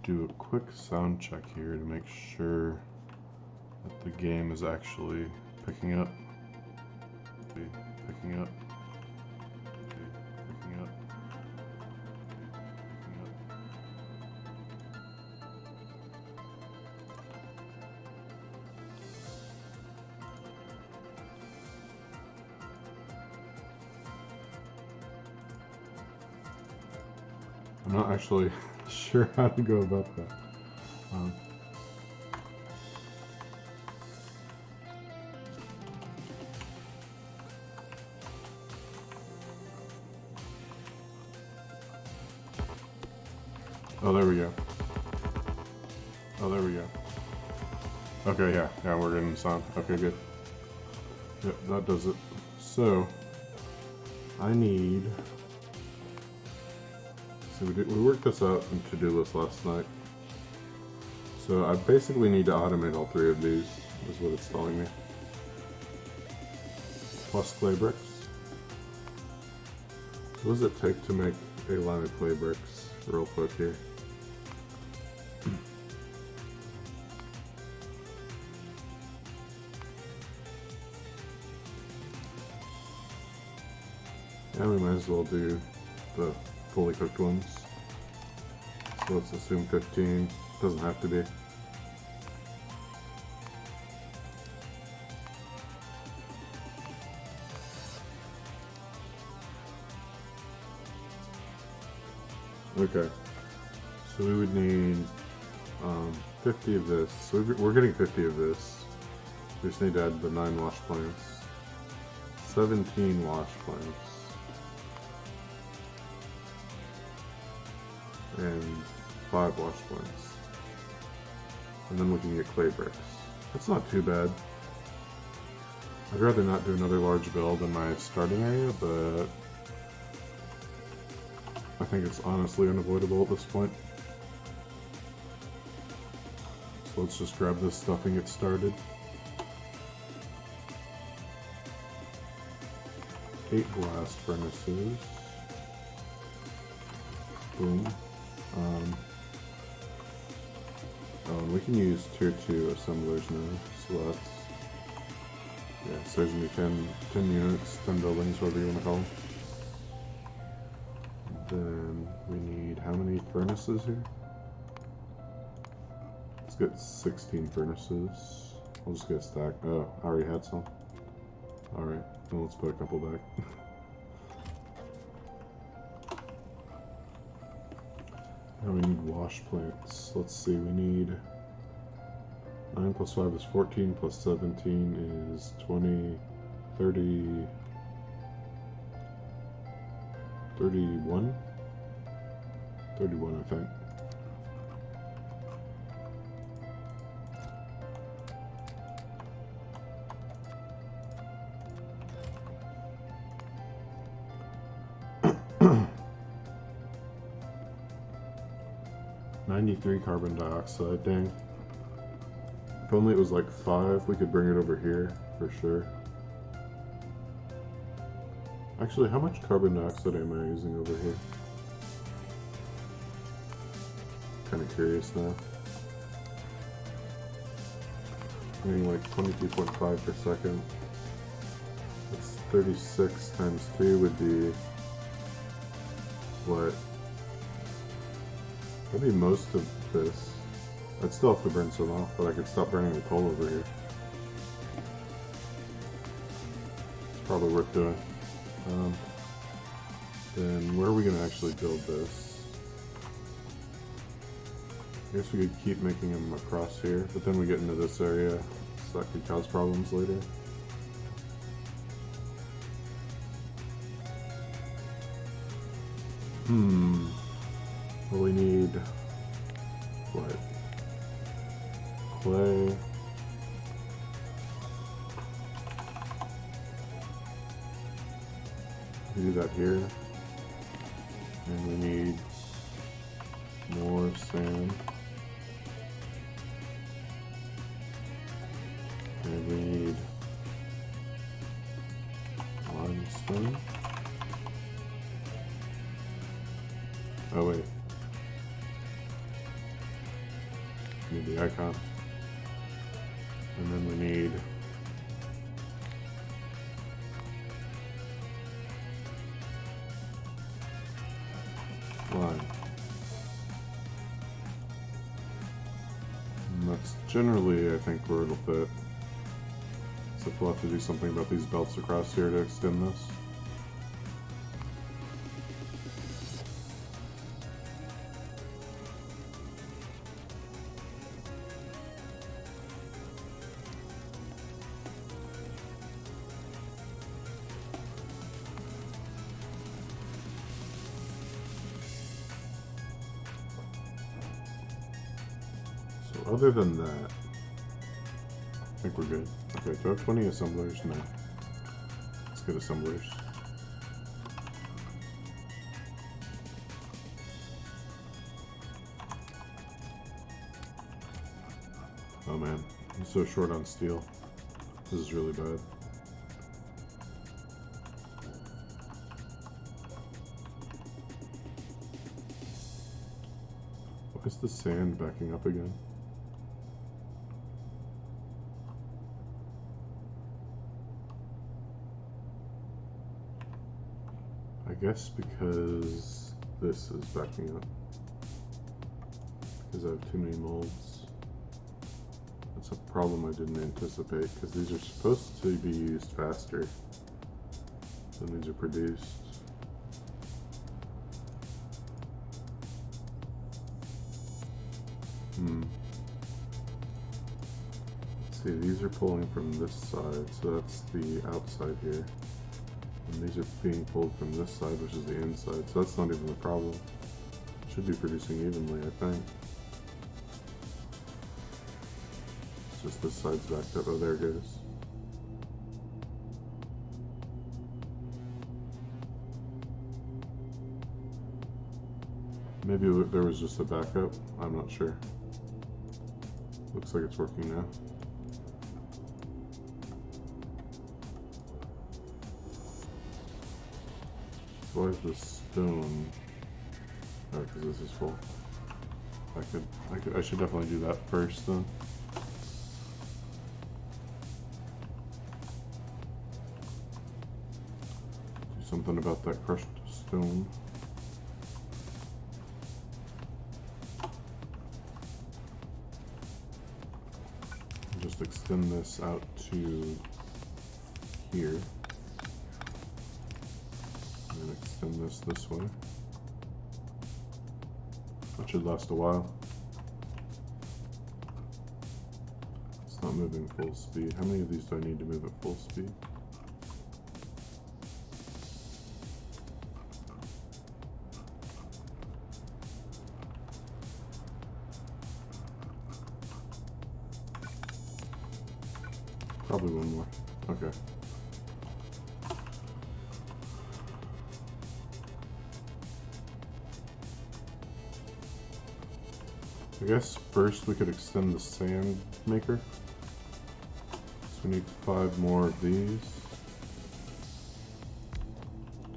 do a quick sound check here to make sure that the game is actually picking up. Picking up. Picking up. I'm not actually sure how to go about that. Oh, there we go. Oh, there we go. Okay, yeah, we're getting the sound. Okay, good. Yep, that does it. So, I need... So we worked this out in to-do list last night. So I basically need to automate all three of these, is what it's telling me. Plus clay bricks. What does it take to make a line of clay bricks real quick here? Yeah, we might as well do the fully cooked ones. So let's assume 15. Doesn't have to be. Okay. So we would need 50 of this. So we're getting 50 of this. We just need to add the 9 wash plants. 17 wash plants. And 5 wash plants. And then we can get clay bricks. That's not too bad. I'd rather not do another large build in my starting area, but I think it's honestly unavoidable at this point. So let's just grab this stuff and get started. 8 blast furnaces. Boom. And we can use tier 2 assemblers now, so that's, yeah, so there's gonna be 10 units, 10 buildings, whatever you want to call them. Then we need how many furnaces here? Let's get 16 furnaces. I'll just get a stack. Oh, I already had some. Alright, well, let's put a couple back. Now we need wash plants. Let's see, we need 9 plus 5 is 14, plus 17 is 20, 30, 31? 31, I think. $93 carbon dioxide, dang. If only it was like 5, we could bring it over here, for sure. Actually, how much carbon dioxide am I using over here? Kinda curious now. I'm getting like 22.5 per second. That's 36 times 2 would be... what? Maybe most of this. I'd still have to burn some off, but I could stop burning the coal over here. It's probably worth doing. Then where are we going to actually build this? I guess we could keep making them across here, but then we get into this area, so that could cause problems later. Well, we need what? Clay. We do that here. And we need more sand. And we need limestone. Oh wait. need the icon. And then we need line. And that's generally, I think, where it'll fit. So we'll have to do something about these belts across here to extend this. Other than that, I think we're good. Okay, do I have 20 assemblers? No. Let's get assemblers. Oh man, I'm so short on steel. This is really bad. Why is the sand backing up again? I guess because this is backing up. Because I have too many molds. That's a problem I didn't anticipate, because these are supposed to be used faster than these are produced. Let's see, these are pulling from this side, so that's the outside here. And these are being pulled from this side, which is the inside, so that's not even the problem. Should be producing evenly, I think. It's just this side's backed up. Oh, there it goes. Maybe there was just a backup. I'm not sure. Looks like it's working now. Why is this stone? Oh, because this is full. I should definitely do that first then. Do something about that crushed stone. Just extend this out to here. And extend this way. That should last a while. It's not moving full speed. How many of these do I need to move at full speed? Probably one more. Okay. I guess first we could extend the sand maker. So we need 5 more of these.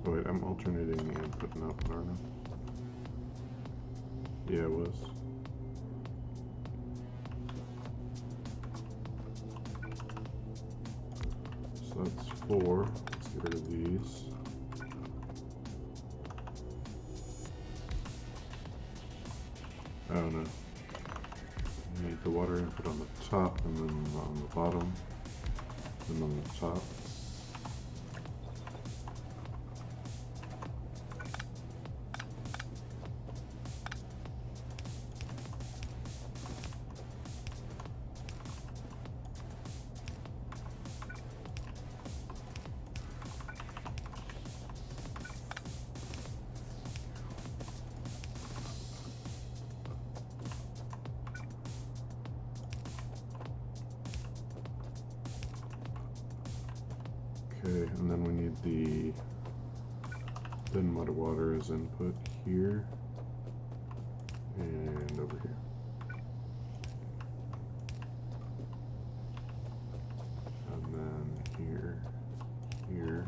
Oh wait, I'm alternating the input and output, aren't I? Yeah, it was. So that's 4. Let's get rid of these. Oh no. We need the water input on the top and then on the bottom and on the top. Okay, and then we need the thin mud water as input here and over here. And then here, here.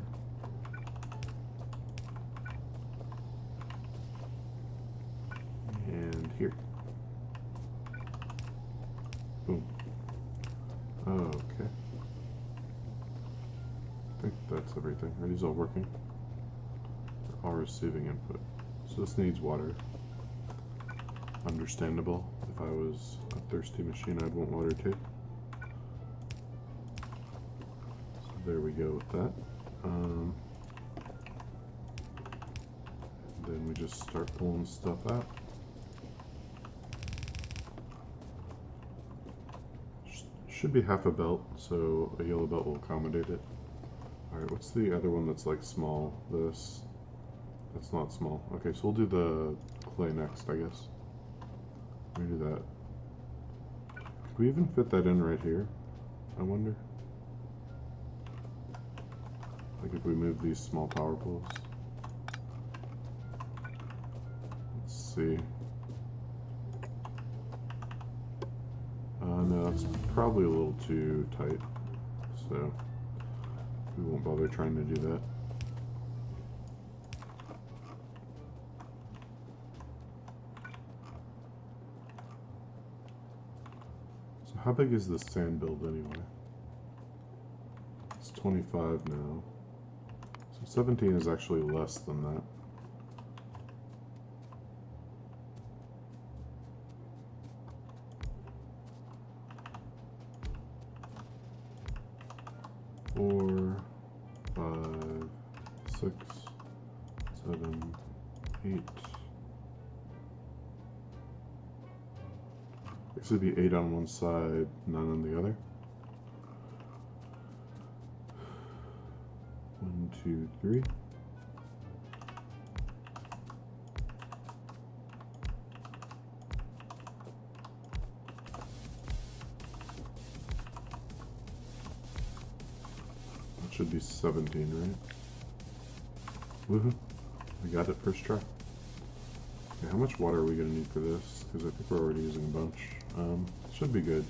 And here. Boom. Okay. I think that's everything. Are these all working? They're all receiving input. So this needs water. Understandable. If I was a thirsty machine, I'd want water too. So there we go with that. Then we just start pulling stuff out. Should be half a belt, so a yellow belt will accommodate it. Alright, what's the other one that's like small? That's not small. Okay, so we'll do the clay next, I guess. Let me do that. Could we even fit that in right here? I wonder. Like if we move these small power poles. Let's see. No, it's probably a little too tight, so we won't bother trying to do that. So how big is this sand build anyway? It's 25 now. So 17 is actually less than that. Four, 5, 6, 7, 8. This would be 8 on one side, 9 on the other. 1, 2, 3. That should be 17, right? Woohoo! We got it first try. Okay, how much water are we gonna need for this? Because I think we're already using a bunch. Should be good.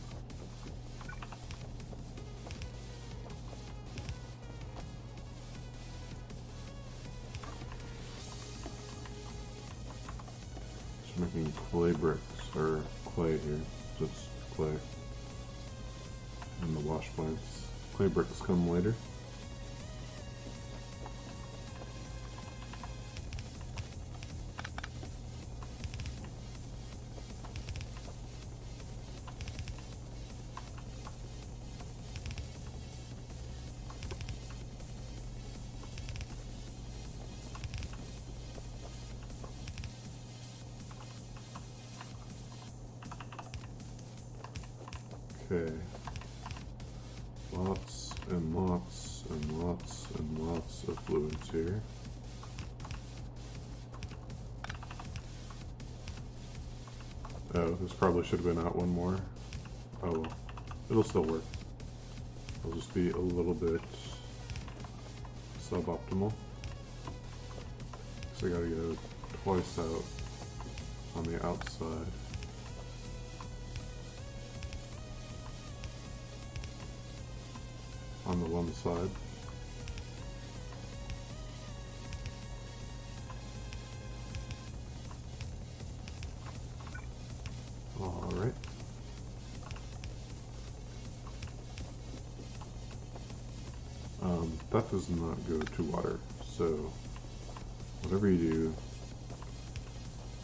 Just making clay bricks, or clay here, just clay. And the wash plants. Clay bricks come later. Okay, lots and lots and lots and lots of fluids here. Oh, this probably should have been out one more. Oh well, it'll still work. It'll just be a little bit suboptimal. So I gotta go twice out on the outside. On the one side. All right. That does not go to water, so whatever you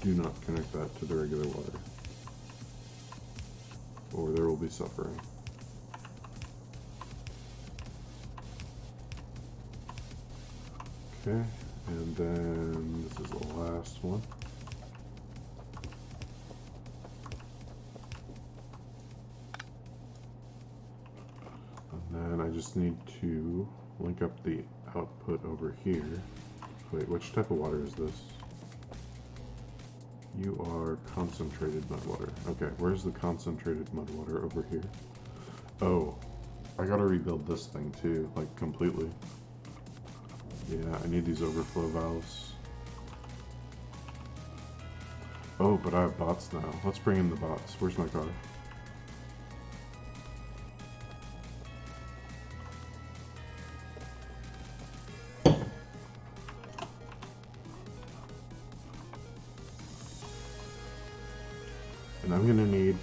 do not connect that to the regular water, or there will be suffering. Okay, and then this is the last one. And then I just need to link up the output over here. Wait, which type of water is this? You are concentrated mud water. Okay, where's the concentrated mud water? Over here. Oh, I gotta rebuild this thing too, like completely. Yeah, I need these overflow valves. Oh, but I have bots now. Let's bring in the bots. Where's my car? And I'm gonna need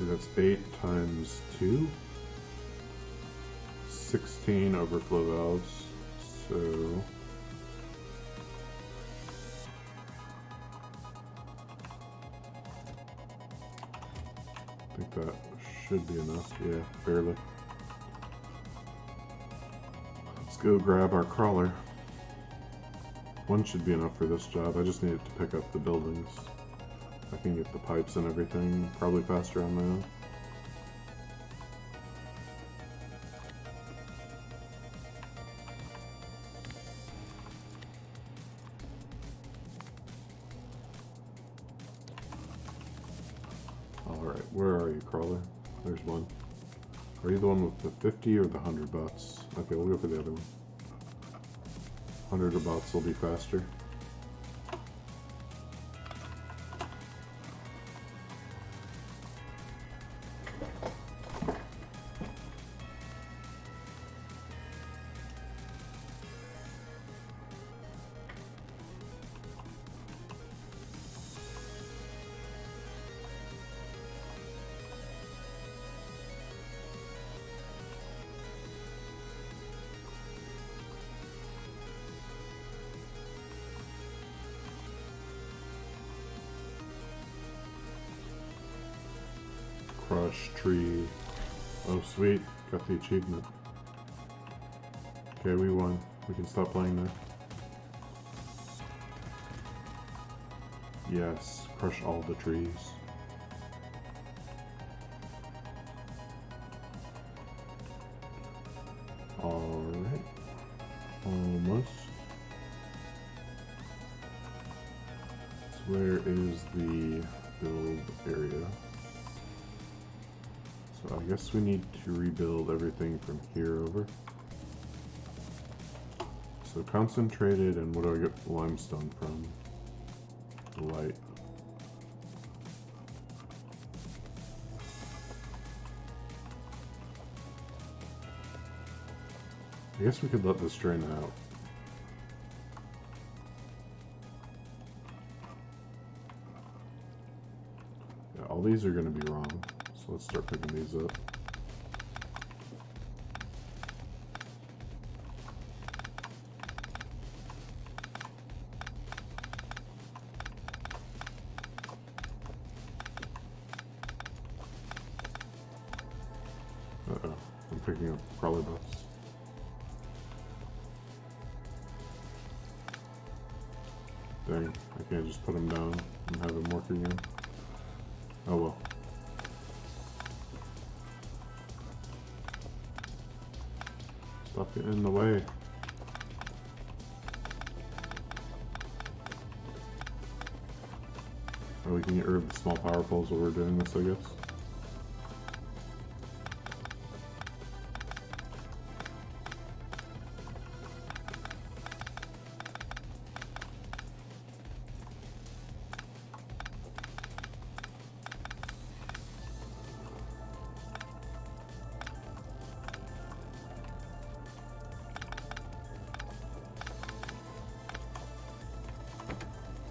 See, that's 8 times 2. 16 overflow valves. So I think that should be enough. Yeah, barely. Let's go grab our crawler. One should be enough for this job. I just need it to pick up the buildings. I can get the pipes and everything probably faster on my own. Alright, where are you, crawler? There's one. Are you the one with the 50 or the 100 bots? Okay, we'll go for the other one. 100 bots will be faster. Crush tree. Oh sweet, got the achievement. Okay, we won. We can stop playing now. Yes, crush all the trees. Alright. Almost. So where is the build area? So I guess we need to rebuild everything from here over. So concentrated, and what do I get limestone from? Light. I guess we could let this drain out. Yeah, all these are going to be wrong. So let's start picking these up. Uh-oh, I'm picking up crawler bots. Dang, I can't just put them down and have them work again. Oh well. Stop getting in the way. Oh, we can get rid of the small power poles while we're doing this, I guess.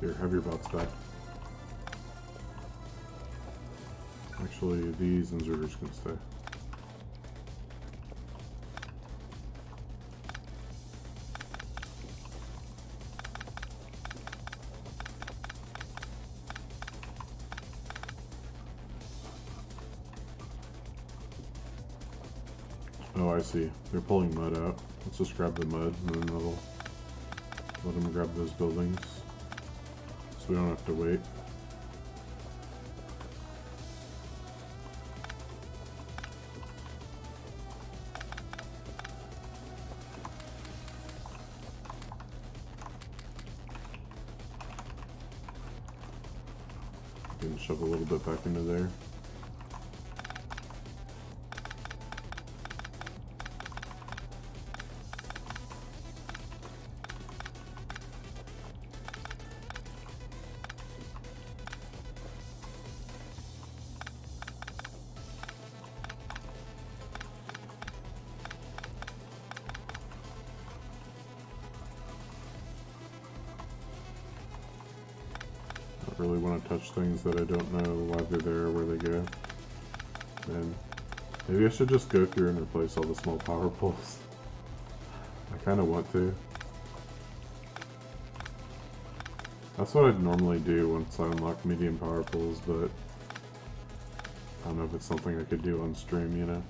Here, have your bots back. Actually, these inserters can stay. Oh, I see. They're pulling mud out. Let's just grab the mud, and then that'll let them grab those buildings. So we don't have to wait. Can shove a little bit back into there. Really want to touch things that I don't know why they're there or where they go. And maybe I should just go through and replace all the small power poles. I kind of want to. That's what I'd normally do once I unlock medium power poles, but I don't know if it's something I could do on stream, you know?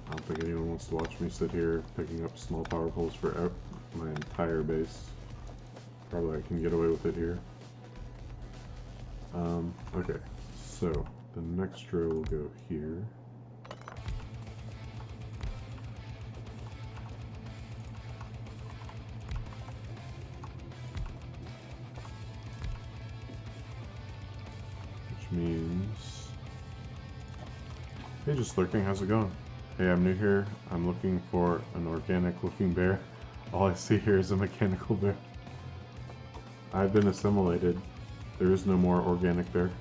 I don't think anyone wants to watch me sit here picking up small power poles for my entire base. Probably I can get away with it here. Okay, so the next row will go here. Which means... Hey, just lurking, how's it going? Hey, I'm new here. I'm looking for an organic looking bear. All I see here is a mechanical bear. I've been assimilated. There is no more organic bear.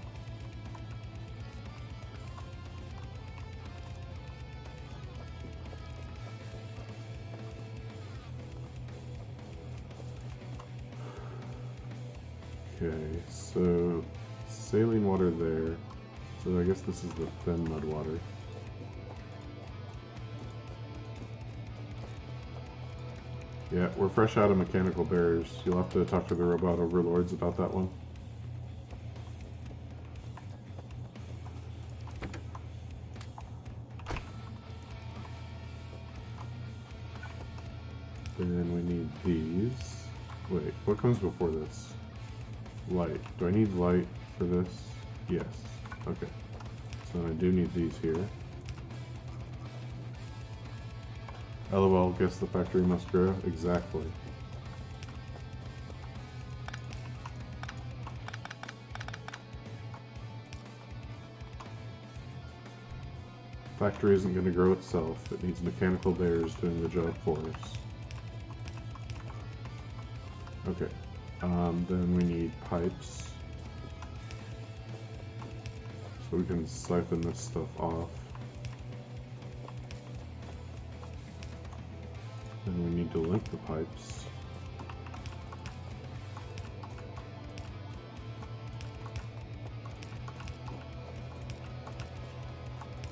Okay, so saline water there. So I guess this is the thin mud water. Yeah, we're fresh out of mechanical bears. You'll have to talk to the robot overlords about that one. Then we need these. Wait, what comes before this? Light. Do I need light for this? Yes. Okay. So I do need these here. LOL, guess the factory must grow. Exactly. Factory isn't going to grow itself. It needs mechanical bears doing the job for us. Okay. Then we need pipes. So we can siphon this stuff off. Then we need to link the pipes.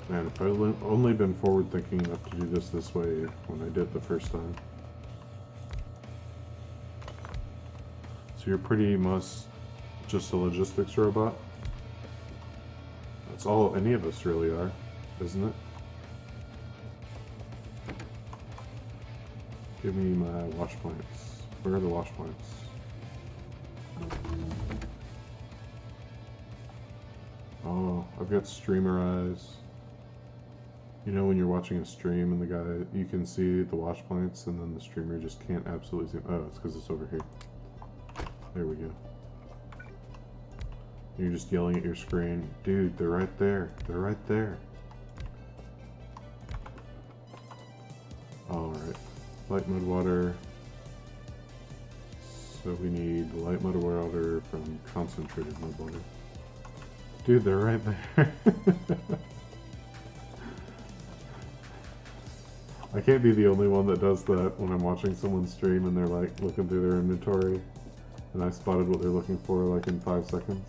Man, if I'd only been forward thinking enough to do this way when I did it the first time. So you're pretty much just a logistics robot? That's all any of us really are, isn't it? Give me my wash plants. Where are the wash plants? Oh, I've got streamer eyes. You know when you're watching a stream and the guy, you can see the wash plants and then the streamer just can't absolutely see. Oh, it's because it's over here. There we go. You're just yelling at your screen. Dude, they're right there. They're right there. Alright. Light mud water. So we need light mud water from concentrated mud water. Dude, they're right there. I can't be the only one that does that when I'm watching someone stream and they're like looking through their inventory and I spotted what they're looking for like in 5 seconds.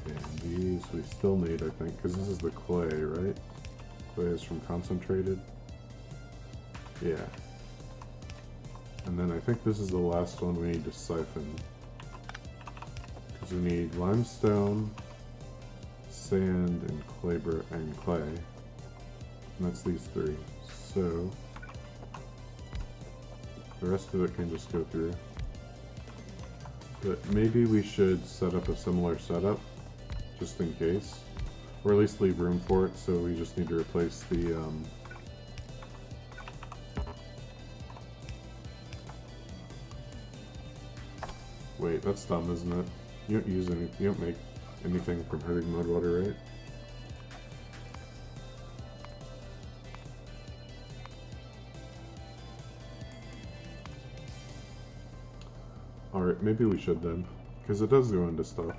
And these we still need, I think, because this is the clay, right? Clay is from concentrated. Yeah. And then I think this is the last one we need to siphon. Because we need limestone, sand, and clay. And that's these 3. So the rest of it can just go through. But maybe we should set up a similar setup, just in case. Or at least leave room for it, so we just need to replace the, Wait, that's dumb, isn't it? You don't make anything from hurting mud water, right? Alright, maybe we should then, because it does go into stuff.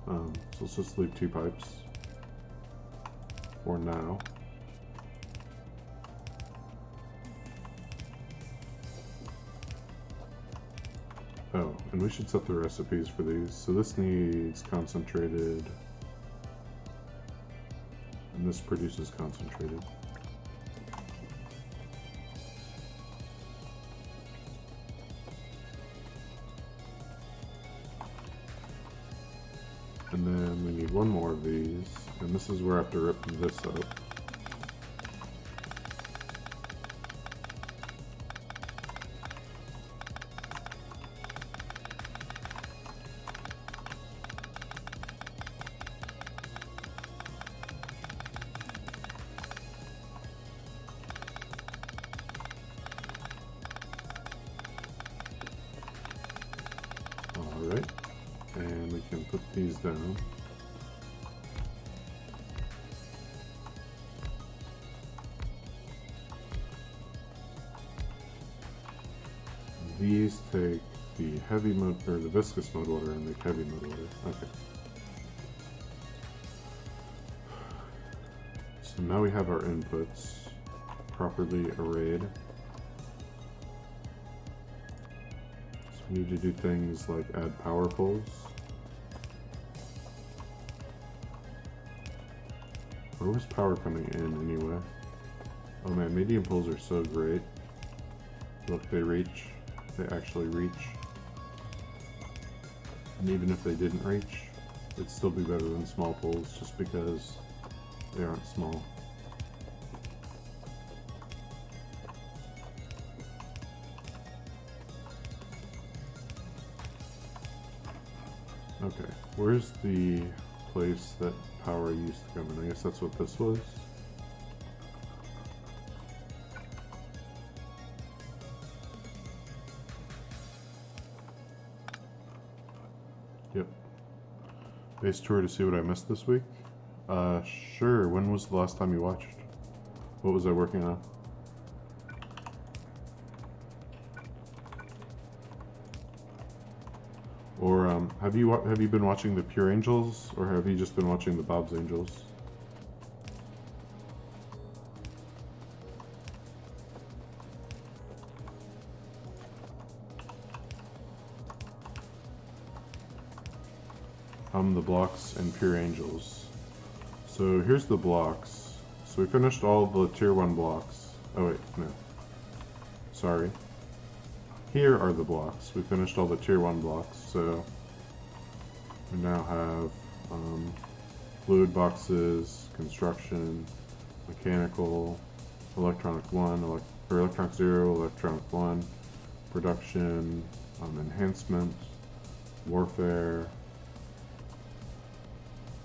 So let's just leave 2 pipes for now. Oh, and we should set the recipes for these. So this needs concentrated, and this produces concentrated. And then we need 1 more of these, and this is where I have to rip this up. Alright, and we can put these down. These take the heavy mud, or the viscous mud water, and make heavy mud water. Okay. So now we have our inputs properly arrayed. So we need to do things like add power poles. Where was power coming in anyway? Oh man, medium poles are so great. Look, they reach. They actually reach. And even if they didn't reach, it'd still be better than small poles just because they aren't small. Okay, where's the place that power used to come in? I guess that's what this was. Yep. Base tour to see what I missed this week? Sure. When was the last time you watched? What was I working on? Or have you been watching the Pure Angels, or have you just been watching the Bob's Angels? The blocks and Pure Angels. So here's the blocks. So we finished all the tier 1 blocks. Oh wait, no. Sorry. Here are the blocks. We finished all the tier 1 blocks, so we now have fluid boxes, construction, mechanical, electronic 1, or electronic 0, electronic 1, production, enhancement, warfare.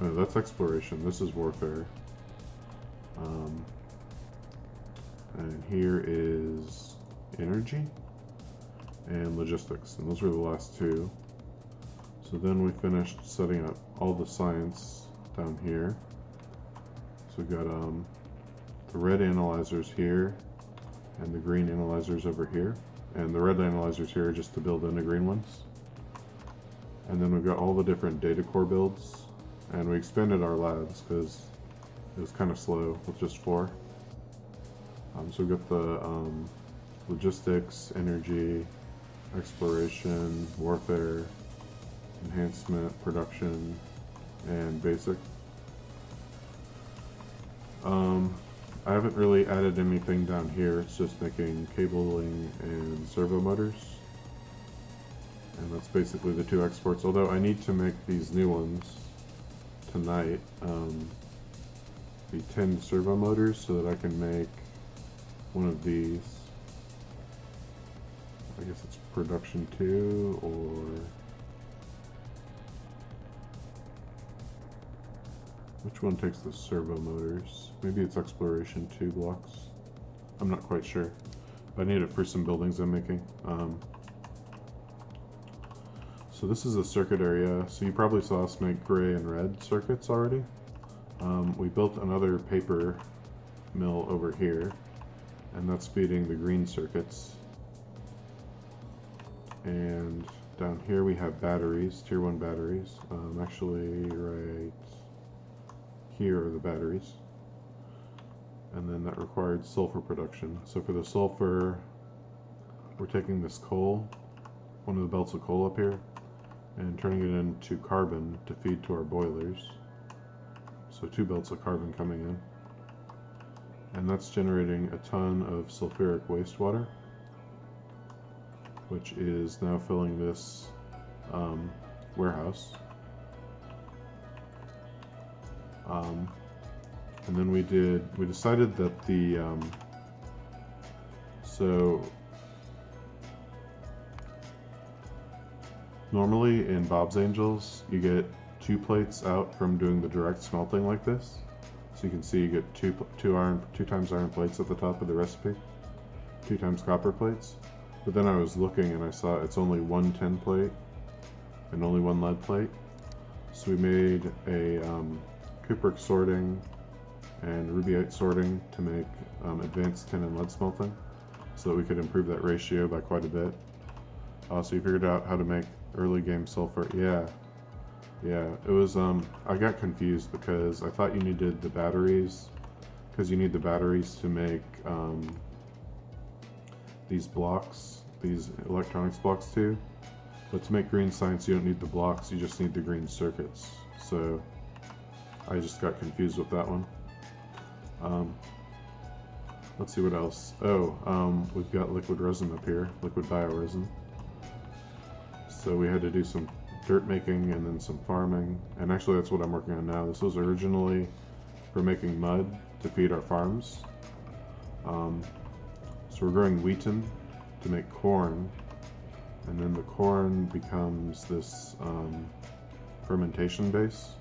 Oh, that's exploration. This is warfare. And here is energy and logistics, and those were the last 2. So then we finished setting up all the science down here. So we've got the red analyzers here and the green analyzers over here, and the red analyzers here just to build in the green ones. And then we've got all the different data core builds, and we expanded our labs because it was kind of slow with just 4. So we've got the logistics, energy, exploration, warfare, enhancement, production, and basic. I haven't really added anything down here. It's just making cabling and servo motors. And that's basically the 2 exports, although I need to make these new ones tonight, the 10 servo motors, so that I can make one of these. I guess it's production 2, or which one takes the servo motors? Maybe it's exploration 2 blocks. I'm not quite sure. I need it for some buildings I'm making. So this is a circuit area. So you probably saw us make gray and red circuits already. We built another paper mill over here, and that's feeding the green circuits. And down here we have batteries, tier 1 batteries. Actually, right here are the batteries. And then that required sulfur production. So for the sulfur, we're taking this coal, one of the belts of coal up here, and turning it into carbon to feed to our boilers. So 2 belts of carbon coming in. And that's generating a ton of sulfuric wastewater, which is now filling this warehouse. And then we decided that so normally in Bob's Angels you get 2 plates out from doing the direct smelting like this. So you can see you get two times iron plates at the top of the recipe, 2 times copper plates. But then I was looking and I saw it's only 1 tin plate and only 1 lead plate. So we made a cupric sorting and rubyite sorting to make advanced tin and lead smelting, so that we could improve that ratio by quite a bit. So you figured out how to make early game sulfur. Yeah, it was, I got confused because I thought you needed the batteries, because you need the batteries to make these blocks, these electronics blocks too. But to make green science you don't need the blocks, you just need the green circuits. So I just got confused with that one. Let's see what else. We've got liquid resin up here, liquid bioresin. So we had to do some dirt making and then some farming, and actually that's what I'm working on now. This was originally for making mud to feed our farms. So we're growing wheaten to make corn, and then the corn becomes this fermentation base,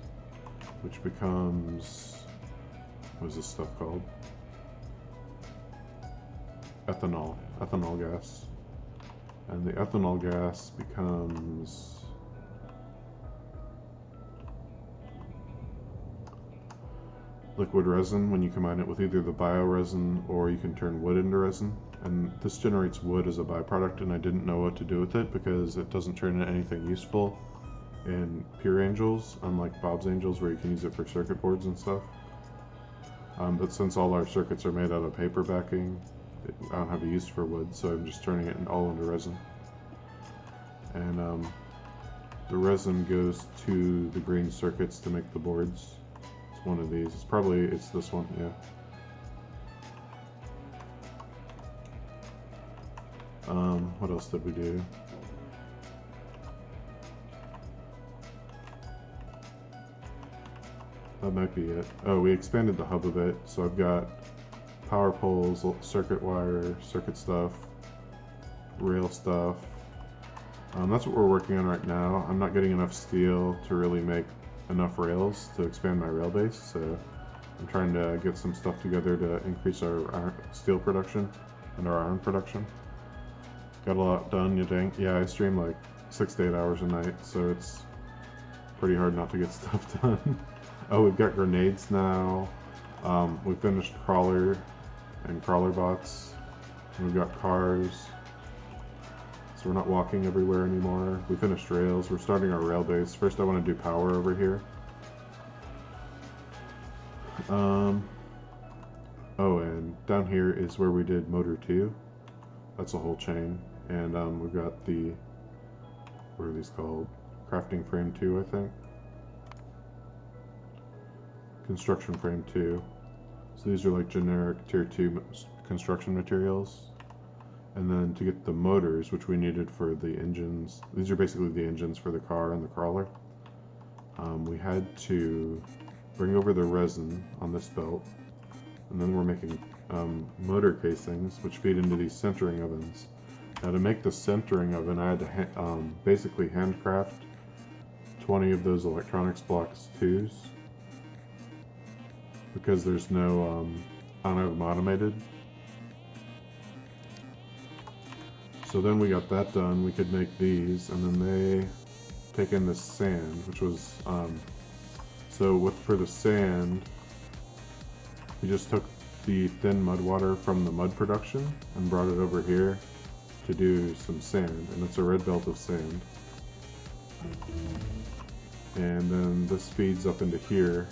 which becomes, what is this stuff called? Ethanol gas. And the ethanol gas becomes liquid resin when you combine it with either the bioresin, or you can turn wood into resin. And this generates wood as a byproduct, and I didn't know what to do with it because it doesn't turn into anything useful in Pure Angels, unlike Bob's Angels where you can use it for circuit boards and stuff. But since all our circuits are made out of paper backing, I don't have a use for wood, so I'm just turning it all into resin. And the resin goes to the green circuits to make the boards. It's one of these. It's this one, yeah. What else did we do? That might be it. Oh, we expanded the hub a bit, so I've got power poles, circuit wire, circuit stuff, rail stuff. That's what we're working on right now. I'm not getting enough steel to really make enough rails to expand my rail base, so I'm trying to get some stuff together to increase our steel production and our iron production. Got a lot done, you think? Yeah, I stream like 6 to 8 hours a night, so it's pretty hard not to get stuff done. Oh, we've got grenades now. We finished crawler and crawler bots. And we've got cars. So we're not walking everywhere anymore. We finished rails. We're starting our rail base. First I want to do power over here. Oh, and down here is where we did motor 2. That's a whole chain. And we've got the, what are these called? Crafting frame 2, I think. Construction frame 2. So these are like generic tier 2 construction materials. And then to get the motors, which we needed for the engines, these are basically the engines for the car and the crawler. We had to bring over the resin on this belt, and then we're making motor casings, which feed into these centering ovens. Now to make the centering oven, I had to basically handcraft 20 of those electronics blocks 2s, because there's no, I don't have them automated. So then we got that done. We could make these, and then they take in this sand, which was, for the sand, we just took the thin mud water from the mud production and brought it over here to do some sand, and it's a red belt of sand. And then this feeds up into here.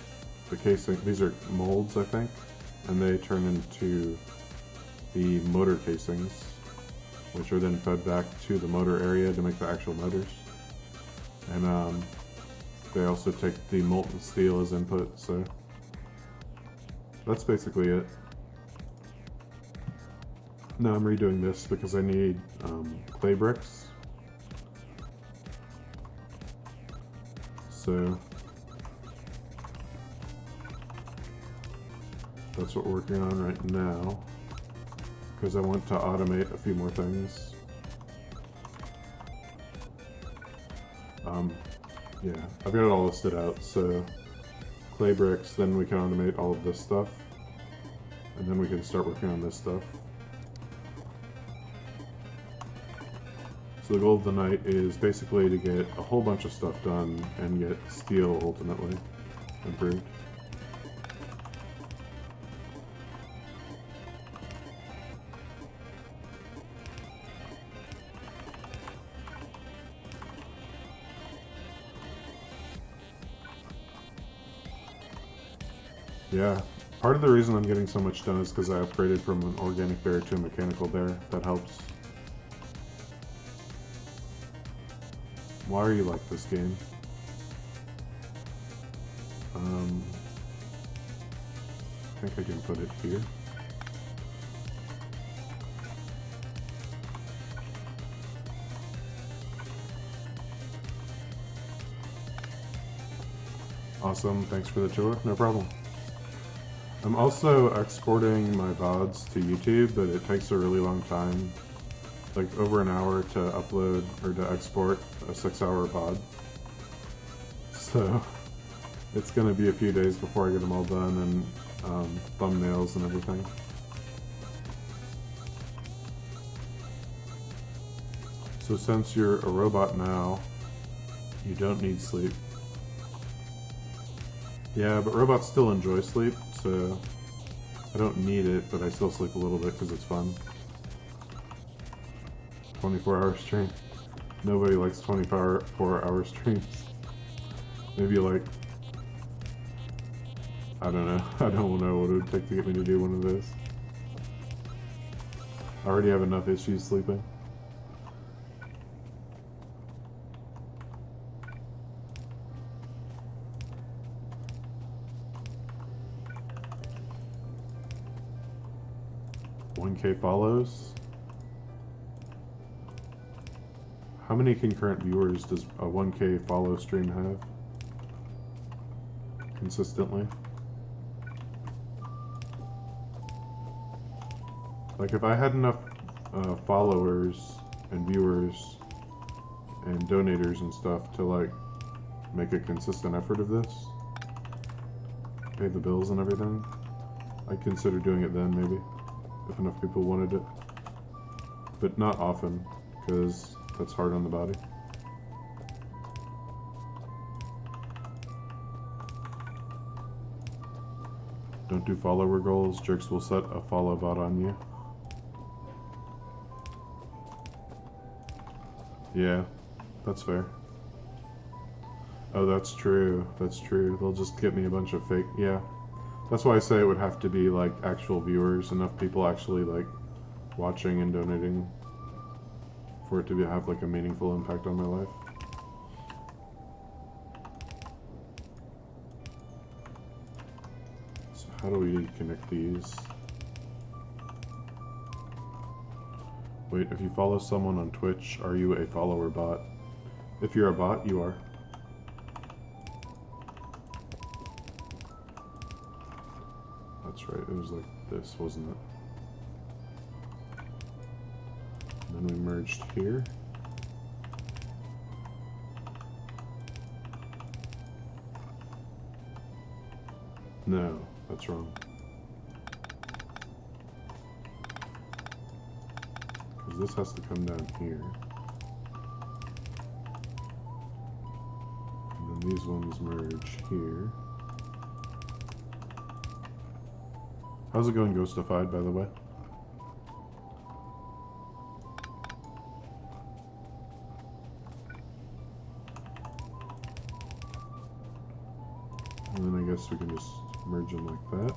The casing, these are molds, I think, and they turn into the motor casings, which are then fed back to the motor area to make the actual motors. And they also take the molten steel as input, so that's basically it. Now I'm redoing this because I need clay bricks. So that's what we're working on right now, because I want to automate a few more things. Yeah, I've got it all listed out, so clay bricks, then we can automate all of this stuff, and then we can start working on this stuff. So the goal of the night is basically to get a whole bunch of stuff done and get steel ultimately improved. Yeah, part of the reason I'm getting so much done is because I upgraded from an organic bear to a mechanical bear. That helps. Why are you like this game? I think I can put it here. Awesome, thanks for the tour, no problem. I'm also exporting my VODs to YouTube, but it takes a really long time. Like over an hour to upload or to export a 6-hour VOD. So it's gonna be a few days before I get them all done, and thumbnails and everything. So since you're a robot now, you don't need sleep. Yeah, but robots still enjoy sleep, so I don't need it, but I still sleep a little bit because it's fun. 24-hour stream. Nobody likes 24-hour streams. Maybe like, I don't know. I don't know what it would take to get me to do one of those. I already have enough issues sleeping. $1K follows. How many concurrent viewers does a 1K follow stream have? Consistently? Like if I had enough followers and viewers and donators and stuff to like make a consistent effort of this, pay the bills and everything, I'd consider doing it then maybe, if enough people wanted it. But not often, because that's hard on the body. Don't do follower goals, jerks will set a follow bot on you. Yeah, that's fair. Oh, that's true. That's true. They'll just get me a bunch of fake. Yeah. That's why I say it would have to be like actual viewers, enough people actually like watching and donating for it to have like a meaningful impact on my life. So how do we connect these? Wait, if you follow someone on Twitch, are you a follower bot? If you're a bot, you are. That's right, it was like this, wasn't it? And then we merged here. No, that's wrong. Because this has to come down here. And then these ones merge here. How's it going, Ghostified, by the way? guess we can just merge them like that.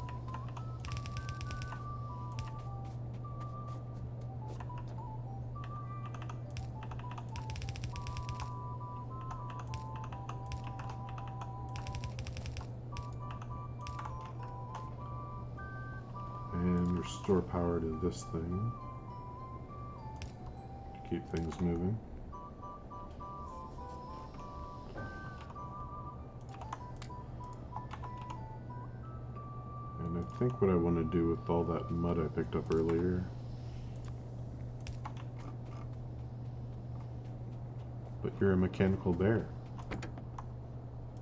And restore power to this thing to keep things moving. And I think what I want to do with all that mud I picked up earlier. But you're a mechanical bear.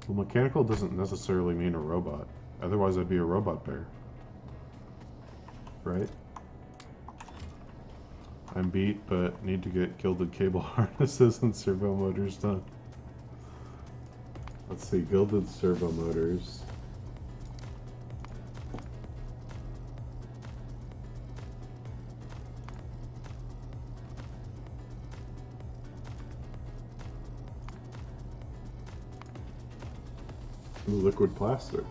Well, mechanical doesn't necessarily mean a robot. Otherwise I'd be a robot bear. Right? I'm beat, but need to get gilded cable harnesses and servo motors done. Let's see, gilded servo motors. Ooh, liquid plaster.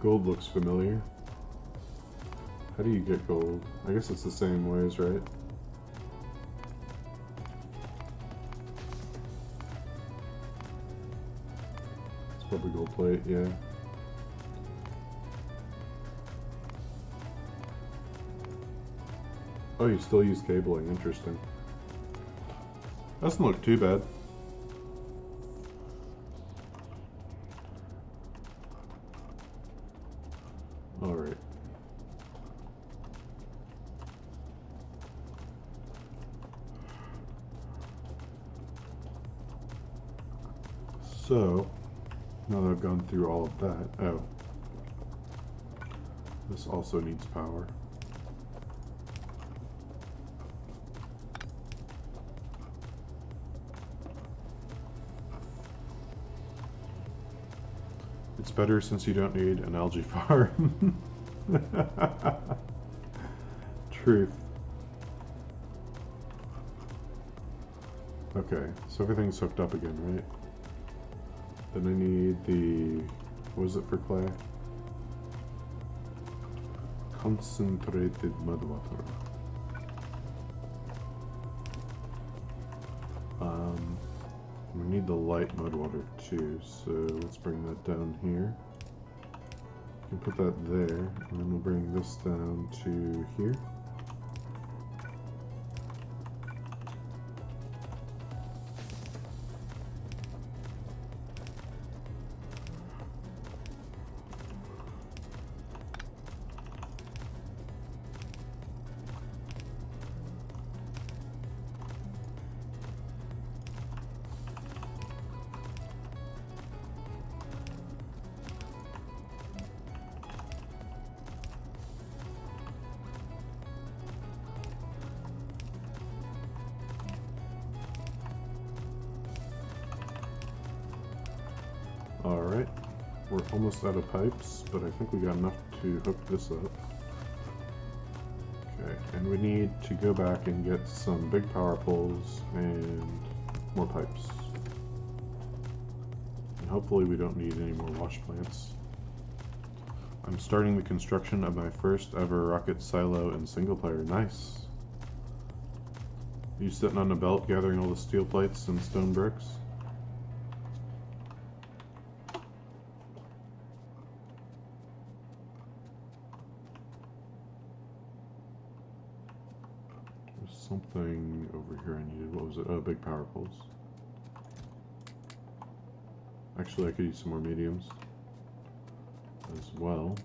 Gold looks familiar. How do you get gold? I guess it's the same ways, right? It's probably gold plate, yeah. Oh, you still use cabling, interesting. Doesn't look too bad. Alright. So, now that I've gone through all of that, oh. This also needs power. It's better since you don't need an algae farm. Truth. Okay, so everything's hooked up again, right? Then I need the... what was it for clay? Concentrated mud water. We need the light mud water too, so let's bring that down here. You can put that there, and then we'll bring this down to here. Alright, we're almost out of pipes, but I think we got enough to hook this up. Okay, and we need to go back and get some big power poles and more pipes. And hopefully we don't need any more wash plants. I'm starting the construction of my first ever rocket silo in single player. Nice. You sitting on a belt gathering all the steel plates and stone bricks? Something over here I needed. What was it? Oh, big power poles. Actually, I could use some more mediums as well.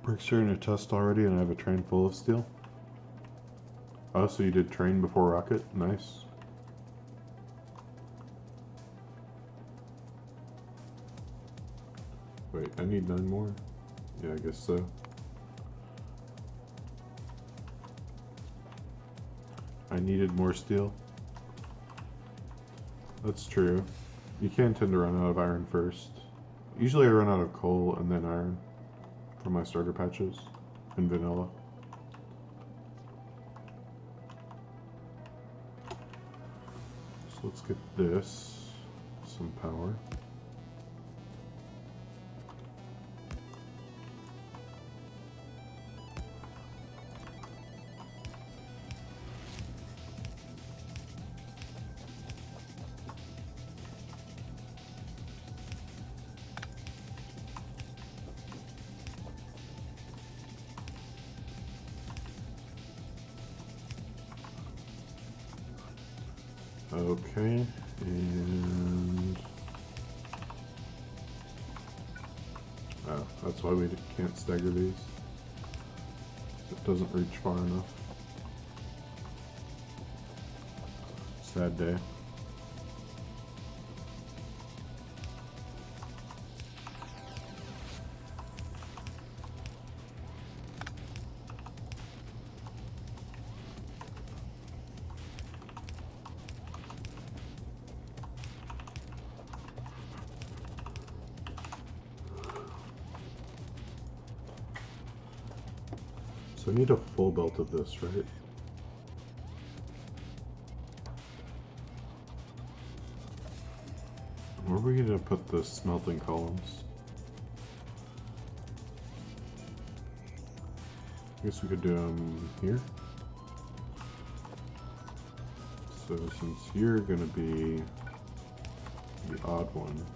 Bricks are in a test already, and I have a train full of steel. Oh, so you did train before rocket? Nice. Wait, I need 9 more? Yeah, I guess so. I needed more steel. That's true. You can tend to run out of iron first. Usually I run out of coal and then iron for my starter patches. and vanilla. So let's get this, some power. Okay, and oh, that's why we can't stagger these. It doesn't reach far enough. Sad day. So I need a full belt of this, right? Where are we going to put the smelting columns? I guess we could do them here. So since you're going to be the odd one,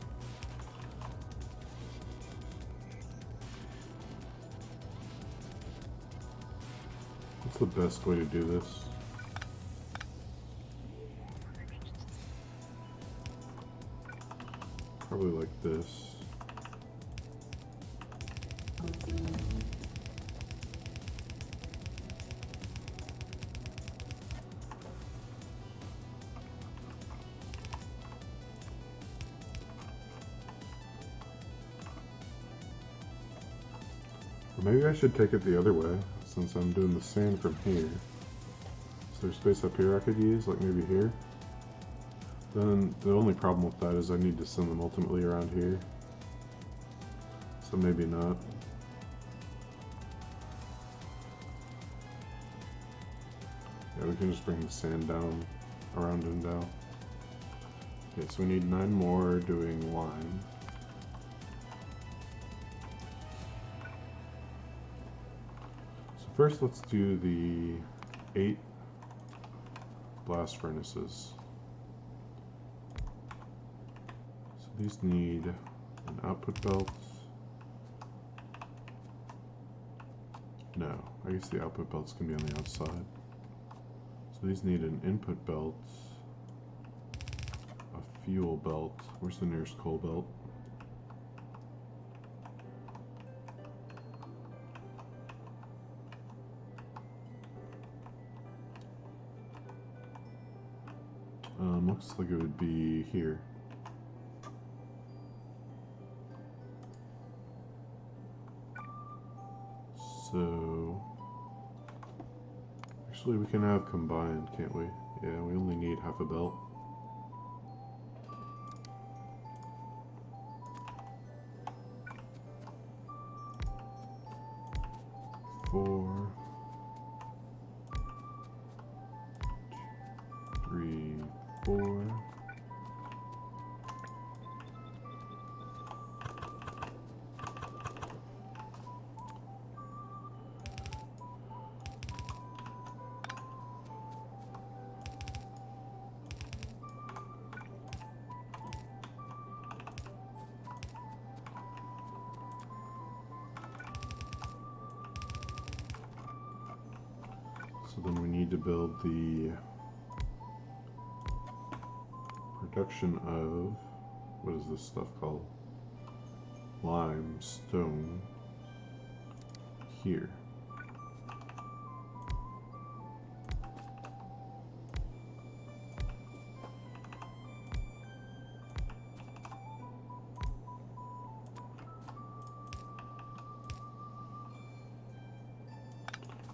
what's the best way to do this? Probably like this. Or maybe I should take it the other way, since I'm doing the sand from here. Is there space up here I could use, like maybe here? Then the only problem with that is I need to send them ultimately around here. So maybe not. Yeah, we can just bring the sand down, around and down. Okay, so we need 9 more doing lime. So first let's do the 8 blast furnaces. So these need an output belt. No, I guess the output belts can be on the outside. So these need an input belt, a fuel belt. Where's the nearest coal belt? Looks like it would be here. So actually we can have combined, can't we? Yeah, we only need half a belt. Four, 3, 4. So then we need to build the production of, what is this stuff called? Limestone here.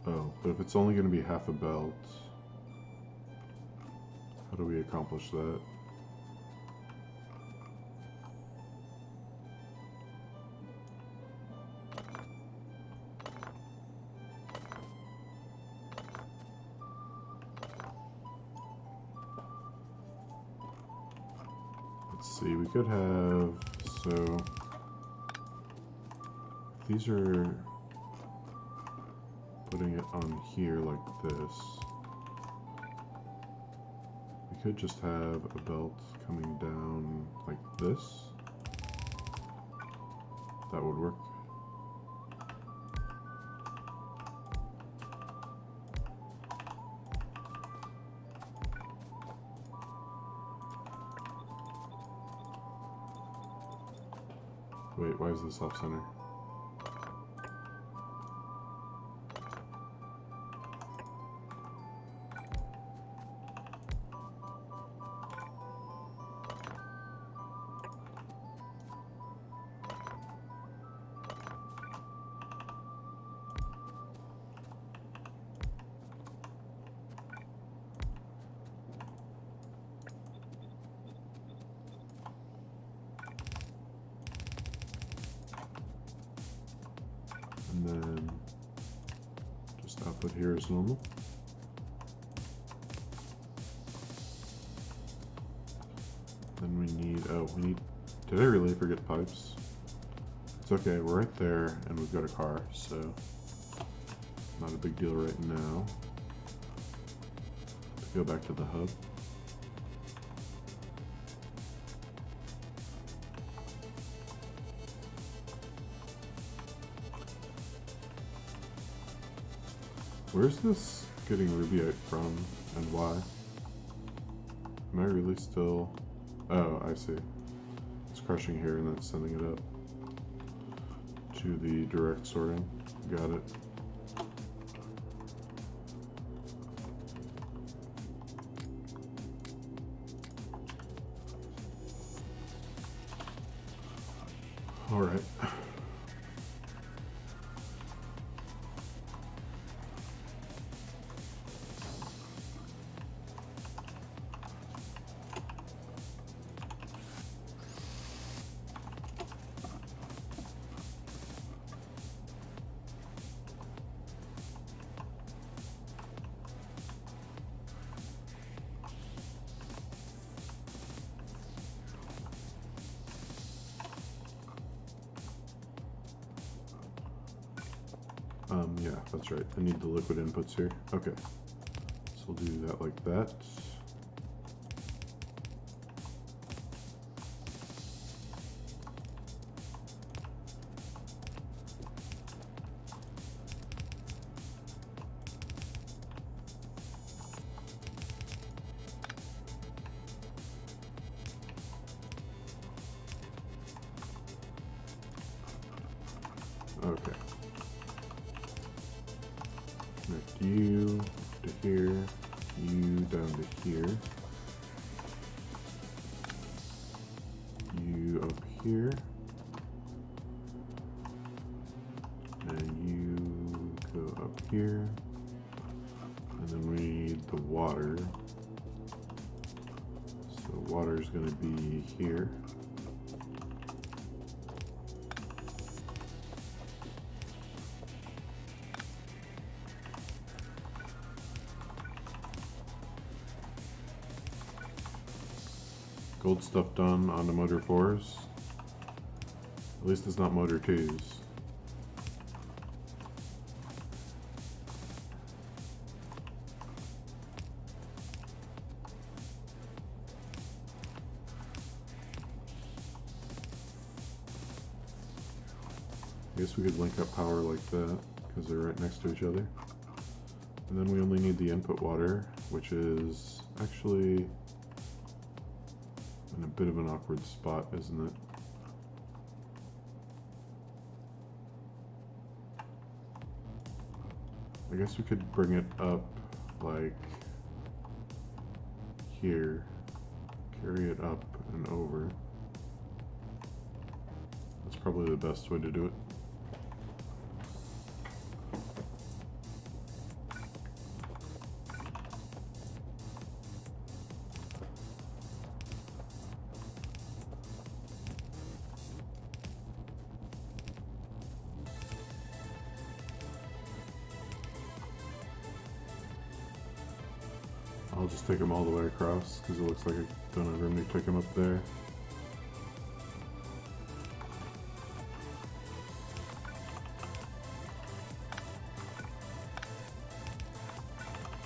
Oh, but if it's only going to be half a belt, how do we accomplish that? Let's see, we could have, so these are putting it on here like this. We could just have a belt coming down like this. That would work. Wait, why is this off center? And then just output here as normal. Then we need, did I really forget pipes? It's okay, we're right there and we've got a car, so not a big deal right now. Let's go back to the hub. Where's this getting rubyite from and why? Am I really still... Oh, I see. It's crushing here and then sending it up to the direct sorting. Got it. All right. Yeah, that's right. I need the liquid inputs here. Okay. So we'll do that like that. Okay. Connect you to here, you down to here, you up here, and you go up here, and then we need the water. So water is going to be here. Gold stuff done on the motor 4s. At least it's not motor 2s. I guess we could link up power like that because they're right next to each other. And then we only need the input water, which is actually in a bit of an awkward spot, isn't it? I guess we could bring it up like here, carry it up and over. That's probably the best way to do it. I'll just take them all the way across because it looks like I don't have room to take them up there.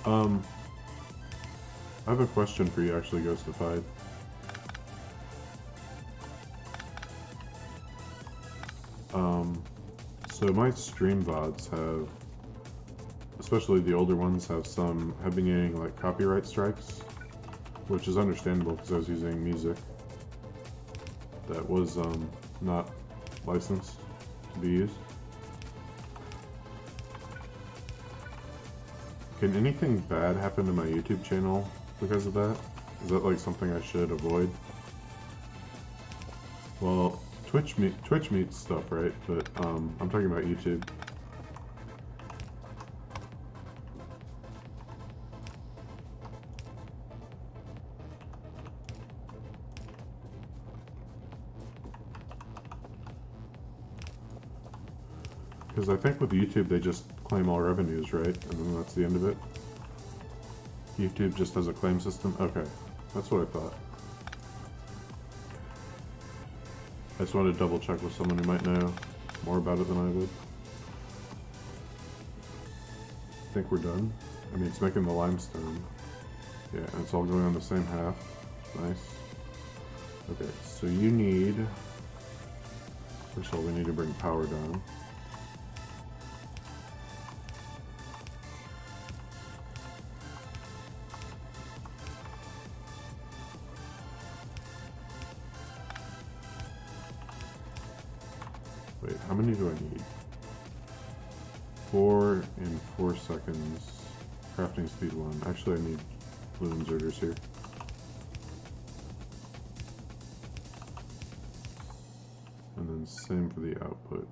I have a question for you, actually, Ghostified. So my stream VODs have, especially the older ones, have been getting like copyright strikes, which is understandable because I was using music that was not licensed to be used. Can anything bad happen to my YouTube channel because of that? Is that like something I should avoid? Well, Twitch meets stuff, right? But I'm talking about YouTube. Because I think with YouTube they just claim all revenues, right? And then that's the end of it. YouTube just has a claim system? Okay, that's what I thought. I just wanted to double check with someone who might know more about it than I would. I think we're done. I mean, it's making the limestone. Yeah, and it's all going on the same half. Nice. Okay, so you need... First of all, we need to bring power down. Wait, how many do I need? 4 in 4 seconds. Crafting speed 1. Actually, I need blue inserters here. And then same for the output.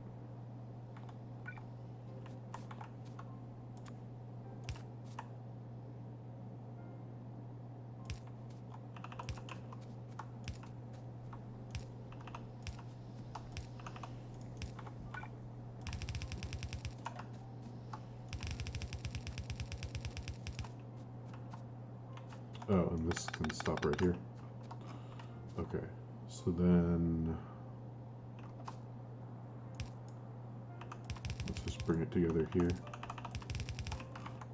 Oh, and this can stop right here. Okay, so then let's just bring it together here.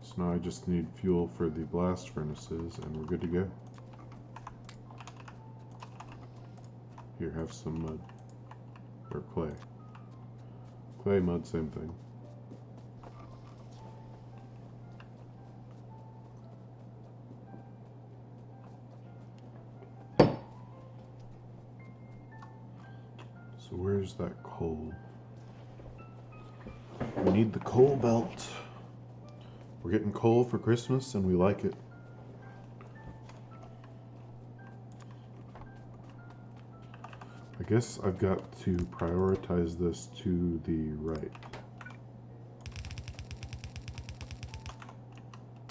So now I just need fuel for the blast furnaces and we're good to go. Here, have some mud. Or clay. Clay, mud, same thing. So where's that coal? We need the coal belt. We're getting coal for Christmas and we like it. I guess I've got to prioritize this to the right.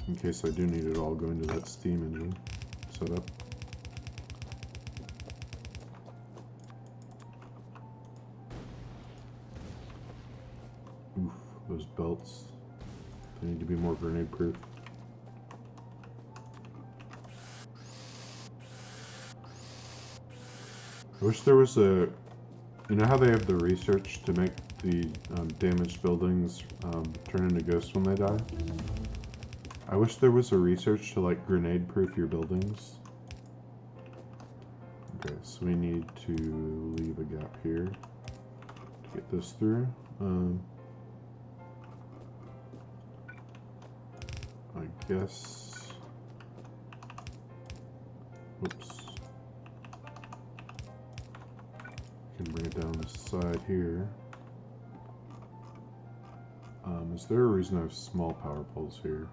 In case I do need it all going to that steam engine setup. Oof, those belts. They need to be more grenade proof. I wish there was a... You know how they have the research to make the damaged buildings turn into ghosts when they die? I wish there was a research to like grenade proof your buildings. Okay, so we need to leave a gap here to get this through. I guess... Whoops. Can bring it down the side here. Is there a reason I have small power poles here?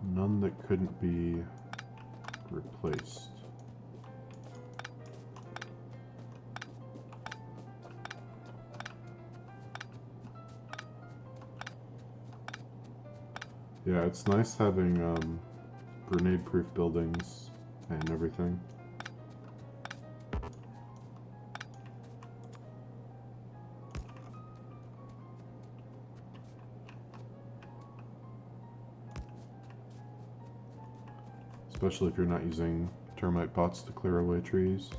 None that couldn't be replaced. Yeah, it's nice having grenade-proof buildings and everything. Especially if you're not using termite pots to clear away trees.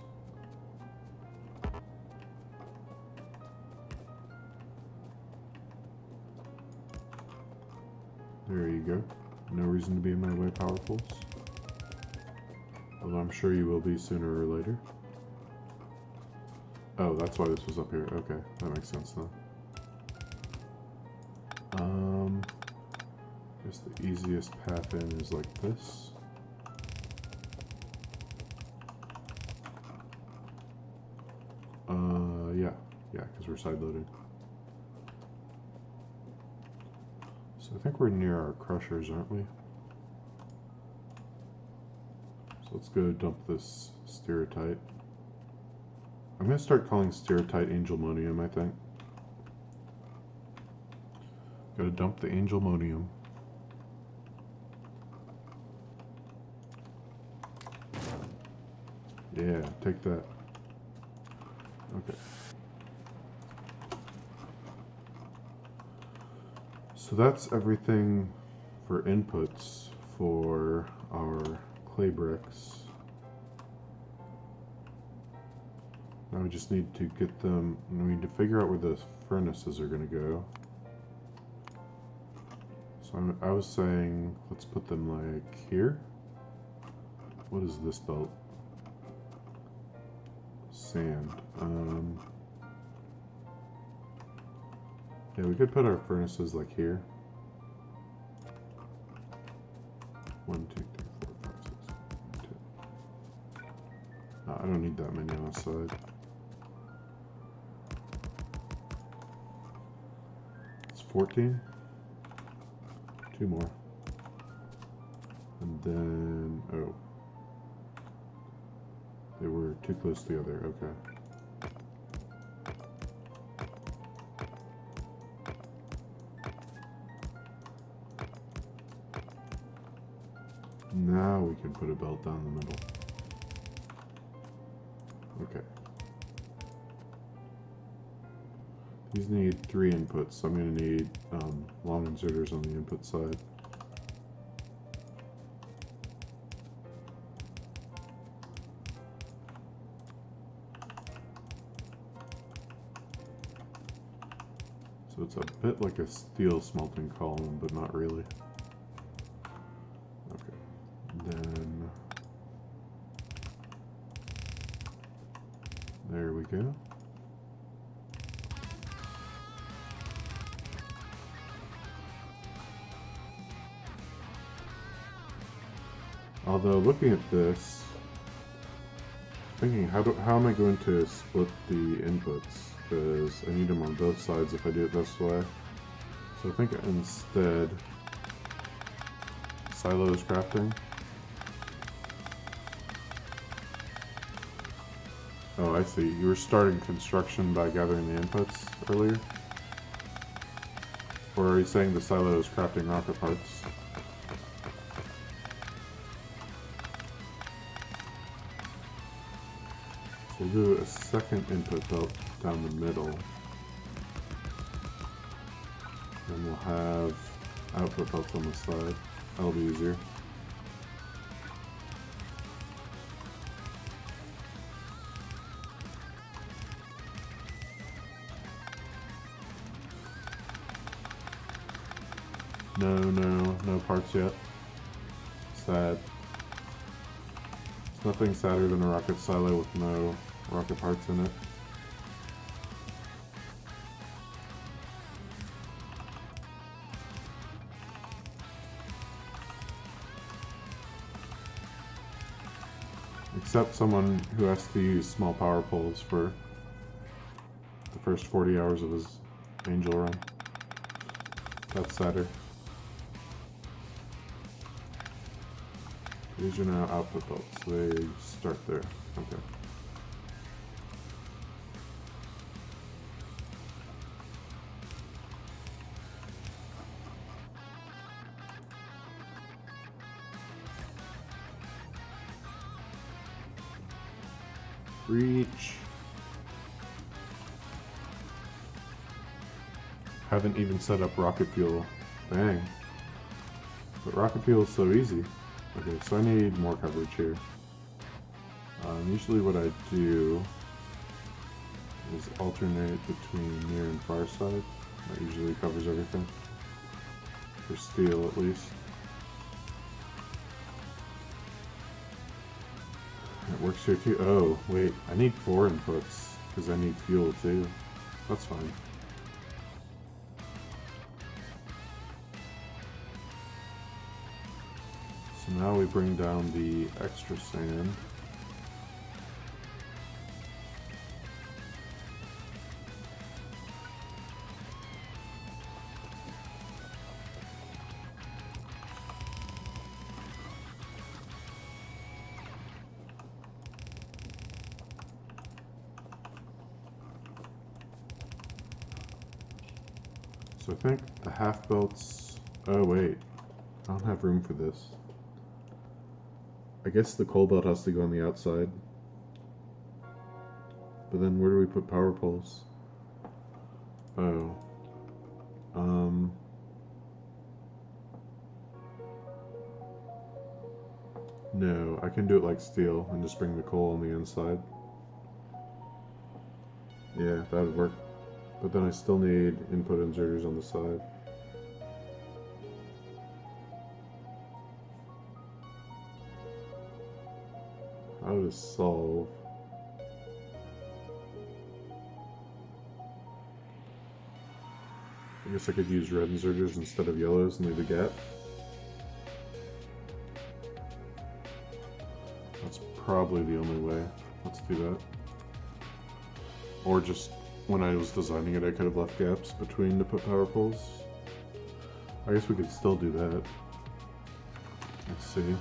There you go. No reason to be in my way, powerfuls. Although I'm sure you will be sooner or later. Oh, that's why this was up here. Okay, that makes sense then. I guess the easiest path in is like this. Yeah, because we're side loading. So I think we're near our crushers, aren't we? So let's go dump this stereotype. I'm going to start calling stereotype angelmonium, I think. Gotta dump the angelmonium. Yeah, take that. Okay. So that's everything for inputs for our clay bricks. Now we just need to get them, we need to figure out where the furnaces are going to go. So I was saying, let's put them like here. What is this belt? Sand. Yeah, we could put our furnaces like here. 1, 2, 3, 4, 5, 6, 7, 8, 2. I don't need that many on the side. It's 14. 2 more. And then, oh. They were too close together, okay. Now we can put a belt down the middle. Okay. These need 3 inputs, so I'm going to need long inserters on the input side. So it's a bit like a steel smelting column, but not really. Okay. Then there we go. Although looking at this, thinking how am I going to split the inputs? Because I need them on both sides if I do it this way. So I think instead, silos crafting. Oh, I see. You were starting construction by gathering the inputs earlier? Or are you saying the silo is crafting rocket parts? So we'll do a second input belt down the middle. Then we'll have output belts on the side. That'll be easier. No parts yet. Sad. There's nothing sadder than a rocket silo with no rocket parts in it. Except someone who has to use small power poles for the first 40 hours of his angel run. That's sadder. These are now output belts. They start there. Okay. Reach. Haven't even set up rocket fuel. Dang. But rocket fuel is so easy. Okay, so I need more coverage here. Usually what I do is alternate between near and far side. That usually covers everything. for steel at least. It works here too. Oh, wait, I need 4 inputs because I need fuel too. That's fine. So now we bring down the extra sand. So I think the half belts. Oh wait, I don't have room for this. I guess the coal belt has to go on the outside. But then where do we put power poles? Oh. No, I can do it like steel and just bring the coal on the inside. Yeah, that would work. But then I still need input inserters on the side. How to solve? I guess I could use red inserters instead of yellows and leave a gap. That's probably the only way. Let's do that. Or just when I was designing it, I could have left gaps between to put power poles. I guess we could still do that. Let's see.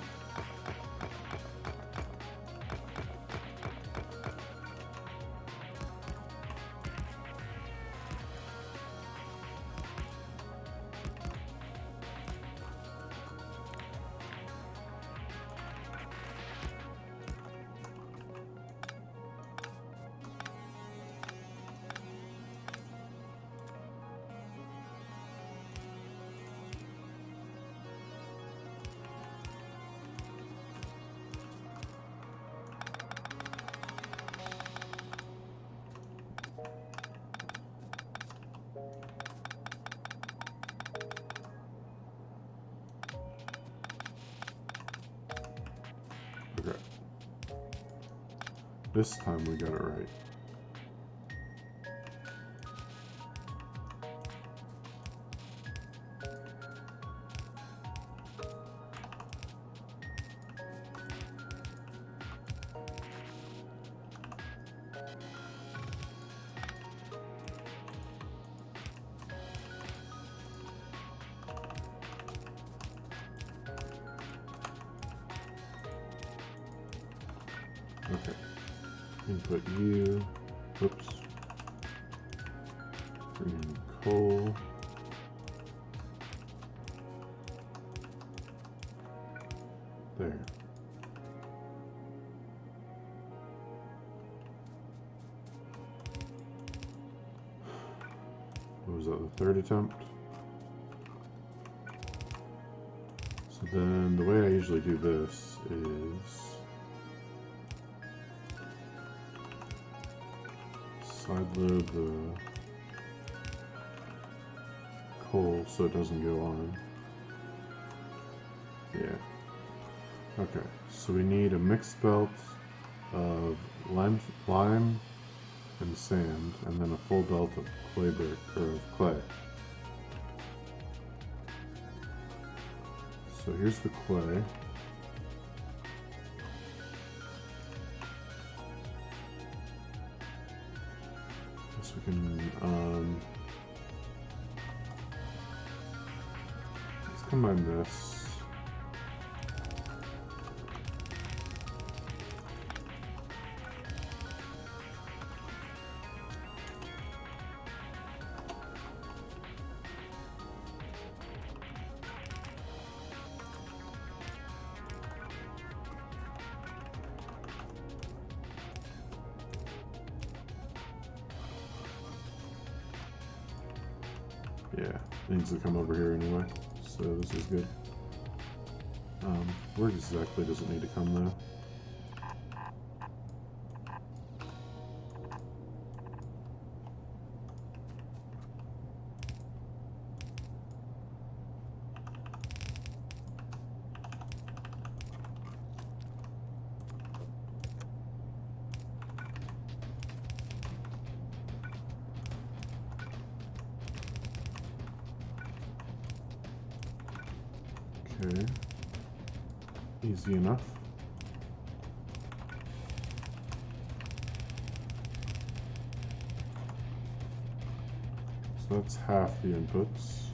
Okay. This time we got it right. Okay. Input U. Oops. Bring in coal. There. What was that, the 3rd attempt? So then the way I usually do this is side load the coal so it doesn't go on. Yeah. Okay, so we need a mixed belt of lime and sand, and then a full belt of clay brick, or of clay. So here's the clay. Guess we can, let's combine this. Yeah, it needs to come over here anyway, so this is good. Where exactly does it need to come though? Okay. Easy enough. So that's half the inputs.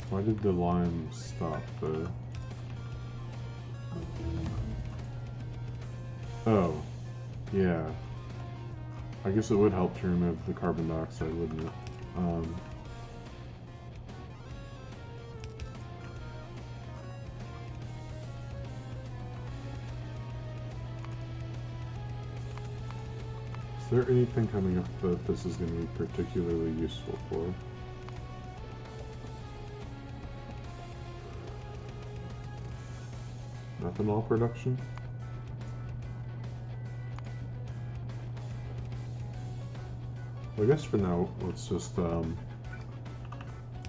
Why did the lime stop though? Oh, yeah. I guess it would help to remove the carbon dioxide, wouldn't it? Is there anything coming up that this is going to be particularly useful for? Ethanol production? Well, I guess for now, let's just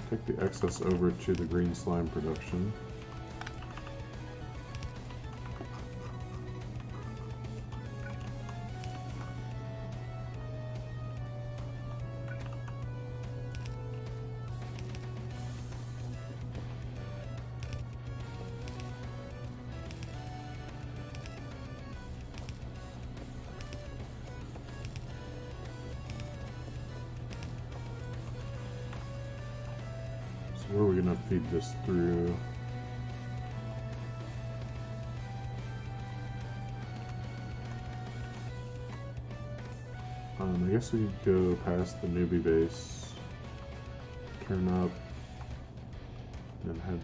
take the excess over to the green slime production. Where are we going to feed this through? I guess we could go past the newbie base, turn up, and head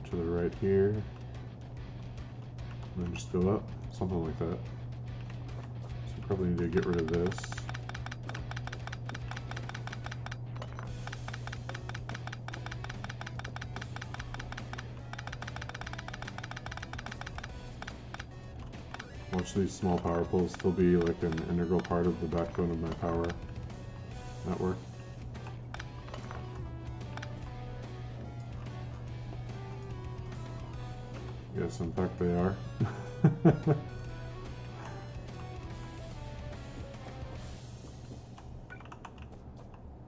to the right here, and then just go up, something like that. So we probably need to get rid of this. Watch these small power poles still be like an integral part of the backbone of my power network. Yes, in fact they are.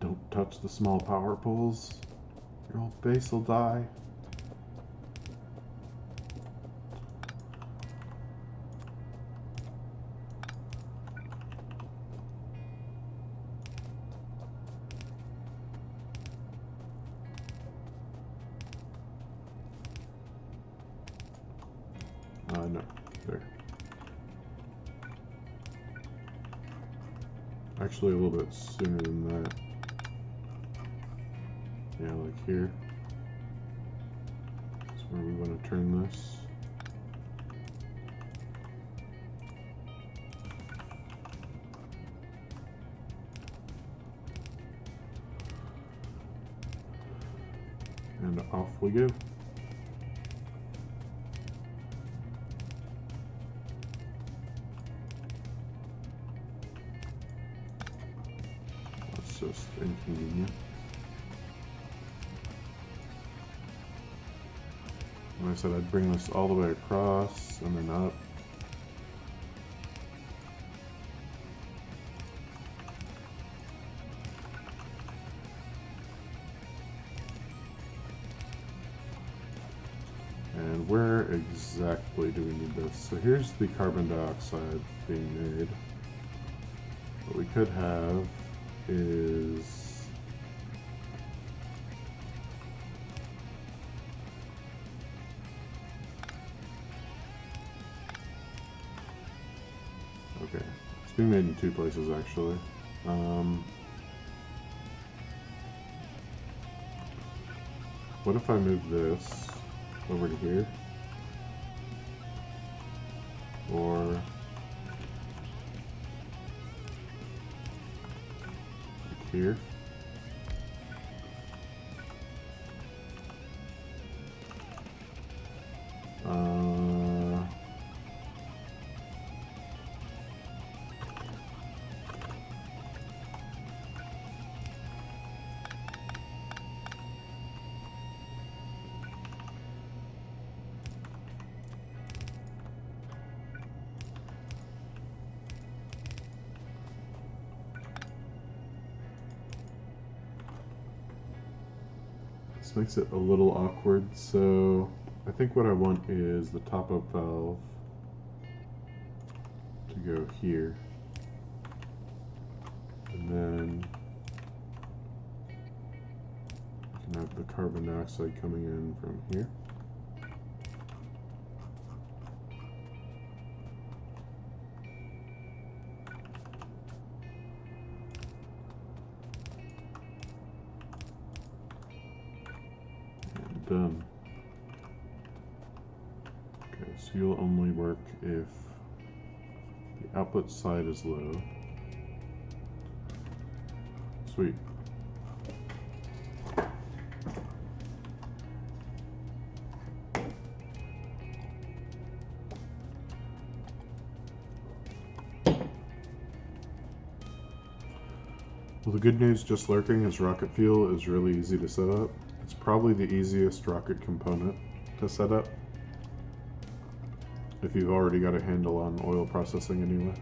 Don't touch the small power poles. Your whole base will die. No, there. Actually, a little bit sooner than that. Yeah, like here. That's where we want to turn this. And off we go. Just inconvenient. And I said I'd bring this all the way across and then up. And where exactly do we need this? So here's the carbon dioxide being made. What we could have is okay, it's being made in two places actually. What if I move this over to here, or here? This makes it a little awkward, so I think what I want is the top-up valve to go here. And then I can have the carbon dioxide coming in from here. And done. Okay, so you'll only work if the output side is low. Sweet. Well, the good news just lurking is rocket fuel is really easy to set up. It's probably the easiest rocket component to set up, if you've already got a handle on oil processing anyway.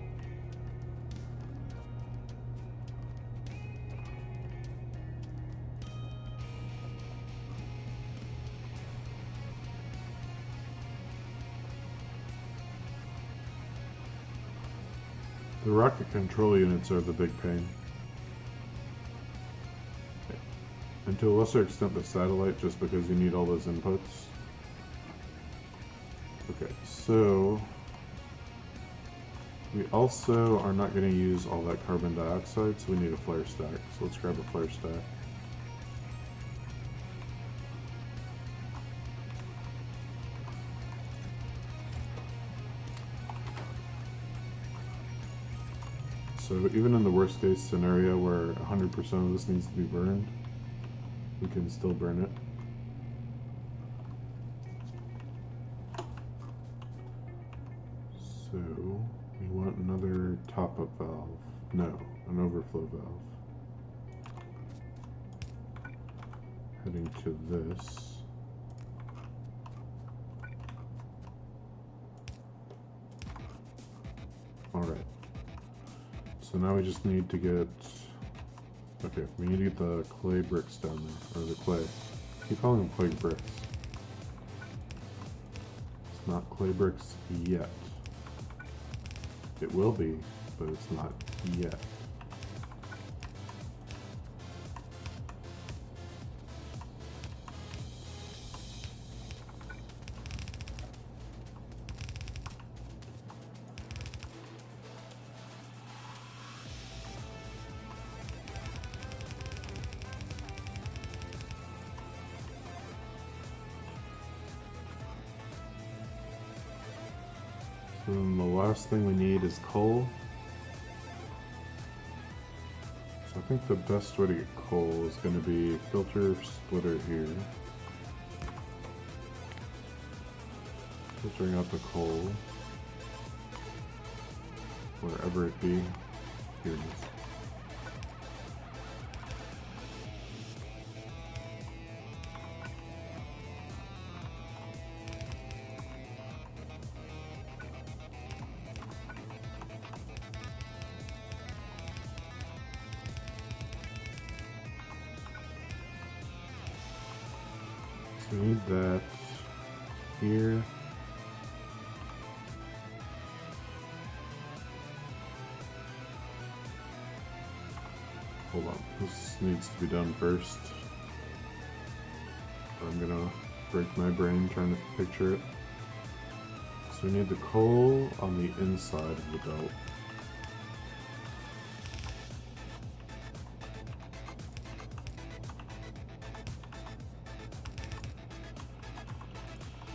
The rocket control units are the big pain. And to a lesser extent the satellite, just because you need all those inputs. Okay, so we also are not going to use all that carbon dioxide, so we need a flare stack. So let's grab a flare stack. So even in the worst case scenario where 100% of this needs to be burned, we can still burn it. So we want another top-up valve. No, an overflow valve. Heading to this. Alright. So now we just need to get, okay, we need to get the clay bricks down there, or the clay. I keep calling them clay bricks. It's not clay bricks yet. It will be, but it's not yet. So then the last thing we need is coal. So I think the best way to get coal is going to be filter splitter here. Filtering out the coal, wherever it be. Here it is. So we need that here. Hold on, this needs to be done first. I'm gonna break my brain trying to picture it. So we need the coal on the inside of the belt.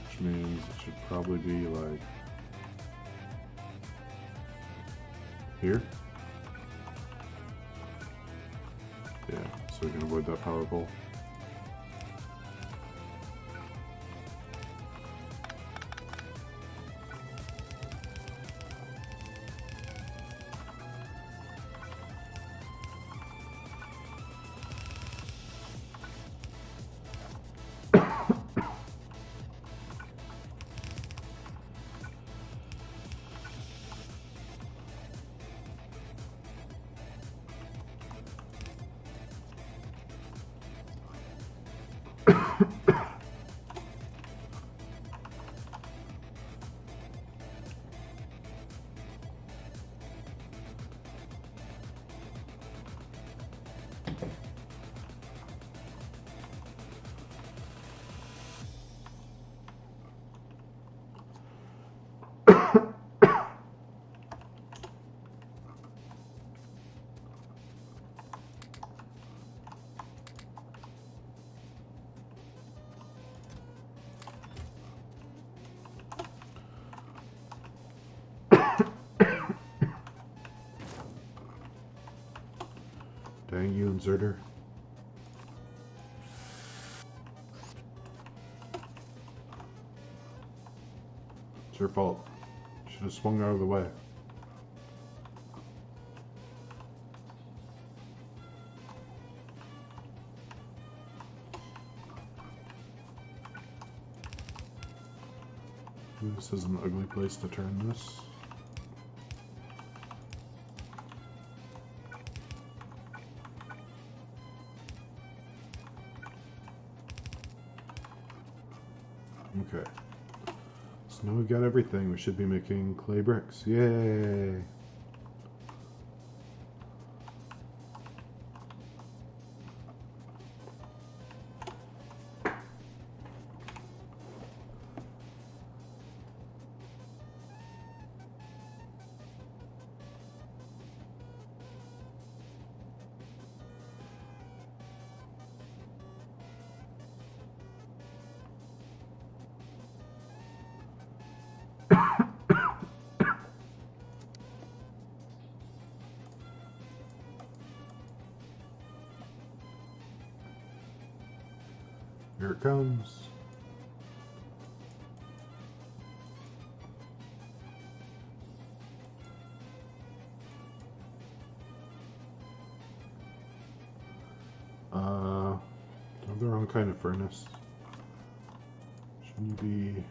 Which means it should probably be like here. Yeah, so we can avoid that power pole. Dang you, inserter. It's your fault. Should have swung out of the way. Ooh, this is an ugly place to turn this. Okay. So now we've got everything. We should be making clay bricks. Yay! Here it comes. The wrong kind of furnace. Shouldn't be.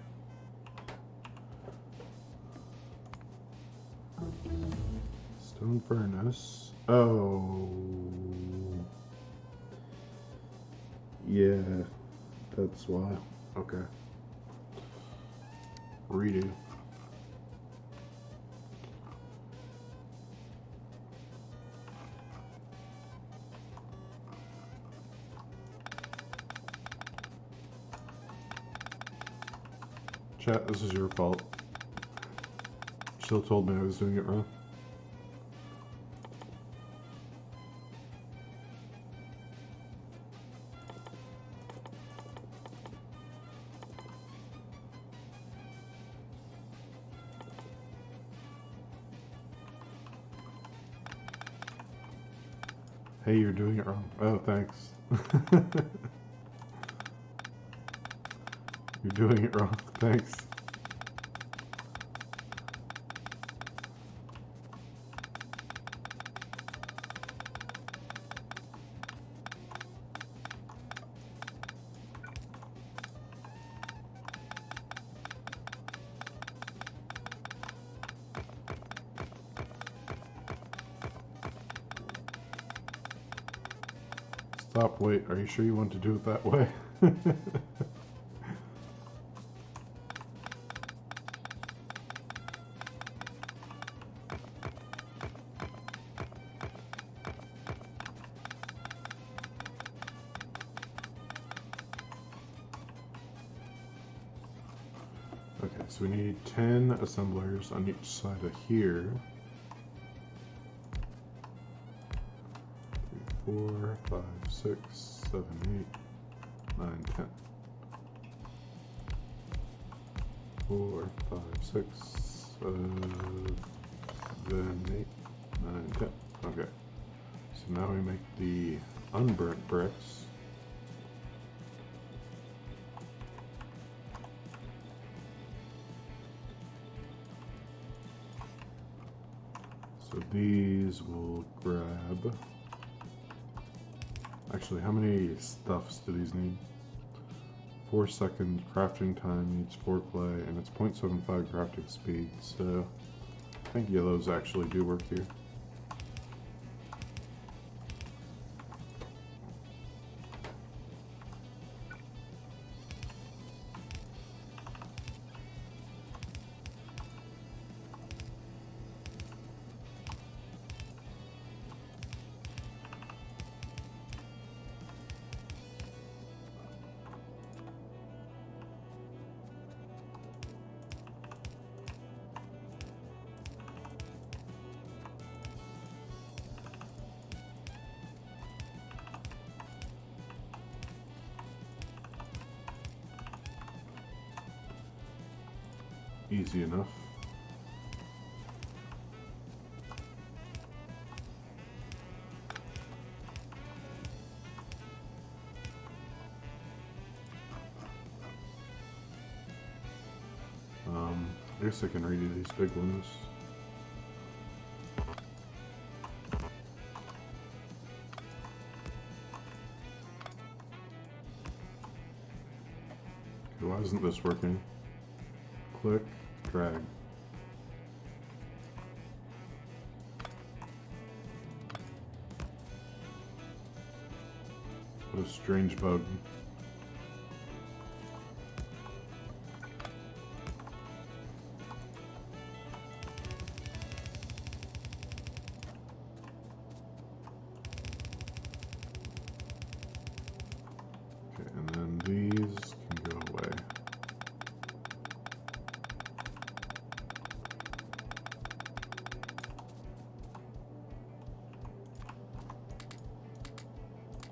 Stone furnace. Oh. Yeah. That's why. Okay. Redo. Chat, this is your fault. Still told me I was doing it wrong. Hey, you're doing it wrong. Oh, thanks. You're doing it wrong. Thanks. Stop, wait, are you sure you want to do it that way? Okay, so we need 10 assemblers on each side of here. 4, 5, 6, 7, 8, 9, 10. 4, 5, 6, 7, 8, 9, 10. Okay. So now we make the unburnt bricks. So these will grab. Actually, how many stuffs do these need? 4 second crafting time needs 4 clay, and it's 0.75 crafting speed, so I think yellows actually do work here. easy enough. I guess I can redo these big ones. Okay, why isn't this working? Click, drag. What a strange bug. Okay, and then these can go away.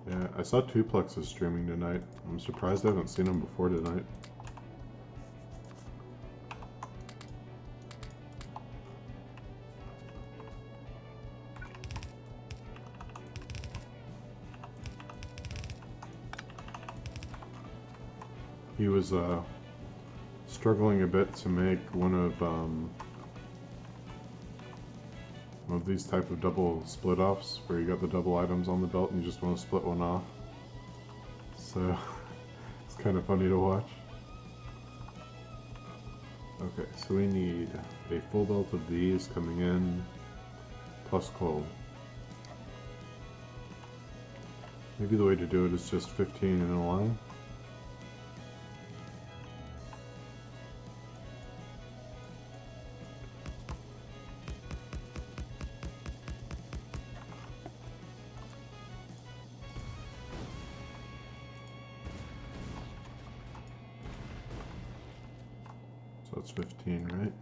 Yeah, I saw Tuplexes streaming tonight. I'm surprised I haven't seen him before tonight. He was struggling a bit to make one of these type of double split offs where you got the double items on the belt and you just want to split one off. So it's kind of funny to watch. Okay, so we need a full belt of these coming in plus coal. Maybe the way to do it is just 15 in a line. So it's 15, right?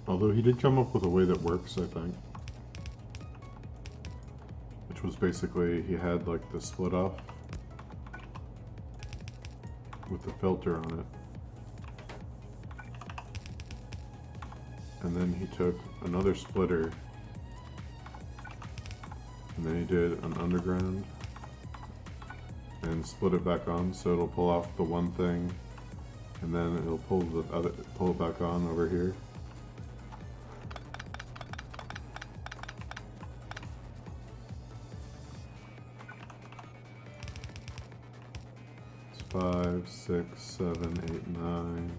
Although he did come up with a way that works, I think. Which was basically, he had like the split off with the filter on it. And then he took another splitter and then he did an underground and split it back on, so it'll pull off the one thing and then it'll pull it back on over here. It's 5, 6, 7, 8, 9.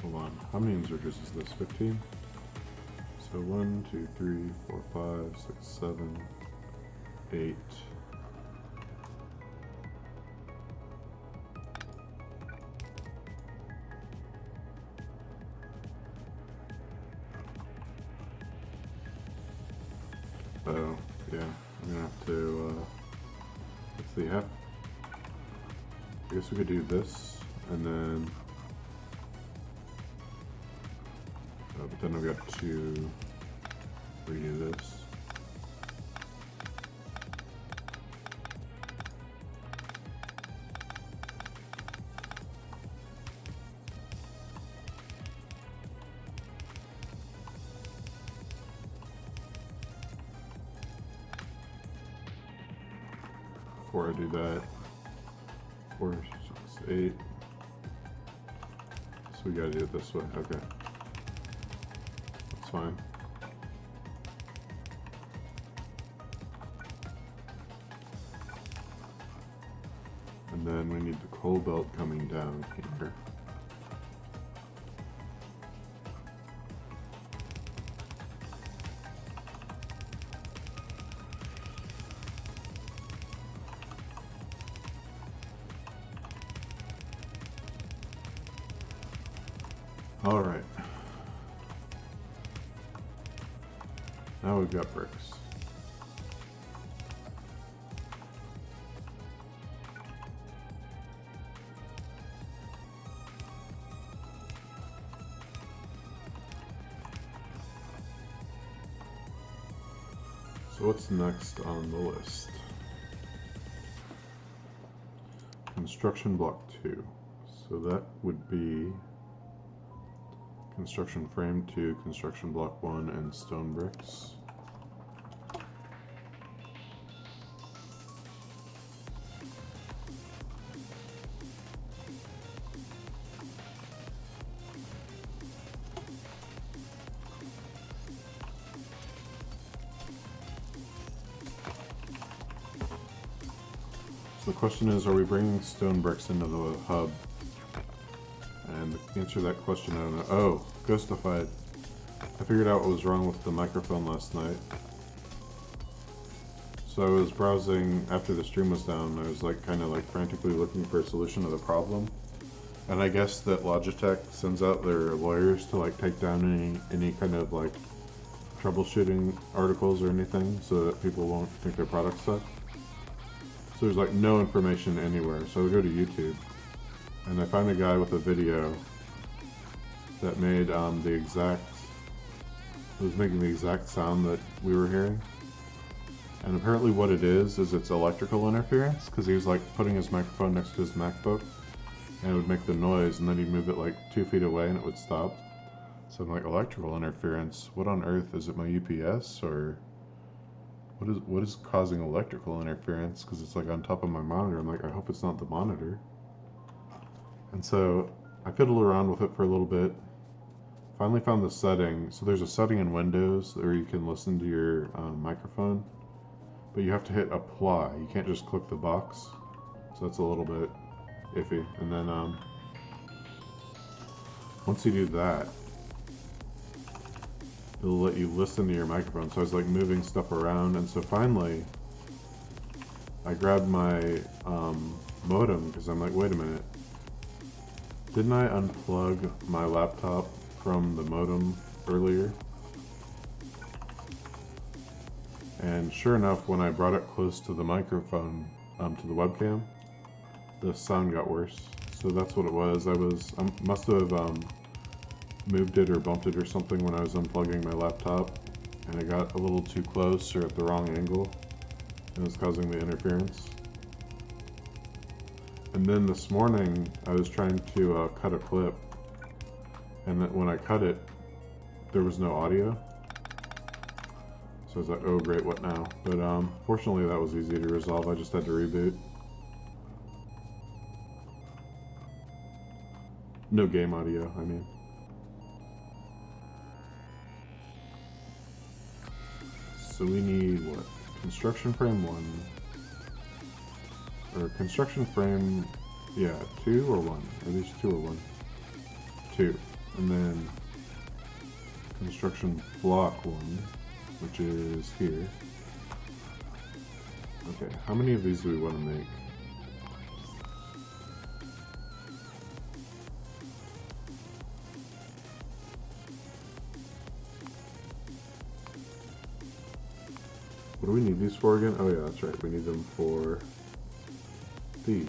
Hold on, how many inserters is this? 15? So 1, 2, 3, 4, 5, 6, 7, 8. Oh, yeah, I'm gonna have to, let's see, I guess we could do this, and then, but then I've got to redo this. Before I do that, 4, 6, 8. So we gotta do it this way. Okay, that's fine. And then we need the coal belt coming down here. All right. Now we've got bricks. So what's next on the list? Construction block 2. So that would be construction frame 2, construction block 1, and stone bricks. So the question is, are we bringing stone bricks into the hub? And the answer to that question, I don't know. Oh, ghostified. I figured out what was wrong with the microphone last night. So I was browsing after the stream was down. I was like kind of like frantically looking for a solution to the problem. And I guess that Logitech sends out their lawyers to like take down any kind of like troubleshooting articles or anything so that people won't think their products suck. So there's like no information anywhere. So I go to YouTube and I find a guy with a video that made was making the exact sound that we were hearing. And apparently what it is it's electrical interference, because he was like putting his microphone next to his MacBook and it would make the noise, and then he'd move it like 2 feet away and it would stop. So I'm like, electrical interference? What on earth? Is it my UPS, or what is causing electrical interference? Because it's like on top of my monitor. I'm like, I hope it's not the monitor. And so I fiddled around with it for a little bit. Finally found the setting. So there's a setting in Windows where you can listen to your microphone, but you have to hit apply. You can't just click the box. So that's a little bit iffy. And then once you do that, it'll let you listen to your microphone. So I was like moving stuff around, and so finally I grabbed my modem, because I'm like, wait a minute, didn't I unplug my laptop from the modem earlier? And sure enough, when I brought it close to the microphone, to the webcam, the sound got worse. So that's what it was. I must have moved it or bumped it or something when I was unplugging my laptop, and I got a little too close or at the wrong angle, and it was causing the interference. And then this morning I was trying to cut a clip, and when I cut it, there was no audio. So I was like, oh great, what now? But fortunately that was easy to resolve. I just had to reboot. No game audio, I mean. So we need what? Construction frame 1. Or construction frame, yeah, 2 or 1? Are these 2 or 1? 2. And then construction block 1, which is here. Okay, how many of these do we want to make? What do we need these for again? Oh yeah, that's right, we need them for these.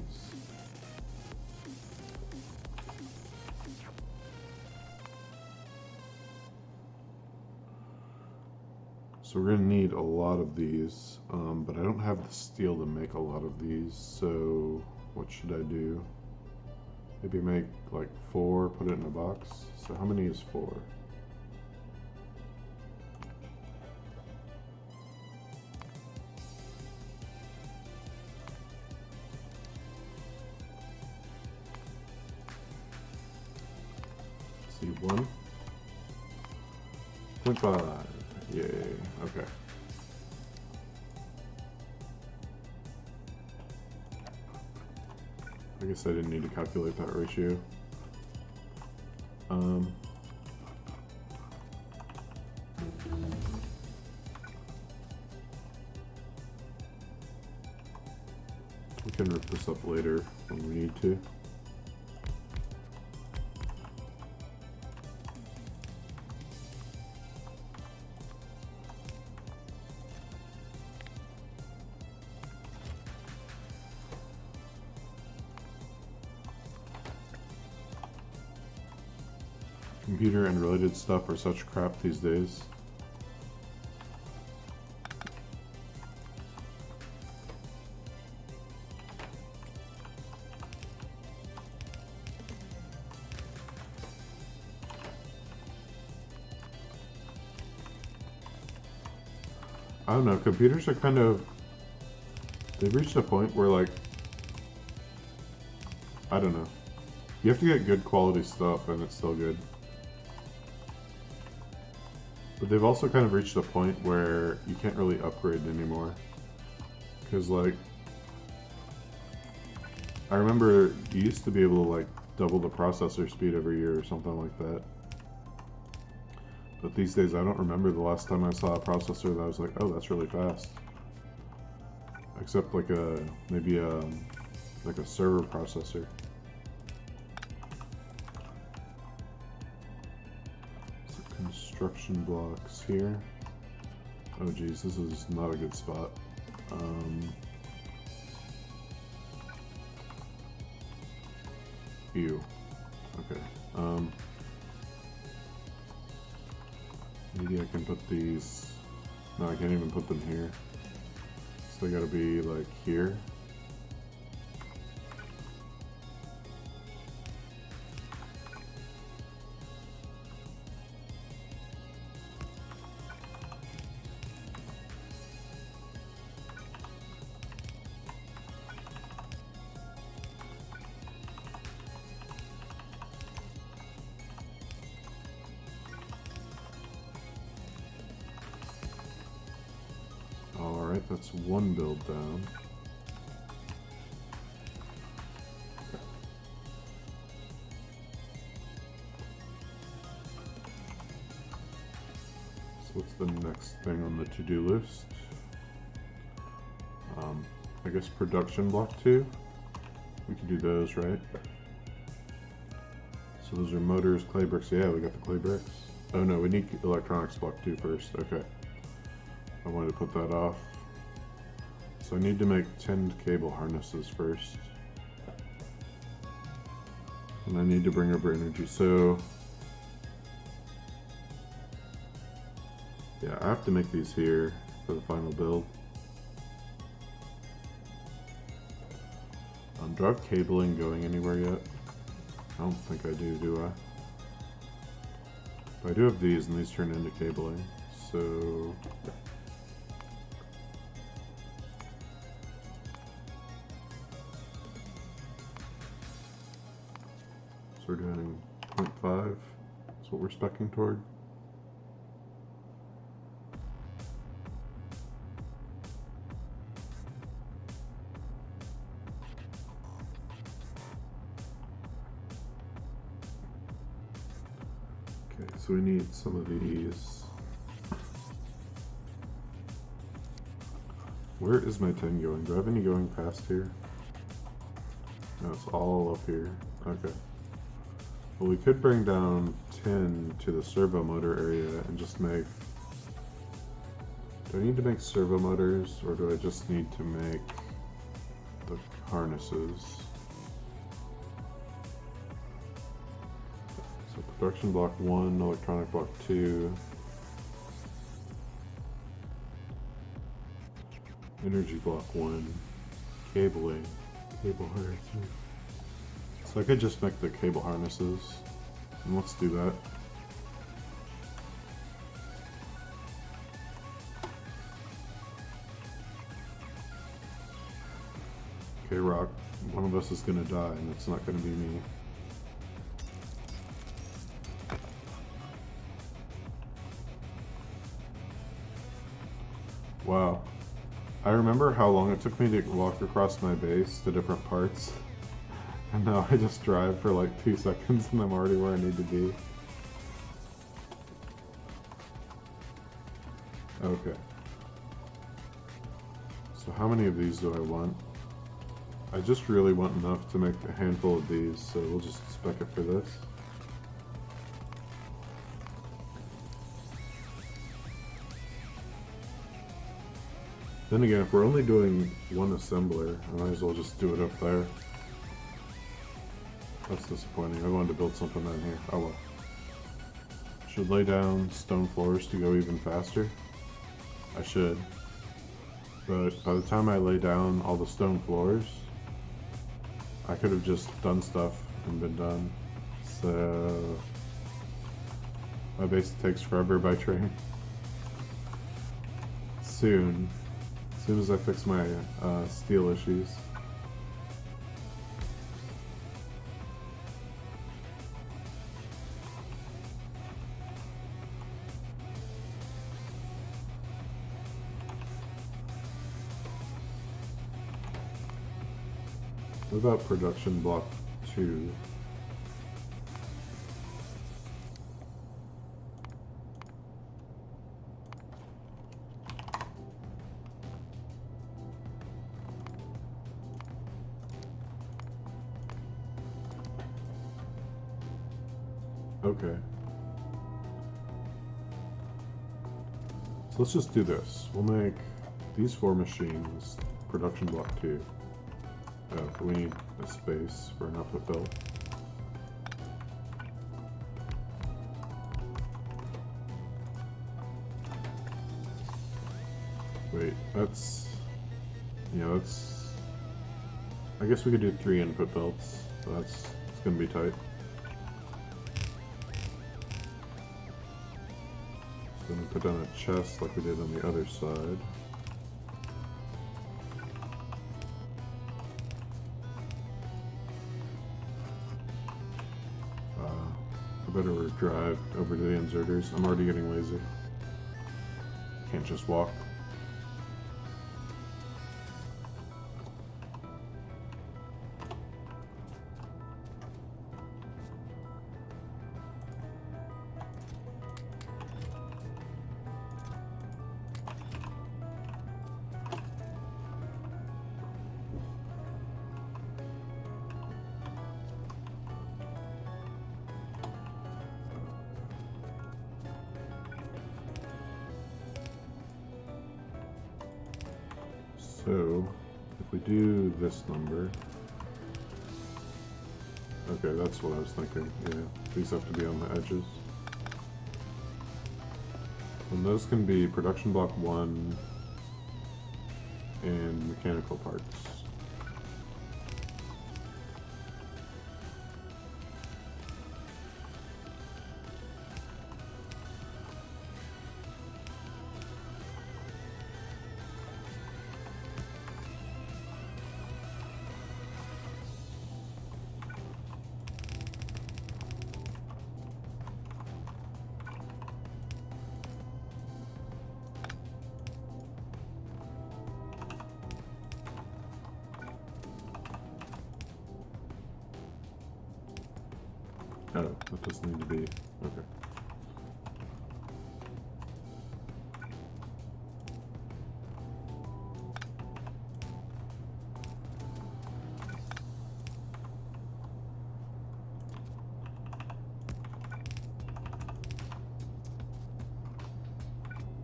So we're gonna need a lot of these, but I don't have the steel to make a lot of these, so what should I do? Maybe make like 4, put it in a box. So how many is 4? See, 1.5. Yay, okay. I guess I didn't need to calculate that ratio. We can rip this up later when we need to. Computer and related stuff are such crap these days. I don't know, computers are kind of, they've reached a point where, like, I don't know. You have to get good quality stuff and it's still good. But they've also kind of reached a point where you can't really upgrade anymore. Because, like, I remember you used to be able to, like, double the processor speed every year or something like that. But these days I don't remember the last time I saw a processor that I was like, oh, that's really fast. Except like maybe a server processor. So construction blocks here. Oh geez, this is not a good spot. Ew. Okay. Maybe I can put these. No, I can't even put them here. So they gotta be like here. Alright, that's one build down. So what's the next thing on the to-do list? I guess production block 2. We can do those, right? So those are motors, clay bricks. Yeah, we got the clay bricks. Oh no, we need electronics block 2 first. Okay. I wanted to put that off. So I need to make 10 cable harnesses first. And I need to bring over energy. So yeah, I have to make these here for the final build. Do I have cabling going anywhere yet? I don't think I do I? But I do have these, and these turn into cabling, so... So we're doing 0.5, that's what we're speccing toward. So we need some of these. Where is my 10 going? Do I have any going past here? No, it's all up here. Okay. Well, we could bring down 10 to the servo motor area and just make... Do I need to make servo motors, or do I just need to make the harnesses? So production block 1, electronic block 2, energy block 1, cabling, cable harnesses. So I could just make the cable harnesses, and let's do that. Okay, Rock, one of us is gonna die, and it's not gonna be me. Wow. I remember how long it took me to walk across my base to different parts. And now I just drive for like 2 seconds and I'm already where I need to be. Okay. So how many of these do I want? I just really want enough to make a handful of these, so we'll just spec it for this. Then again, if we're only doing one assembler, I might as well just do it up there. That's disappointing. I wanted to build something down here. Oh well. Should lay down stone floors to go even faster. I should. But by the time I lay down all the stone floors, I could have just done stuff and been done. So my base takes forever by train. soon. As soon as I fix my steel issues. What about production block 2? Okay. So let's just do this. We'll make these 4 machines production block 2. We need a space for an output belt. Wait, that's... yeah, that's... I guess we could do 3 input belts, so it's gonna be tight. So then we put down a chest like we did on the other side. I better drive over to the inserters. I'm already getting lazy. Can't just walk. So, if we do this number... okay, that's what I was thinking, yeah. These have to be on the edges. And those can be production block 1 and mechanical parts. Oh, that doesn't need to be... okay.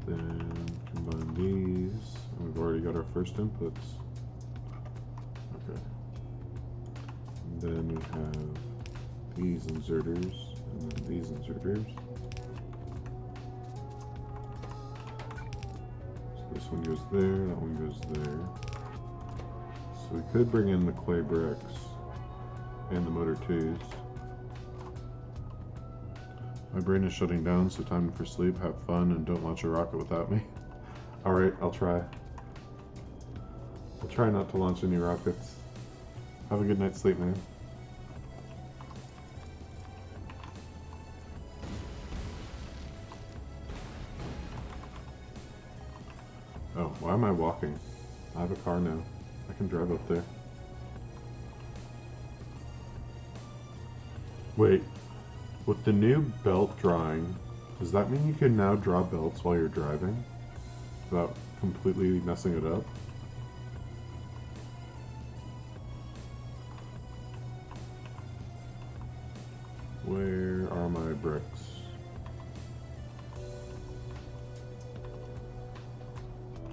Then combine these. And we've already got our first inputs. Okay. And then we have these inserters, and then these inserters. So this one goes there, that one goes there. So we could bring in the clay bricks and the motor 2s. My brain is shutting down, so time for sleep. Have fun and don't launch a rocket without me. Alright, I'll try. I'll try not to launch any rockets. Have a good night's sleep, man. Oh, why am I walking? I have a car now. I can drive up there. Wait, with the new belt drawing, does that mean you can now draw belts while you're driving? Without completely messing it up? Where are my bricks?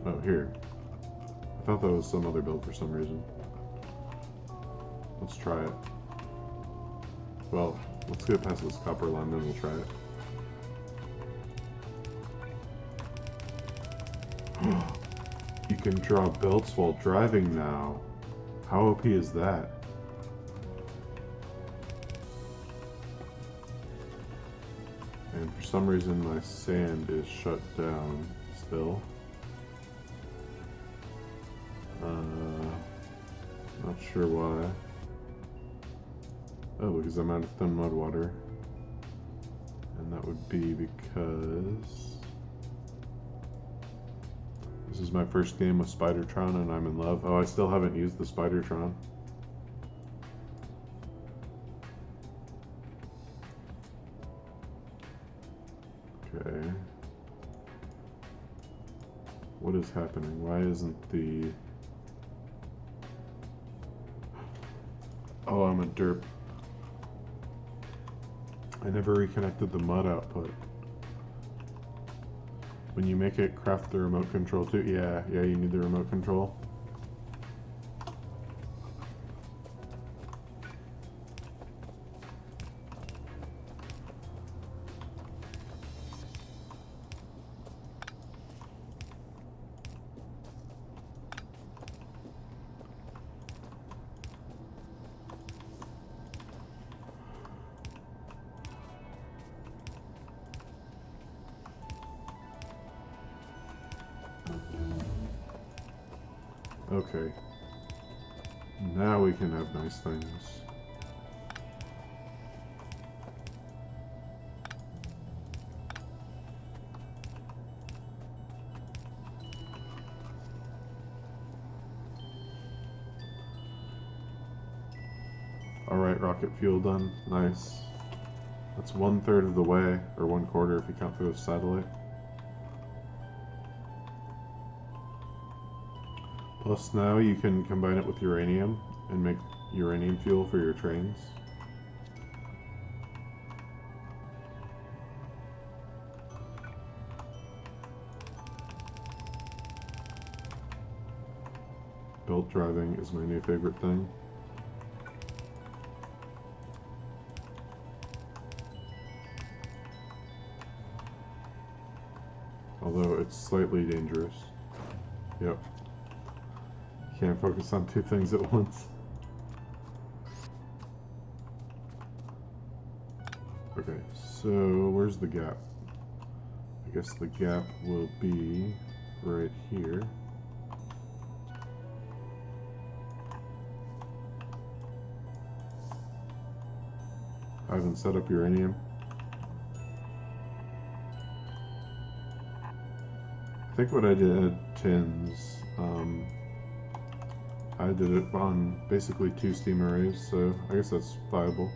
Oh, here. I thought that was some other build for some reason. Let's try it. Well, let's get past this copper line, then we'll try it. You can draw belts while driving now. How OP is that? And for some reason my sand is shut down still. Not sure why. Oh, because I'm out of thin mud water. And that would be because this is my first game with Spidertron and I'm in love. Oh, I still haven't used the Spidertron. Okay. What is happening? Why isn't the... Oh, I'm a derp. I never reconnected the mud output. When you make it craft the remote control too? Yeah, you need the remote control. Okay. Now we can have nice things. Alright, rocket fuel done. Nice. That's 1/3 of the way, or 1/4 if you count through the satellite. Plus now you can combine it with uranium and make uranium fuel for your trains. Belt driving is my new favorite thing. Although it's slightly dangerous. Yep. Can't focus on two things at once. Okay, so where's the gap? I guess the gap will be right here. I haven't set up uranium. I think what I did tins, I did it on basically 2 steam arrays, so I guess that's viable.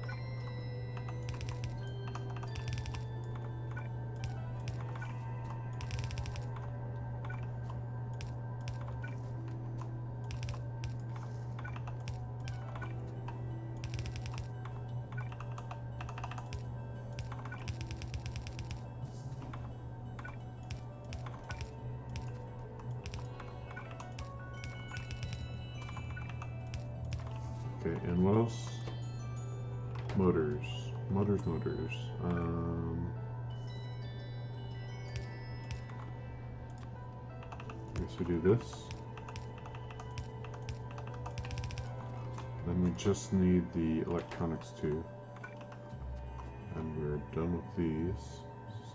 Okay, and what else? Motors. Motors. I guess we do this. Then we just need the electronics too. And we're done with these.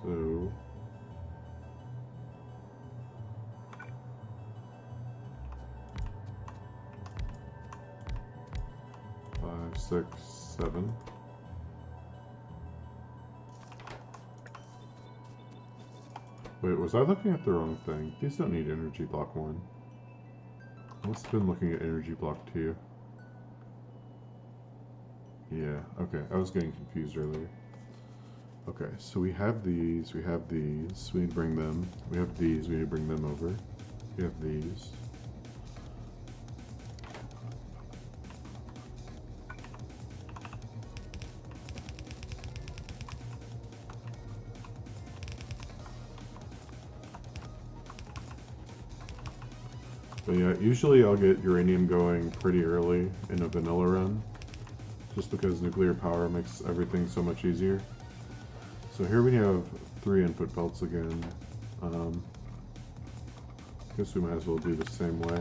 So... 5, 6, 7. Wait, was I looking at the wrong thing? These don't need energy block 1. I must have been looking at energy block 2. Yeah, okay, I was getting confused earlier. Okay, so we have these, we need to bring them. We have these, we need to bring them over. We have these. But yeah, usually I'll get uranium going pretty early in a vanilla run, just because nuclear power makes everything so much easier. So here we have 3 input belts again. Guess we might as well do the same way.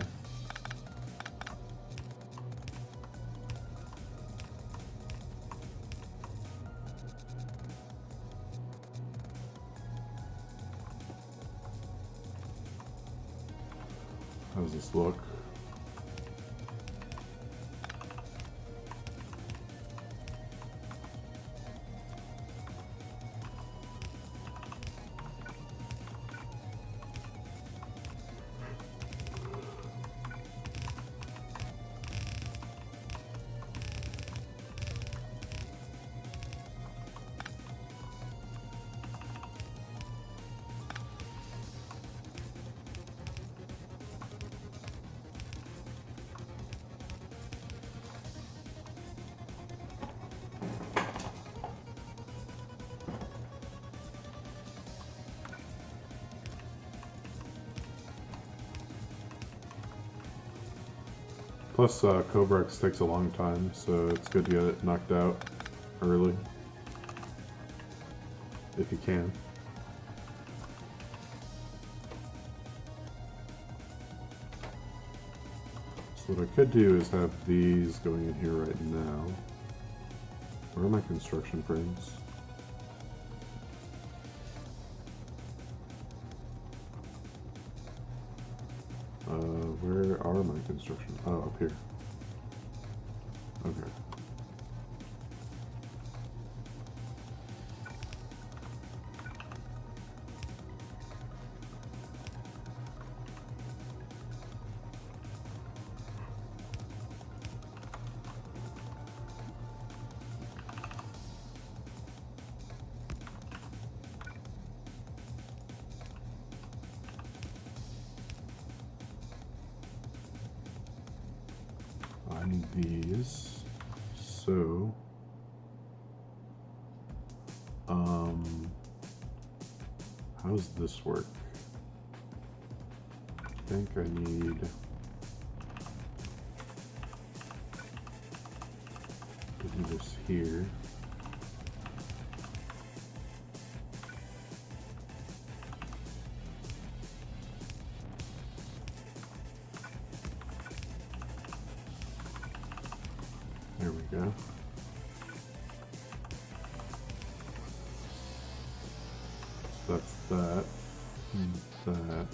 How does this look? Plus, Cobrex takes a long time, so it's good to get it knocked out early. If you can. So what I could do is have these going in here right now. Where are my construction frames? Where are my construction? Oh, up here. Okay. I need these. So, how does this work? I think I need to do this here. There we go. So that's that. And that.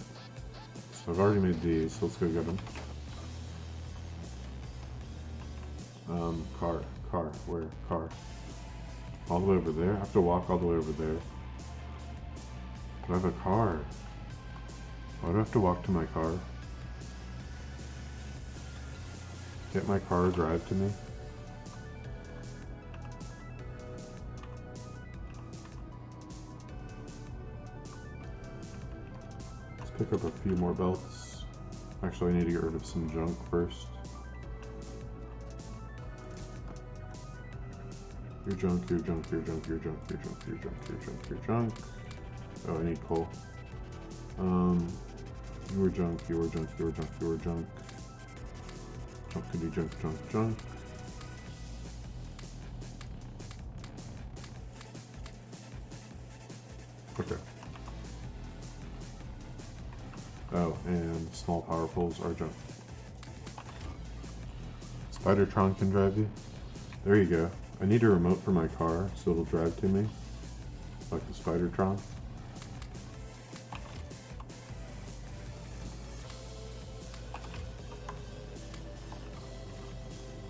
So I've already made these, so let's go get them. Car, where? Car. All the way over there? I have to walk all the way over there. But I have a car. Why do I have to walk to my car? Can't my car drive to me? Let's pick up a few more belts. Actually, I need to get rid of some junk first. Your junk, your junk, your junk, your junk, your junk, your junk, your junk, your junk. Oh, I need coal. Your junk, your junk, your junk, your junk. Junkity junk, junk, junk. Okay. Oh, and small power poles are junk. Spidertron can drive you. There you go. I need a remote for my car so it'll drive to me, like the Spidertron.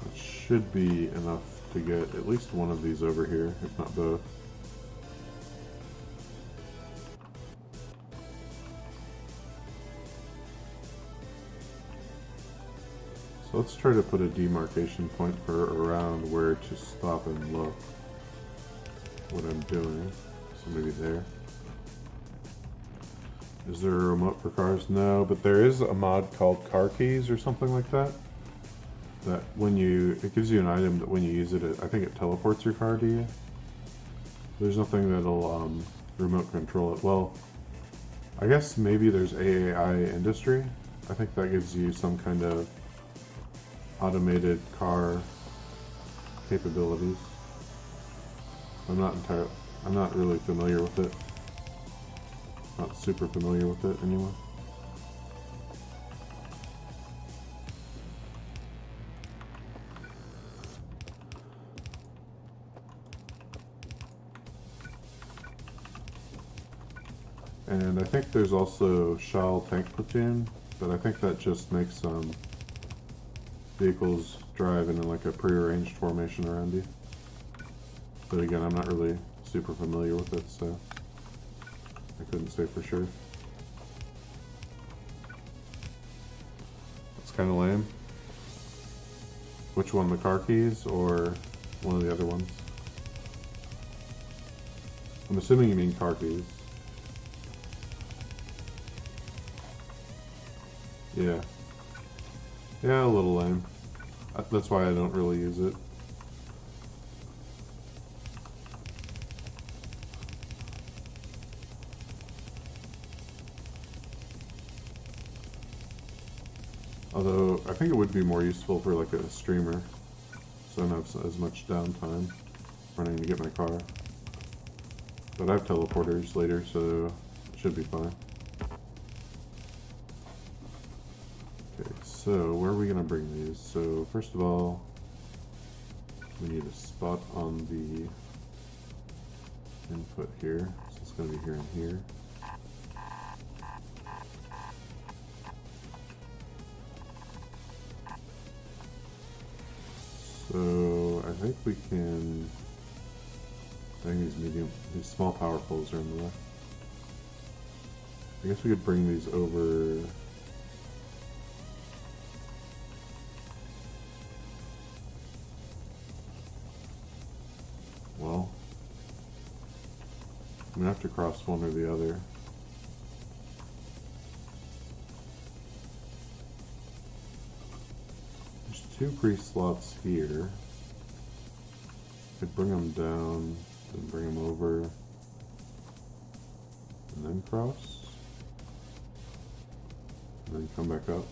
It should be enough to get at least one of these over here, if not both. So let's try to put a demarcation point for around where to stop and look what I'm doing. So maybe there. Is there a remote for cars? No, but there is a mod called Car Keys or something like that. That when it gives you an item that when you use it, I think it teleports your car to you. There's nothing that'll remote control it. Well, I guess maybe there's AAI Industry. I think that gives you some kind of automated car capabilities. I'm not really familiar with it. Not super familiar with it anyway. And I think there's also Shell Tank Platoon, but I think that just makes vehicles drive in like a prearranged formation around you. But again, I'm not really super familiar with it, so I couldn't say for sure. It's kind of lame. Which one, the car keys or one of the other ones? I'm assuming you mean car keys. Yeah. Yeah, a little lame. That's why I don't really use it. Although, I think it would be more useful for like a streamer, so I don't have as much downtime running to get my car. But I have teleporters later, so it should be fine. Okay, so where are we gonna bring these? So first of all, we need a spot on the input here, so it's gonna be here and here. So I think we can. I think these small power poles are in the way. I guess we could bring these over. Well, I'm gonna have to cross one or the other. There's 2 pre-slots here. Could bring them down, then bring them over, and then cross, and then come back up.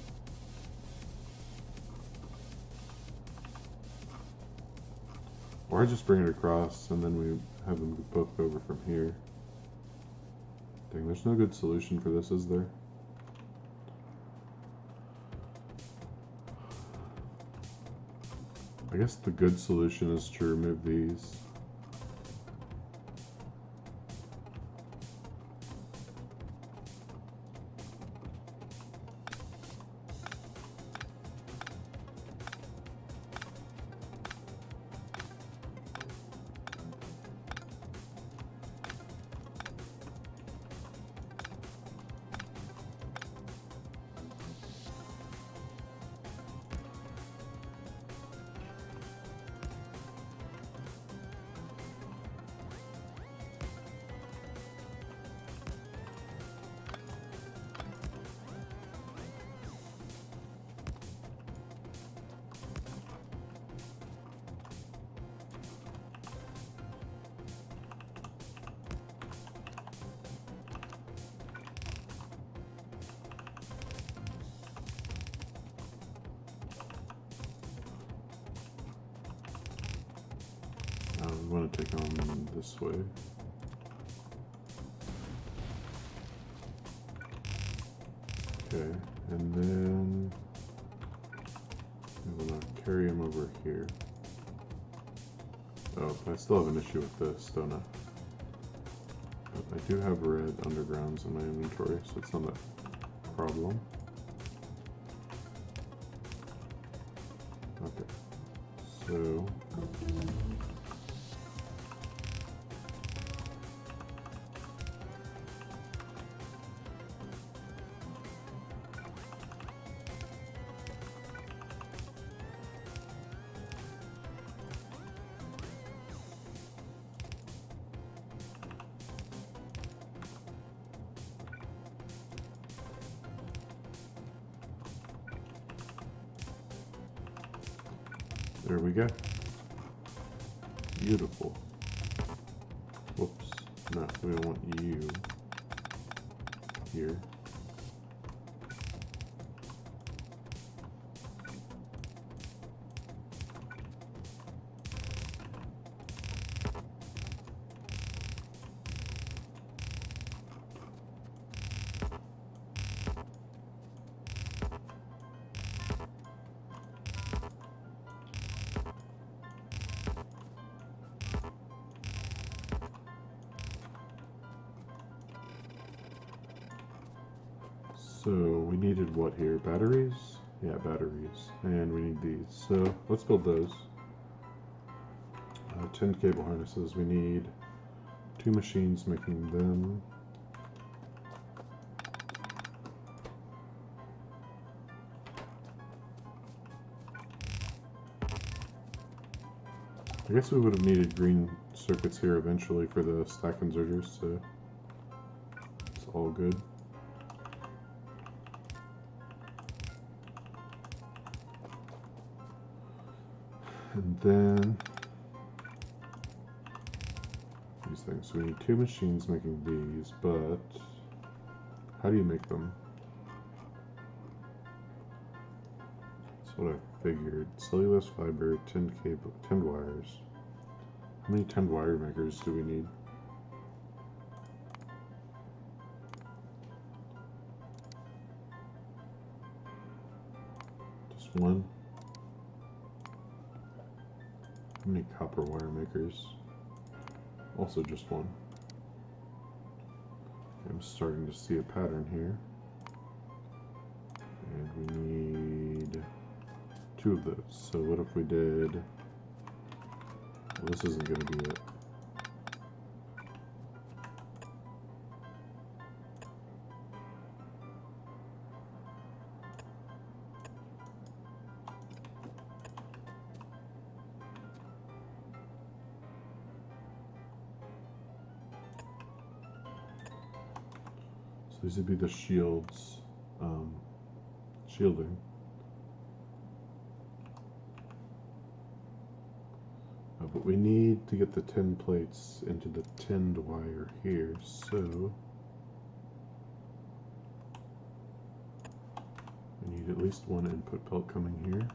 Or I just bring it across, and then we have them both go over from here. Dang, there's no good solution for this, is there? I guess the good solution is to remove these. We want to take on this way. Okay, and then we want to carry him over here. Oh, I still have an issue with this, don't I? But I do have red undergrounds in my inventory, so it's not a problem. Okay, so there we go. Beautiful. Whoops. No, we don't want you here. So we needed what here? Batteries? Yeah, batteries. And we need these. So let's build those. 10 cable harnesses. We need 2 machines making them. I guess we would have needed green circuits here eventually for the stack inserters, so it's all good. And then these things. So we need 2 machines making these, but how do you make them? That's what I figured. Cellulose fiber, tinned cable, tinned wires. How many tinned wire makers do we need? Just one? How many copper wire makers? Also just one. I'm starting to see a pattern here. And we need 2 of those. So what if we did... Well, this isn't going to be it. So these would be the shields, shielding. But we need to get the tin plates into the tinned wire here, so we need at least one input pelt coming here.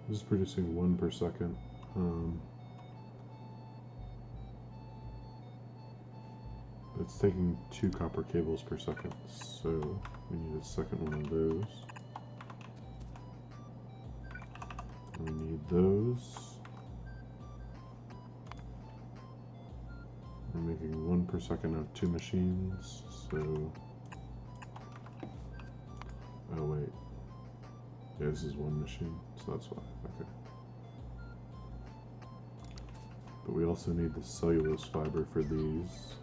This is producing 1 per second. It's taking 2 copper cables per second, so we need a second one of those. And we need those. We're making 1 per second out of 2 machines, so... Oh wait. Yeah, this is 1 machine, so that's why. Okay. But we also need the cellulose fiber for these.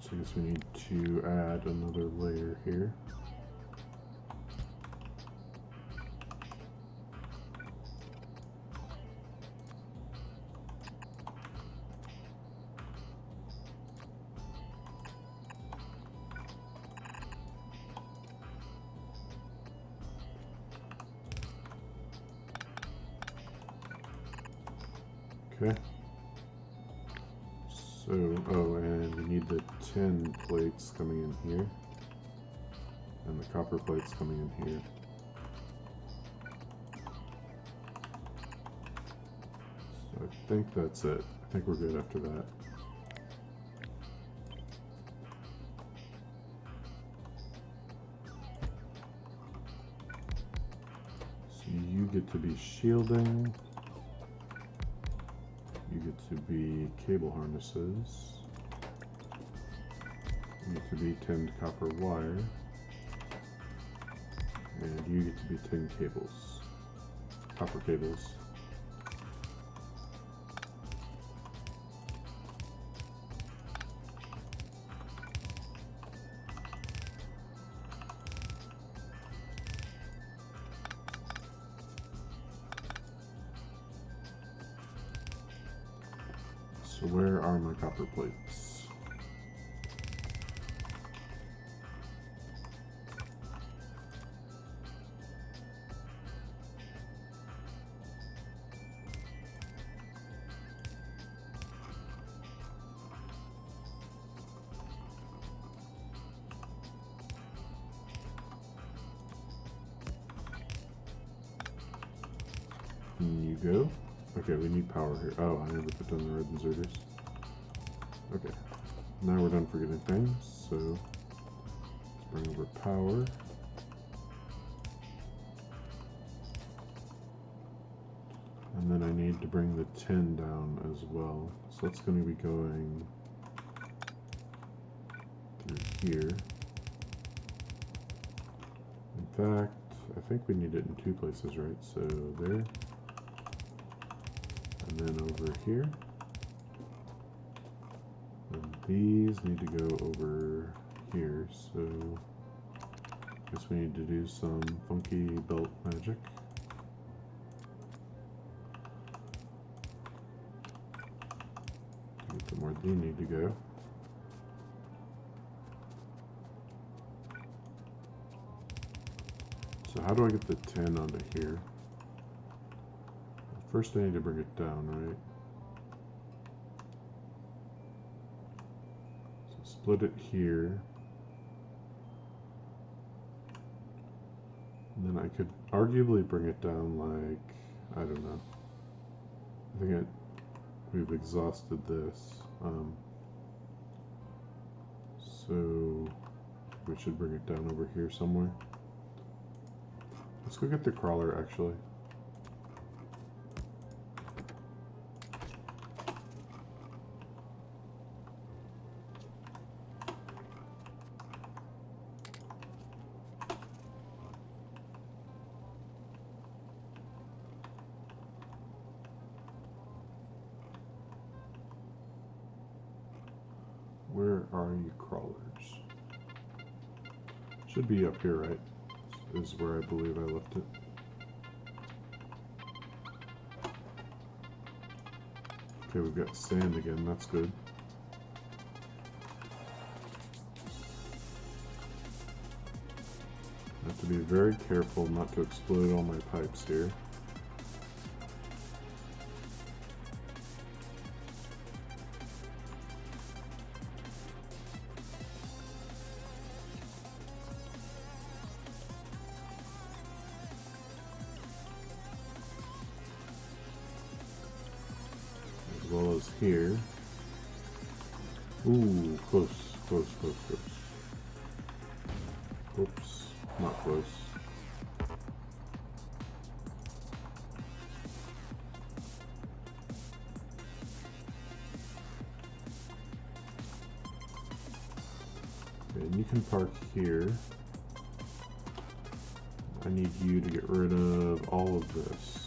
So I guess we need to add another layer here. Okay. So, oh, and we need the tin plates coming in here. And the copper plates coming in here. So I think that's it. I think we're good after that. So you get to be shielding. You get to be cable harnesses. You get to be tinned copper wire. And you get to be tin cables. Copper cables. So where are my copper plates? You go. Okay, we need power here. Oh, I never put down the red inserters. Okay, now we're done for getting things, so let's bring over power. And then I need to bring the tin down as well. So that's going to be going through here. In fact, I think we need it in 2 places, right? So there. And then over here. And these need to go over here, so I guess we need to do some funky belt magic. To get them where they need to go. So how do I get the 10 onto here? First I need to bring it down, right? So split it here. And then I could arguably bring it down like, I don't know. I think we've exhausted this. So we should bring it down over here somewhere. Let's go get the crawler actually. Where are you, crawlers? Should be up here, right? This is where I believe I left it. Okay, we've got sand again, that's good. I have to be very careful not to explode all my pipes here. As well as here. Ooh, close, close, close, close. Oops, not close. Okay, and you can park here. I need you to get rid of all of this.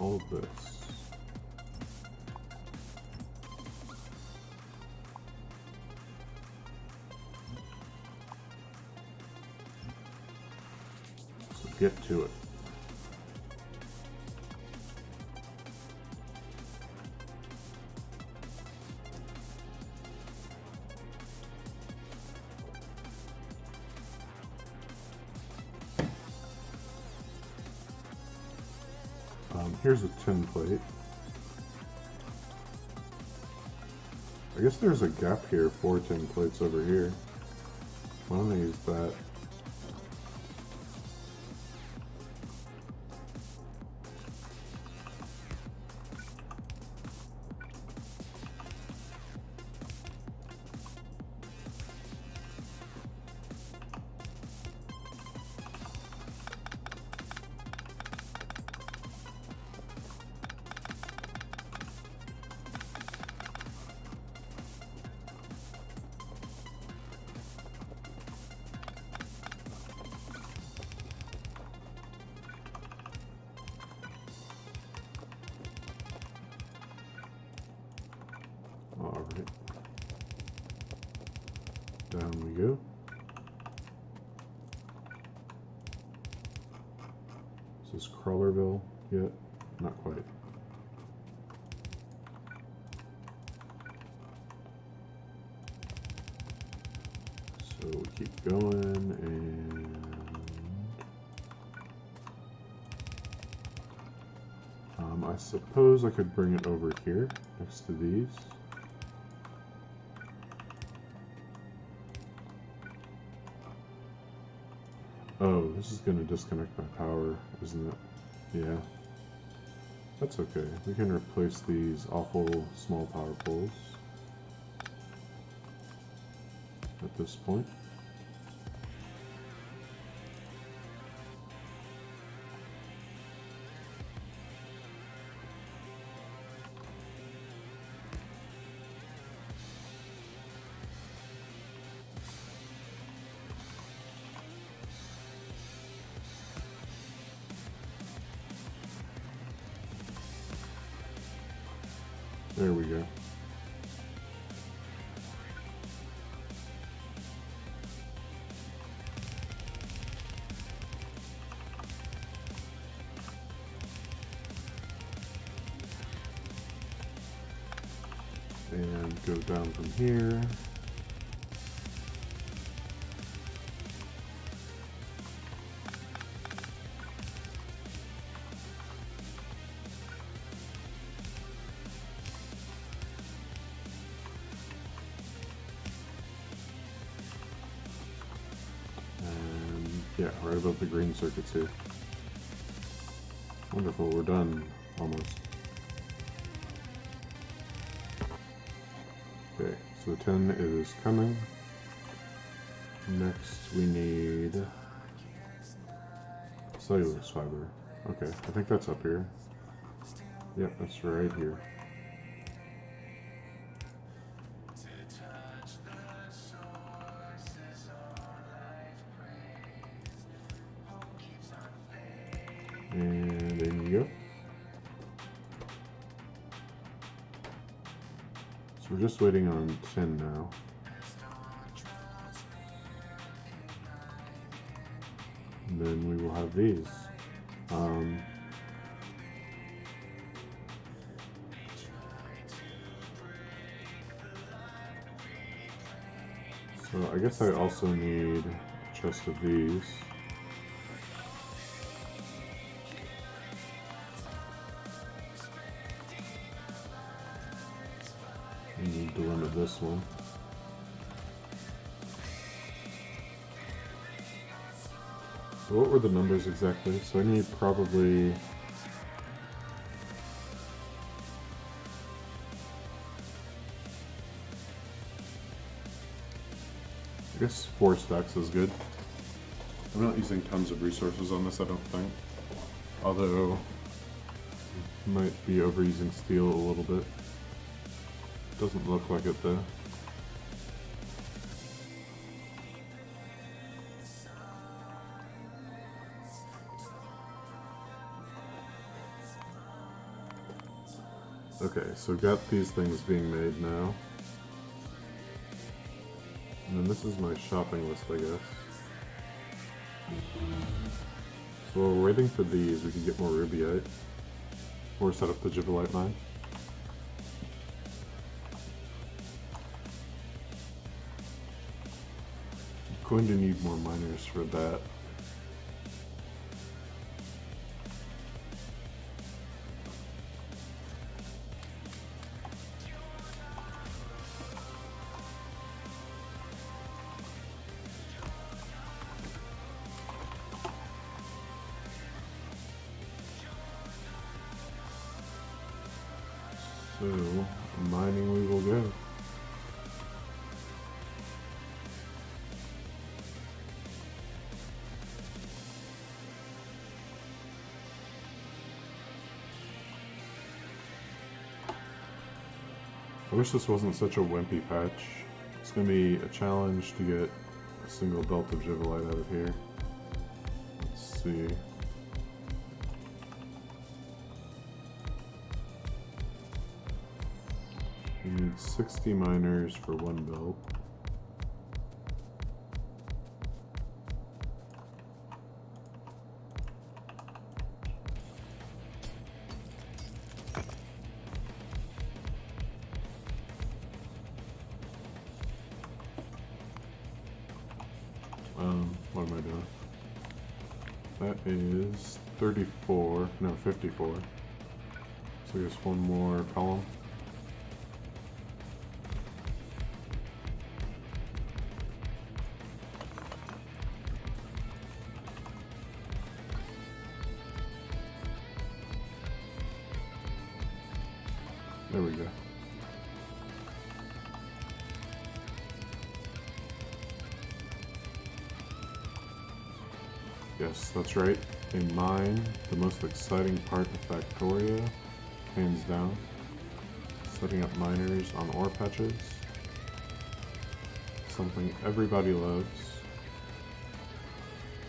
All of this. So get to it. Here's a tin plate. I guess there's a gap here for tin plates over here. Why don't I use that? Alright. Down we go. Is this Crawlerville yet? Not quite. So we keep going and I suppose I could bring it over here next to these. Oh, this is going to disconnect my power, isn't it? Yeah. That's okay. We can replace these awful small power poles at this point. There we go. And go down from here. Yeah, right above the green circuits here. Wonderful, we're done, almost. Okay, so 10 is coming. Next we need cellulose fiber. Okay, I think that's up here. Yep, that's right here. And in you go. So we're just waiting on 10 now. And then we will have these. So I guess I also need a chest of these. I need to limit this one. So what were the numbers exactly? So I need probably... I guess 4 stacks is good. I'm not using tons of resources on this, I don't think. Although, might be overusing steel a little bit. Doesn't look like it though. Okay, so got these things being made now. And then this is my shopping list, I guess. So while we're waiting for these, we can get more rubyite. Or set up the gibberellite mine. I'm going to need more miners for that. So, mining we will go. I wish this wasn't such a wimpy patch. It's going to be a challenge to get a single belt of gibberellite out of here. Let's see. You need 60 miners for 1 belt. What am I doing? That is 34, no 54. So there's one more column. There we go. Yes, that's right. A mine, the most exciting part of Factorio, hands down. Setting up miners on ore patches. Something everybody loves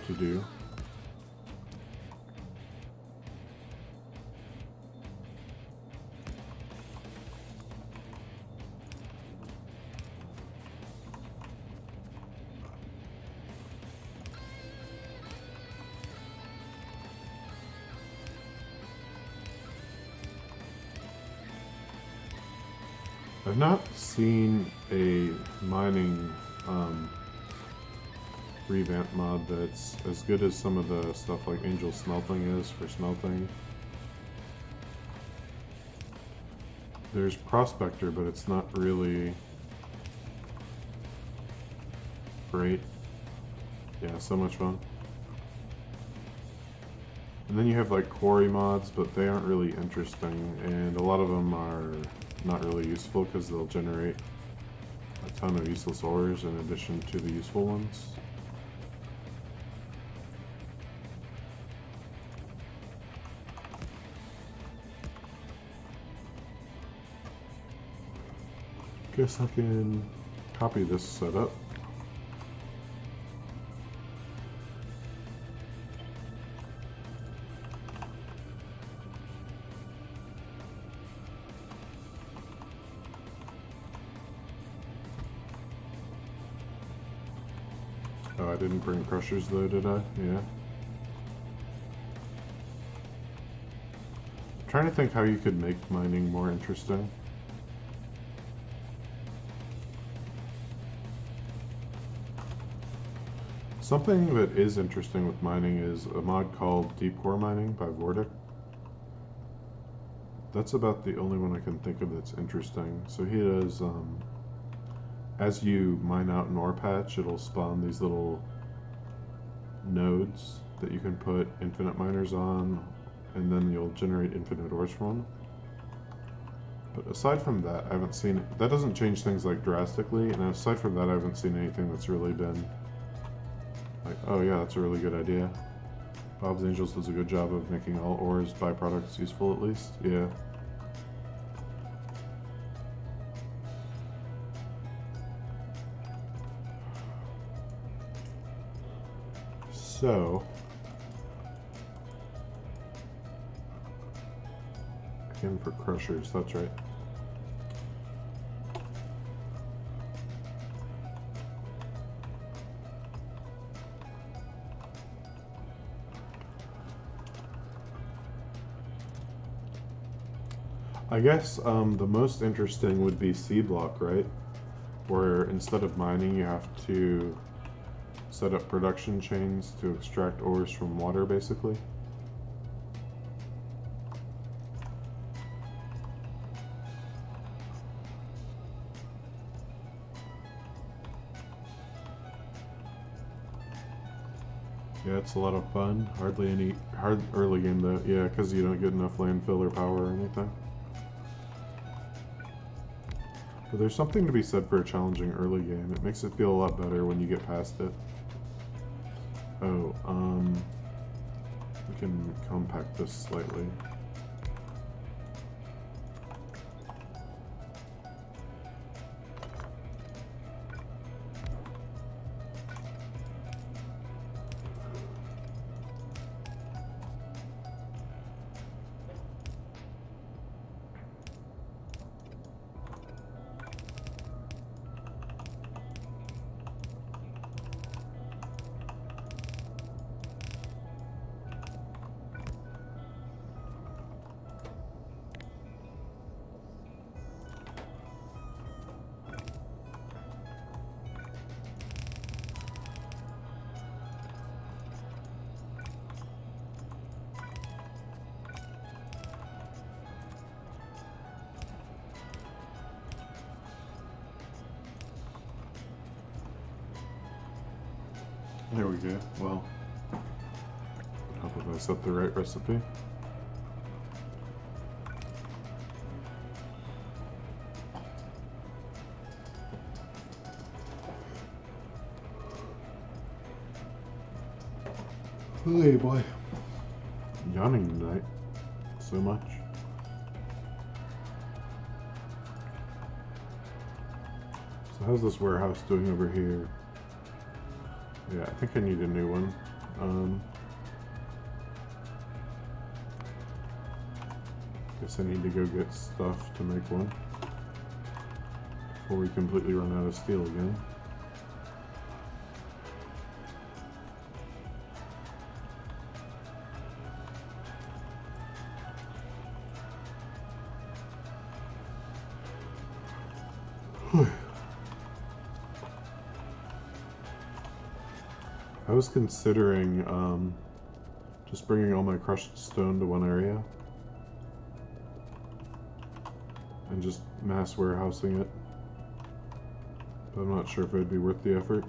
to do. I've not seen a mining revamp mod that's as good as some of the stuff like Angel Smelting is for smelting. There's Prospector, but it's not really great. Yeah, so much fun. And then you have like quarry mods, but they aren't really interesting, and a lot of them are not really useful because they'll generate a ton of useless ores in addition to the useful ones. Guess I can copy this setup. Oh, I didn't bring crushers though, did I? Yeah. I'm trying to think how you could make mining more interesting. Something that is interesting with mining is a mod called Deep Core Mining by Vortic. That's about the only one I can think of that's interesting. So he does, as you mine out an ore patch, it'll spawn these little nodes that you can put infinite miners on, and then you'll generate infinite ores from them. But aside from that, I haven't seen, that doesn't change things like drastically, and aside from that, I haven't seen anything that's really been like, oh yeah, that's a really good idea. Bob's Angels does a good job of making all ores byproducts useful, at least. Yeah. So, again for crushers, that's right. I guess the most interesting would be C block, right? Where instead of mining, you have to set up production chains to extract ores from water, basically. Yeah, it's a lot of fun. Hardly any hard early game though. Yeah, because you don't get enough landfill or power or anything. But there's something to be said for a challenging early game. It makes it feel a lot better when you get past it. Oh, we can compact this slightly. There we go. Well, I hope I set the right recipe. Hey boy. Yawning tonight. So much. So how's this warehouse doing over here? Yeah, I think I need a new one. Guess I need to go get stuff to make one before we completely run out of steel again. I was considering just bringing all my crushed stone to one area and just mass warehousing it, but I'm not sure if it'd be worth the effort.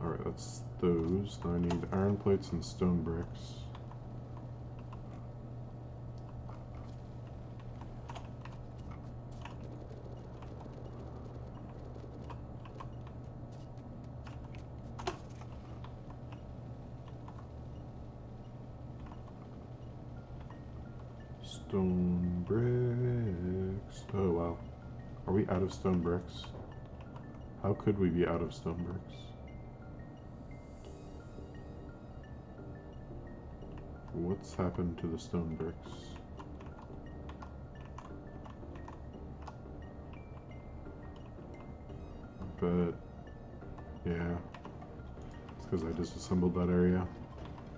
Alright, That's those. Now I need iron plates and stone bricks. Stone bricks. Oh wow. Are we out of stone bricks? How could we be out of stone bricks? What's happened to the stone bricks? But yeah, it's because I disassembled that area,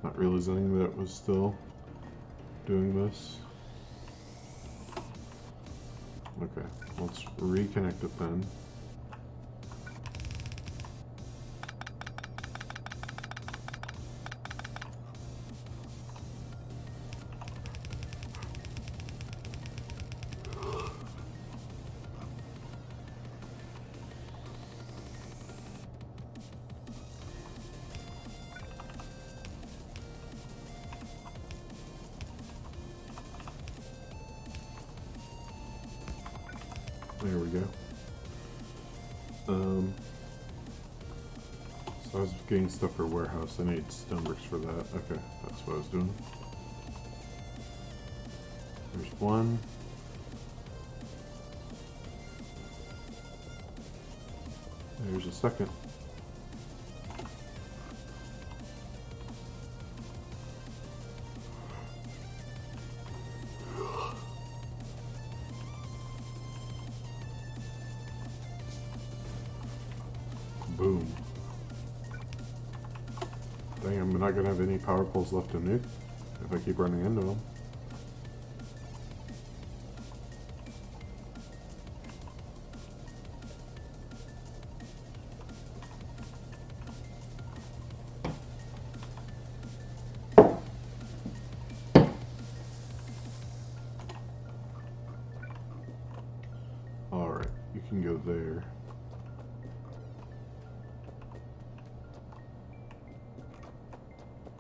not realizing that it was still doing this. Okay, let's reconnect it then. There we go. So I was getting stuff for warehouse. I need stone bricks for that. Okay, that's what I was doing. There's one. There's a second. Boom. Dang, I'm not gonna have any power poles left to nuke if I keep running into them. Alright, you can go there.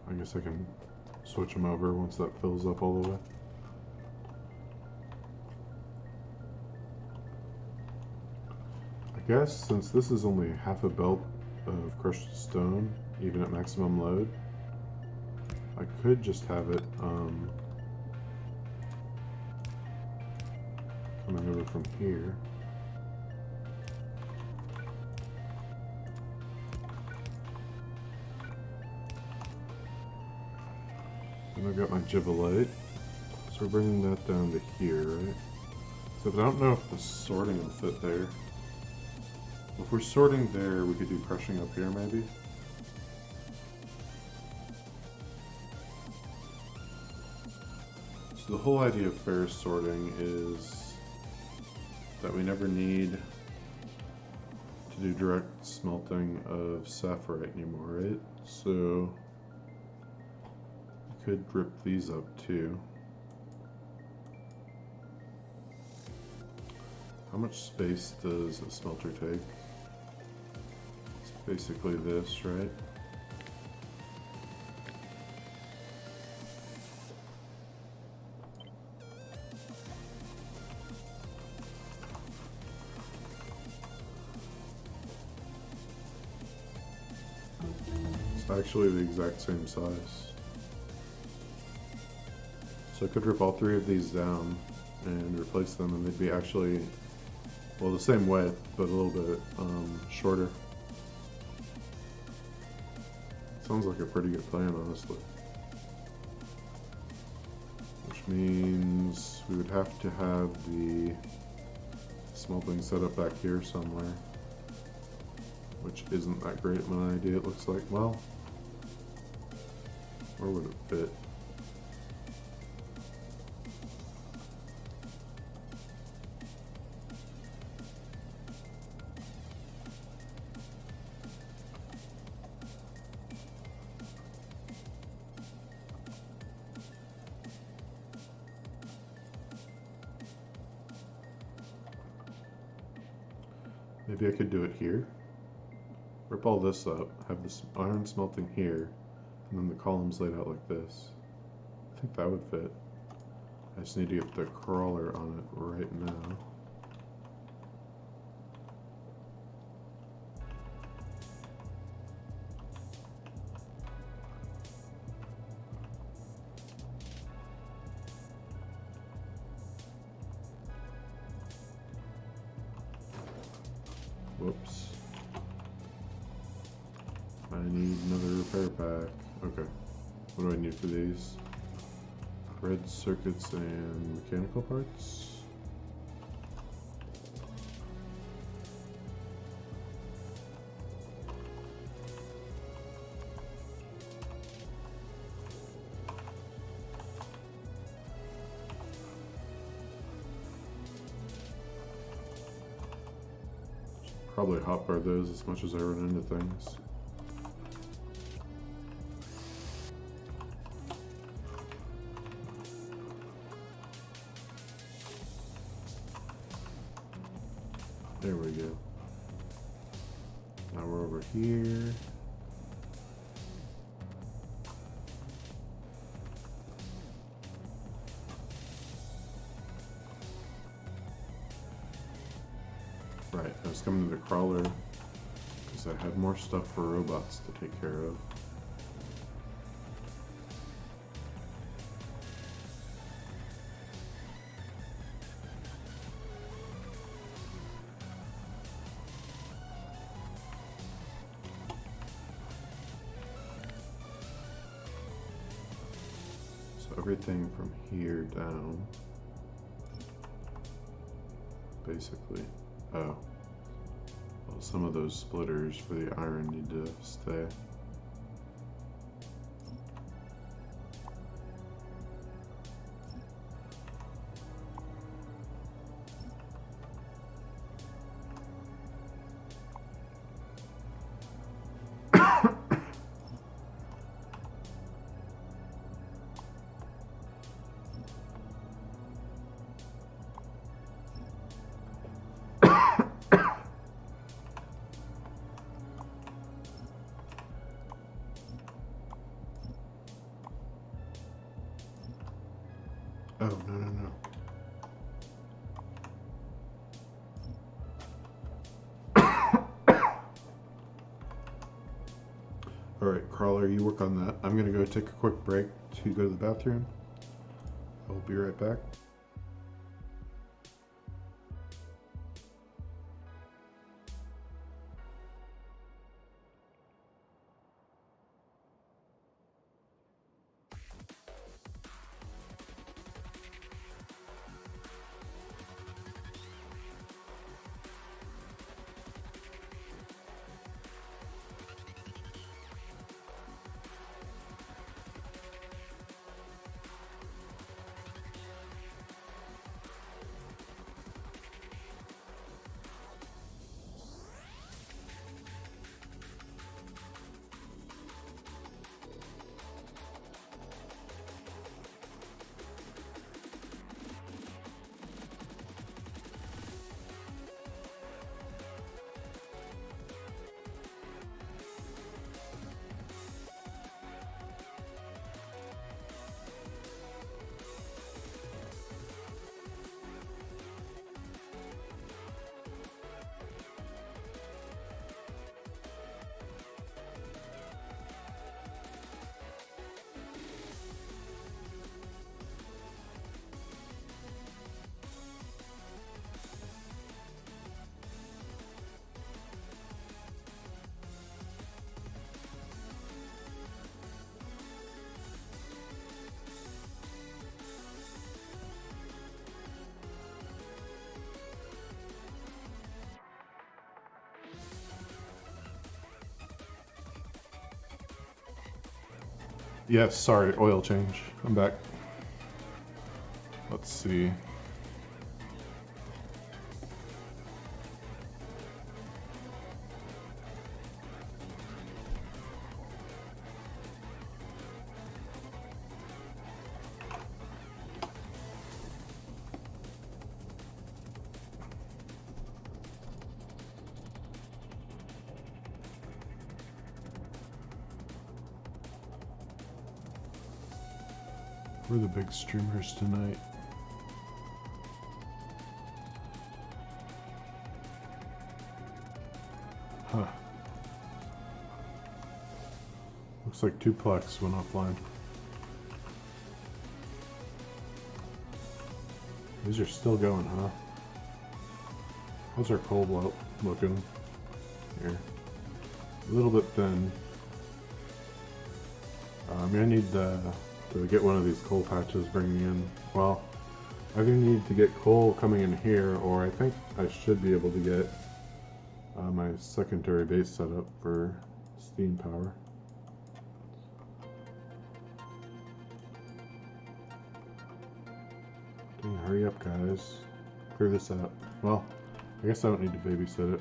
I guess I can switch them over once that fills up all the way. I guess since this is only half a belt of crushed stone, even at maximum load, I could just have it coming over from here. And I've got my Jivalite, so we're bringing that down to here, right? So I don't know if the sorting will fit there. If we're sorting there, we could do crushing up here maybe. So the whole idea of ferrous sorting is that we never need to do direct smelting of sapphirite anymore, right? So could rip these up too. How much space does a smelter take? It's basically this, right? It's actually the exact same size. So I could rip all three of these down and replace them, and they'd be actually, well, the same width, but a little bit shorter. Sounds like a pretty good plan, honestly. Which means we would have to have the smelting set up back here somewhere, which isn't that great of an idea, it looks like. Well, where would it fit? Maybe I could do it here, rip all this up, have this iron smelting here, and then the columns laid out like this. I think that would fit. I just need to get the crawler on it right now. Whoops. I need another repair pack. Okay. What do I need for these? Red circuits and mechanical parts? Probably hotbar those as much as I run into things. There we go. Now we're over here. Right, I was coming to the crawler because I had more stuff for robots to take care of. So everything from here down, basically. Oh. Well, some of those splitters for the iron need to stay. Oh, no. Alright, crawler, you work on that. I'm gonna go take a quick break to go to the bathroom. I'll be right back. Yes, sorry, oil change. I'm back. Let's see. We're the big streamers tonight. Huh. Looks like 2 Plex went offline. These are still going, huh? How's our coal belt looking? Here. A little bit thin. I'm gonna need to get one of these coal patches bringing in. Well, I either need to get coal coming in here, or I think I should be able to get my secondary base set up for steam power. Dang, hurry up, guys. Clear this out. Well, I guess I don't need to babysit it.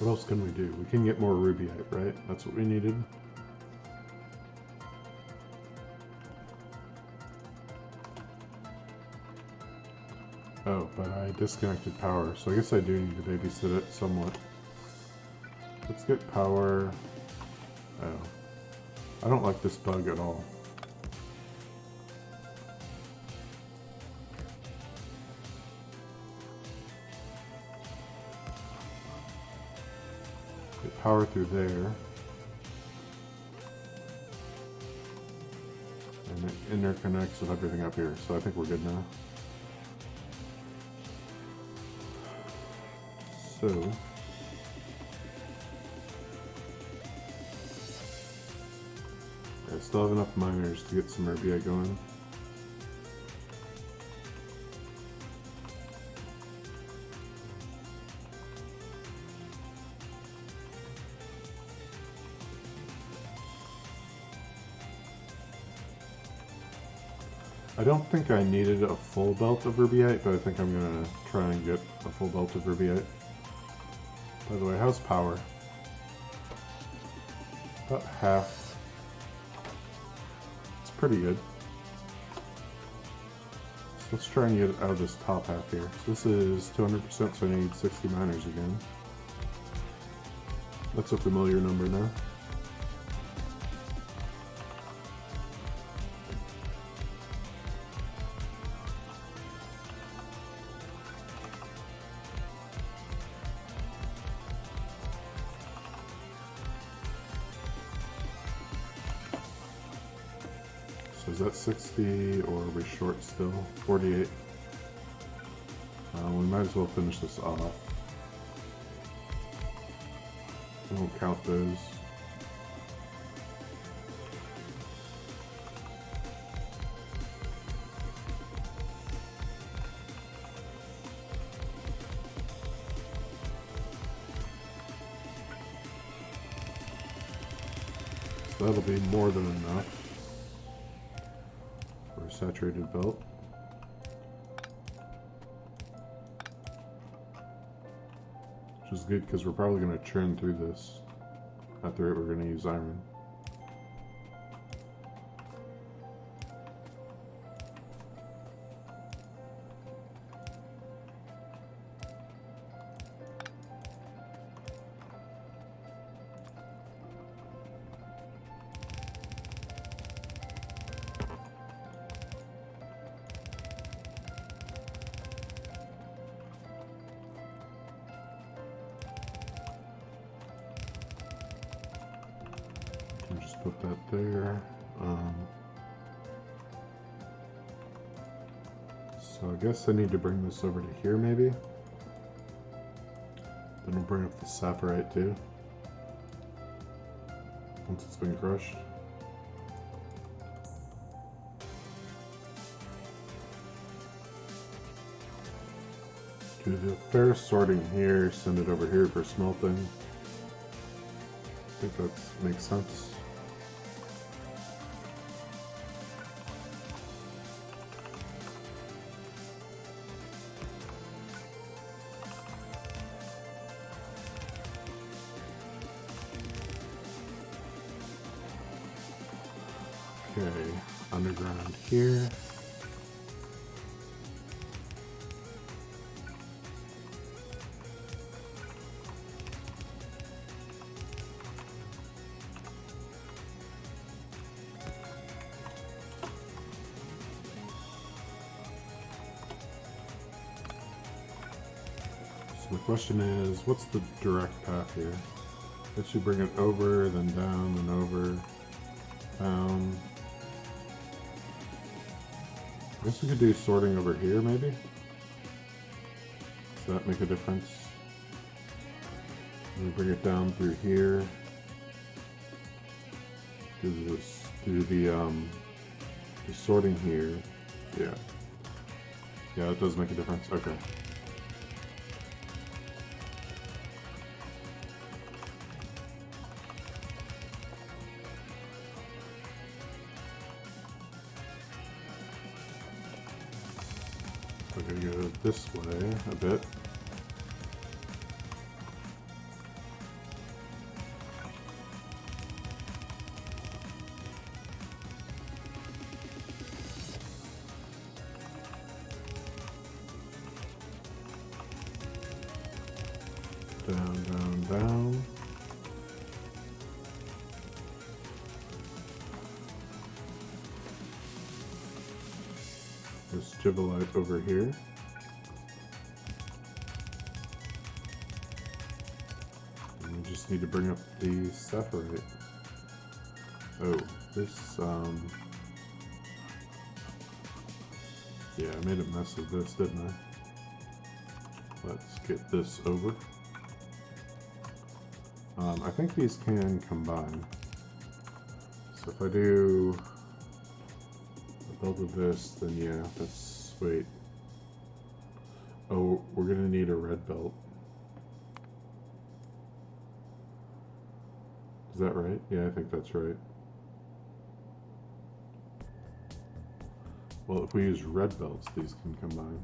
What else can we do? We can get more rubyite, right? That's what we needed. Oh, but I disconnected power, so I guess I do need to babysit it somewhat. Let's get power. Oh. I don't like this bug at all. Get power through there. And it interconnects with everything up here, so I think we're good now. So, I still have enough miners to get some rubyite going. I don't think I needed a full belt of rubyite, but I think I'm gonna try and get a full belt of rubyite. By the way, how's power? About half. It's pretty good. So let's try and get it out of this top half here. So this is 200%, so I need 60 miners again. That's a familiar number now. So is that 60 or are we short still? 48. We might as well finish this off. We won't count those. So that'll be more than enough for a saturated belt. Which is good because we're probably going to churn through this at the rate we're going to use iron. Just put that there. So I guess I need to bring this over to here maybe. Then we'll bring up the saphirite too. Once it's been crushed. Do the ferrous sorting here, send it over here for smelting. I think that makes sense. Okay, underground here. So the question is, what's the direct path here? I guess you bring it over, then down, then over, down. I guess we could do sorting over here, maybe? Does that make a difference? We bring it down through here. Do the sorting here. Yeah. Yeah, that does make a difference. Okay. We're gonna go this way a bit. Down, down, down. There's Gibbelite over here. And we just need to bring up the Sapphirite. Oh, this, yeah, I made a mess of this, didn't I? Let's get this over. I think these can combine. So if I do a build of this, then yeah, that's, wait. Oh, we're gonna need a red belt. Is that right? Yeah, I think that's right. Well, if we use red belts, these can combine.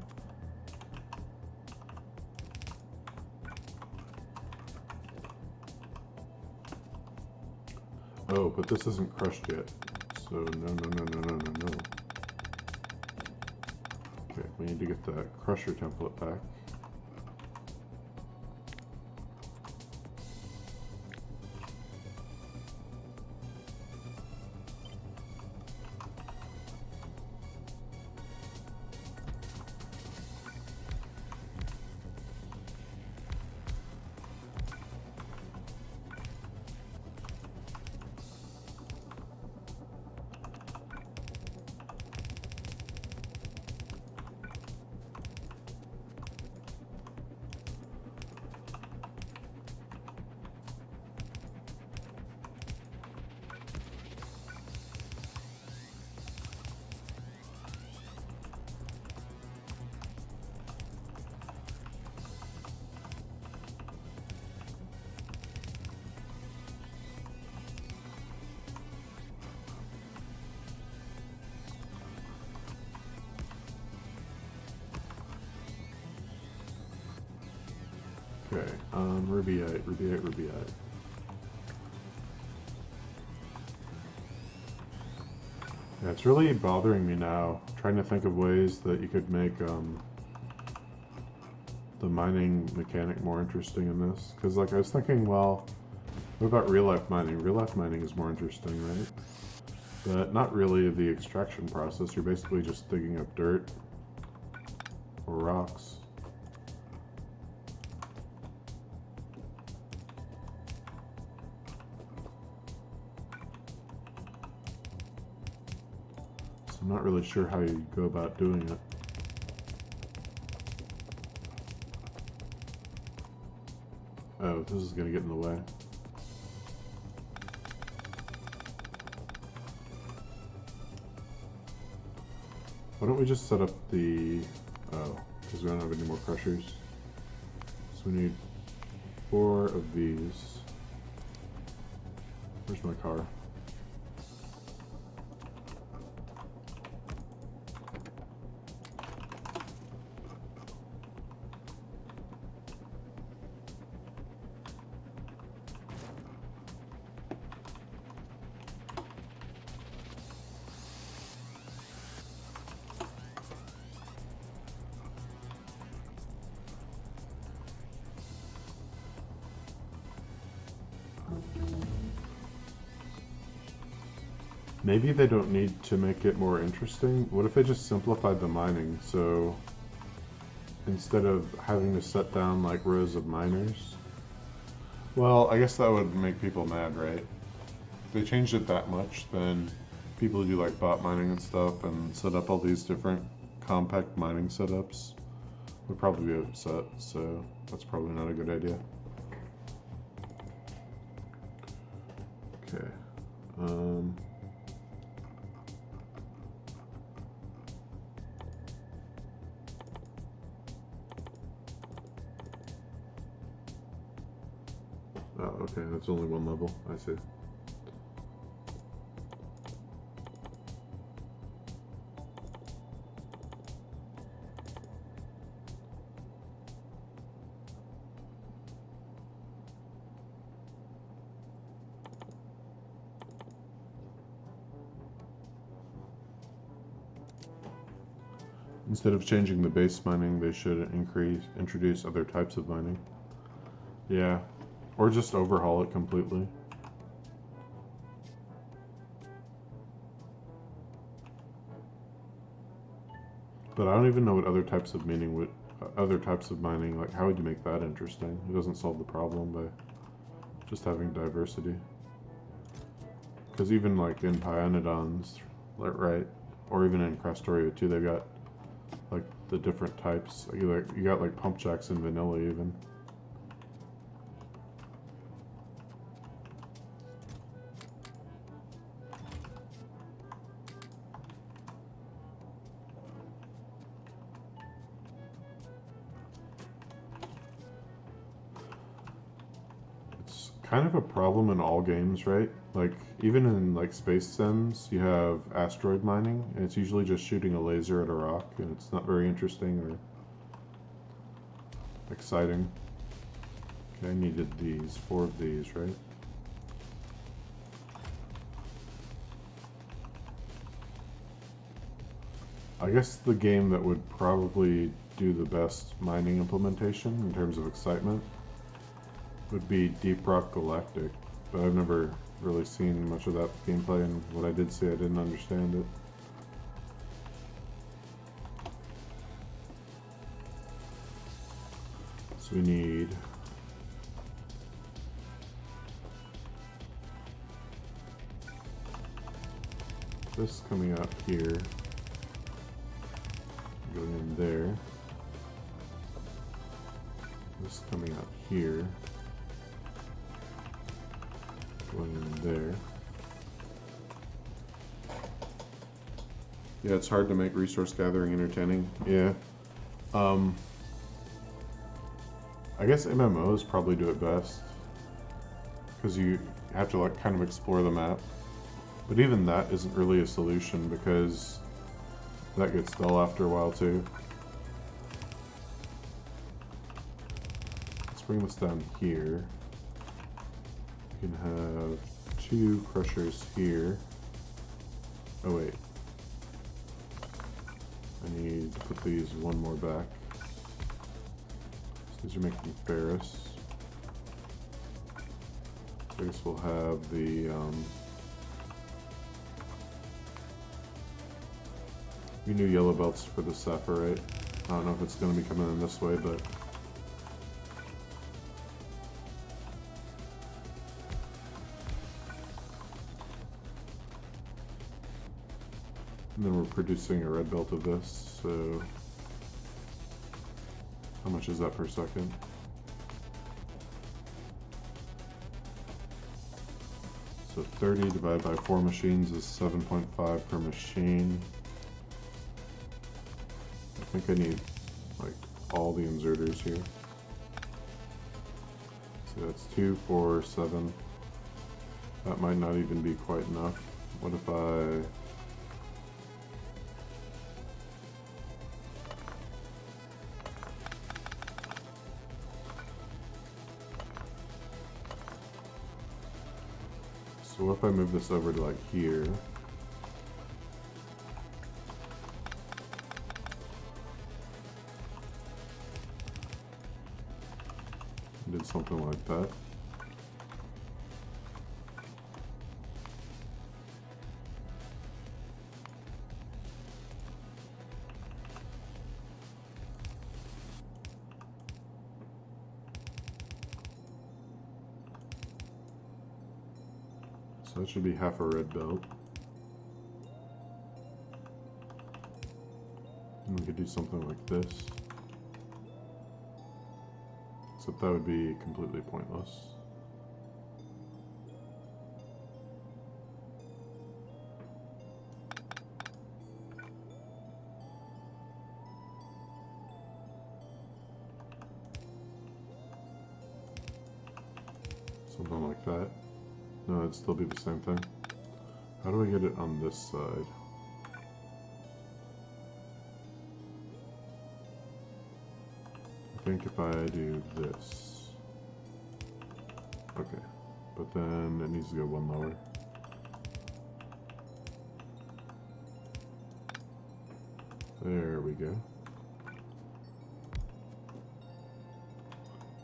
Oh, but this isn't crushed yet. So no. Okay, we need to get the crusher template back. Okay, rubyite. Yeah, it's really bothering me now, trying to think of ways that you could make the mining mechanic more interesting in this. Because, like, I was thinking, well, what about real-life mining? Real-life mining is more interesting, right? But not really the extraction process. You're basically just digging up dirt or rocks. I'm not really sure how you go about doing it. Oh, this is going to get in the way. Why don't we just set up the... Oh, because we don't have any more crushers. So we need 4 of these. Where's my car? Maybe they don't need to make it more interesting. What if they just simplified the mining? So instead of having to set down like rows of miners. Well, I guess that would make people mad, right? If they changed it that much, then people who do like bot mining and stuff and set up all these different compact mining setups would probably be upset, so that's probably not a good idea. Okay. Oh, okay, that's only one level, I see. Instead of changing the base mining, they should introduce other types of mining. Yeah, or just overhaul it completely. But I don't even know what other types of mining would, like how would you make that interesting? It doesn't solve the problem by just having diversity. Because even like in Pionodons, right, or even in Factorio too, they've got like the different types. You got like pump jacks in vanilla even. It's kind of a problem in all games, right? Like even in like space sims, you have asteroid mining, and it's usually just shooting a laser at a rock, and it's not very interesting or exciting. Okay, I needed these, 4 of these, right? I guess the game that would probably do the best mining implementation in terms of excitement would be Deep Rock Galactic, but I've never really seen much of that gameplay, and what I did see, I didn't understand it. So we need this coming out here, going in there, this coming out here, going in there. Yeah, it's hard to make resource gathering entertaining. Yeah. I guess MMOs probably do it best, because you have to like kind of explore the map. But even that isn't really a solution, because that gets dull after a while too. Let's bring this down here. We can have 2 crushers here. Oh wait. I need to put these one more back. So these are making ferrous. I guess we'll have the we knew yellow belts for the sapphirite. I don't know if it's going to be coming in this way, but and then we're producing a red belt of this, so how much is that per second? So 30 divided by 4 machines is 7.5 per machine. I think I need like all the inserters here. So that's 2, 4, 7. That might not even be quite enough. What if I... So what if I move this over to like here? Did something like that. So that should be half a red belt. And we could do something like this. Except that would be completely pointless. Something like that. No, it'd still be the same thing. How do I get it on this side? I think if I do this. Okay. But then it needs to go one lower. There we go.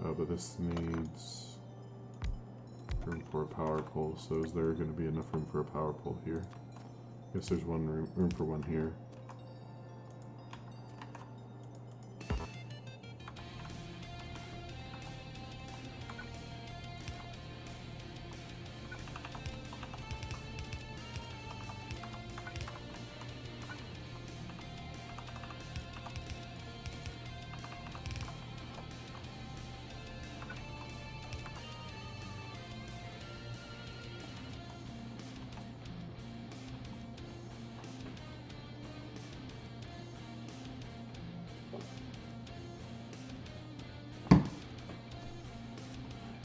Oh, but this needs room for a power pole, so is there going to be enough room for a power pole here? I guess there's room for one here.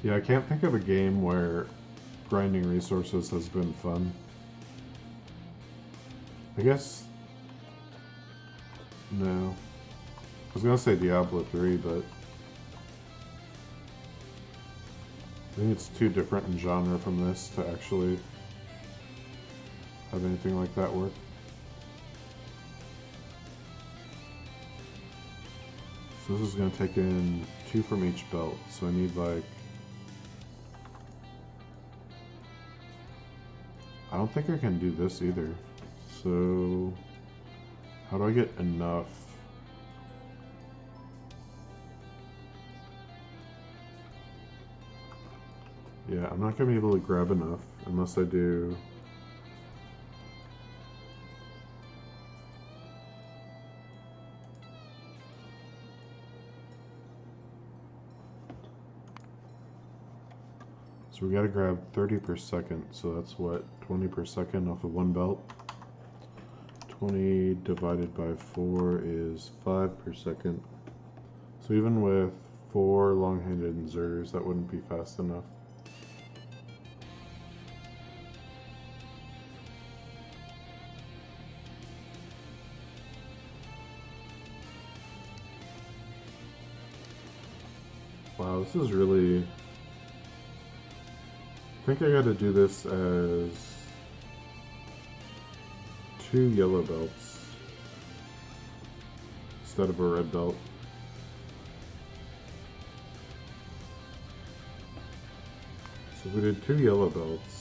Yeah, I can't think of a game where grinding resources has been fun. I guess... no. I was gonna say Diablo 3, but... I think it's too different in genre from this to actually have anything like that work. So this is gonna take in 2 from each belt, so I need like... I don't think I can do this either. So, how do I get enough? Yeah, I'm not gonna be able to grab enough unless I do. So we gotta grab 30 per second, so that's what, 20 per second off of one belt. 20 divided by 4 is 5 per second. So even with 4 long-handed inserters, that wouldn't be fast enough. Wow, this is really... I think I gotta do this as 2 yellow belts instead of a red belt. So we did 2 yellow belts.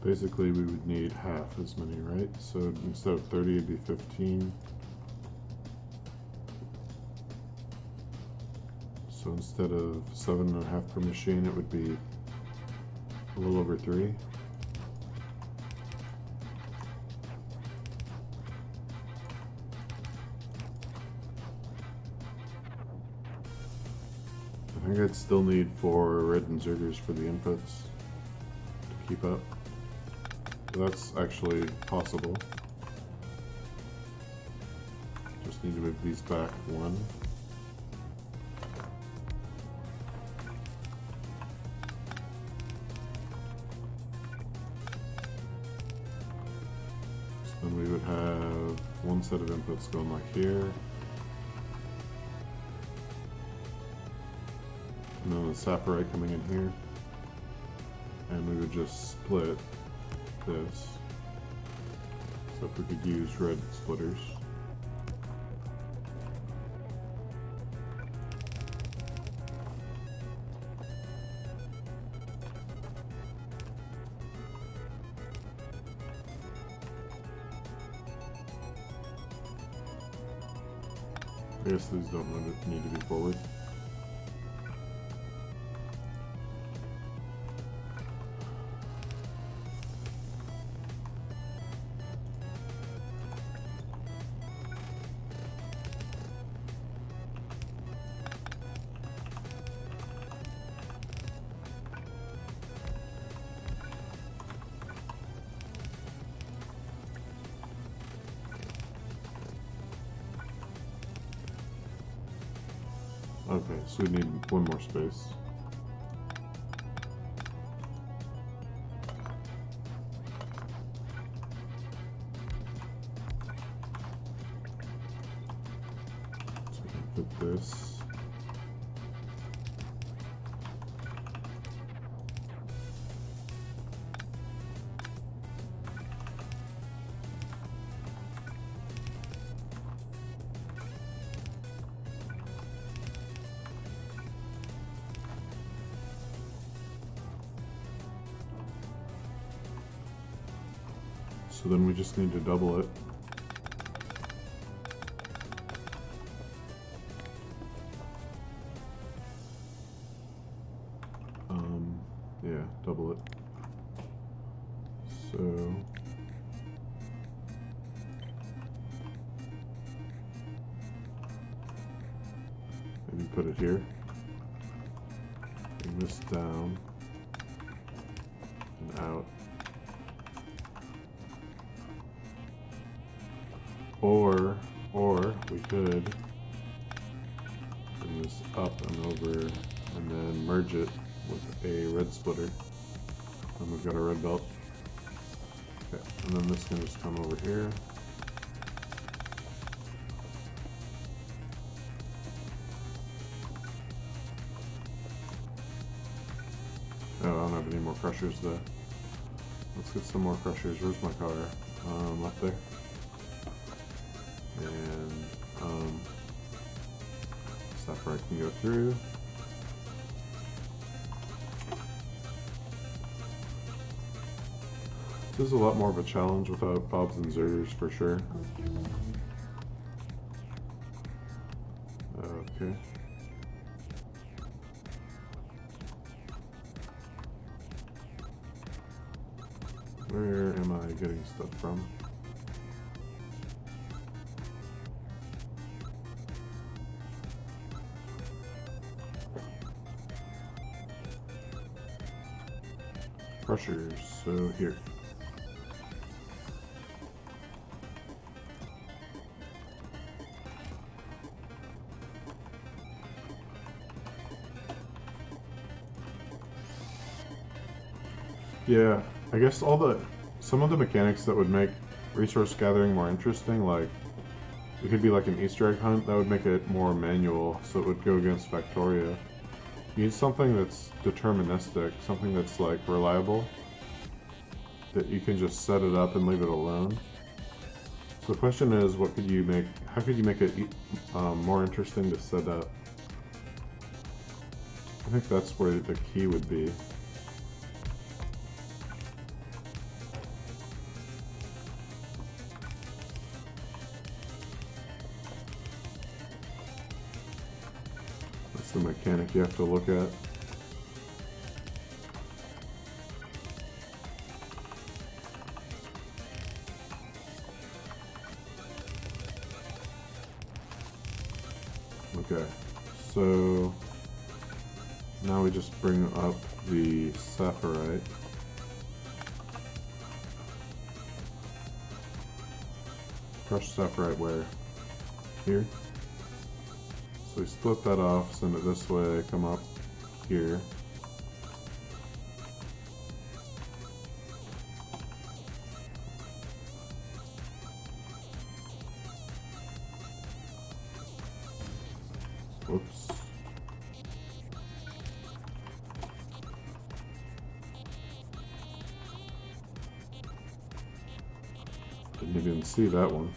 Basically, we would need half as many, right? So instead of 30, it'd be 15. So instead of 7.5 per machine, it would be a little over 3. I think I'd still need 4 red inserters for the inputs to keep up. That's actually possible. Just need to move these back 1. So then we would have 1 set of inputs going like here. And then the sapphirite coming in here. And we would just split this. So if we could use red splitters. I guess these don't need to be forward. Okay, so we need one more space. So we can put this. So then we just need to double it. Yeah, double it. So maybe put it here. Bring this down and out. Or we could bring this up and over and then merge it with a red splitter. And we've got a red belt. Okay, and then this can just come over here. Oh, I don't have any more crushers though. Let's get some more crushers. Where's my car? Up there. And sapphire can go through. This is a lot more of a challenge without bobs and zerters for sure. Okay. Where am I getting stuff from? Crushers, so here. Yeah, I guess some of the mechanics that would make resource gathering more interesting, like it could be like an Easter egg hunt, that would make it more manual, so it would go against Factorio. You need something that's deterministic, something that's like reliable, that you can just set it up and leave it alone. So the question is, what could you make? How could you make it more interesting to set up? I think that's where the key would be. That's the mechanic you have to look at. Okay, so now we just bring up the sapphirite. Crushed sapphirite where? Here. So we split that off, send it this way, come up here. Whoops. Didn't even see that one.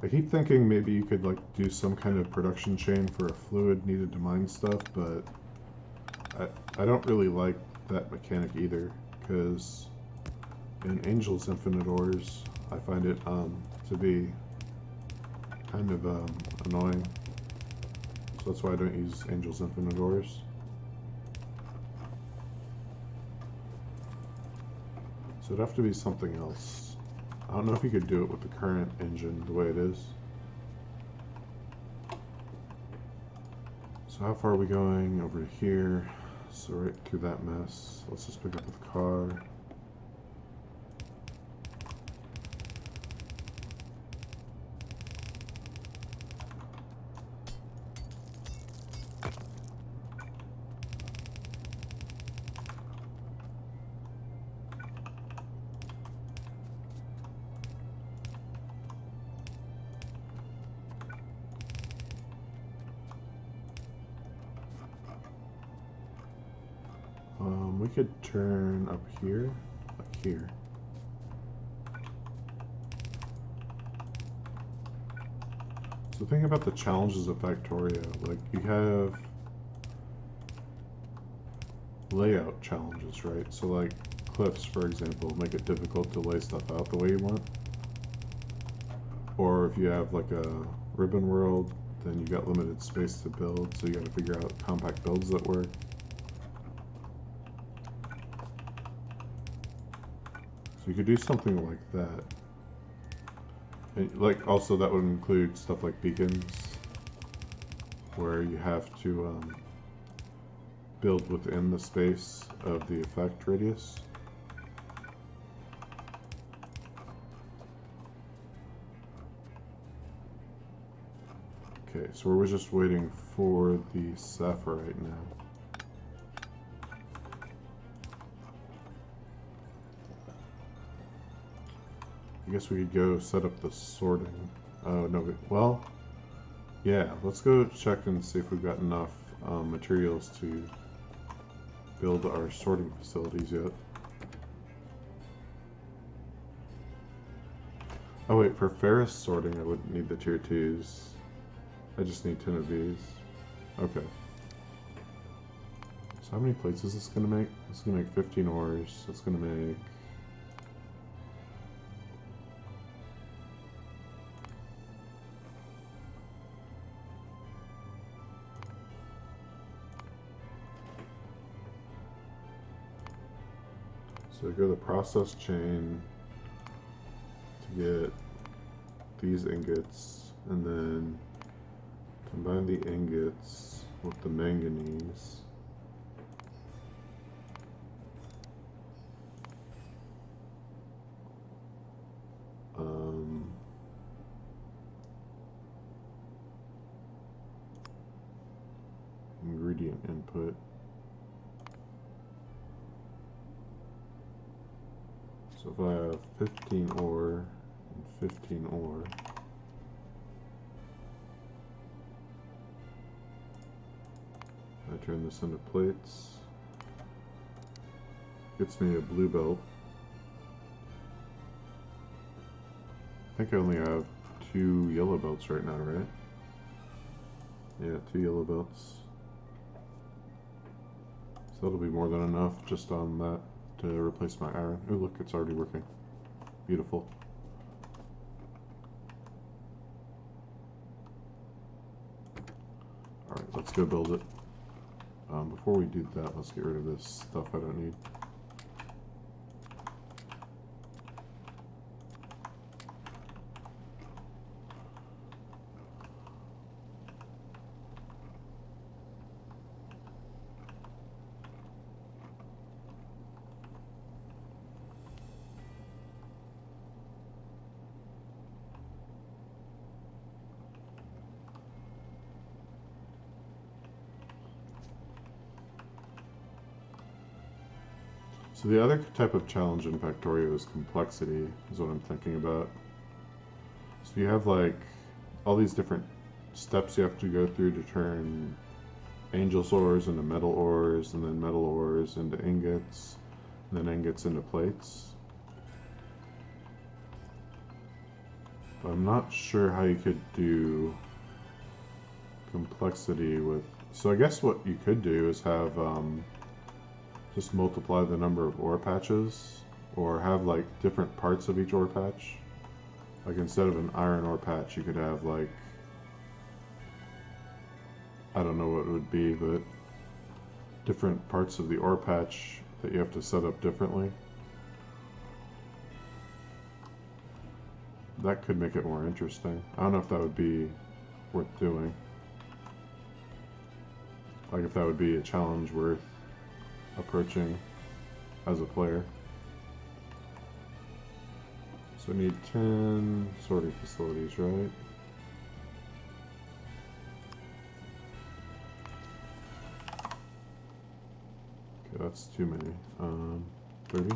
I keep thinking maybe you could like do some kind of production chain for a fluid needed to mine stuff, but I don't really like that mechanic either, because in Angel's Infinite Ores I find it to be kind of annoying. So that's why I don't use Angel's Infinite Ores. So it'd have to be something else. I don't know if you could do it with the current engine the way it is. So how far are we going? Over here. So right through that mess. Let's just pick up the car. We could turn up here, like here. So think about the challenges of Factorio. Like, you have layout challenges, right? So like cliffs, for example, make it difficult to lay stuff out the way you want. Or if you have like a ribbon world, then you got limited space to build, so you got to figure out compact builds that work. So you could do something like that. And like, also that would include stuff like beacons, where you have to build within the space of the effect radius. Okay, so we're just waiting for the sapphire now. I guess we could go set up the sorting. Oh, no, well, yeah, let's go check and see if we've got enough materials to build our sorting facilities yet. Oh wait, for ferrous sorting I wouldn't need the tier 2s. I just need 10 of these. Okay. So how many plates is this going to make? It's going to make 15 ores. It's going to make... So go to the process chain to get these ingots, and then combine the ingots with the manganese. Ingredient input. So if I have 15 ore and 15 ore, I turn this into plates. Gets me a blue belt. I think I only have 2 yellow belts right now, right? Yeah, 2 yellow belts. So that'll be more than enough just on that to replace my iron. Oh look, it's already working. Beautiful. Alright, let's go build it. Before we do that, let's get rid of this stuff I don't need. So the other type of challenge in Factorio is complexity, is what I'm thinking about. So you have like all these different steps you have to go through to turn angel ores into metal ores, and then metal ores into ingots, and then ingots into plates. But I'm not sure how you could do complexity with... So I guess what you could do is have just multiply the number of ore patches, or have like different parts of each ore patch. Like instead of an iron ore patch, you could have like, I don't know what it would be, but different parts of the ore patch that you have to set up differently. That could make it more interesting. I don't know if that would be worth doing. Like if that would be a challenge worth approaching as a player. So we need 10 sorting facilities, right? Okay, that's too many. 30?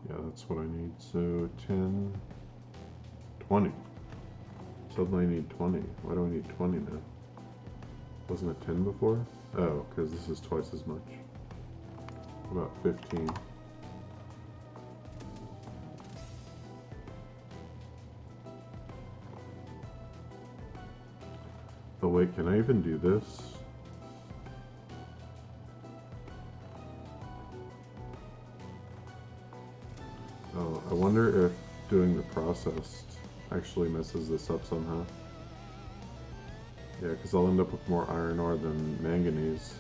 Yeah, that's what I need. So 10, 20. Suddenly I need 20. Why do I need 20 now? Wasn't it 10 before? Oh, because this is twice as much. About 15. Oh wait, can I even do this? Oh, I wonder if doing the processed actually messes this up somehow. Yeah, because I'll end up with more iron ore than manganese.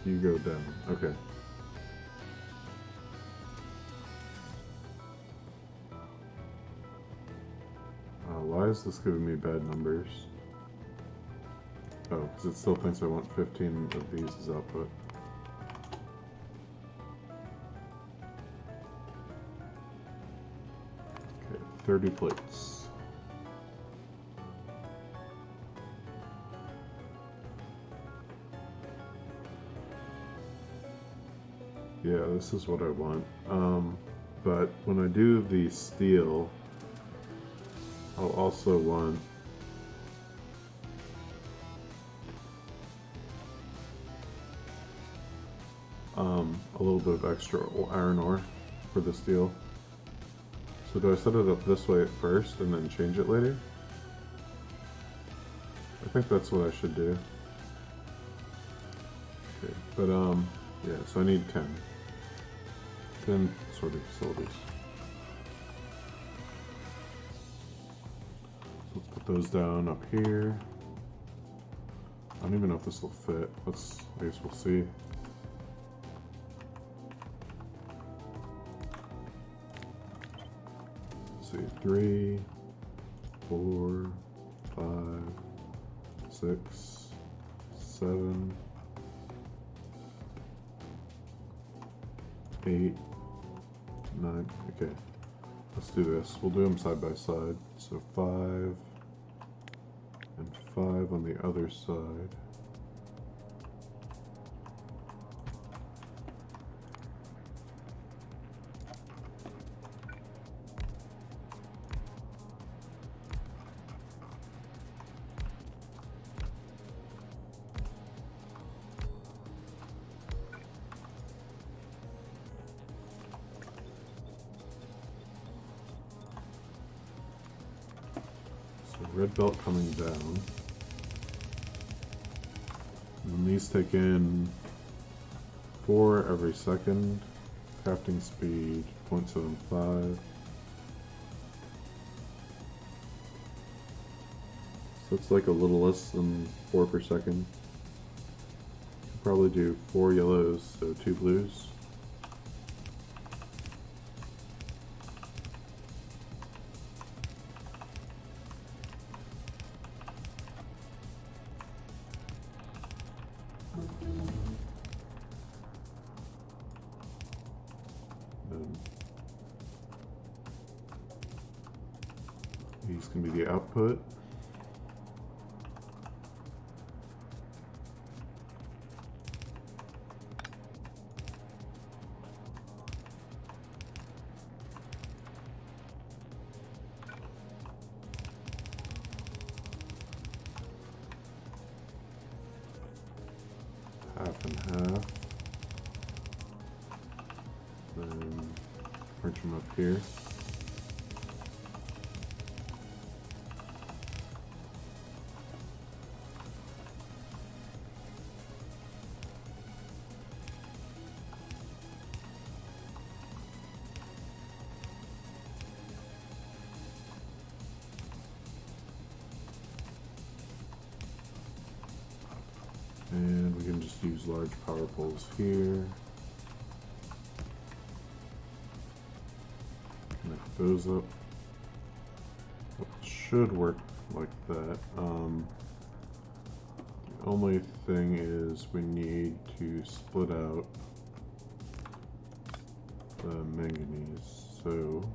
You go down. Okay. Why is this giving me bad numbers? Oh, because it still thinks I want 15 of these as output. Okay, 30 plates. Yeah, this is what I want. But when I do the steel, I'll also want a little bit of extra iron ore for the steel. So do I set it up this way at first and then change it later? I think that's what I should do. Okay, but yeah, so I need 10. 10 sorting facilities. So let's put those down up here. I don't even know if this will fit. I guess we'll see. Let's see, 3, 4, 5, 6, 7, 8, 9. Okay, let's do this. We'll do them side by side. So 5 and 5 on the other side. Red belt coming down. And these take in 4 every second. Crafting speed 0.75. So it's like a little less than 4 per second. Probably do 4 yellows, so 2 blues. These can be the output. Half and half. Then arch them up here. And we can just use large power poles here. Connect those up. It should work like that. The only thing is we need to split out the manganese. So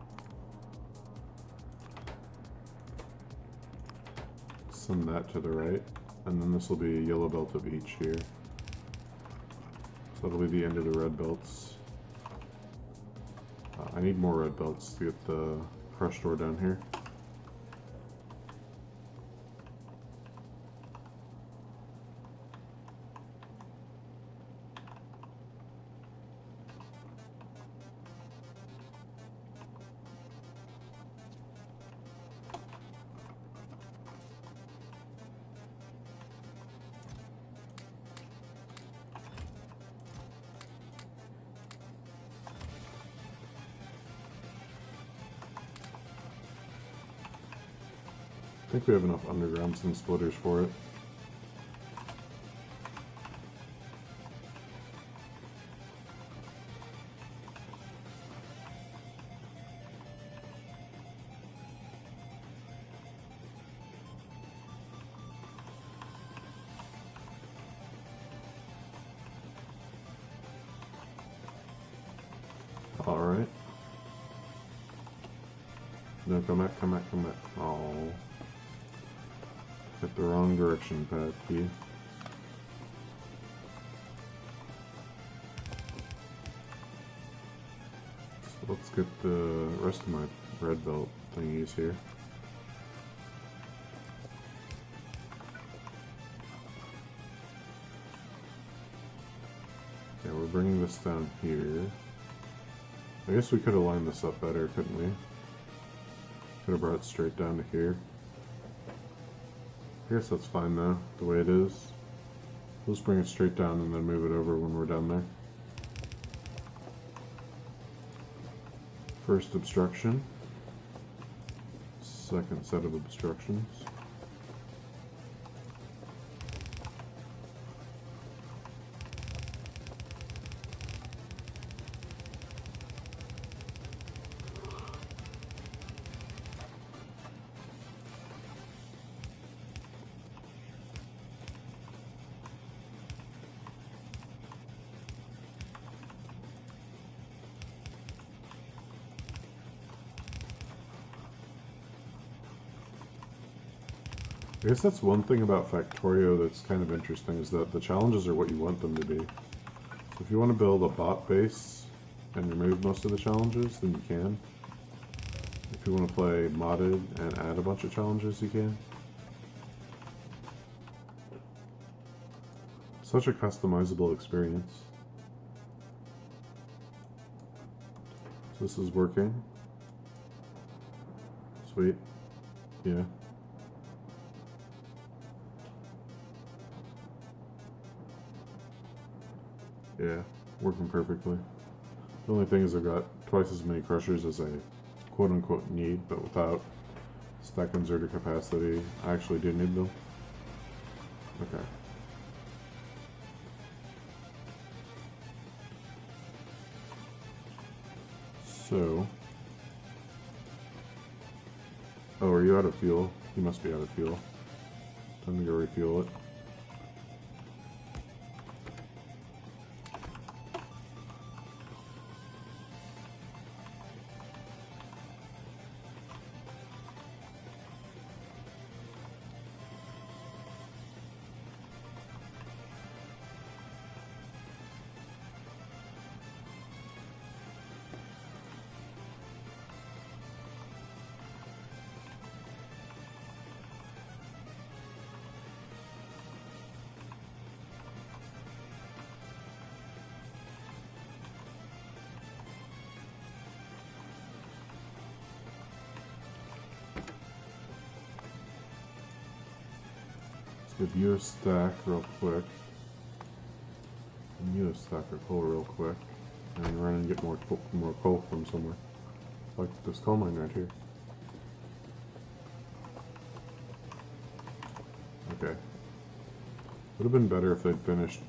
send that to the right. And then this will be a yellow belt of each here. So that'll be the end of the red belts. I need more red belts to get the crushed ore down here. I think we have enough undergrounds and splitters for it. Alright. No, come back, come back, come back. Oh. Hit the wrong direction, Pat key. So let's get the rest of my red belt thingies here. Yeah, we're bringing this down here. I guess we could have lined this up better, couldn't we? Could have brought it straight down to here. I guess that's fine though, the way it is. Let's bring it straight down and then move it over when we're down there. First obstruction. Second set of obstructions. I guess that's one thing about Factorio that's kind of interesting, is that the challenges are what you want them to be. So if you want to build a bot base and remove most of the challenges, then you can. If you want to play modded and add a bunch of challenges, you can. Such a customizable experience. So this is working. Sweet. Yeah. Yeah, working perfectly. The only thing is I've got twice as many crushers as I quote-unquote need, but without stack inserter capacity, I actually do need them. Okay. So... Oh, are you out of fuel? You must be out of fuel. Time to go refuel it. Let's give you a stack real quick. And you a stack of coal real quick. And run and get more coal from somewhere. Like this coal mine right here. Okay. Would have been better if they'd finished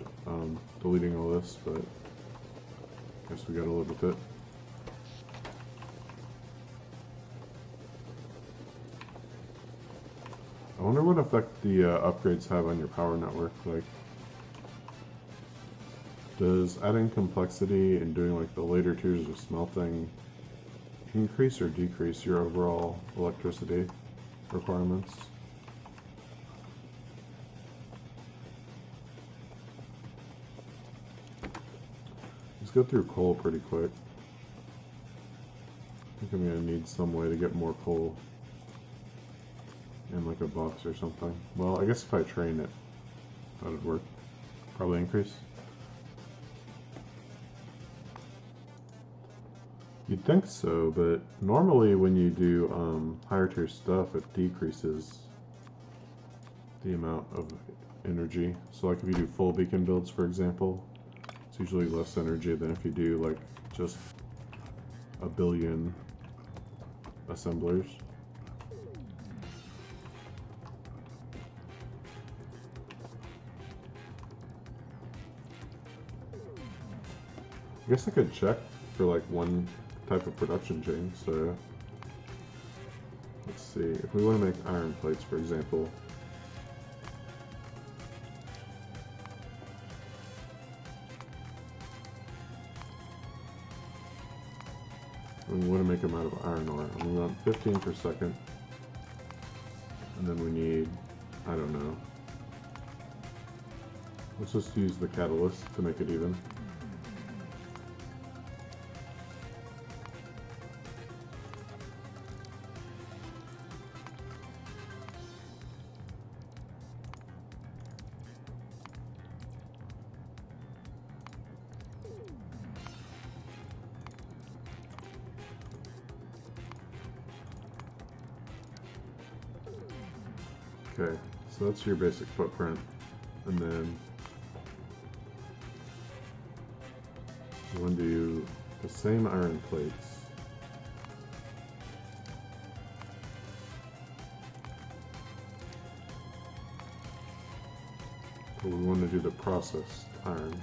deleting all this, but I guess we gotta live with it. I wonder what effect the upgrades have on your power network. Like, does adding complexity and doing like the later tiers of smelting increase or decrease your overall electricity requirements? Let's go through coal pretty quick. I think I'm gonna need some way to get more coal in like a box or something. Well, I guess if I train it, that would work. Probably increase. You'd think so, but normally when you do higher tier stuff, it decreases the amount of energy. So like if you do full beacon builds, for example, it's usually less energy than if you do like just a billion assemblers. I guess I could check for like one type of production chain. So let's see, if we want to make iron plates, for example, we want to make them out of iron ore, and we want 15 per second, and then we need, I don't know, let's just use the catalyst to make it even. Okay, so that's your basic footprint, and then you want to do the same iron plates. But we want to do the processed iron.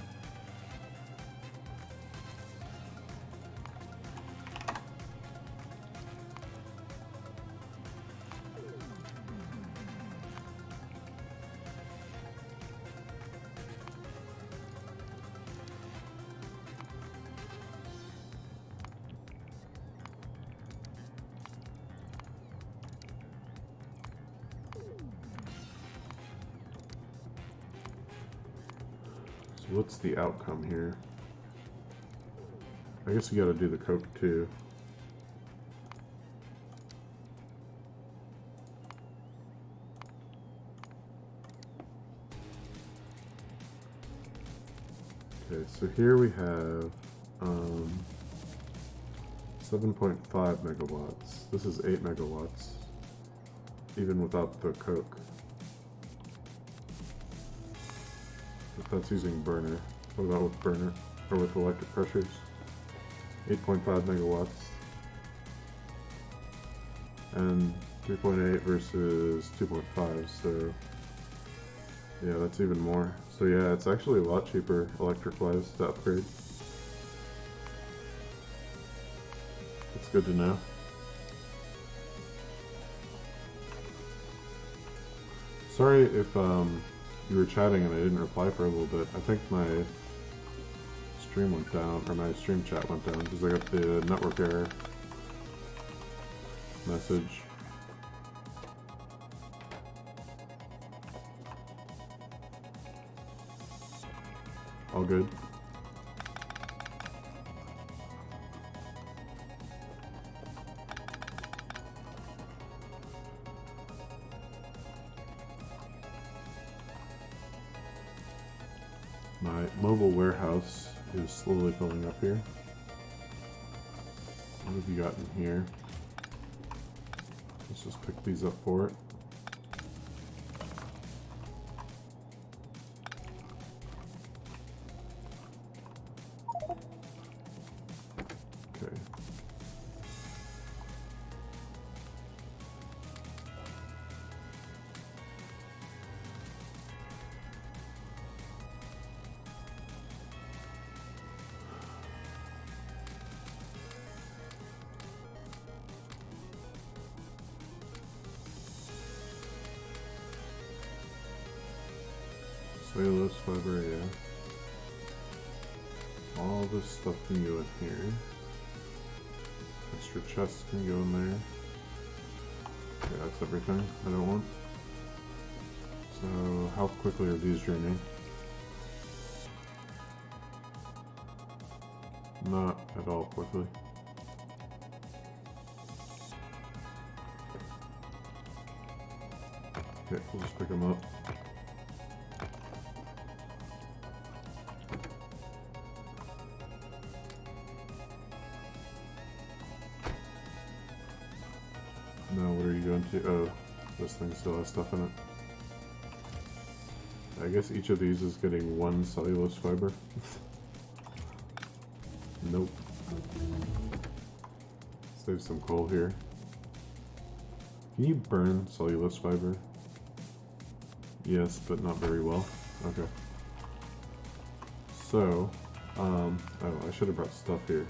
What's the outcome here? I guess you gotta do the coke too. Okay, so here we have 7.5 megawatts. This is 8 megawatts, even without the coke. But that's using burner. What about with burner? Or with electric pressures? 8.5 megawatts. And 3.8 versus 2.5, so yeah, that's even more. So yeah, it's actually a lot cheaper electric-wise to upgrade. It's good to know. Sorry if you were chatting and I didn't reply for a little bit. I think my stream went down, or my stream chat went down, because I got the network error message. All good. My mobile warehouse is slowly filling up here. What have you got in here? Let's just pick these up for it. Cellulose fiber, yeah. All this stuff can go in here. Extra chests can go in there. Okay, that's everything I don't want. So, how quickly are these draining? Not at all quickly. Okay, we'll just pick them up. Now what are you going to? Oh, this thing still has stuff in it. I guess each of these is getting one cellulose fiber. Nope. Save some coal here. Can you burn cellulose fiber? Yes, but not very well. Okay. So, oh, I should have brought stuff here.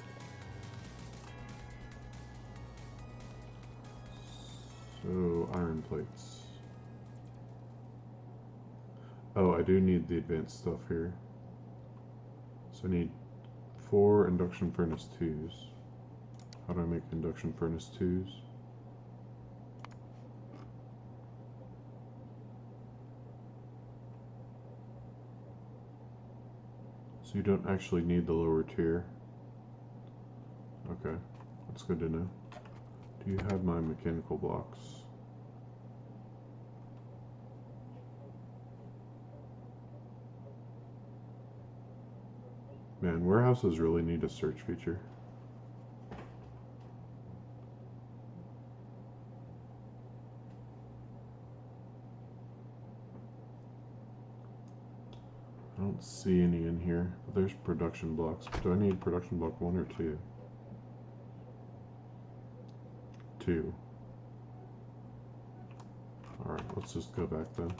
So, iron plates. Oh, I do need the advanced stuff here. So I need 4 induction furnace 2s. How do I make induction furnace 2s? So you don't actually need the lower tier. Okay, that's good to know. Do you have my mechanical blocks? Man, warehouses really need a search feature. I don't see any in here, but there's production blocks. Do I need production block 1 or 2? 2. Alright, let's just go back then.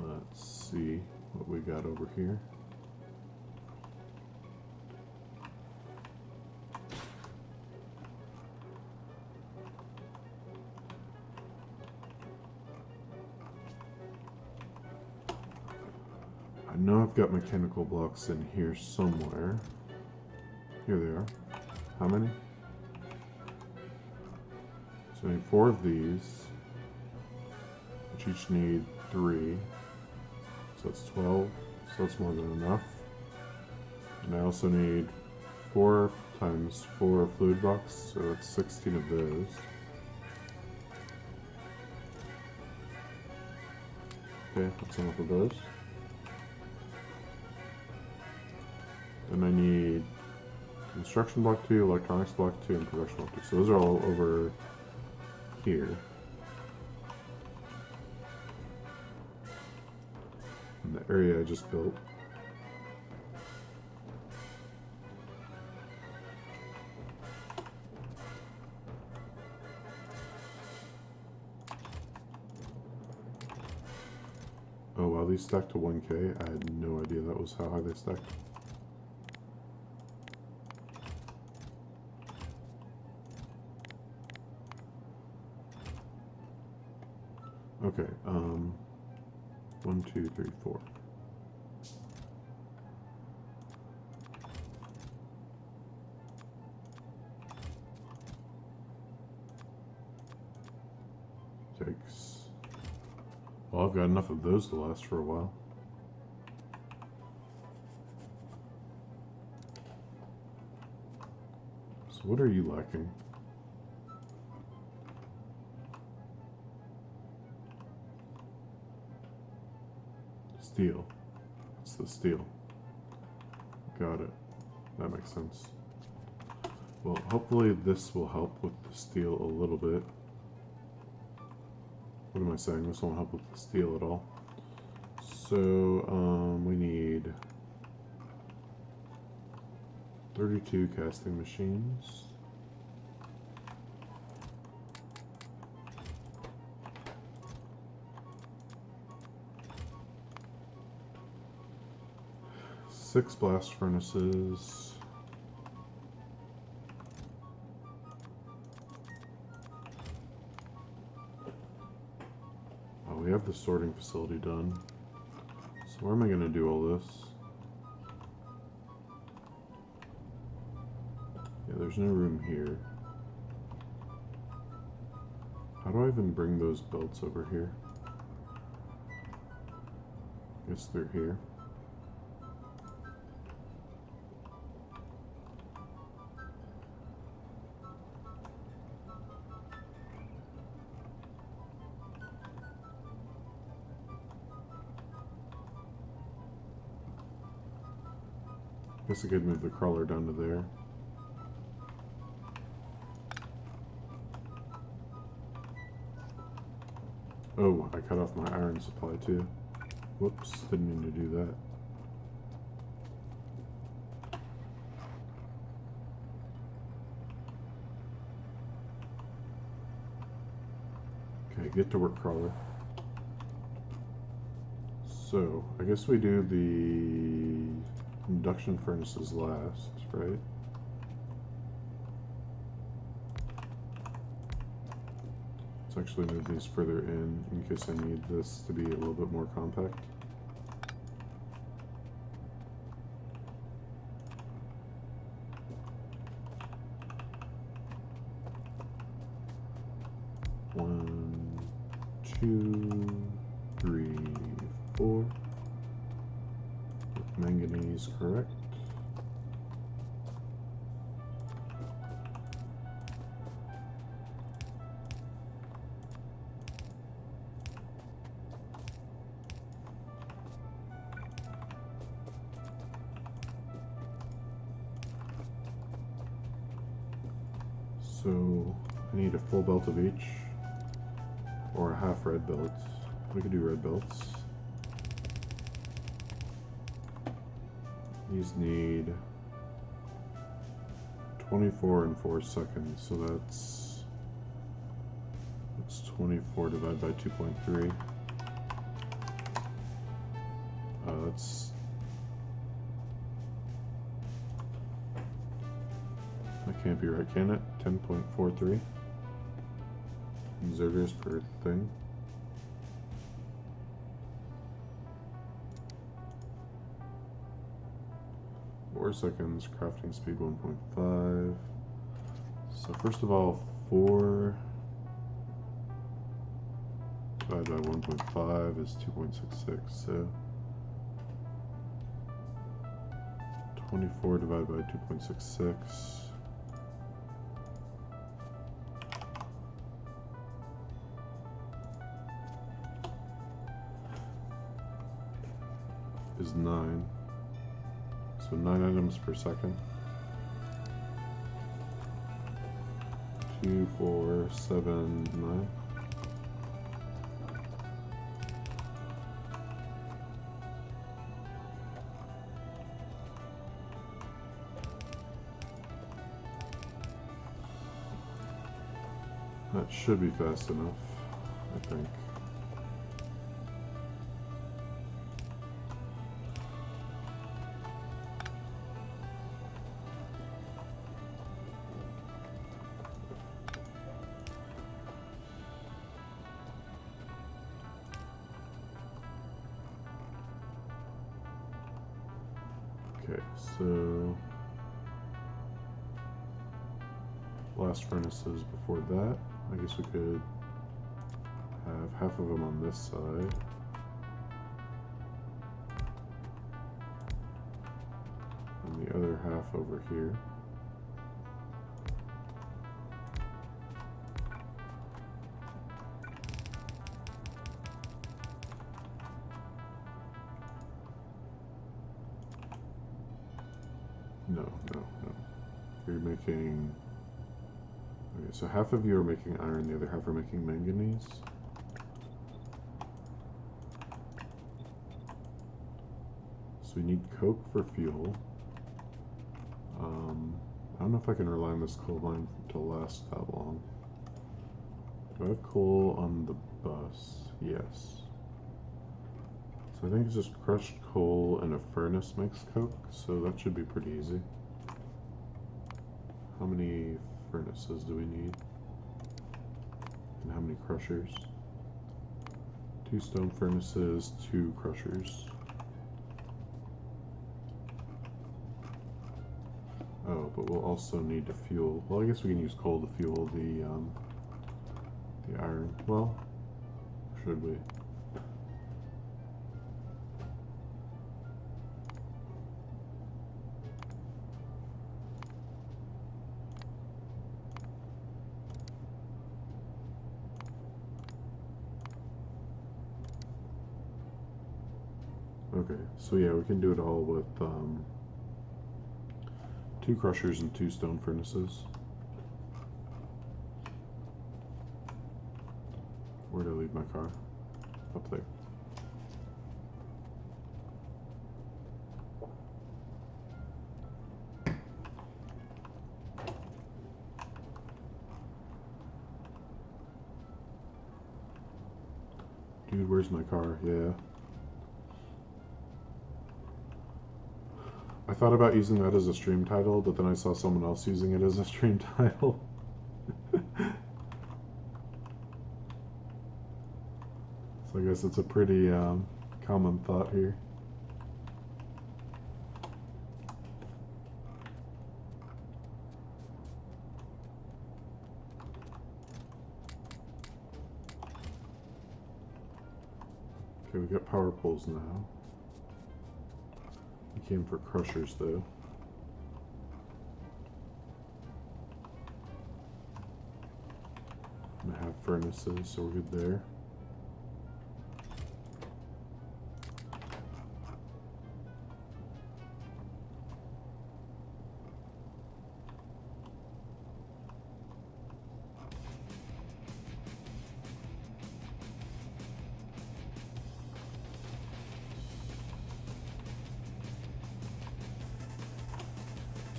Let's see what we got over here. I know I've got mechanical blocks in here somewhere. Here they are. How many? So I need 4 of these, which each need 3. So that's 12. So that's more than enough. And I also need 4 times 4 fluid blocks, so it's 16 of those. Okay, that's enough of those. Then I need construction block 2, electronics block 2, and production block 2. So those are all over here. In the area I just built. Oh wow, these stacked to 1k? I had no idea that was how high they stacked. Okay, 1, 2, 3, 4. Takes. Well, I've got enough of those to last for a while. So what are you lacking? Steel. It's the steel. Got it. That makes sense. Well, hopefully this will help with the steel a little bit. What am I saying? This won't help with the steel at all. So, we need 32 casting machines. 6 blast furnaces. Oh, we have the sorting facility done. So where am I going to do all this? Yeah, there's no room here. How do I even bring those belts over here? Guess they're here. Guess I could move the crawler down to there. Oh, I cut off my iron supply too. Whoops, didn't mean to do that. Okay, get to work, crawler. So, I guess we do the induction furnaces last, right? Let's actually move these further in case I need this to be a little bit more compact. One, two, three, four. With manganese, correct. So I need a full belt of each, or a half red belt. We could do red belts. These need 24 and 4 seconds, so that's 24 divided by 2.3. That's that can't be right, can it? 10.43 exerters per thing. Seconds, crafting speed 1.5. So first of all, 4 divided by 1.5 is 2.66. So 24 divided by 2.66 is 9. So 9 items per second. 2, 4, 7, 9. That should be fast enough, I think. Okay, so blast furnaces before that. I guess we could have half of them on this side. And the other half over here. No. You're making... Okay, so half of you are making iron, the other half are making manganese. So we need coke for fuel. I don't know if I can rely on this coal mine to last that long. Do I have coal on the bus? Yes. So I think it's just crushed coal and a furnace makes coke, so that should be pretty easy. How many furnaces do we need? And how many crushers? 2 stone furnaces, 2 crushers. Oh, but we'll also need to fuel. Well, I guess we can use coal to fuel the iron. Well, should we? Okay, so yeah, we can do it all with 2 crushers and 2 stone furnaces. Where did I leave my car? Up there. Dude, where's my car? Yeah. I thought about using that as a stream title, but then I saw someone else using it as a stream title. So I guess it's a pretty common thought here. Okay, we got power poles now. We came for crushers though. And I have furnaces, so we're good there.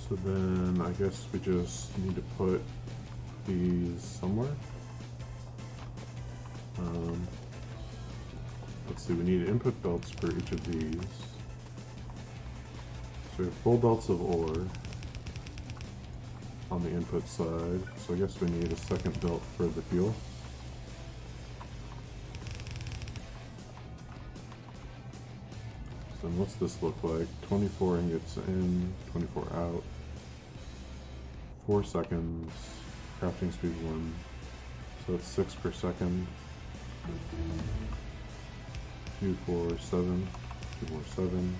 So then I guess we just need to put these somewhere. Let's see, we need input belts for each of these. So we have full belts of ore on the input side. So I guess we need a second belt for the fuel. So then what's this look like? 24 ingots in, 24 out. 4 seconds, crafting speed 1, so it's 6 per second. 2, 4, 7, 2, 4, 7.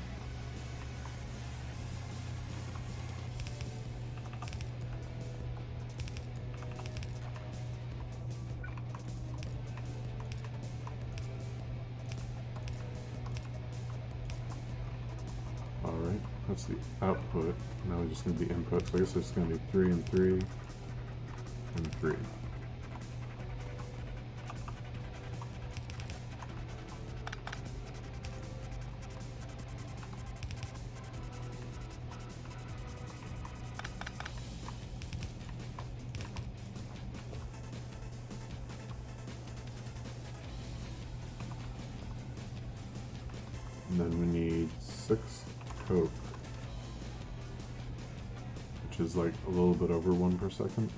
Alright, that's the output. Now we just need the input, so I guess it's going to be 3 and 3 and 3. And then we need 6 coke, which is like a little bit over 1 per second.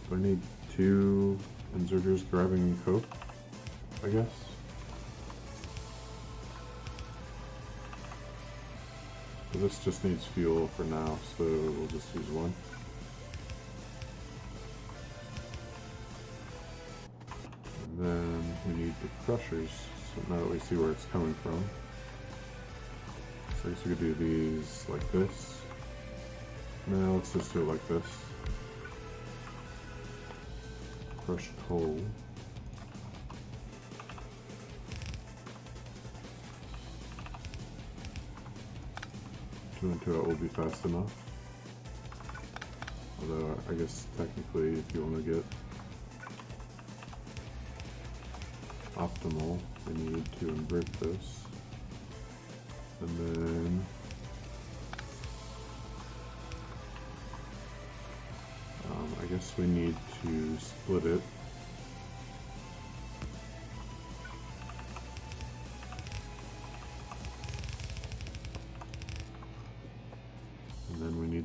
Do I need 2 inserters grabbing coke, I guess? So this just needs fuel for now, so we'll just use 1. And then we need the crushers. So now that we see where it's coming from, so I guess we could do these like this. Now let's just do it like this. Crushed coal. 2 and 2 out will be fast enough. Although I guess technically if you want to get optimal, we need to invert this, and then I guess we need to split it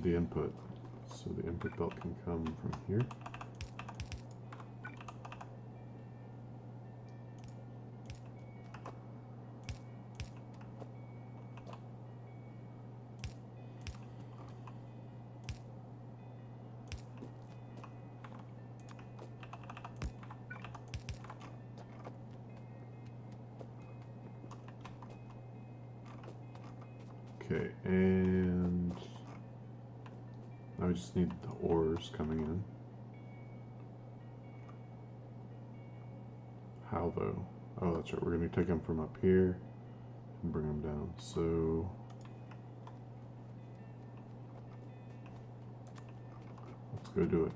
need the input. So the input belt can come from here. Okay, and now we just need the ores coming in. How though? Oh, that's right, we're going to take them from up here and bring them down. So let's go do it.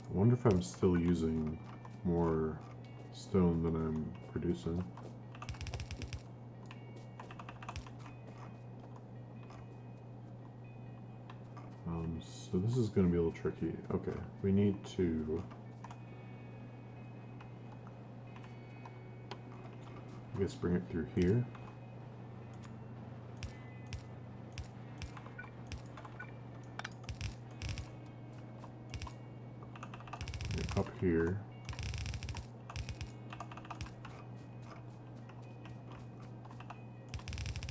I wonder if I'm still using more stone than I'm producing. So this is going to be a little tricky. Okay, we need to, I guess, bring it through here. Up here.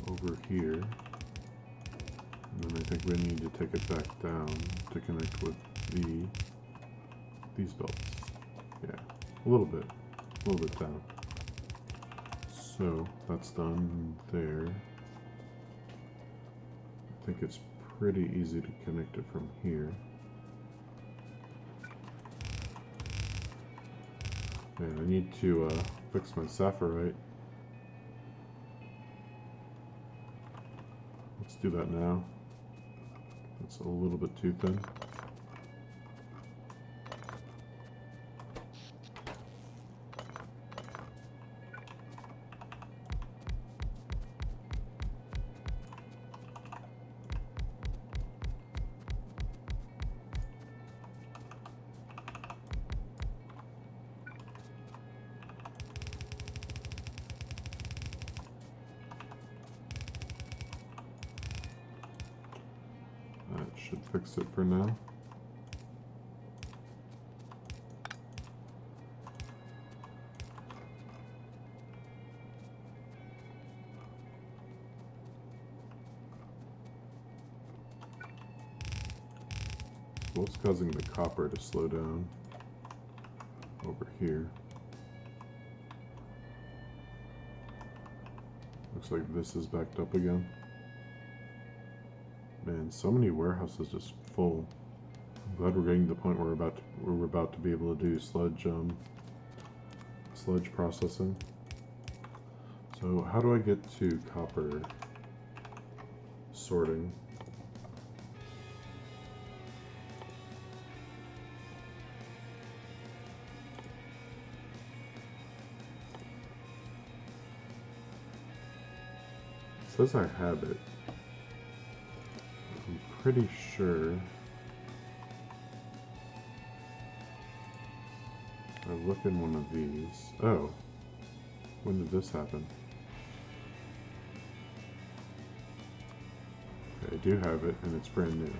Over here. And then I think we need to take it back down to connect with these belts. Yeah, a little bit down. So that's done there. I think it's pretty easy to connect it from here. And I need to fix my sapphirite. Let's do that now. It's a little bit too thin. That should fix it for now. What's causing the copper to slow down over here? Looks like this is backed up again. Man, so many warehouses just full. I'm glad we're getting to the point where we're about to be able to do sludge processing. So how do I get to copper sorting? It says I have it. I'm pretty sure I look in one of these. Oh, when did this happen? Okay, I do have it, and it's brand new.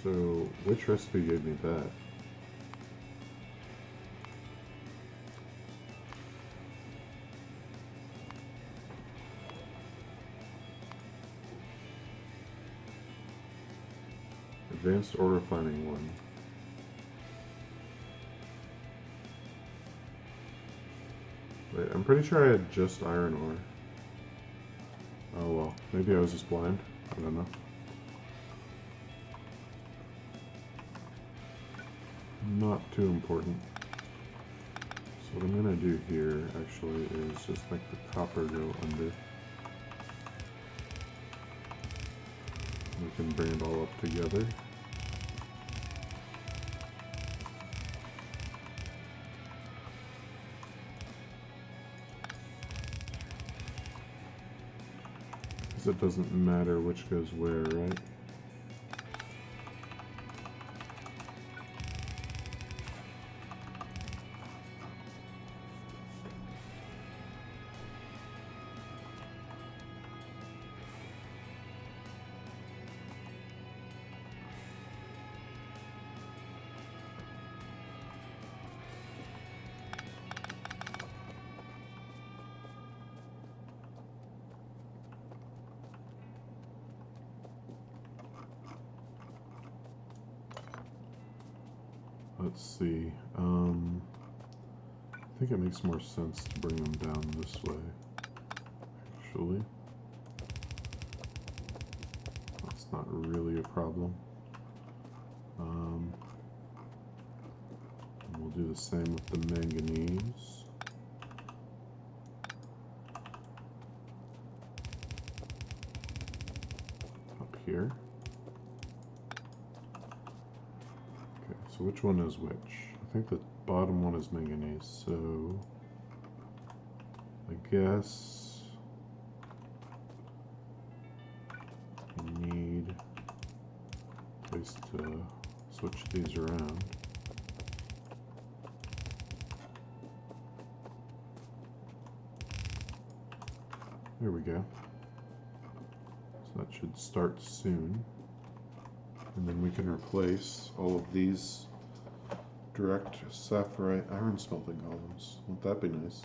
So, which recipe gave me that? Advanced ore refining 1. Wait, I'm pretty sure I had just iron ore. Oh well, maybe I was just blind. I don't know. Not too important. What I'm going to do here actually is just make the copper go under. We can bring it all up together. Because it doesn't matter which goes where, right? Let's see. I think it makes more sense to bring them down this way, actually. That's not really a problem. And we'll do the same with the manganese. Up here. So which one is which? I think the bottom one is manganese, so I guess we need a place to switch these around. There we go. So that should start soon. And then we can replace all of these direct sapphirite iron smelting columns. Won't that be nice?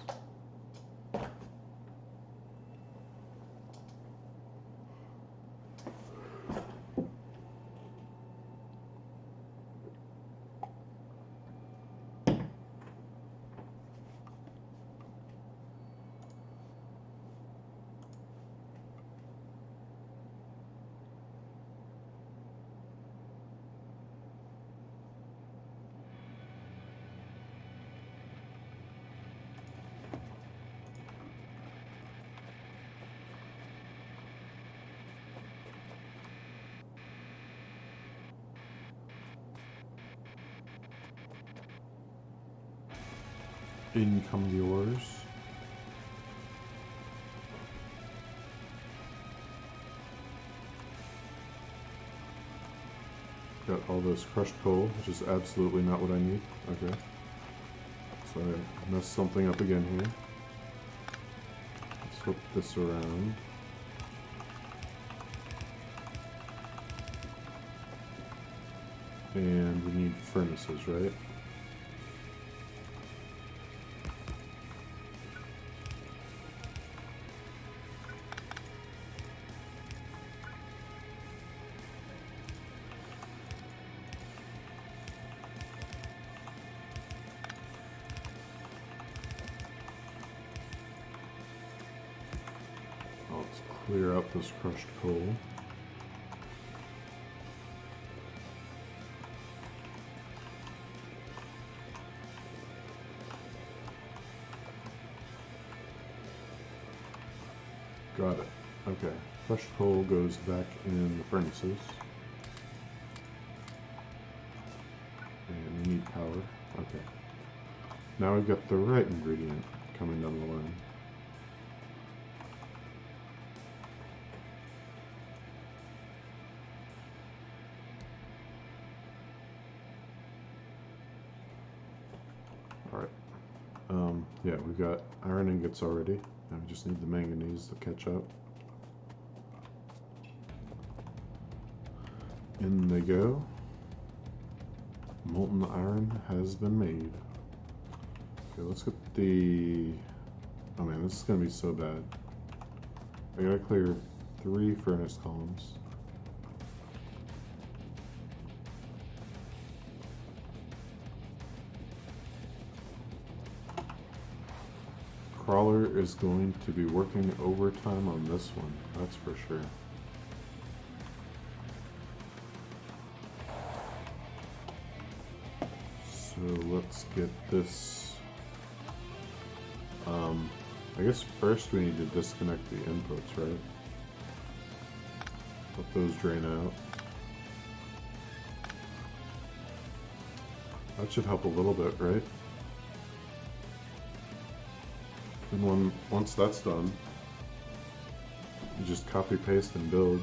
In come the ores. Got all this crushed coal, which is absolutely not what I need. Okay. So I messed something up again here. Let's flip this around. And we need furnaces, right? Let's clear out this crushed coal. Got it. Okay. Crushed coal goes back in the furnaces. And we need power. Okay. Now we've got the right ingredient coming down the line. Alright. Yeah, we've got iron ingots already. Now we just need the manganese to catch up. In they go. Molten iron has been made. Okay, let's get the... Oh man, this is gonna be so bad. I gotta clear 3 furnace columns. Crawler is going to be working overtime on this one, that's for sure. So let's get this I guess first we need to disconnect the inputs, right? Let those drain out. That should help a little bit, right? And once that's done, you just copy, paste, and build.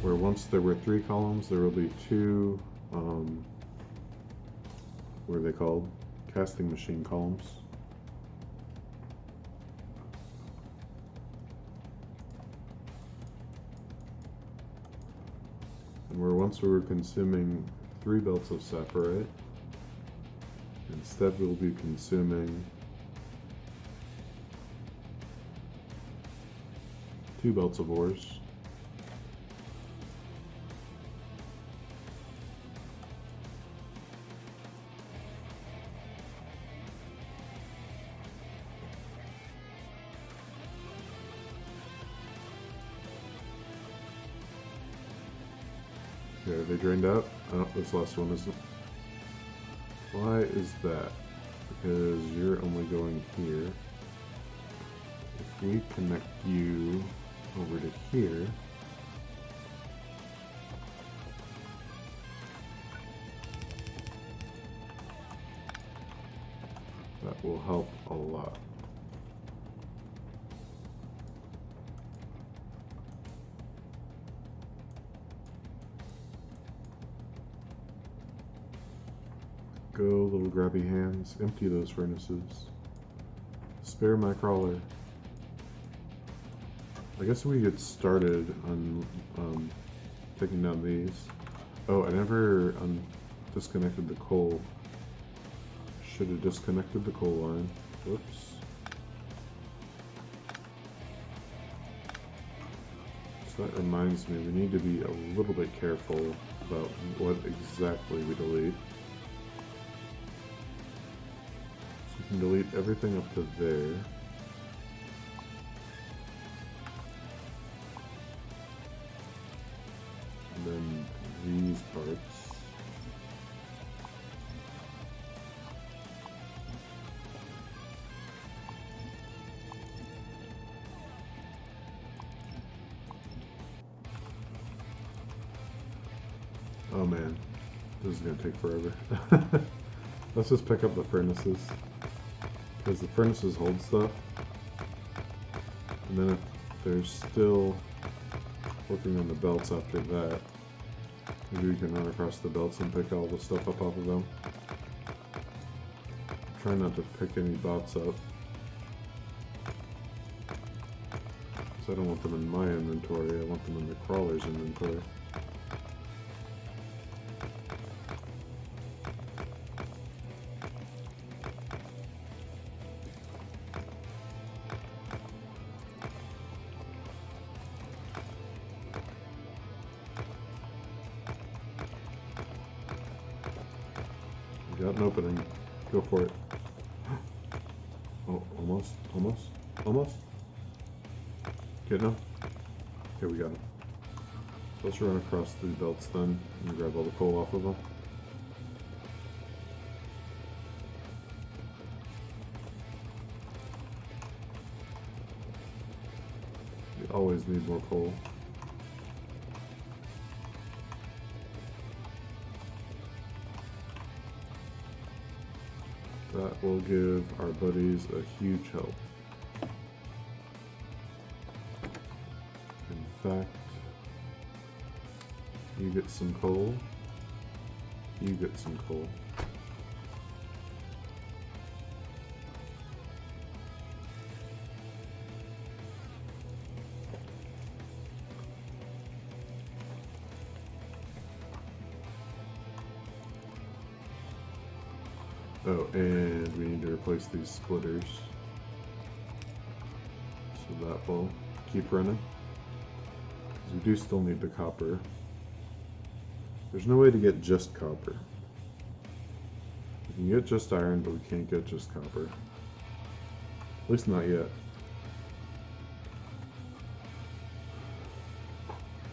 Where once there were 3 columns, there will be 2, what are they called? Casting machine columns. And where once we were consuming 3 belts of saprolite, instead we'll be consuming 2 belts of ores. Okay, are they drained out? Oh, this last one isn't. Why is that? Because you're only going here. If we connect you over to here, that will help a lot. Go, little grabby hands, empty those furnaces. Spare my crawler. I guess we get started on taking down these. Oh, I never disconnected the coal. Should have disconnected the coal line. Whoops. So that reminds me, we need to be a little bit careful about what exactly we delete. So we can delete everything up to there. And then these parts. Oh man, this is gonna take forever. Let's just pick up the furnaces, because the furnaces hold stuff. And then if there's still working on the belts after that, maybe we can run across the belts and pick all the stuff up off of them. Try not to pick any bots up, because I don't want them in my inventory, I want them in the crawler's inventory. Got an opening. Go for it. Oh, almost, almost, almost. Getting him? Okay, we got him. So let's run across the belts then and grab all the coal off of them. We always need more coal. That will give our buddies a huge help. In fact, you get some coal, you get some coal. Oh, and we need to replace these splitters. So that will keep running. Because we do still need the copper. There's no way to get just copper. We can get just iron, but we can't get just copper. At least not yet.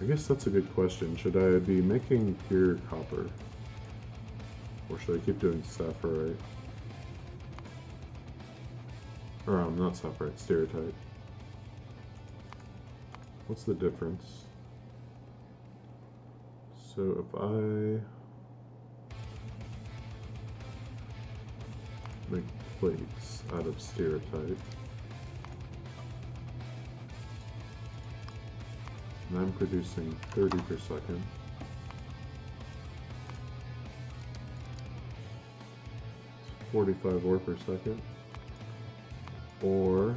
I guess that's a good question. Should I be making pure copper? Or should I keep doing sapphire? Or not sapphirite, stereotype. What's the difference? So if I make plates out of stereotype, and I'm producing 30 per second, it's 45 ore per second, or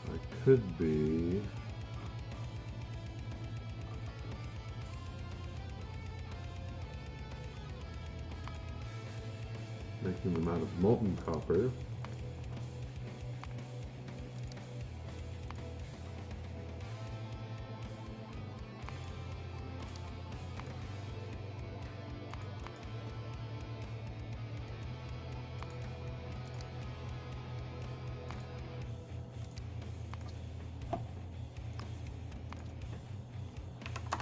I could be making them out of molten copper.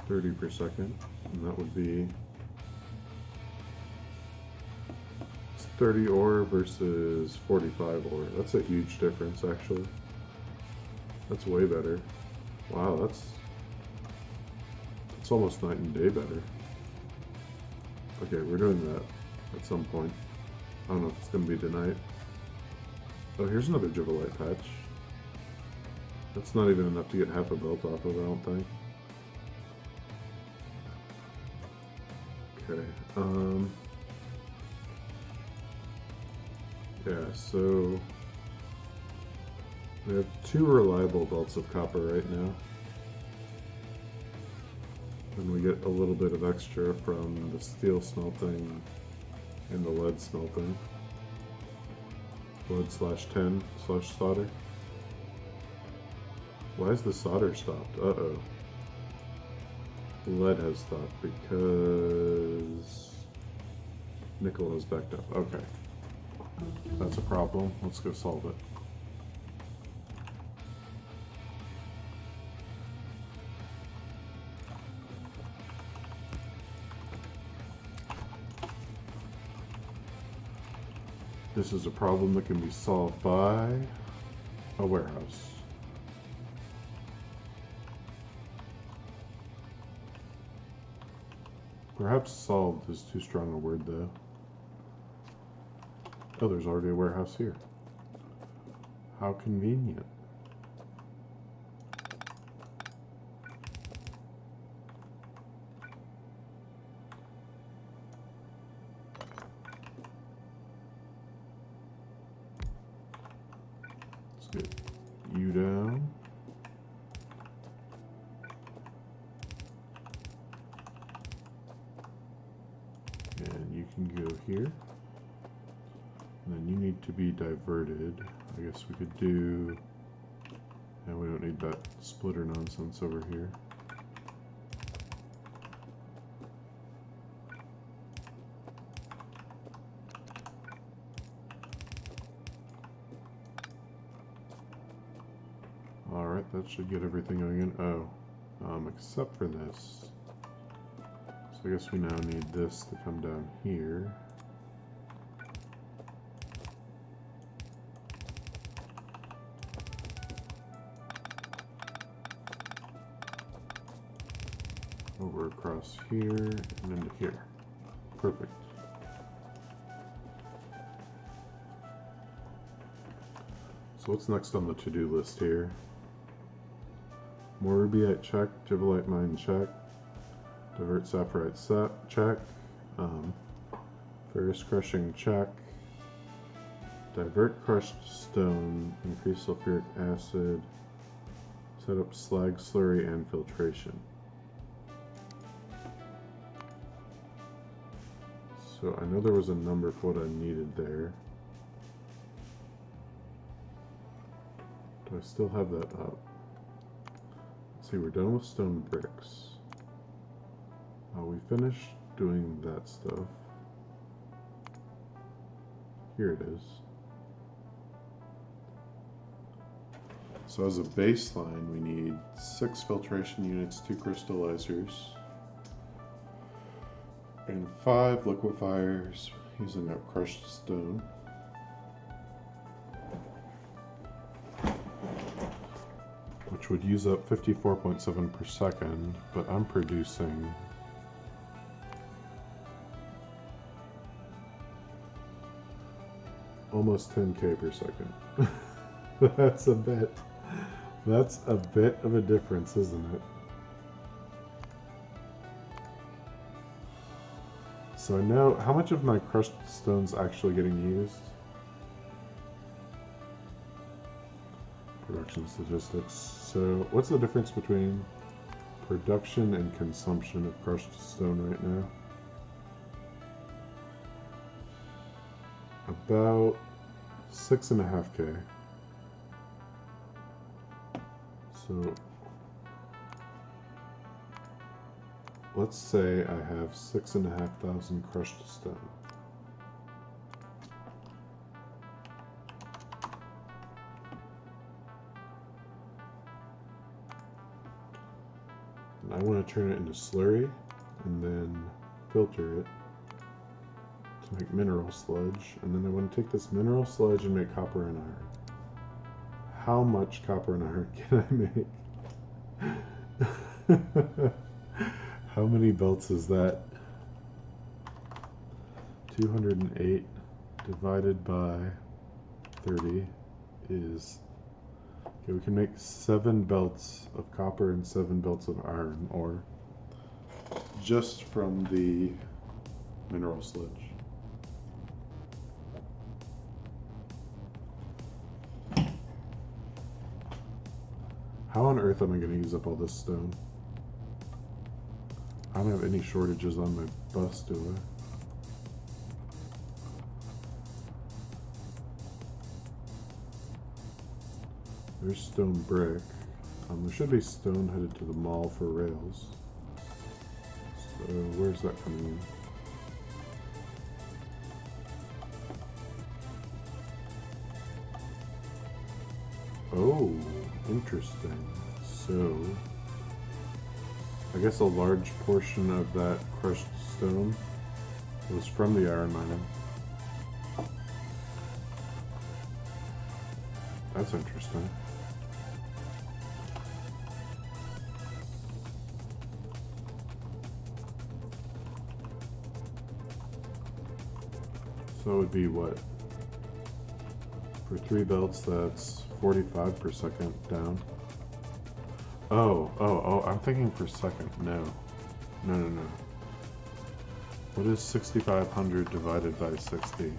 $30 per second, and that would be 30 ore versus 45 ore. That's a huge difference, actually. That's way better. Wow, that's almost night and day better. Okay, we're doing that at some point. I don't know if it's gonna be tonight. Oh, here's another Jivalite patch. That's not even enough to get half a belt off of, I don't think. Okay, yeah, so we have 2 reliable belts of copper right now. And we get a little bit of extra from the steel smelting and the lead smelting. Lead/tin/solder. Why is the solder stopped? Uh-oh. Lead has stopped because nickel has backed up. Okay. That's a problem. Let's go solve it. This is a problem that can be solved by a warehouse. Perhaps solved is too strong a word, though. Oh, there's already a warehouse here. How convenient. Let's get you down. And you can go here. And then you need to be diverted. I guess we could do... And we don't need that splitter nonsense over here. Alright, that should get everything going in. Oh, except for this. So I guess we now need this to come down here. Over across here and into here. Perfect. So what's next on the to-do list here? More rubyite check, Jivalite mine check, divert sapphirite check, ferrous crushing check, divert crushed stone, increase sulfuric acid, set up slag slurry and filtration. So I know there was a number for what I needed there. Do I still have that up? Let's see, we're done with stone bricks. We finished doing that stuff. Here it is. So as a baseline, we need 6 filtration units, 2 crystallizers, and 5 liquefiers using up crushed stone. which would use up 54.7 per second, but I'm producing almost 10k per second. That's a bit of a difference, isn't it? So I know how much of my crushed stone's actually getting used. Production statistics. So what's the difference between production and consumption of crushed stone right now? About 6.5k. So let's say I have 6,500 crushed stone. And I want to turn it into slurry and then filter it to make mineral sludge, and then I want to take this mineral sludge and make copper and iron. How much copper and iron can I make? How many belts is that? 208 divided by 30 is... Okay, we can make 7 belts of copper and 7 belts of iron ore just from the mineral sludge. How on earth am I going to use up all this stone? I don't have any shortages on my bus, do I? There's stone brick. There should be stone headed to the mall for rails. So where's that coming in? Oh, interesting. So I guess a large portion of that crushed stone was from the iron mining. That's interesting. So it would be what? For 3 belts, that's 45 per second down. Oh, I'm thinking per second. No. What is 6,500 divided by 60?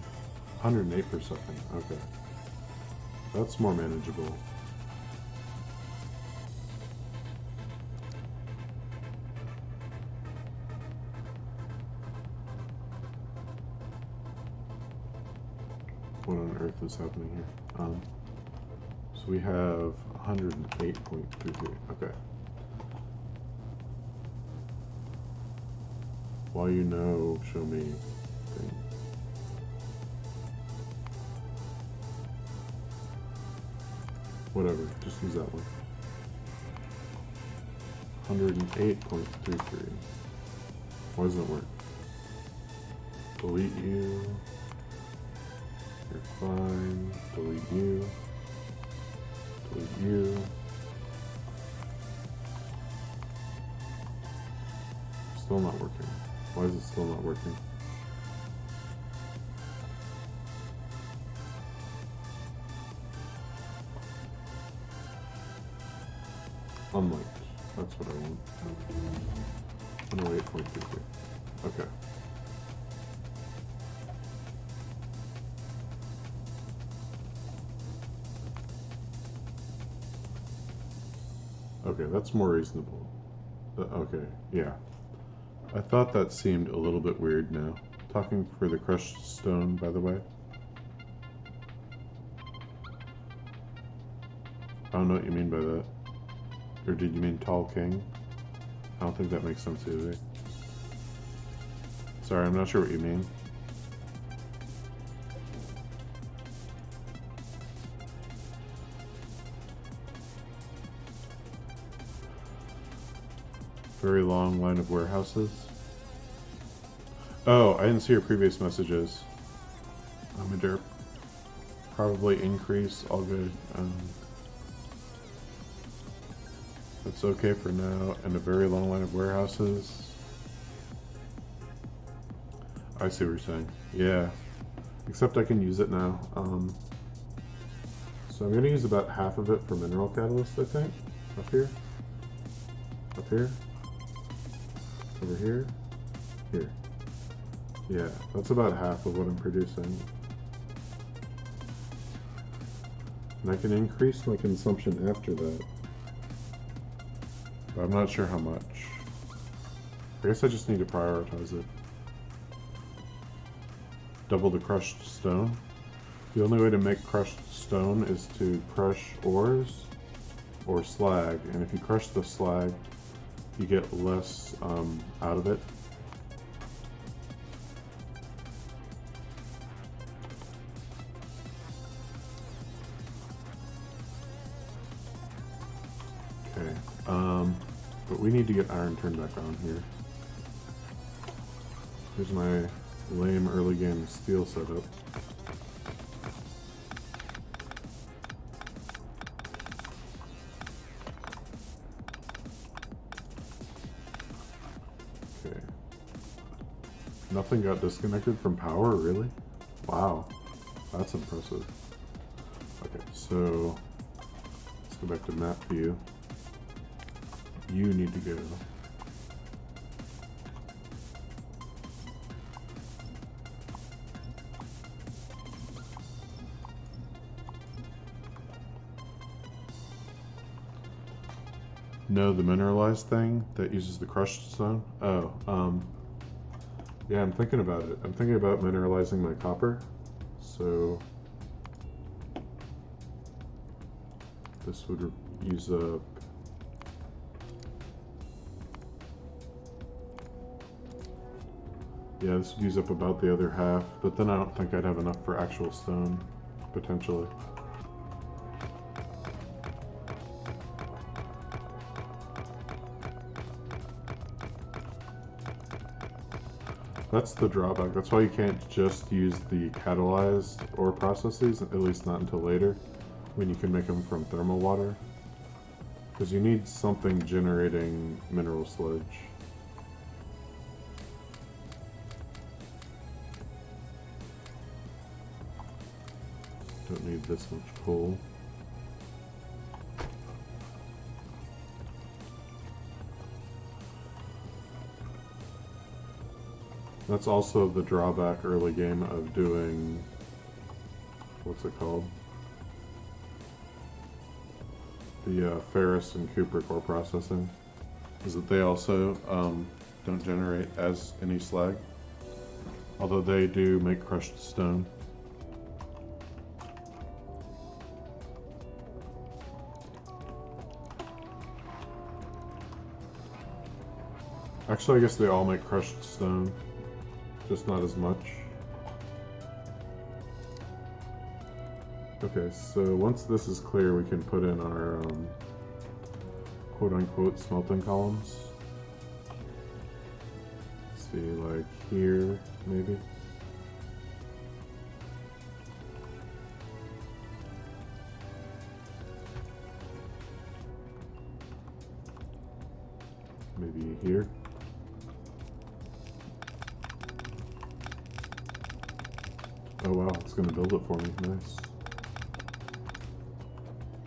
108 per second. Okay. That's more manageable. What on earth is happening here? So we have 108.33. Okay. While you know, show me thing. Whatever, just use that one. 108.33. Why doesn't it work? Delete you. You're fine. Delete you. Delete you. Still not working. Why is it still not working? Unliked. That's what I want. 108.33. Okay. Okay, that's more reasonable. Okay, yeah. I thought that seemed a little bit weird now. Talking for the crushed stone, by the way. I don't know what you mean by that. Or did you mean tall king? I don't think that makes sense either. Sorry, I'm not sure what you mean. Very long line of warehouses. Oh, I didn't see your previous messages. I'm a derp. Probably increase, all good. It's okay for now, and a very long line of warehouses. I see what you're saying. Yeah, except I can use it now. So I'm going to use about half of it for mineral catalyst, I think. Up here. Up here. Over here. Here. Yeah, that's about half of what I'm producing. And I can increase my consumption after that. But I'm not sure how much. I guess I just need to prioritize it. Double the crushed stone. The only way to make crushed stone is to crush ores or slag, and if you crush the slag, you get less out of it. Okay, but we need to get iron turned back on here. Here's my lame early game steel setup. Okay. Nothing got disconnected from power, really? Wow, that's impressive. Okay, so let's go back to map view. You need to go. No, the mineralized thing that uses the crushed stone? Oh, yeah, I'm thinking about it. I'm thinking about mineralizing my copper. So this would use up yeah, this would use up about the other half, but then I don't think I'd have enough for actual stone, potentially. That's the drawback. That's why you can't just use the catalyzed ore processes, at least not until later, when you can make them from thermal water. Because you need something generating mineral sludge. Don't need this much coal. That's also the drawback early game of doing, what's it called? The ferrous and cupric ore processing, is that they also don't generate as any slag, although they do make crushed stone. Actually, I guess they all make crushed stone, just not as much. Okay, so once this is clear, we can put in our quote-unquote smelting columns. Let's see, like here, maybe? Maybe here? Oh wow, it's gonna build it for me, nice.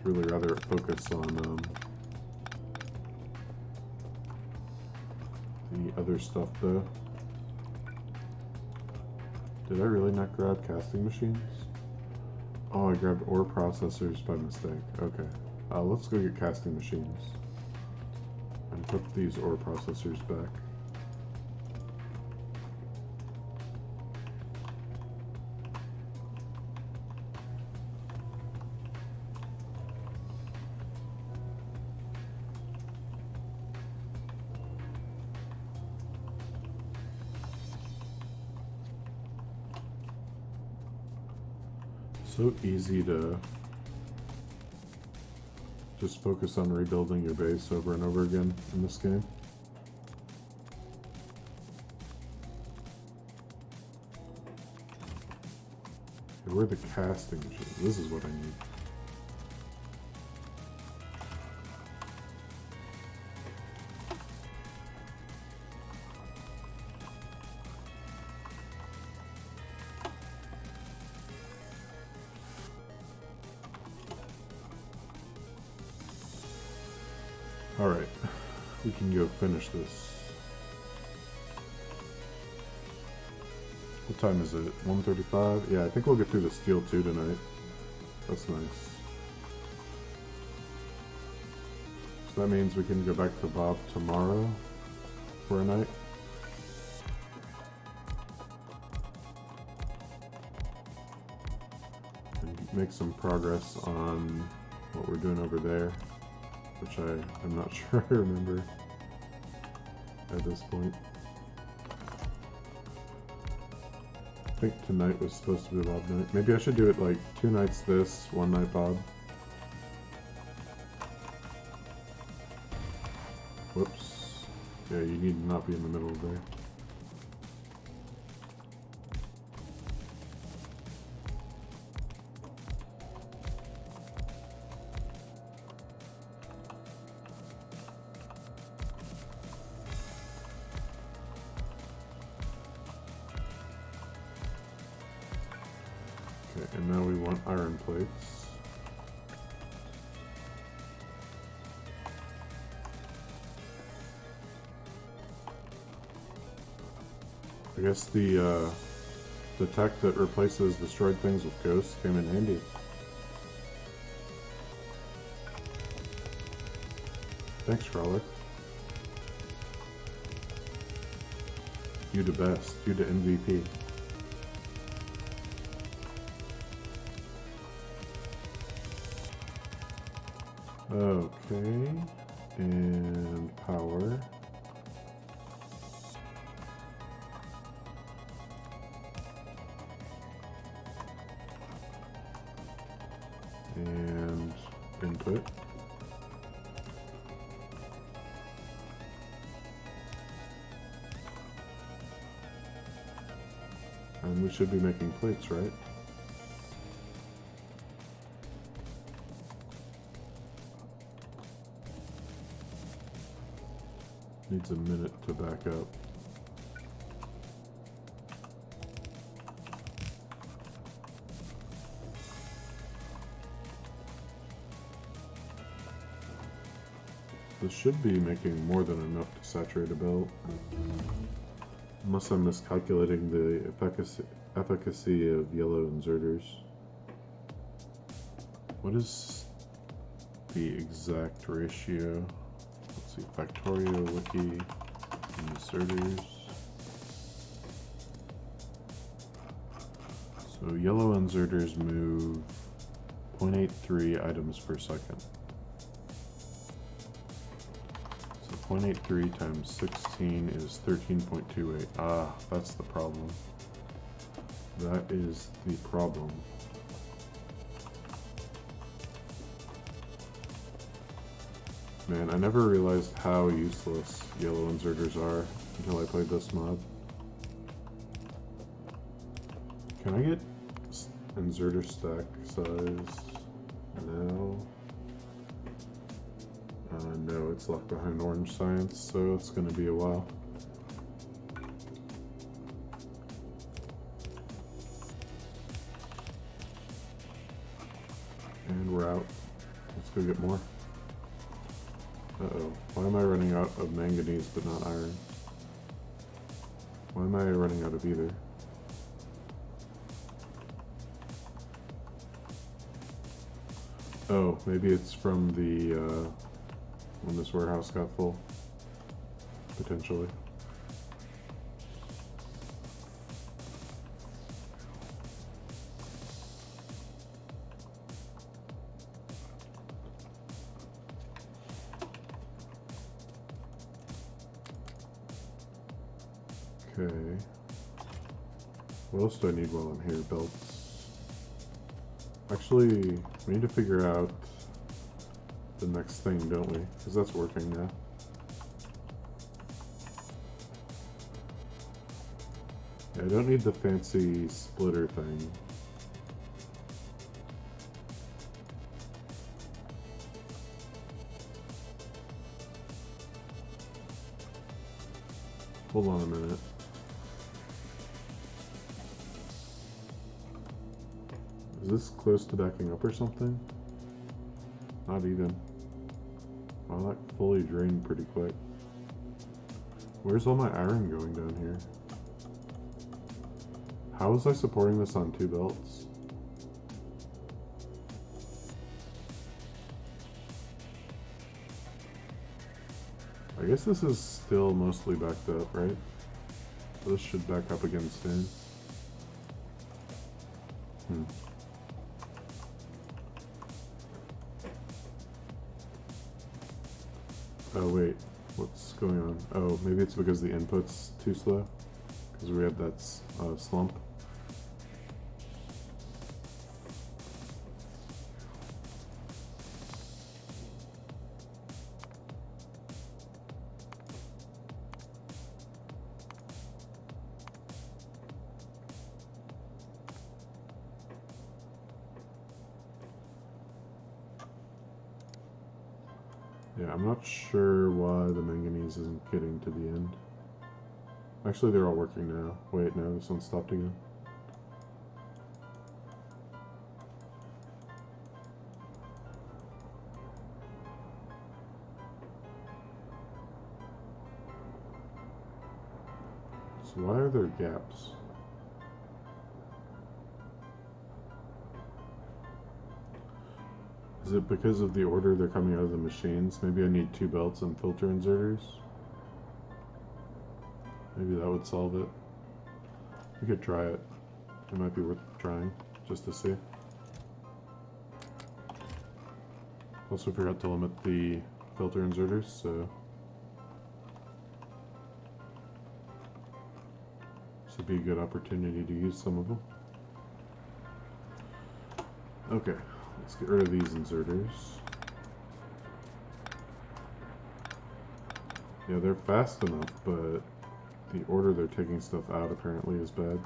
Really rather focus on the other stuff though. Did I really not grab casting machines? Oh, I grabbed ore processors by mistake. Okay, let's go get casting machines and put these ore processors back. So easy to just focus on rebuilding your base over and over again in this game. Okay, where are the casting machines? This is what I need. We can go finish this. What time is it? 1:35? Yeah, I think we'll get through the steel too tonight. That's nice. So that means we can go back to Bob tomorrow for a night. And make some progress on what we're doing over there, which I'm not sure I remember at this point. I think tonight was supposed to be Bob night. Maybe I should do it like 2 nights this, 1 night Bob. Whoops. Yeah, you need to not be in the middle there. Okay, and now we want iron plates. I guess the tech that replaces destroyed things with ghosts came in handy. Thanks, Crawler. You the best. You the MVP. Okay, and power. And input. And we should be making plates, right? Needs a minute to back up. This should be making more than enough to saturate a belt. Unless I'm miscalculating the efficacy of yellow inserters. What is the exact ratio? Let's see, Factorio wiki, inserters. So yellow inserters move 0.83 items per second. So 0.83 times 16 is 13.28. Ah, that's the problem. That is the problem. Man, I never realized how useless yellow inserters are until I played this mod. Can I get inserter stack size now? No, it's left behind orange science, so it's going to be a while. And we're out. Let's go get more. Uh-oh. Why am I running out of manganese but not iron? Why am I running out of either? Oh, maybe it's from the, when this warehouse got full. Potentially. Okay. What else do I need while I'm here? Belts. Actually, we need to figure out the next thing, don't we? Because that's working now. Yeah, I don't need the fancy splitter thing. Hold on a minute. Is this close to backing up or something? Not even. Wow, that fully drained pretty quick. Where's all my iron going down here? How was I supporting this on 2 belts? I guess this is still mostly backed up, right? So this should back up again soon. Oh wait, what's going on? Oh, maybe it's because the input's too slow? Because we had that slump. Yeah, I'm not sure why the manganese isn't getting to the end. Actually, they're all working now. Wait, no, this one stopped again. So why are there gaps? Is it because of the order they're coming out of the machines? Maybe I need 2 belts and filter inserters? Maybe that would solve it. We could try it. It might be worth trying, just to see. Also forgot to limit the filter inserters, so this would be a good opportunity to use some of them. Okay. Let's get rid of these inserters. Yeah, they're fast enough, but the order they're taking stuff out apparently is bad.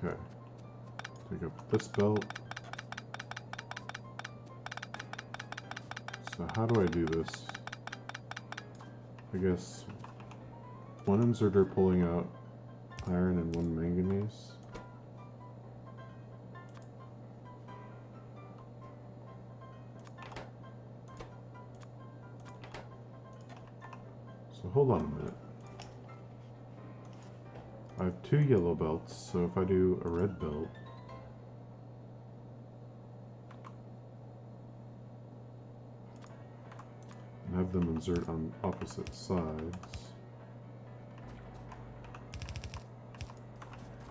Okay. Take up this belt. So how do I do this? I guess 1 inserter pulling out iron and 1 manganese. So hold on a minute. I have 2 yellow belts, so if I do a red belt, have them insert on opposite sides.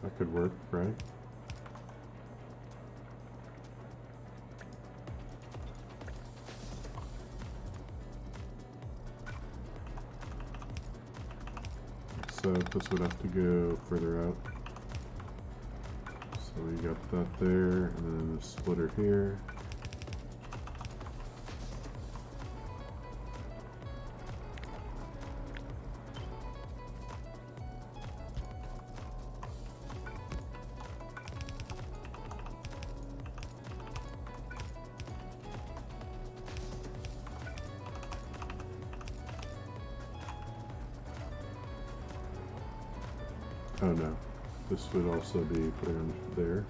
That could work, right? Except this would have to go further out. So we got that there, and then a splitter here. Oh no, this would also be put in there.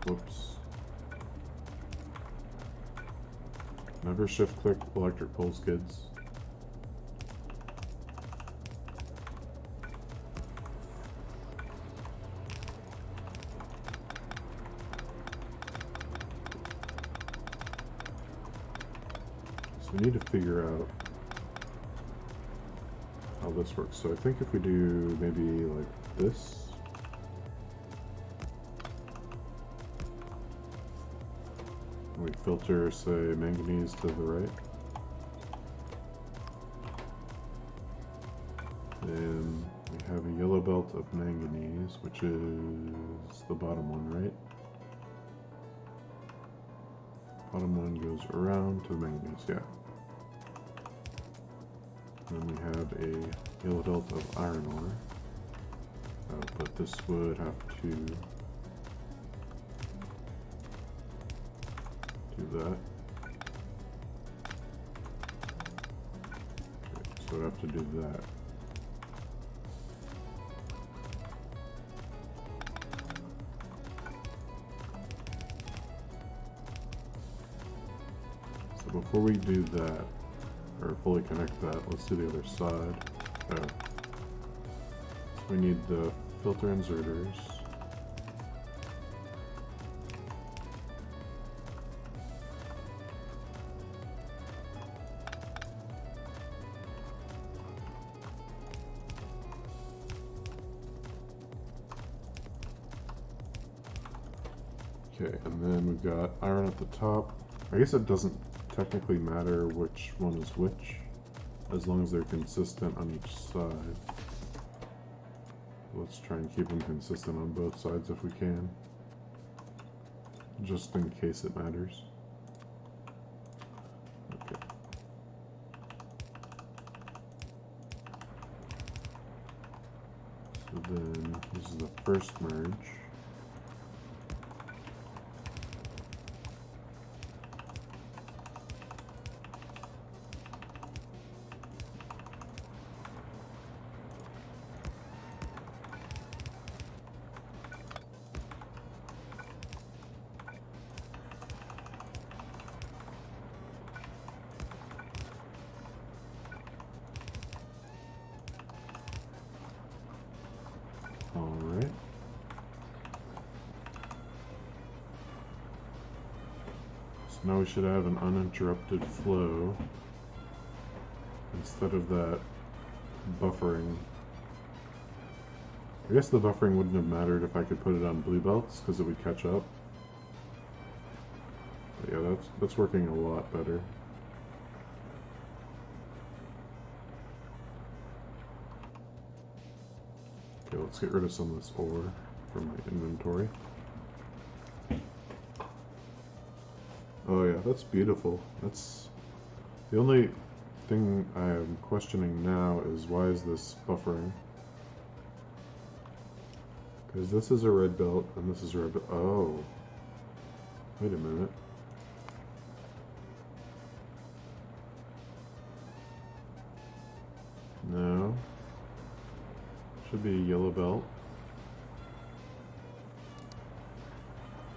Whoops. Never shift click electric pull skids. So we need to figure out how this works. So I think if we do maybe like this. We filter, say, manganese to the right. And we have a yellow belt of manganese, which is the bottom one, right? Bottom one goes around to the manganese, yeah. Then we have a yellow belt of iron ore. But this would have to do that. Okay, so I have to do that. So before we do that, or fully connect that, let's do the other side. So we need the filter inserters. Okay, and then we've got iron at the top. I guess it doesn't technically matter which one is which, as long as they're consistent on each side. Let's try and keep them consistent on both sides if we can, just in case it matters. Okay. So then this is the first merge. Alright. So now we should have an uninterrupted flow instead of that buffering. I guess the buffering wouldn't have mattered if I could put it on blue belts because it would catch up. But yeah, that's working a lot better. Okay, let's get rid of some of this ore from my inventory. Oh yeah, that's beautiful. That's the only thing I am questioning now is why is this buffering? Because this is a red belt and this is a red belt. Oh, wait a minute. No. Should be a yellow belt.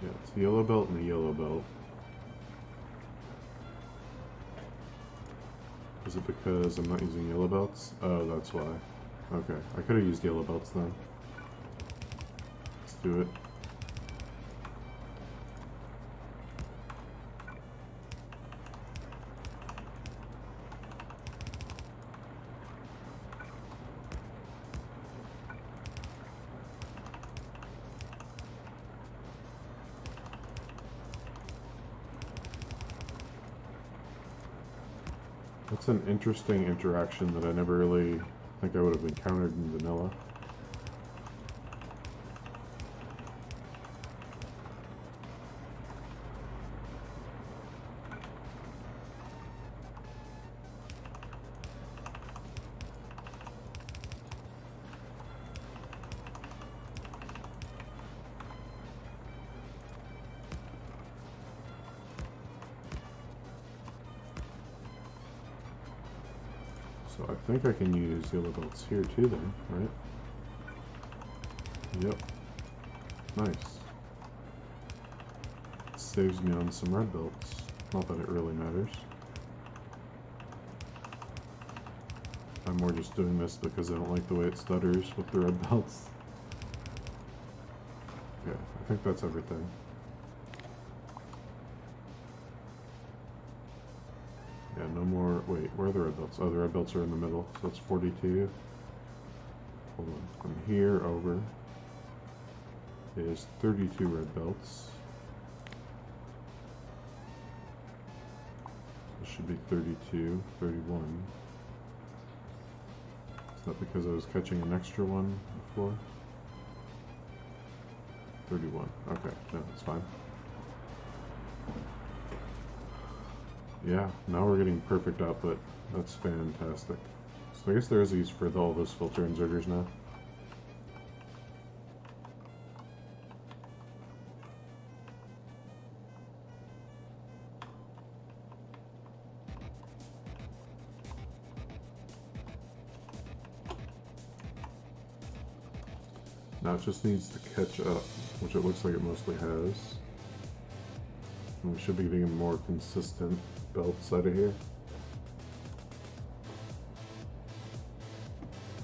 Yeah, it's a yellow belt and a yellow belt. Is it because I'm not using yellow belts? Oh, that's why. Okay, I could have used yellow belts then. Let's do it. That's an interesting interaction that I never really think I would have encountered in vanilla. So I think I can use yellow belts here too then, right? Yep. Nice. Saves me on some red belts. Not that it really matters. I'm more just doing this because I don't like the way it stutters with the red belts. Yeah, I think that's everything. Yeah, no more. Wait, where are the red belts? Oh, the red belts are in the middle, so that's 42. Hold on. From here over is 32 red belts. This should be 32, 31. Is that because I was catching an extra one 34. 31. Okay, no, that's fine. Yeah, now we're getting perfect output. That's fantastic. So I guess there is a use for all those filter inserters now. Now it just needs to catch up, which it looks like it mostly has. And we should be getting a more consistent belts out of here.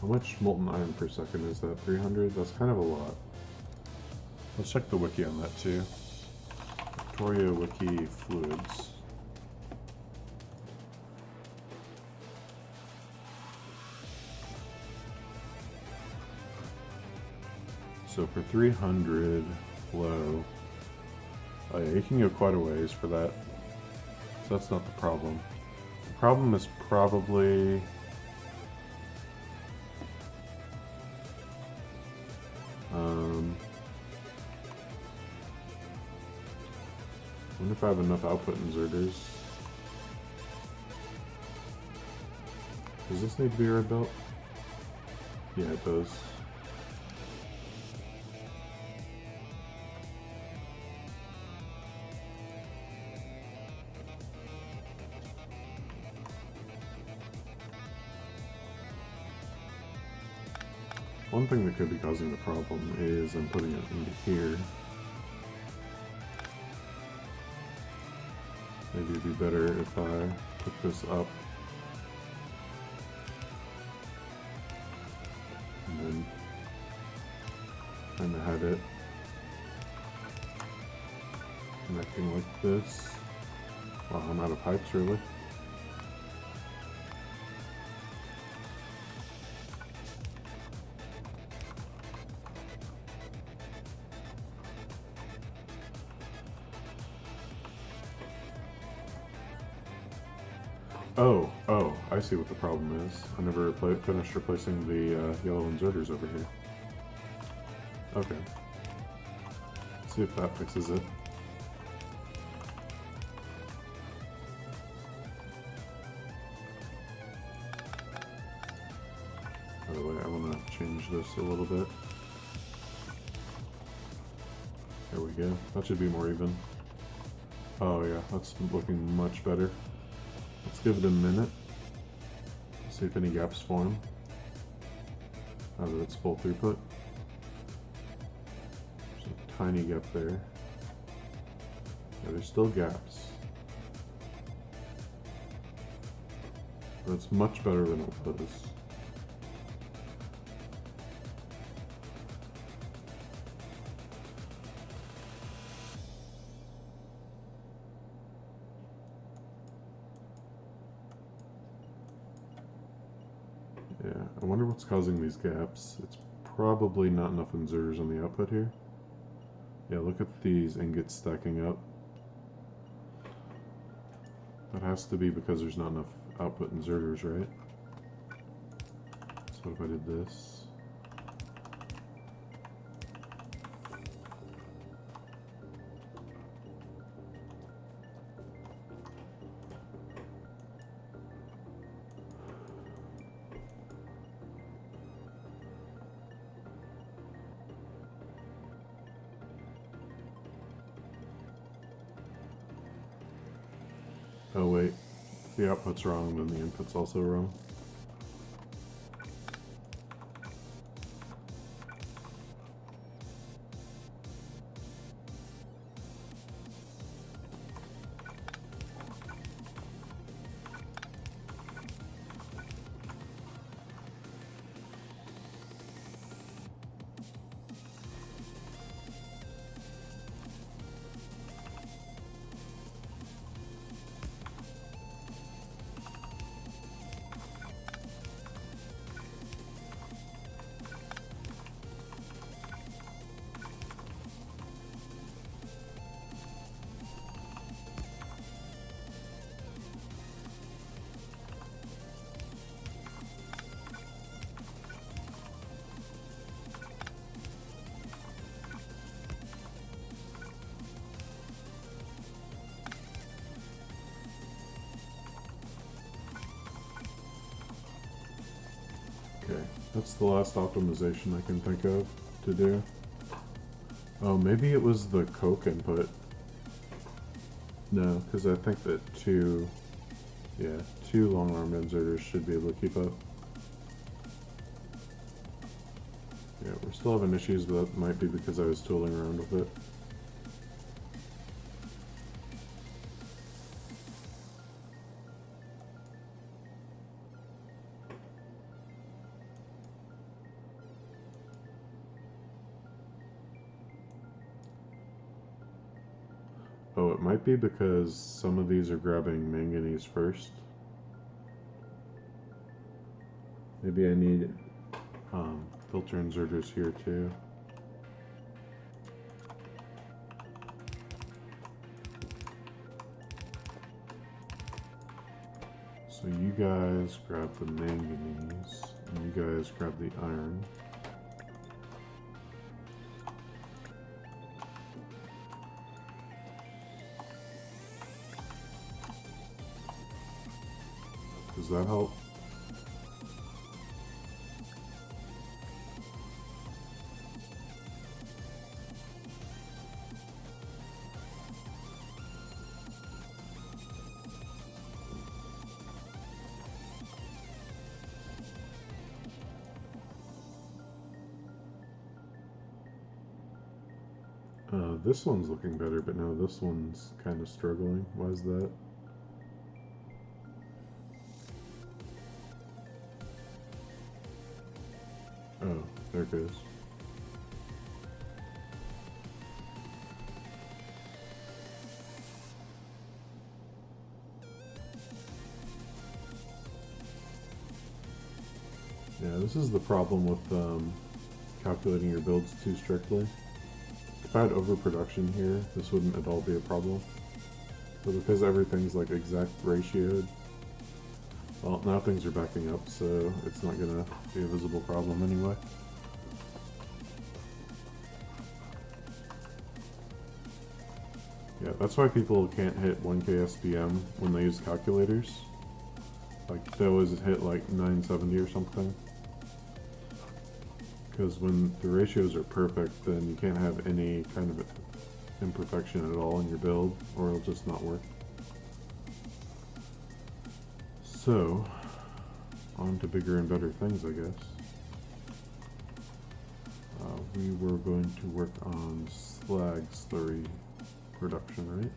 How much molten iron per second is that? 300? That's kind of a lot. Let's check the wiki on that too. Factorio wiki fluids. So for 300 flow, oh yeah, you can go quite a ways for that. So that's not the problem. The problem is probably I wonder if I have enough output inserters. Does this need to be a red belt? Yeah, it does. One thing that could be causing the problem is I'm putting it into here. Maybe it'd be better if I put this up and then kind of had it connecting like this. Wow, I'm out of pipes, really. Oh, I see what the problem is. I never finished replacing the yellow inserters over here. Okay. Let's see if that fixes it. By the way, I want to change this a little bit. There we go. That should be more even. Oh yeah, that's looking much better. Let's give it a minute. See if any gaps form. Now that it's full throughput. There's a tiny gap there. Yeah, there's still gaps. But it's much better than it was. Yeah, I wonder what's causing these gaps. It's probably not enough inserters on the output here. Yeah, look at these ingots stacking up. That has to be because there's not enough output inserters, right? So what if I did this? Oh wait, if the output's wrong, then the input's also wrong. That's the last optimization I can think of to do. Oh, maybe it was the Coke input. No, because I think that two long arm inserters should be able to keep up. Yeah, we're still having issues, but that might be because I was tooling around with it. Oh, it might be because some of these are grabbing manganese first. Maybe I need filter inserters here too. So you guys grab the manganese, and you guys grab the iron. Does that help? This one's looking better, but no, this one's kind of struggling. Why is that? Oh, there it goes. Yeah, this is the problem with calculating your builds too strictly. If I had overproduction here, this wouldn't at all be a problem. But because everything's like exact ratioed, well, now things are backing up, so it's not gonna be a visible problem anyway. Yeah, that's why people can't hit 1K SPM when they use calculators. Like, they always hit like 970 or something. Because when the ratios are perfect, then you can't have any kind of imperfection at all in your build, or it'll just not work. So, on to bigger and better things, I guess. We were going to work on slag slurry production, right?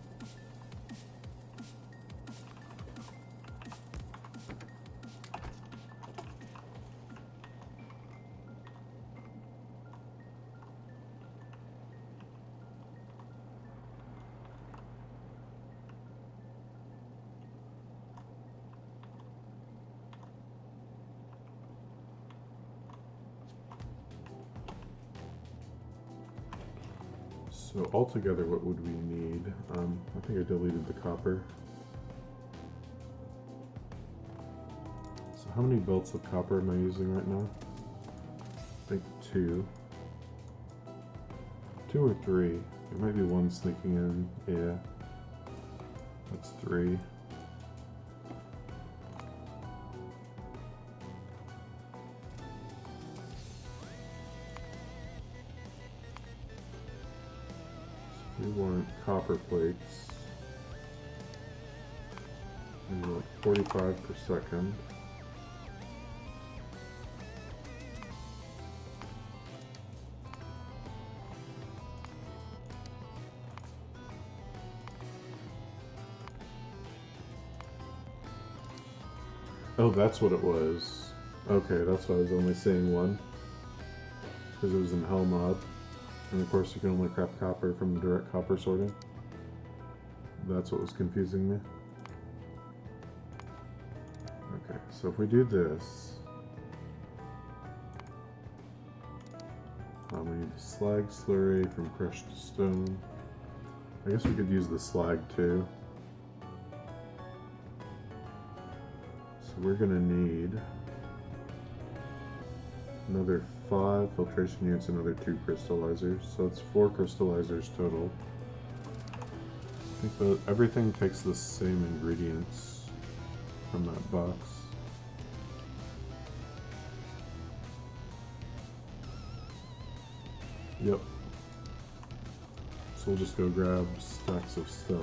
So altogether, what would we need? I think I deleted the copper. So how many belts of copper am I using right now? I think 2. 2 or 3. There might be one sneaking in. Yeah. That's 3. We want copper plates. And like 45 per second. Oh, that's what it was. Okay, that's why I was only saying 1. Because it was in Hell mod. And of course you can only craft copper from the direct copper sorting. That's what was confusing me. Okay, so if we do this, we need slag slurry from crushed stone. I guess we could use the slag too. So we're gonna need another 5 filtration units, another 2 crystallizers. So it's 4 crystallizers total. I think everything takes the same ingredients from that box. Yep. So we'll just go grab stacks of stuff.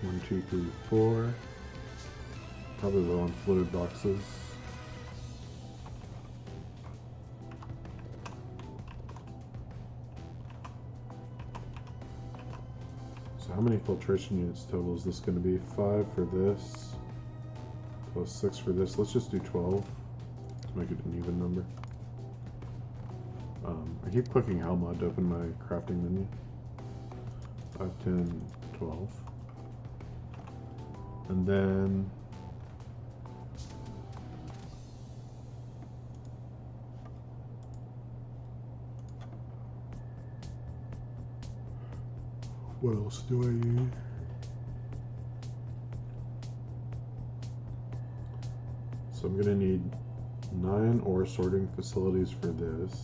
1, 2, 3, 4. Probably low on fluid boxes. So how many filtration units total is this going to be? 5 for this, plus 6 for this. Let's just do 12 to make it an even number. I keep clicking Helma to open my crafting menu. 5, 10, 12. And then what else do I need? So I'm gonna need 9 ore sorting facilities for this,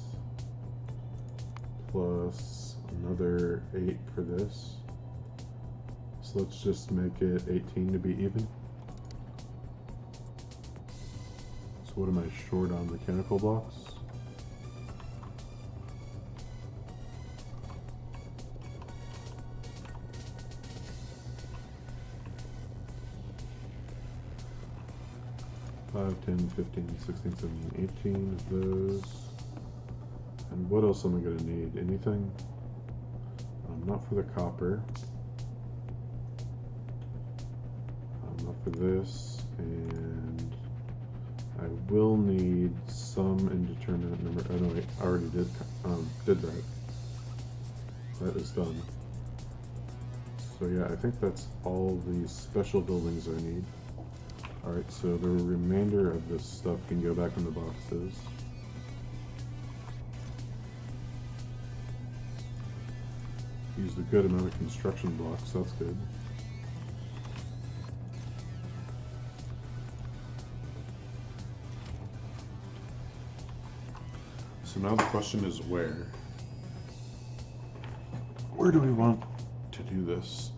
plus another 8 for this. So let's just make it 18 to be even. So what am I short on? Mechanical blocks? Five, 10, 15, 16, 17, 18 of those. And what else am I going to need? Anything? Not for the copper. Not for this. And I will need some indeterminate number. Oh no, wait, I already did that. That is done. So yeah, I think that's all the special buildings I need. Alright, so the remainder of this stuff can go back in the boxes. Used a good amount of construction blocks, that's good. So now the question is where? Where do we want to do this?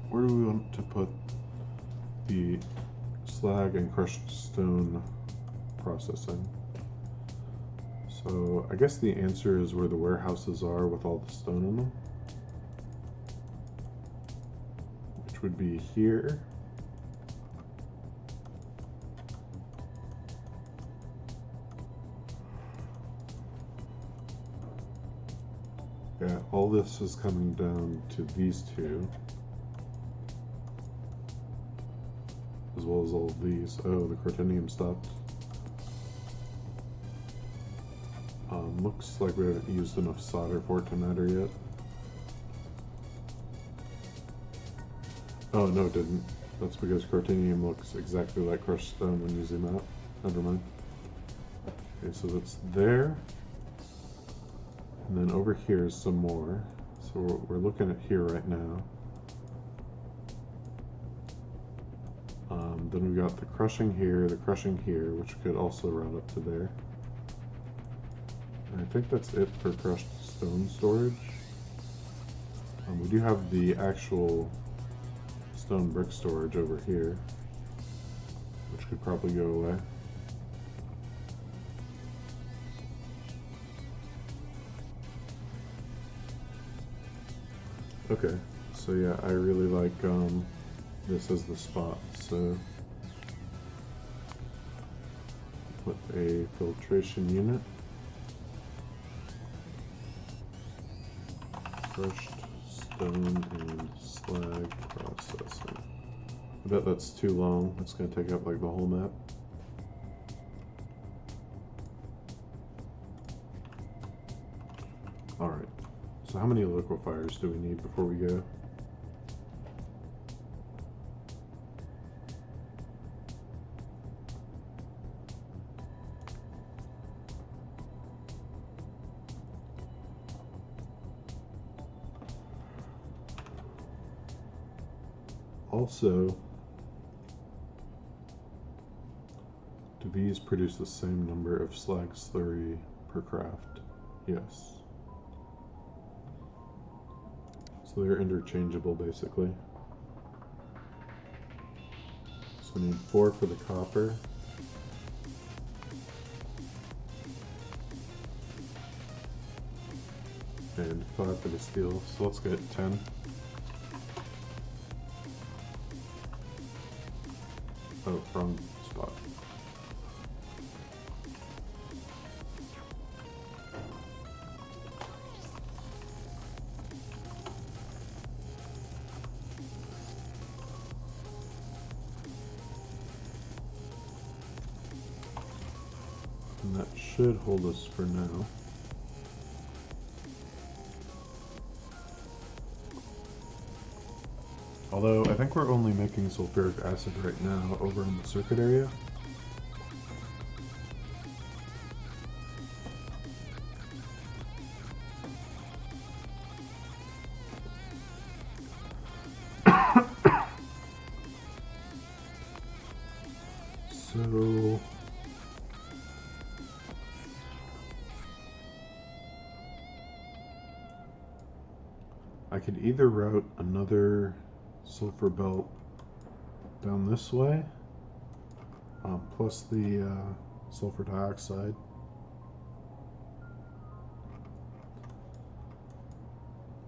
Where do we want to put the slag and crushed stone processing? So I guess the answer is where the warehouses are with all the stone in them, which would be here. Yeah, all this is coming down to these two, as well as all of these. Oh, the Cortinium stopped. Looks like we haven't used enough solder for it to matter yet. Oh, no, it didn't. That's because Cortinium looks exactly like crushed stone when you zoom out. Never mind. Okay, so that's there. And then over here is some more. So we're looking at here right now. Then we got the crushing here, which could also route up to there. And I think that's it for crushed stone storage. We do have the actual stone brick storage over here, which could probably go away. Okay, so yeah, I really like this as the spot, so put a filtration unit, crushed stone and slag processing. I bet that's too long. It's going to take up like the whole map. Alright, so how many liquefiers do we need before we go? Also, do these produce the same number of slag slurry per craft? Yes. So they're interchangeable basically. So we need 4 for the copper. And 5 for the steel. So let's get 10. Oh, wrong spot. And that should hold us for now. Although, I think we're only making sulfuric acid right now over in the circuit area. So... I could either route another sulfur belt down this way, plus the sulfur dioxide,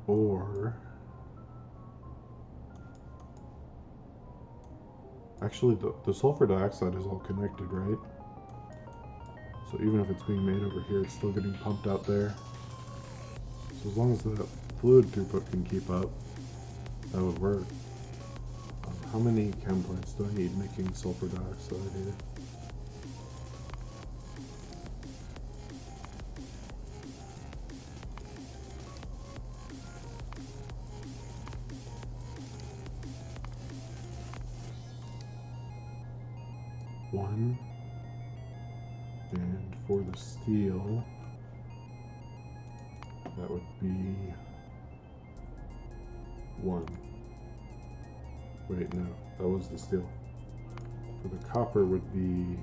or actually the sulfur dioxide is all connected, right? So even if it's being made over here, it's still getting pumped out there. So as long as the fluid throughput can keep up, that would work. How many chem plants do I need making sulfur dioxide here? One. And for the steel, that would be 1. Wait, no, that was the steel. For the copper would be,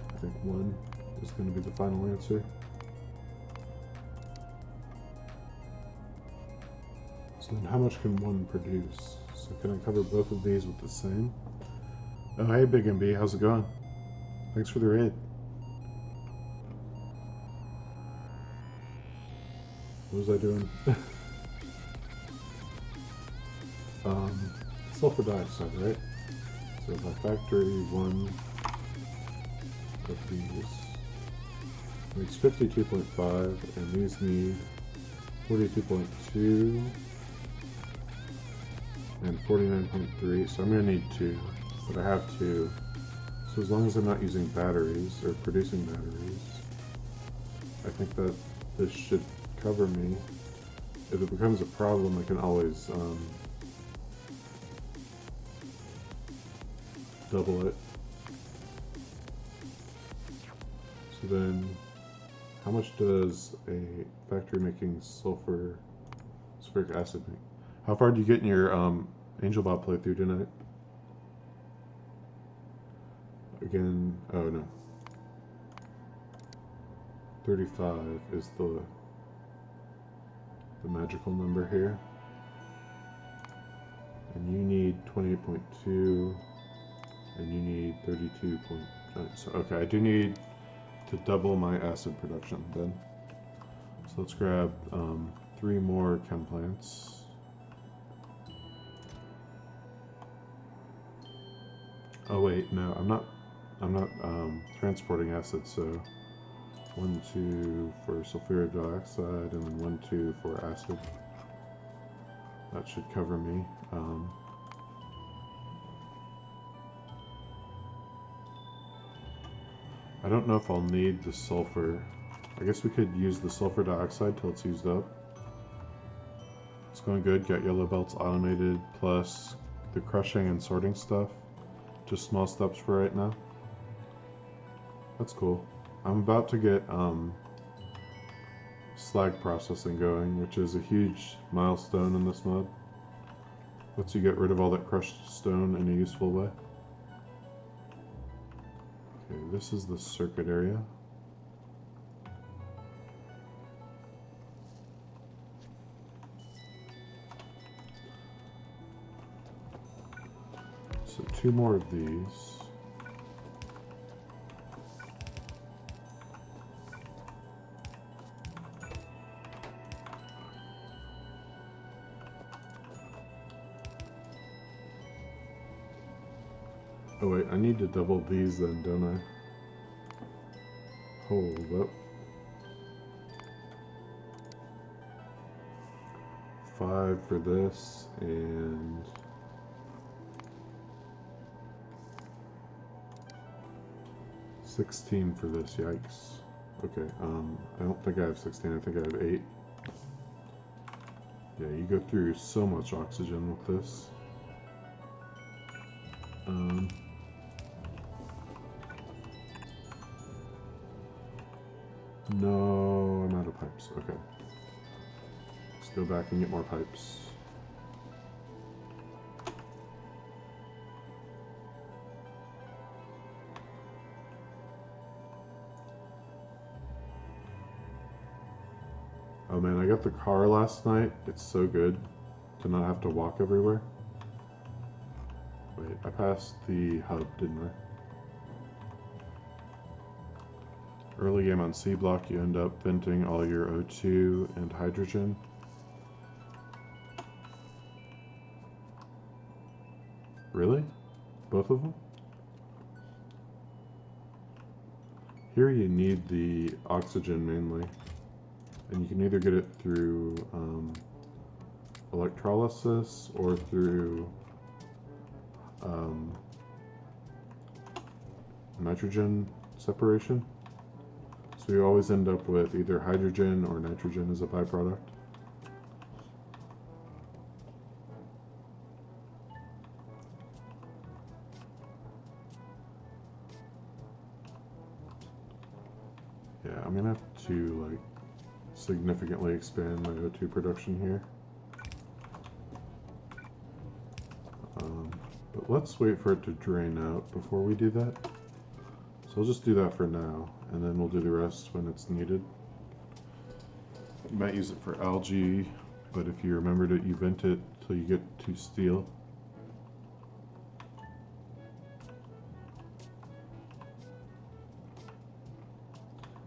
I think 1 is going to be the final answer. So then how much can 1 produce? So can I cover both of these with the same? Oh, hey Big MB, how's it going? Thanks for the raid. What was I doing? Sulfur dioxide, right? So by factory 1 of these makes 52.5, and these need 42.2 and 49.3, so I'm going to need 2, but I have 2. So as long as I'm not using batteries or producing batteries, I think that this should cover me. If it becomes a problem, I can always double it. So then, how much does a factory making sulfuric acid make? How far do you get in your Angel Bot playthrough tonight? Again, oh no. 35 is the magical number here. And you need 28.2, and you need 32.9. So, okay, I do need to double my acid production then. So let's grab 3 more chem plants. Oh wait, no, I'm not transporting acid, so 1, 2 for sulfuric dioxide, and then 1, 2 for acid. That should cover me. I don't know if I'll need the sulfur. I guess we could use the sulfur dioxide till it's used up. It's going good. Got yellow belts automated, plus the crushing and sorting stuff. Just small steps for right now. That's cool. I'm about to get slag processing going, which is a huge milestone in this mod. Lets you get rid of all that crushed stone in a useful way. Okay, this is the circuit area. 2 more of these. Oh wait, I need to double these then, don't I? Hold up. 5 for this, and 16 for this, yikes. Okay, I don't think I have 16, I think I have 8. Yeah, you go through so much oxygen with this. No, I'm out of pipes. Okay. Let's go back and get more pipes. Oh man, I got the car last night. It's so good to not have to walk everywhere. Wait, I passed the hub, didn't I? Early game on C block, you end up venting all your O2 and hydrogen. Really? Both of them? Here you need the oxygen mainly. And you can either get it through electrolysis or through nitrogen separation. So you always end up with either hydrogen or nitrogen as a byproduct. Yeah, I'm gonna have to like significantly expand my O2 production here. But let's wait for it to drain out before we do that. So I'll just do that for now, and then we'll do the rest when it's needed. You might use it for algae, but if you remember to you vent it till you get to steel.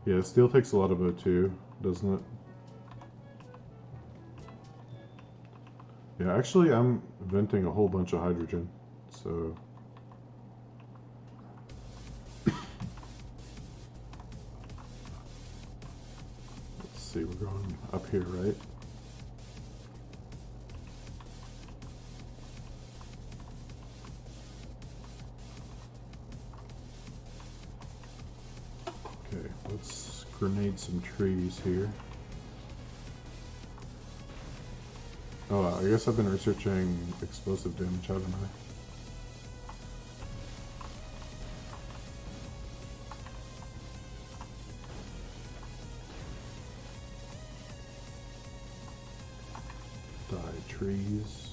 Yeah, steel takes a lot of O2, doesn't it? Yeah, actually I'm venting a whole bunch of hydrogen, so... Let's see, we're going up here, right? Okay, let's grenade some trees here. Oh, I guess I've been researching explosive damage, haven't I? Die trees.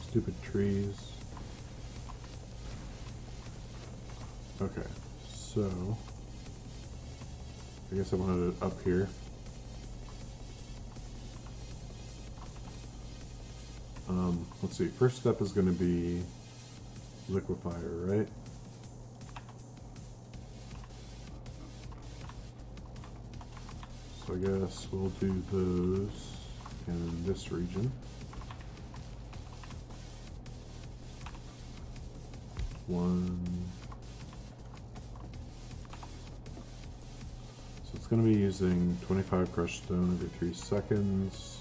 Stupid trees. Okay, so... I guess I wanted it up here. Let's see, first step is going to be liquefier, right? So I guess we'll do those in this region. One. So it's going to be using 25 crushed stone every 3 seconds.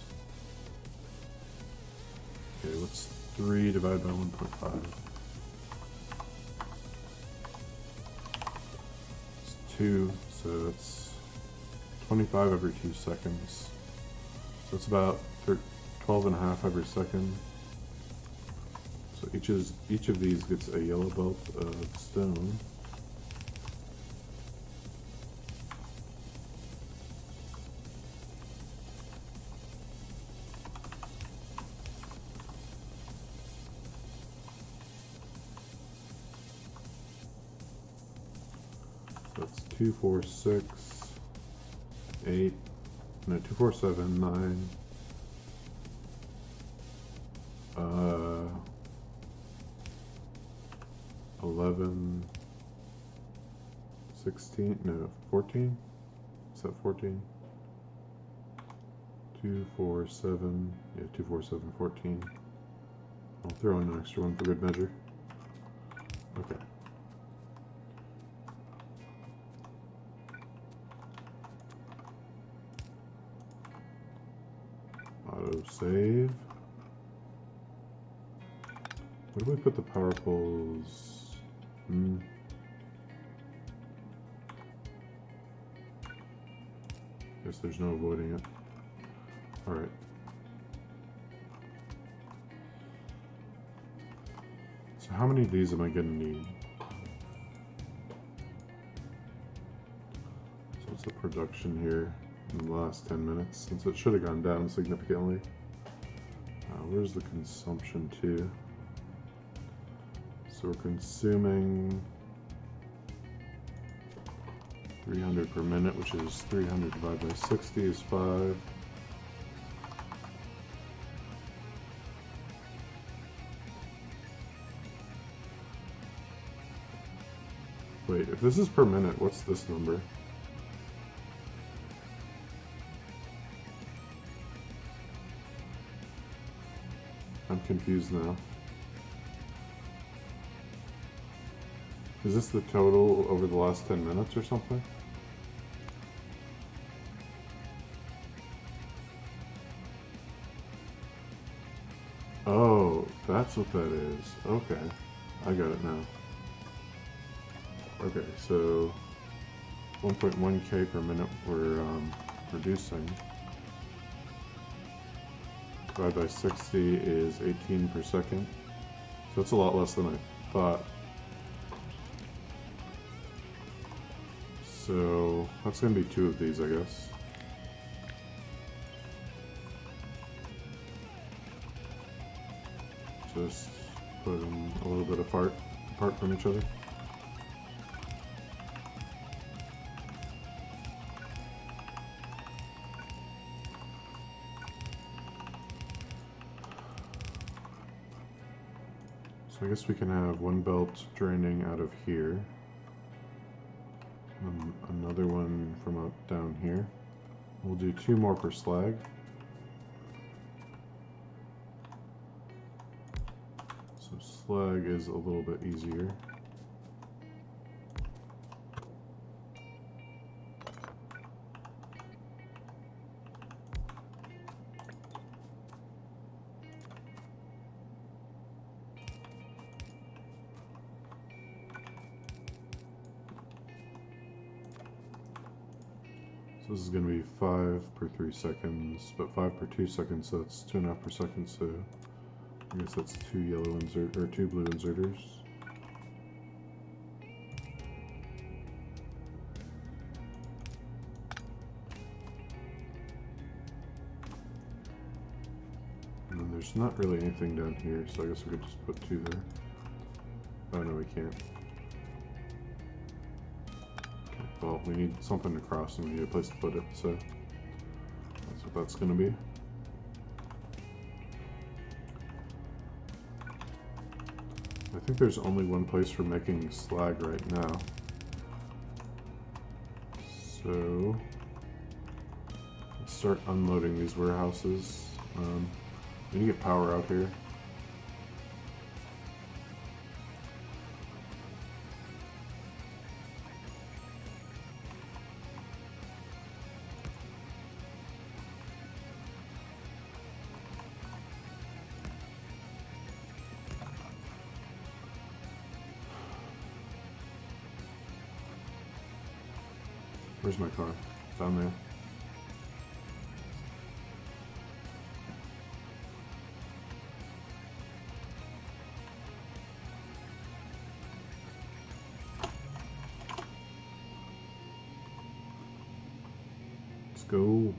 Okay, what's 3 divided by 1.5? It's 2, so it's 25 every 2 seconds. So it's about 12 and a half every second. So each of these gets a yellow belt of stone. That's 2, 4, 6, 8, no, 2, 4, 7, 9, 10, 11, 16, no, 14? Is that 14? 2, 4, 7, yeah, 2, 4, 7, 14. I'll throw in an extra one for good measure. Okay. Auto save. Where do we put the power poles? Guess there's no avoiding it. Alright. So how many of these am I gonna need? So what's the production here in the last 10 minutes? Since it should have gone down significantly. Where's the consumption to? So we're consuming 300 per minute, which is 300 divided by 60 is 5. Wait, if this is per minute, what's this number? I'm confused now. Is this the total over the last 10 minutes or something? Oh, that's what that is. Okay, I got it now. Okay, so 1.1k per minute we're producing. Divided by 60 is 18 per second. So that's a lot less than I thought. So that's going to be 2 of these, I guess. Just put them a little bit apart from each other. So I guess we can have one belt draining out of here. Another one from up down here. We'll do 2 more per slag. So slag is a little bit easier. So this is going to be 5 per 3 seconds, but 5 per 2 seconds, so that's 2.5 per second, so I guess that's 2 yellow or 2 blue inserters. And then there's not really anything down here, so I guess we could just put 2 there. Oh no, we can't. Well, we need something to cross and we need a place to put it, so that's what that's going to be. I think there's only one place for making slag right now. So let's start unloading these warehouses. We need to get power out here. Where's my car? Down there. Let's go.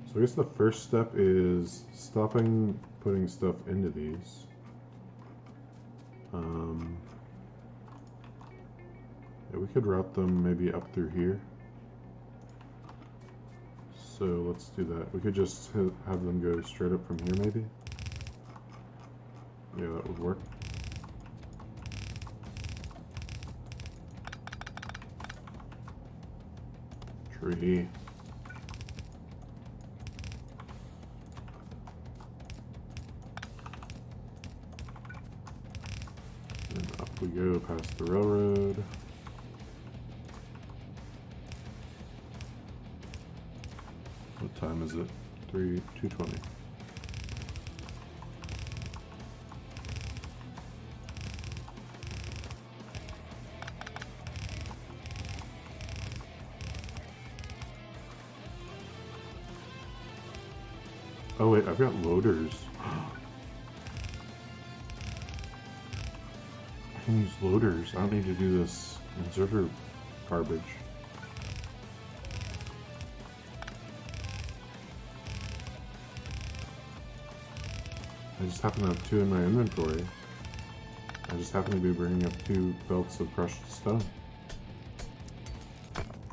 So I guess the first step is stopping putting stuff into these. Yeah, we could route them maybe up through here. So let's do that. We could just have them go straight up from here maybe. Yeah, that would work. tree. And up we go past the railroad. What time is it? 2:20. Oh wait, I've got loaders. I can use loaders. I don't need to do this inserter garbage. I just happen to have 2 in my inventory. I just happen to be bringing up 2 belts of crushed stone.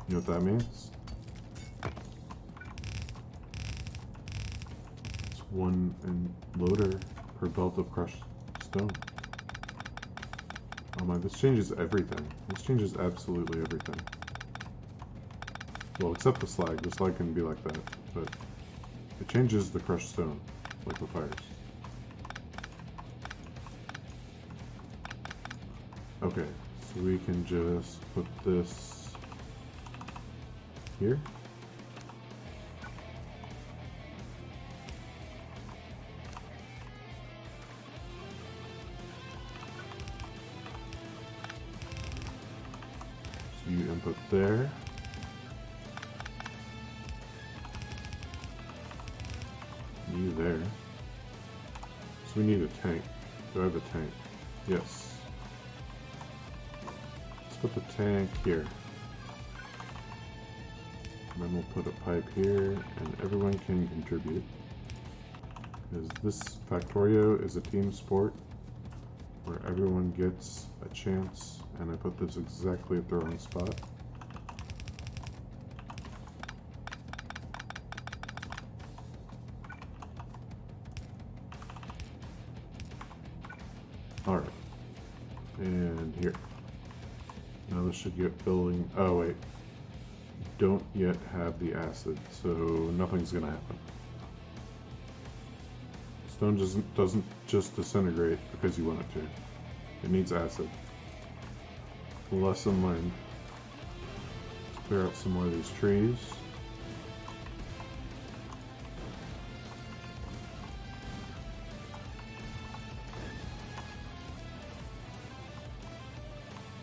You know what that means? It's 1 in loader per belt of crushed stone. Oh my, this changes everything. This changes absolutely everything. Well, except the slag. The slag can be like that, but it changes the crushed stone, like the fires. Okay, so we can just put this here. So you input there. You there. So we need a tank. Do I have a tank? Yes. Put the tank here. And then we'll put a pipe here, and everyone can contribute. Because this Factorio is a team sport where everyone gets a chance, and I put this exactly at the wrong spot. Alright. And here. Now this should get filling. Oh wait, don't yet have the acid, so nothing's gonna happen. Stone doesn't just disintegrate because you want it to. It needs acid. Lesson learned. Let's clear out some more of these trees.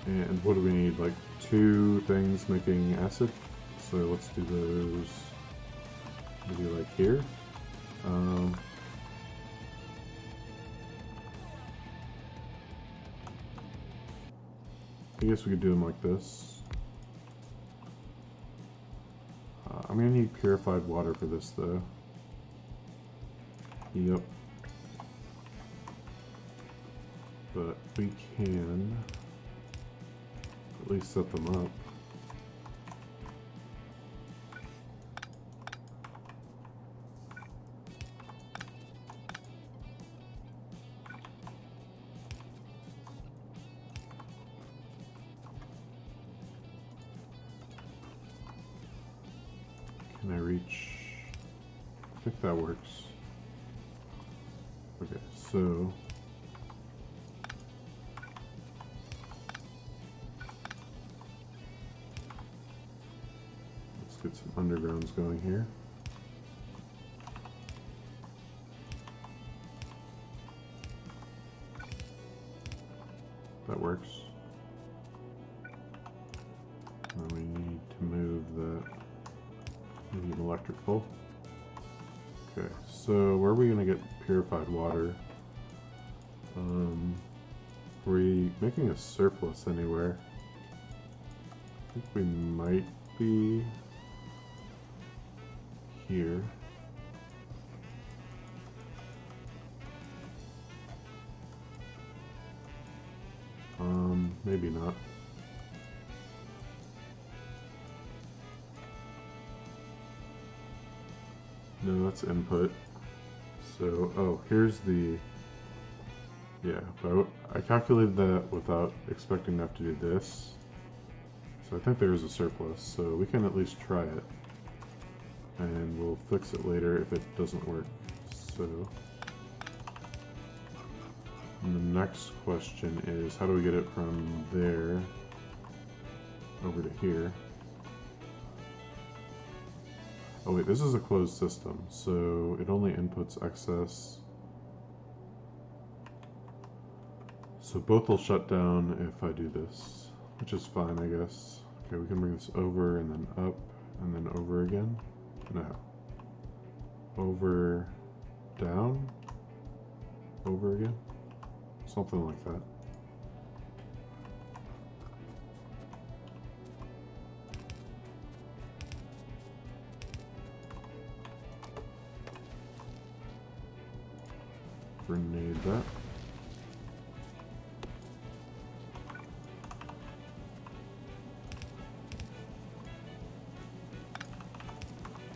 And what do we need? Like 2 things making acid. So let's do those maybe like here. I guess we could do them like this. I'm gonna need purified water for this though. Yep. But we can at least set them up. Can I reach? I think that works. Okay, so let's get some undergrounds going here. That works. Now we need to move that. We need an electric pole. Okay, so where are we gonna get purified water? Are we making a surplus anywhere? I think we might be here. Maybe not. No, that's input. So, oh, here's the, yeah, but I calculated that without expecting to have to do this. So I think there is a surplus, so we can at least try it. And we'll fix it later if it doesn't work. So, and the next question is, how do we get it from there over to here? Oh wait, this is a closed system, so it only inputs excess. So both will shut down if I do this, which is fine, I guess. Okay, we can bring this over and then up and then over again. No. Over, down, over again. Something like that. Grenade that.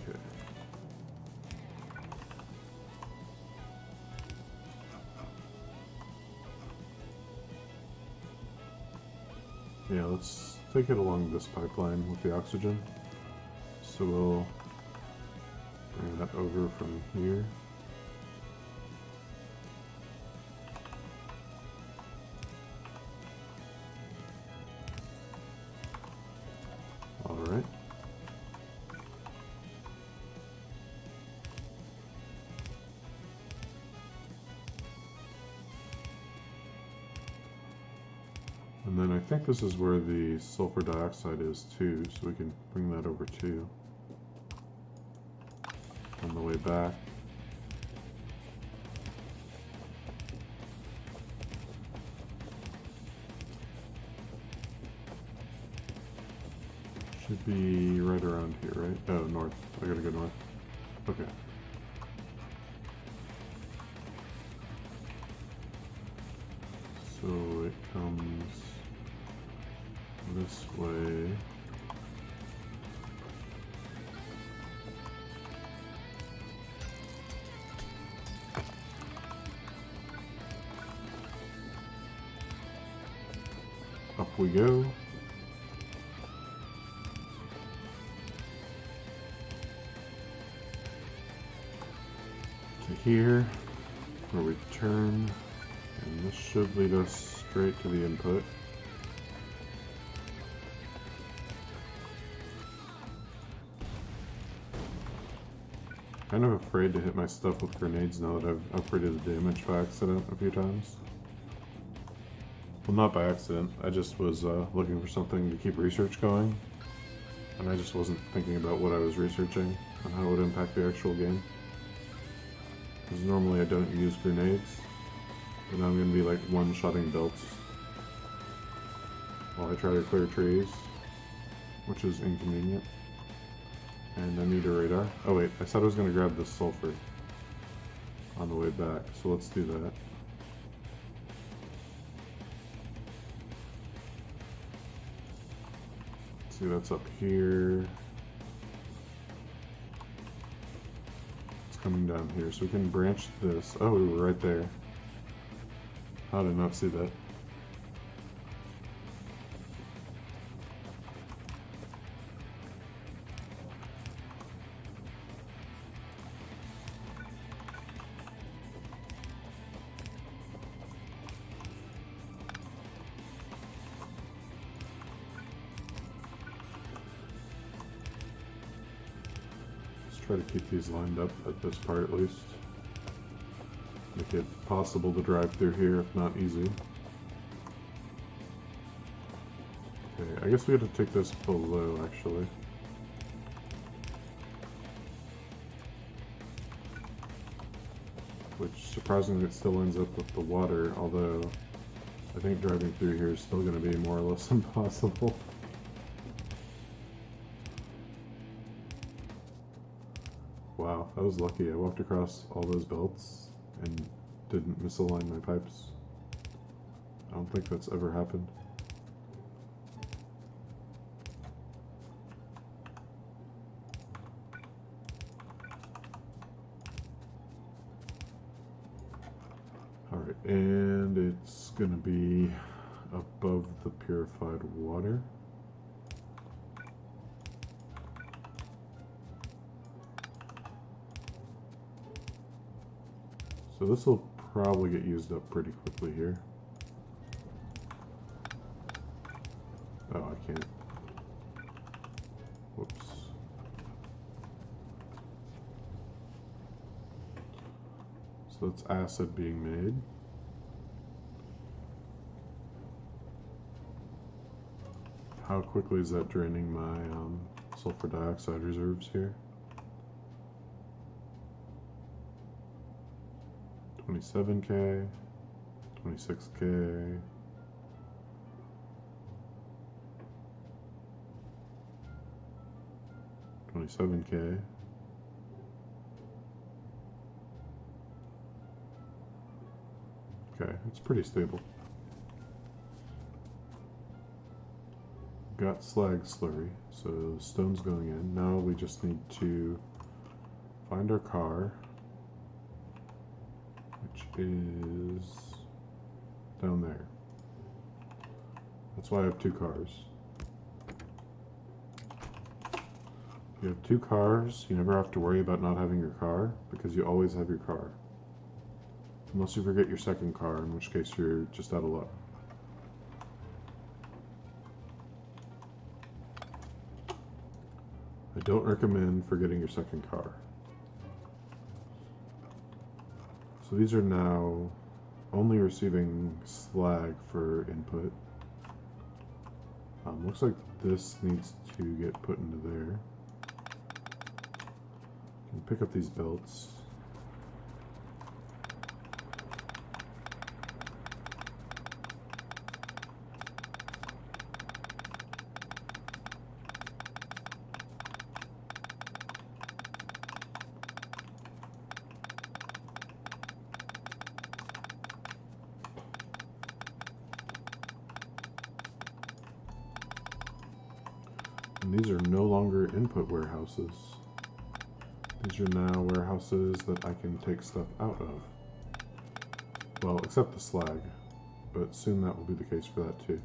Okay. Yeah, let's take it along this pipeline with the oxygen. So we'll bring that over from here. Alright. And then I think this is where the sulfur dioxide is too, so we can bring that over too. On the way back. Should be right around here, right? Oh, north. I gotta go north. Okay. So it comes this way. Up we go. To here, where we turn, and this should lead us straight to the input. Kind of afraid to hit my stuff with grenades now that I've upgraded the damage by accident a few times. Well, not by accident. I just was looking for something to keep research going, and I just wasn't thinking about what I was researching and how it would impact the actual game. Because normally I don't use grenades, but now I'm going to be like one-shotting belts while I try to clear trees, which is inconvenient. And I need a radar. Oh wait, I said I was going to grab this sulfur on the way back, so let's do that. See, that's up here. It's coming down here, so we can branch this. Oh, we were right there. How did I not see that? Try to keep these lined up at this part at least. Make it possible to drive through here, if not easy. Okay, I guess we have to take this below, actually. Which, surprisingly, it still ends up with the water, although I think driving through here is still going to be more or less impossible. Wow, I was lucky. I walked across all those belts and didn't misalign my pipes. I don't think that's ever happened. Alright, and it's gonna be above the purified water. So this will probably get used up pretty quickly here. Oh, I can't. Whoops. So that's acid being made. How quickly is that draining my sulfur dioxide reserves here? 27K, 26K. $27K. Okay, it's pretty stable. Got slag slurry, so the stone's going in. Now we just need to find our car, which is down there. That's why I have two cars. You have two cars, you never have to worry about not having your car, because you always have your car. Unless you forget your second car, in which case you're just out of luck. I don't recommend forgetting your second car. So these are now only receiving slag for input. Looks like this needs to get put into there. Can pick up these belts. And these are no longer input warehouses. These are now warehouses that I can take stuff out of. Well, except the slag, but soon that will be the case for that too.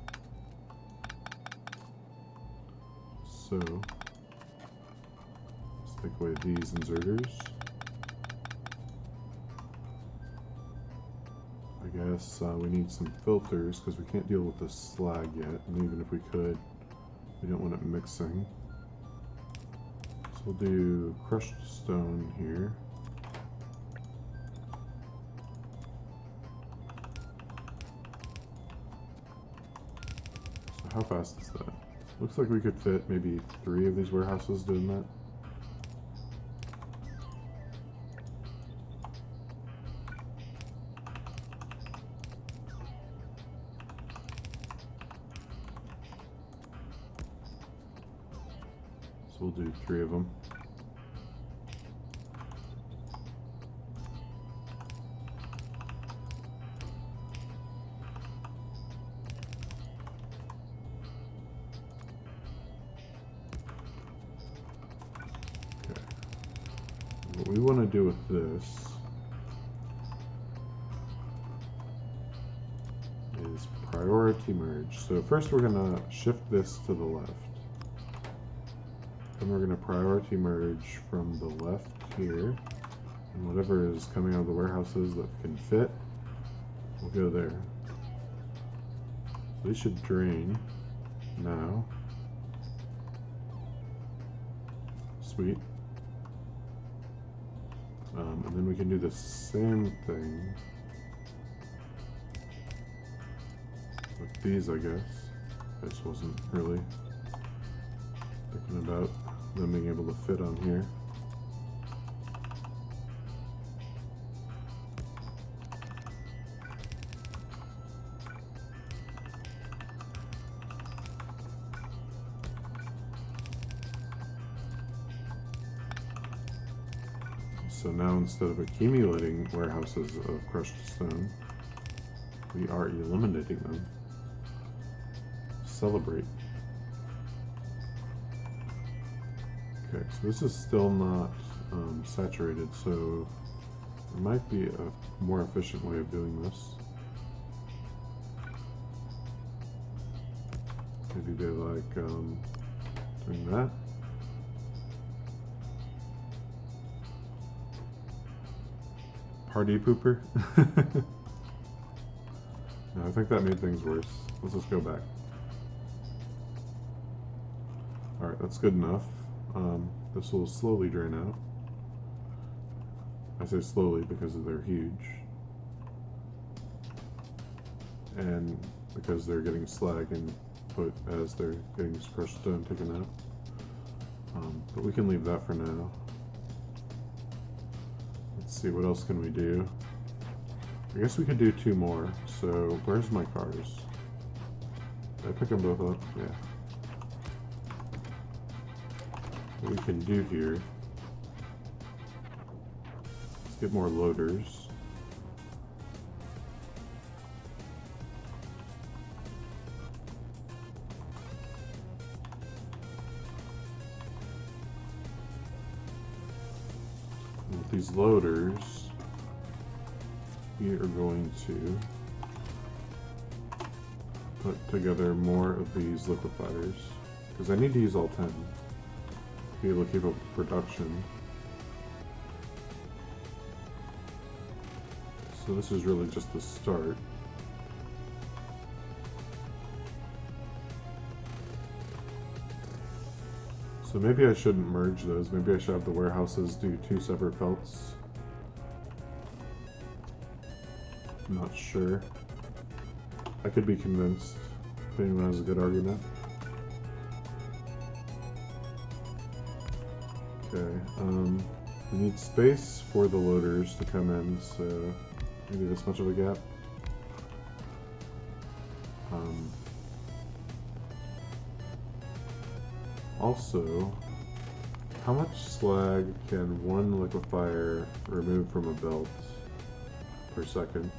So, let's take away these inserters. I guess we need some filters because we can't deal with the slag yet, and even if we could, we don't want it mixing. So we'll do crushed stone here. So how fast is that? Looks like we could fit maybe 3 of these warehouses doing that. So we'll do 3 of them. What we want to do with this is priority merge. So first we're going to shift this to the left. Then we're going to priority merge from the left here. And whatever is coming out of the warehouses that can fit will go there. So these should drain now. Sweet. And then we can do the same thing with these, I guess. I just wasn't really thinking about them being able to fit on here. So now instead of accumulating warehouses of crushed stone, we are eliminating them. Celebrate. Okay, so this is still not saturated, so there might be a more efficient way of doing this. Maybe they like doing that. Hardy pooper? No, I think that made things worse. Let's just go back. Alright, that's good enough. This will slowly drain out. I say slowly because they're huge. And because they're getting slag input as they're getting crushed stone taken out. But we can leave that for now. Let's see, what else can we do? I guess we could do 2 more. So, where's my cars? Did I pick them both up? Yeah. What we can do here, let's get more loaders. And with these loaders, we are going to put together more of these liquefiers, because I need to use all 10 to be able to keep up with production. So this is really just the start. So maybe I shouldn't merge those. Maybe I should have the warehouses do 2 separate belts. I'm not sure. I could be convinced if anyone has a good argument. Okay, we need space for the loaders to come in, so maybe this much of a gap. Also, how much slag can one liquefier remove from a belt per second?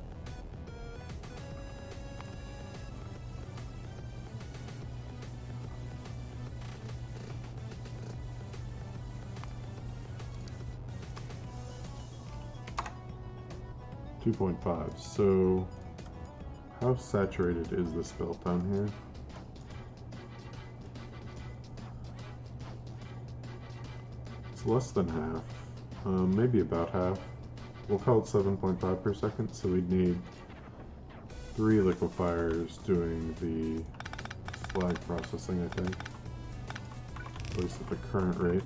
.5. So, how saturated is this belt down here? It's less than half, maybe about half. We'll call it 7.5 per second, so we'd need 3 liquefiers doing the slag processing, I think. At least at the current rate.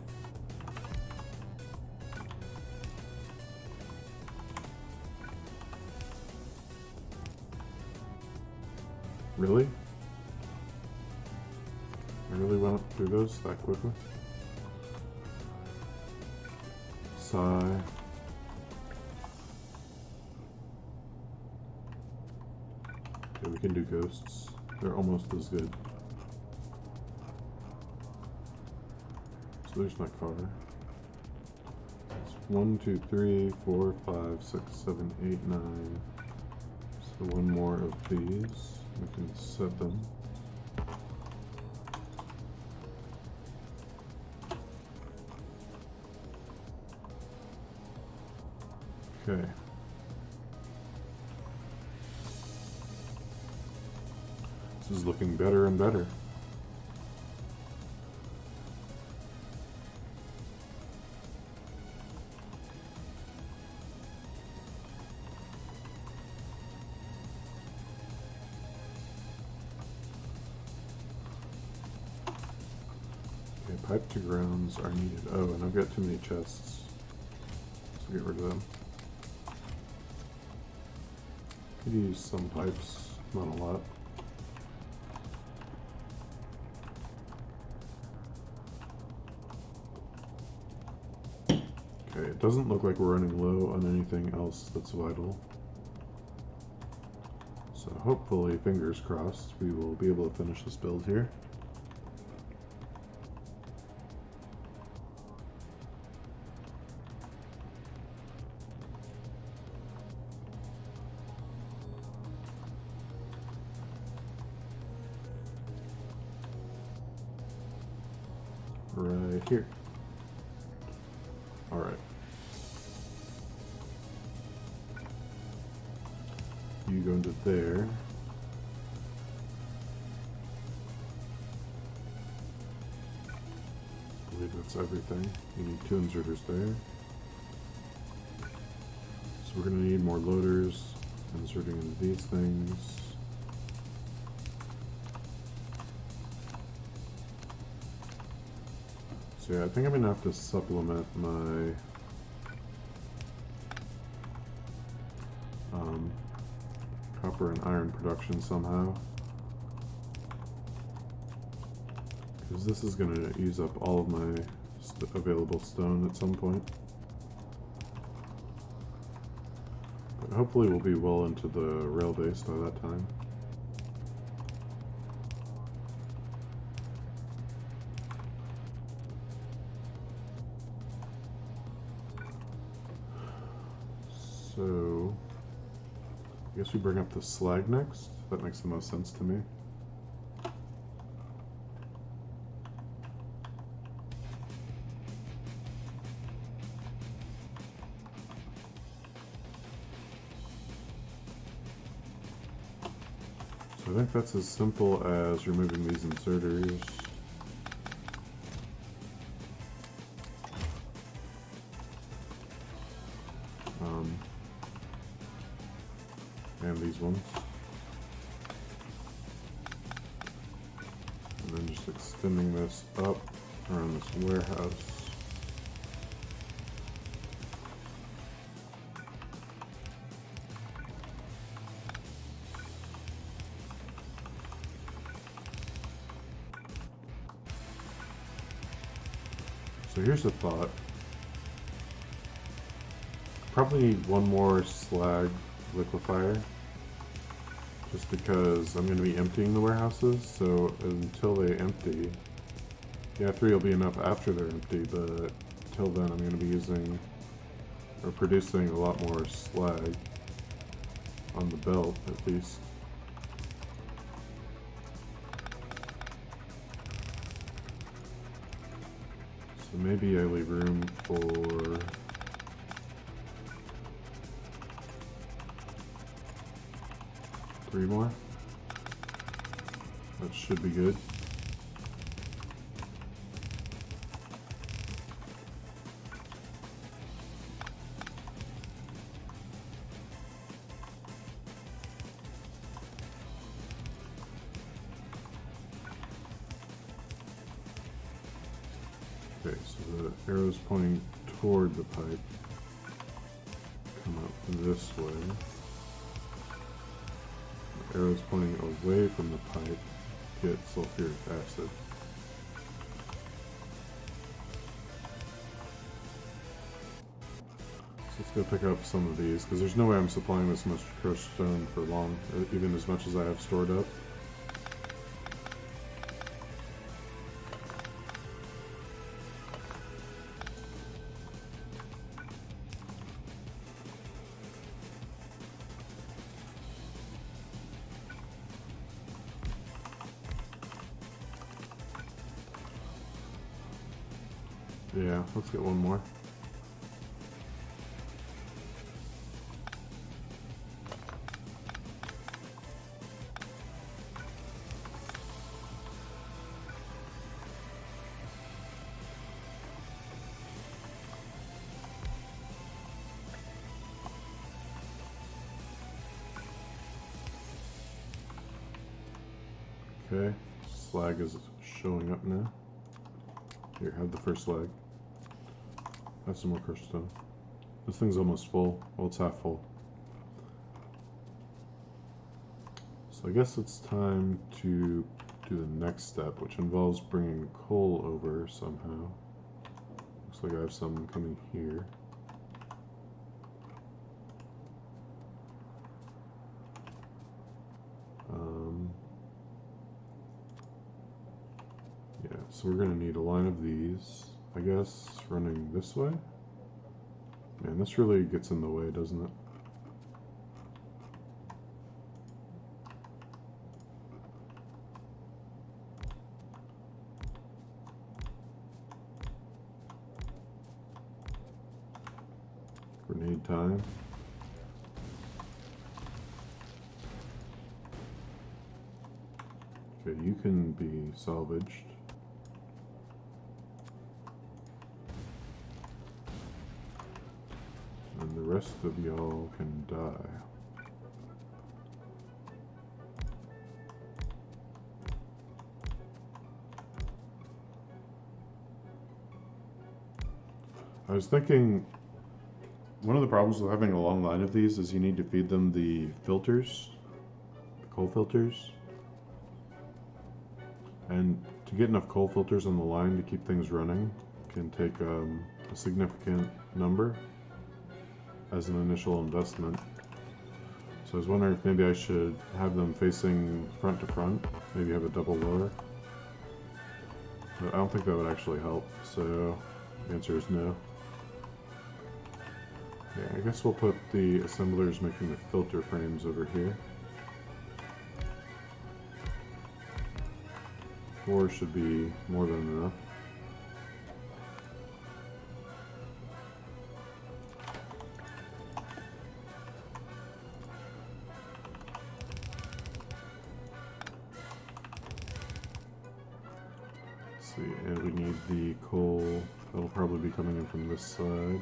Really? I really went through those that quickly? Sigh. Okay, we can do ghosts. They're almost as good. So there's my car. It's 1, 2, 3, 4, 5, 6, 7, 8, 9. So one more of these. We can set them. Okay. This is looking better and better. Pipe to grounds are needed. Oh, and I've got too many chests. So get rid of them. Could use some pipes, not a lot. Okay, it doesn't look like we're running low on anything else that's vital. So hopefully, fingers crossed, we will be able to finish this build here. Right here. All right. You go into there. I believe that's everything. You need 2 inserters there. So we're going to need more loaders, inserting into these things. So yeah, I think I'm going to have to supplement my copper and iron production somehow, because this is going to use up all of my available stone at some point. But hopefully we'll be well into the rail base by that time. So I guess we bring up the slag next. That makes the most sense to me. So I think that's as simple as removing these inserters. And these ones. And then just extending this up around this warehouse. So here's a thought. Probably need one more slag liquefier, just because I'm going to be emptying the warehouses, so until they empty, yeah, 3 will be enough after they're empty, but until then I'm going to be using, or producing a lot more slag on the belt, at least. So maybe I leave room for three more. That should be good. Okay, so the arrow's pointing toward the pipe. Come up this way. Arrows pointing away from the pipe, get sulfuric acid. So let's go pick up some of these, because there's no way I'm supplying this much crushed stone for long, even as much as I have stored up. Yeah, let's get one more. Okay, slag is showing up now. Here, have the first slag. Have some more crushed stone. This thing's almost full. Well, it's half full. So I guess it's time to do the next step, which involves bringing coal over somehow. Looks like I have some coming here. Yeah, so we're going to need a line of these, I guess, running this way. Man, this really gets in the way, doesn't it? Grenade time. Okay, you can be salvaged. And the rest of y'all can die. I was thinking, one of the problems with having a long line of these is you need to feed them the filters, the coal filters. And to get enough coal filters on the line to keep things running can take a significant number as an initial investment. So I was wondering if maybe I should have them facing front to front, maybe have a double lower. But I don't think that would actually help, so the answer is no. Yeah, I guess we'll put the assemblers making the filter frames over here. 4 should be more than enough. Let's see, and we need the coal. That'll probably be coming in from this side.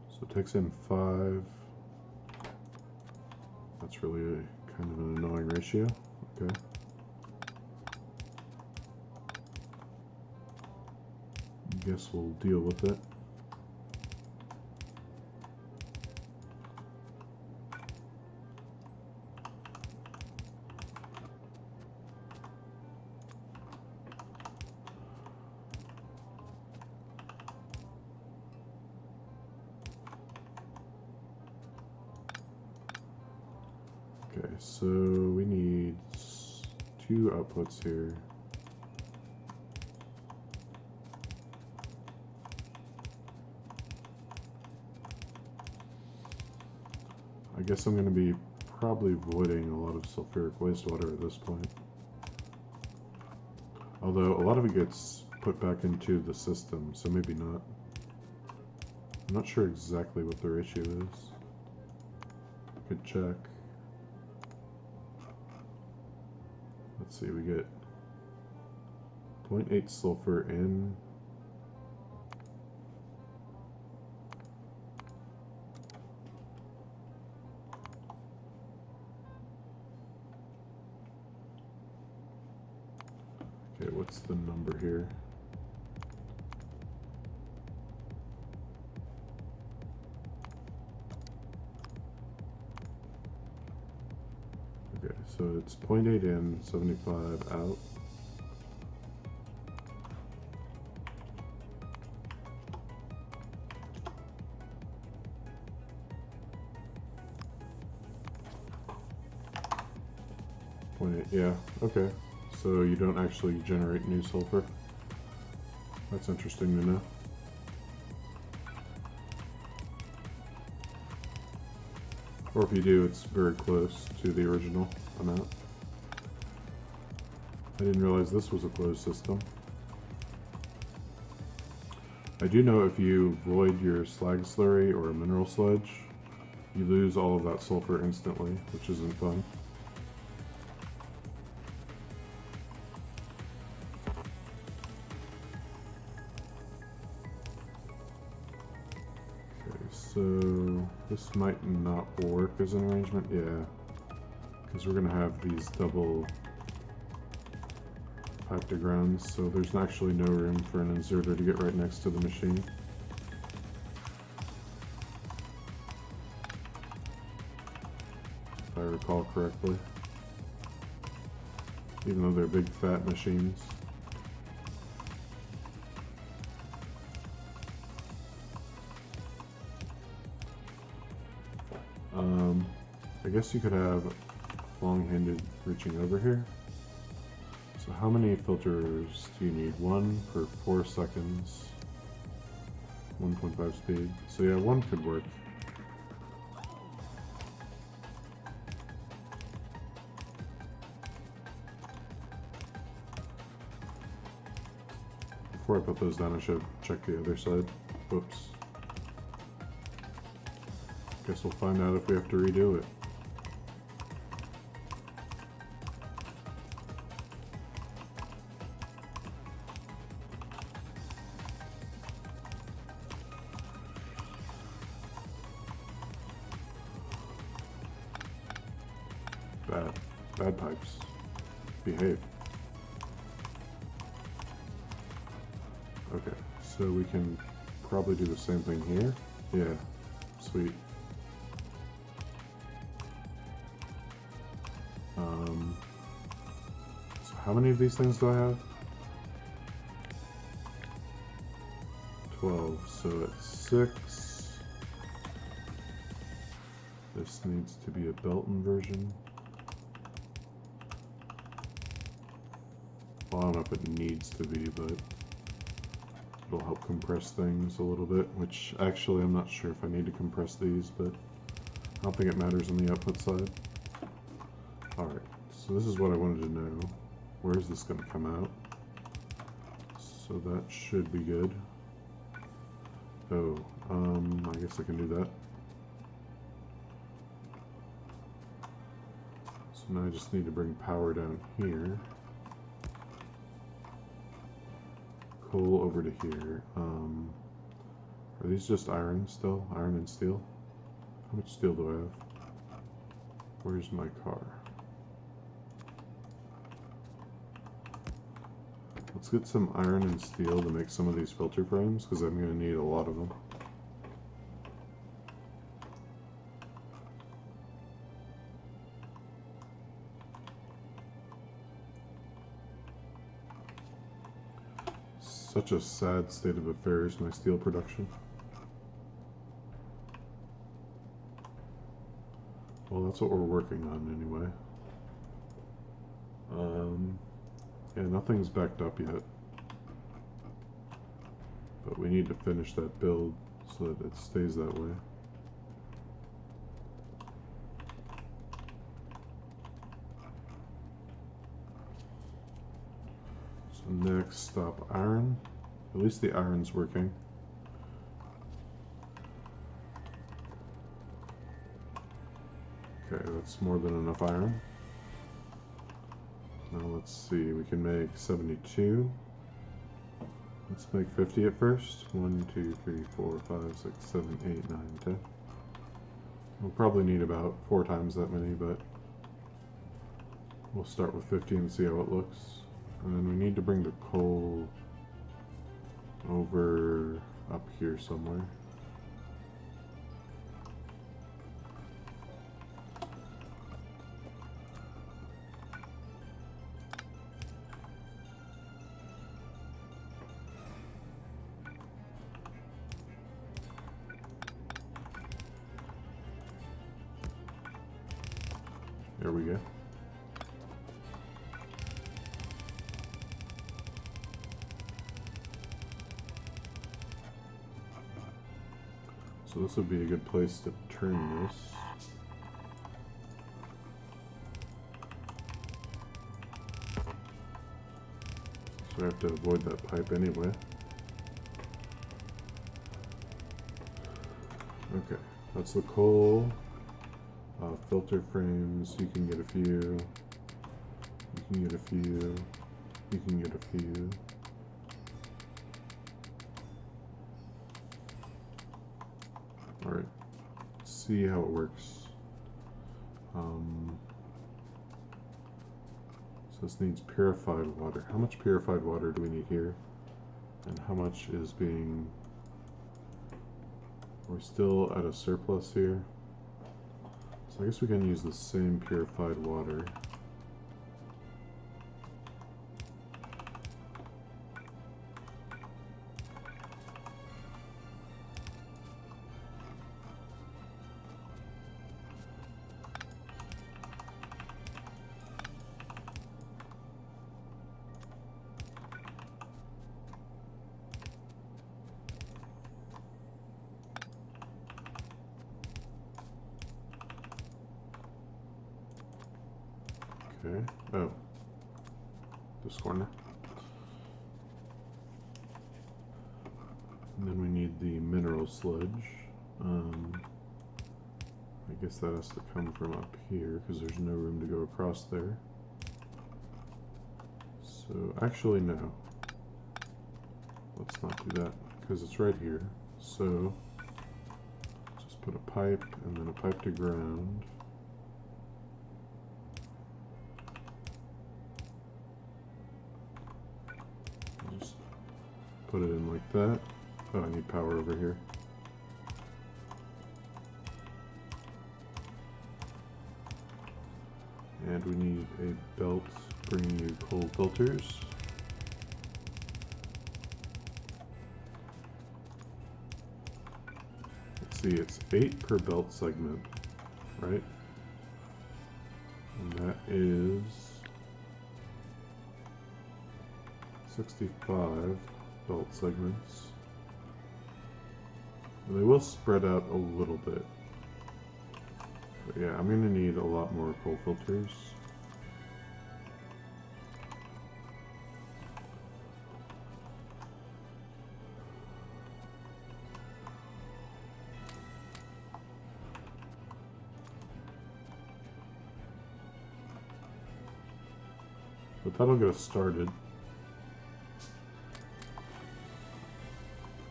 So it takes in 5. That's really a kind of an annoying ratio. Okay. I guess we'll deal with it. Okay, so we need 2 outputs here. I guess I'm going to be probably voiding a lot of sulfuric wastewater at this point. Although a lot of it gets put back into the system, so maybe not. I'm not sure exactly what the ratio is. I could check. Let's see, we get 0.8 sulfur in. Okay, what's the number here? Okay, so it's 0.8 in, 75 out. Yeah, okay. So you don't actually generate new sulfur. That's interesting to know. Or if you do, it's very close to the original amount. I didn't realize this was a closed system. I do know if you void your slag slurry or a mineral sludge, you lose all of that sulfur instantly, which isn't fun. So this might not work as an arrangement, yeah, because we're going to have these double pactogrounds, so there's actually no room for an inserter to get right next to the machine. If I recall correctly, even though they're big fat machines. I guess you could have long-handed reaching over here. So how many filters do you need? 1 per 4 seconds. 1.5 speed. So yeah, 1 could work. before I put those down, I should check the other side. Whoops. Guess we'll find out if we have to redo it. Bad pipes. Behave. Okay, so we can probably do the same thing here. Yeah, sweet. So how many of these things do I have? 12, so it's 6. This needs to be a Belton version. Well, I don't know if it needs to be, but it'll help compress things a little bit, which actually I'm not sure if I need to compress these, but I don't think it matters on the output side. Alright, so this is what I wanted to know. Where is this going to come out? So that should be good. Oh, I guess I can do that. So now I just need to bring power down here. Coal over to here. Are these just iron still? Iron and steel? How much steel do I have? Where's my car? Let's get some iron and steel to make some of these filter frames, because I'm going to need a lot of them. Such a sad state of affairs, my steel production. Well, that's what we're working on anyway. Yeah, nothing's backed up yet. But we need to finish that build so that it stays that way. So next, stop iron. At least the iron's working. Okay, that's more than enough iron. Now let's see, we can make 72. Let's make 50 at first. 1, 2, 3, 4, 5, 6, 7, 8, 9, 10. We'll probably need about 4 times that many, but we'll start with 50 and see how it looks. And then we need to bring the coal over up here somewhere. There we go. So this would be a good place to turn this. So I have to avoid that pipe anyway. Okay, that's the coal. Filter frames, you can get a few. You can get a few. You can get a few. Alright, see how it works. So this needs purified water. How much purified water do we need here? And how much is being... We're still at a surplus here. So I guess we can use the same purified water. Okay. Oh. This corner. And then we need the mineral sludge. I guess that has to come from up here because there's no room to go across there. So actually no. Let's not do that because it's right here. So just put a pipe and then a pipe to ground. Just put it in like that. Oh, I need power over here. And we need a belt bringing you coal filters. Let's see, it's 8 per belt segment, right? And that is 65 belt segments. And they will spread out a little bit. But yeah, I'm going to need a lot more coal filters. But that'll get us started.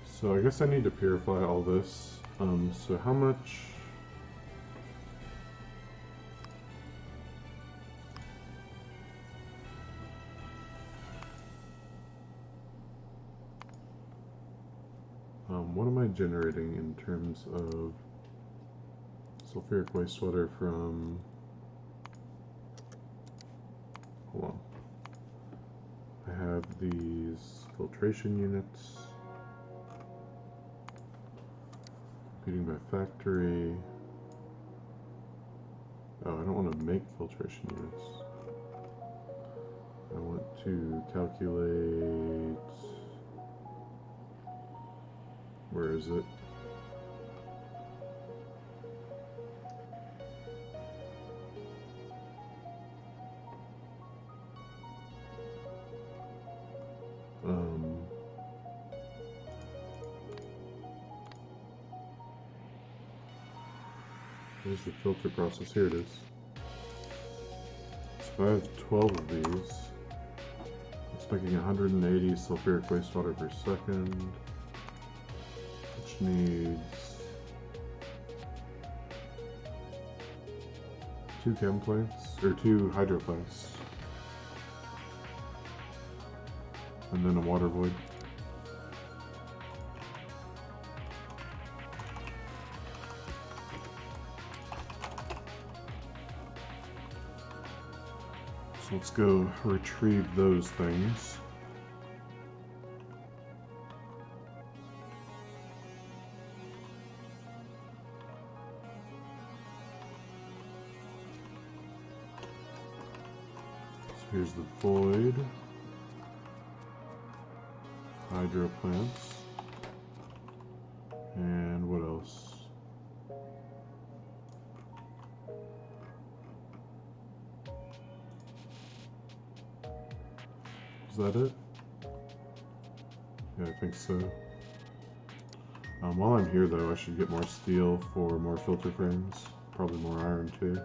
So I guess I need to purify all this. So how much... what am I generating in terms of sulfuric wastewater from... Hold on. I have these filtration units. Competing by factory. Oh, I don't want to make filtration units. I want to calculate... Where is it? Here's the filter process. Here it is. So if I have 12 of these, it's making 180 sulfuric wastewater per second, which needs 2 chem plants, or 2 hydro plants, and then a water void. So let's go retrieve those things. So here's the void. Hydro plants. And what else? Is that it? Yeah, I think so. While I'm here though, I should get more steel for more filter frames. Probably more iron too.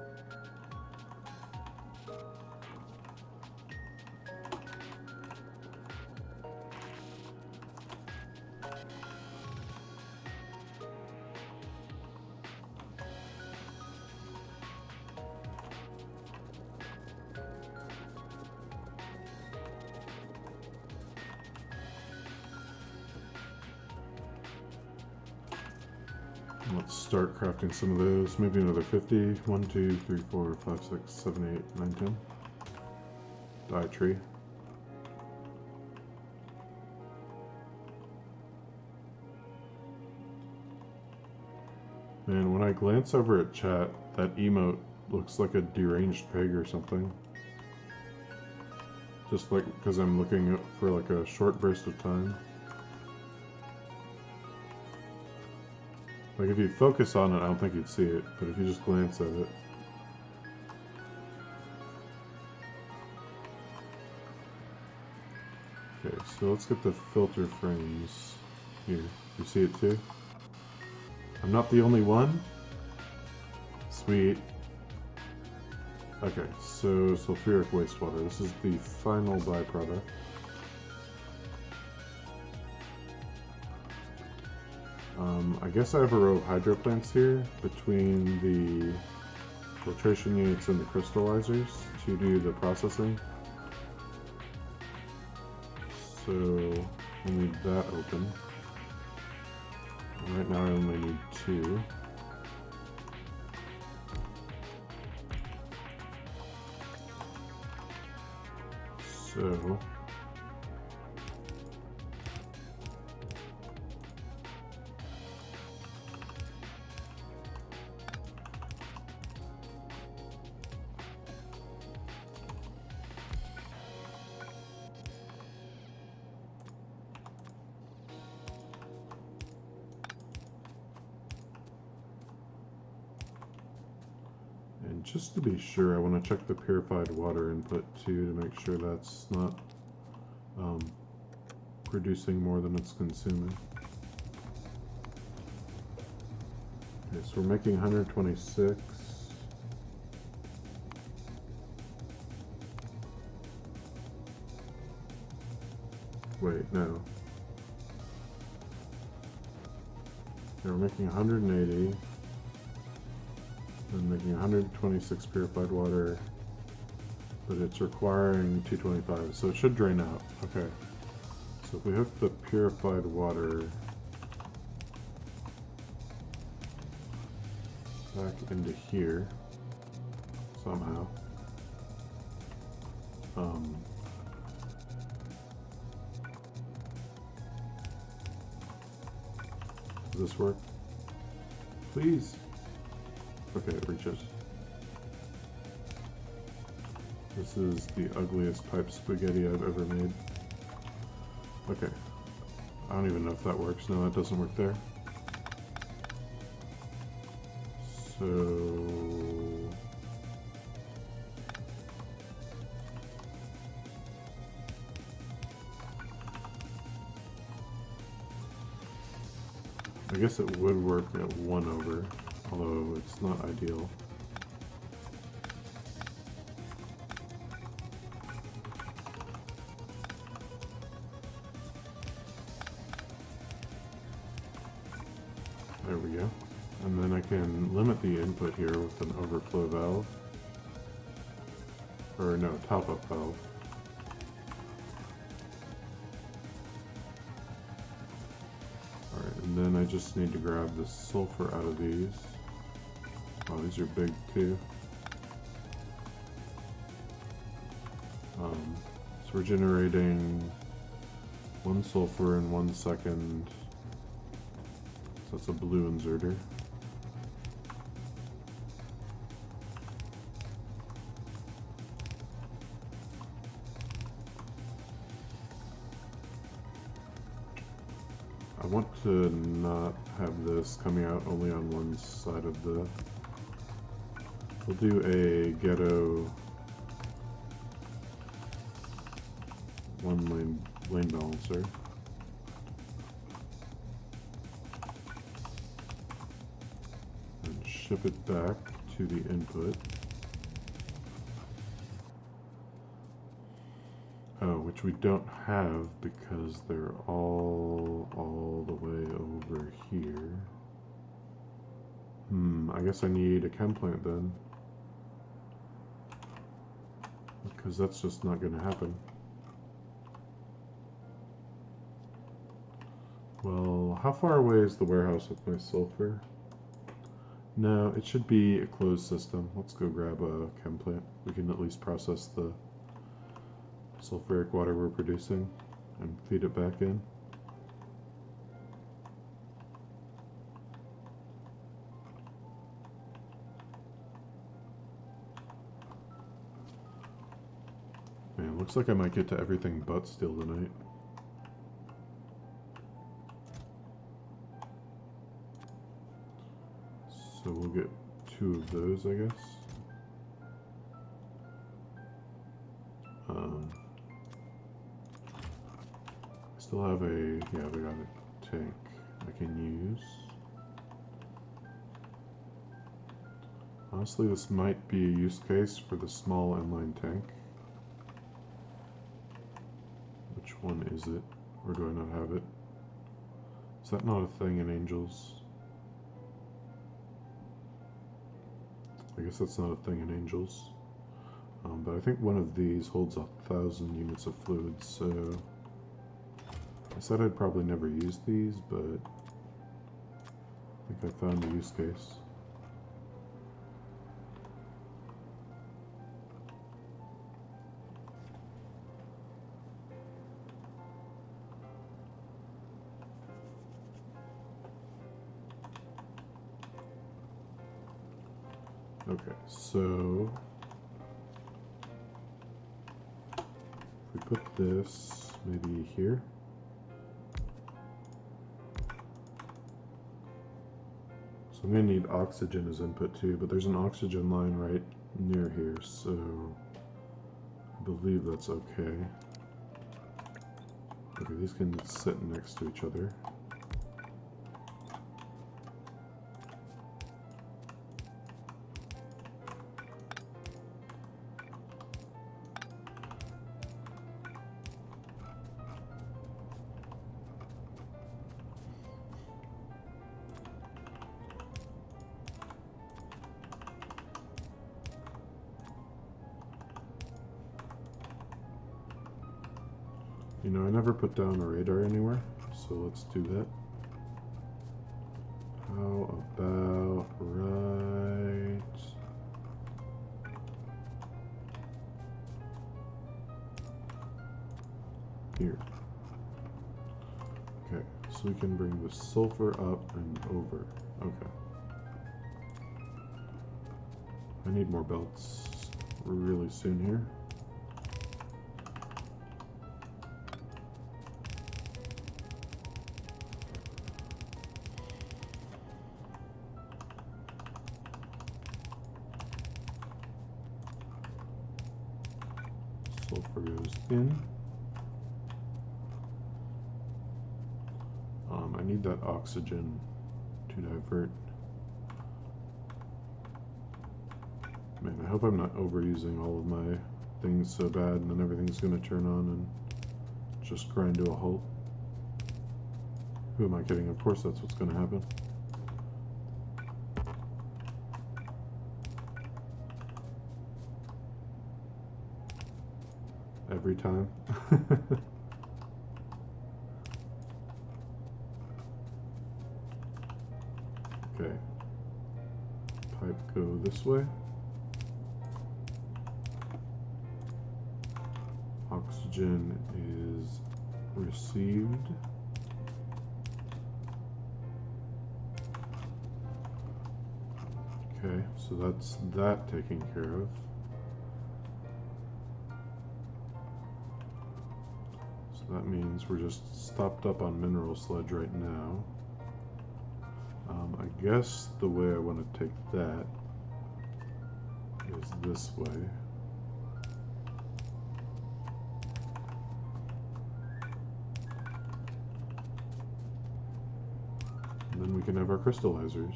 Let's start crafting some of those. Maybe another 50. 1, 2, 3, 4, 5, 6, 7, 8, 9, 10. Die tree. And when I glance over at chat, that emote looks like a deranged pig or something. Just like because I'm looking for like a short burst of time. Like if you focus on it, I don't think you'd see it, but if you just glance at it. Okay, so let's get the filter frames here. You see it too? I'm not the only one? Sweet. Okay, so sulfuric wastewater. This is the final byproduct. I guess I have a row of hydro plants here between the filtration units and the crystallizers to do the processing. So I need that open. Right now I only need 2. So and just to be sure, I want to check the purified water input too to make sure that's not producing more than it's consuming. Okay, so we're making 126. Wait, no. Yeah, we're making 180. And making 126 purified water, but it's requiring 225, so it should drain out. Okay. So if we hook the purified water back into here somehow. Does this work? Please. Okay, it reaches. This is the ugliest pipe spaghetti I've ever made. Okay. I don't even know if that works. No, that doesn't work there. So I guess it would work at 1/, although it's not ideal. There we go. And then I can limit the input here with an overflow valve. Or no, top-up valve. Alright, and then I just need to grab the sulfur out of these. Oh, these are big too. So we're generating 1 sulfur in 1 second. So that's a blue inserter. I want to not have this coming out only on one side of the... We'll do a ghetto one lane balancer. And ship it back to the input. Oh, which we don't have because they're all the way over here. I guess I need a chem plant then. Because that's just not going to happen. Well, how far away is the warehouse with my sulfur? No, it should be a closed system. Let's go grab a chem plant. We can at least process the sulfuric water we're producing and feed it back in. Man, looks like I might get to everything but steel tonight. So we'll get 2 of those, I guess. Still have a, yeah, we got a tank. I can use. Honestly, this might be a use case for the small inline tank. Which one is it? Or do I not have it? Is that not a thing in Angels? I guess that's not a thing in Angels. But I think one of these holds 1,000 units of fluid, so I said I'd probably never use these, but I think I found a use case. Okay, so if we put this maybe here. So I'm going to need oxygen as input too, but there's an oxygen line right near here, so I believe that's okay. Okay, these can sit next to each other. You know, I never put down a radar anywhere, so let's do that. How about right here? Okay, so we can bring the sulfur up and over. Okay. I need more belts really soon here. Sulfur goes in. I need that oxygen to divert. Man, I hope I'm not overusing all of my things so bad and then everything's going to turn on and just grind to a halt. Who am I kidding? Of course that's what's going to happen. Every time. Okay. Pipe go this way. Oxygen is received. Okay, so that's that taken care of. That means we're just stopped up on mineral sludge right now. I guess the way I want to take that is this way. And then we can have our crystallizers,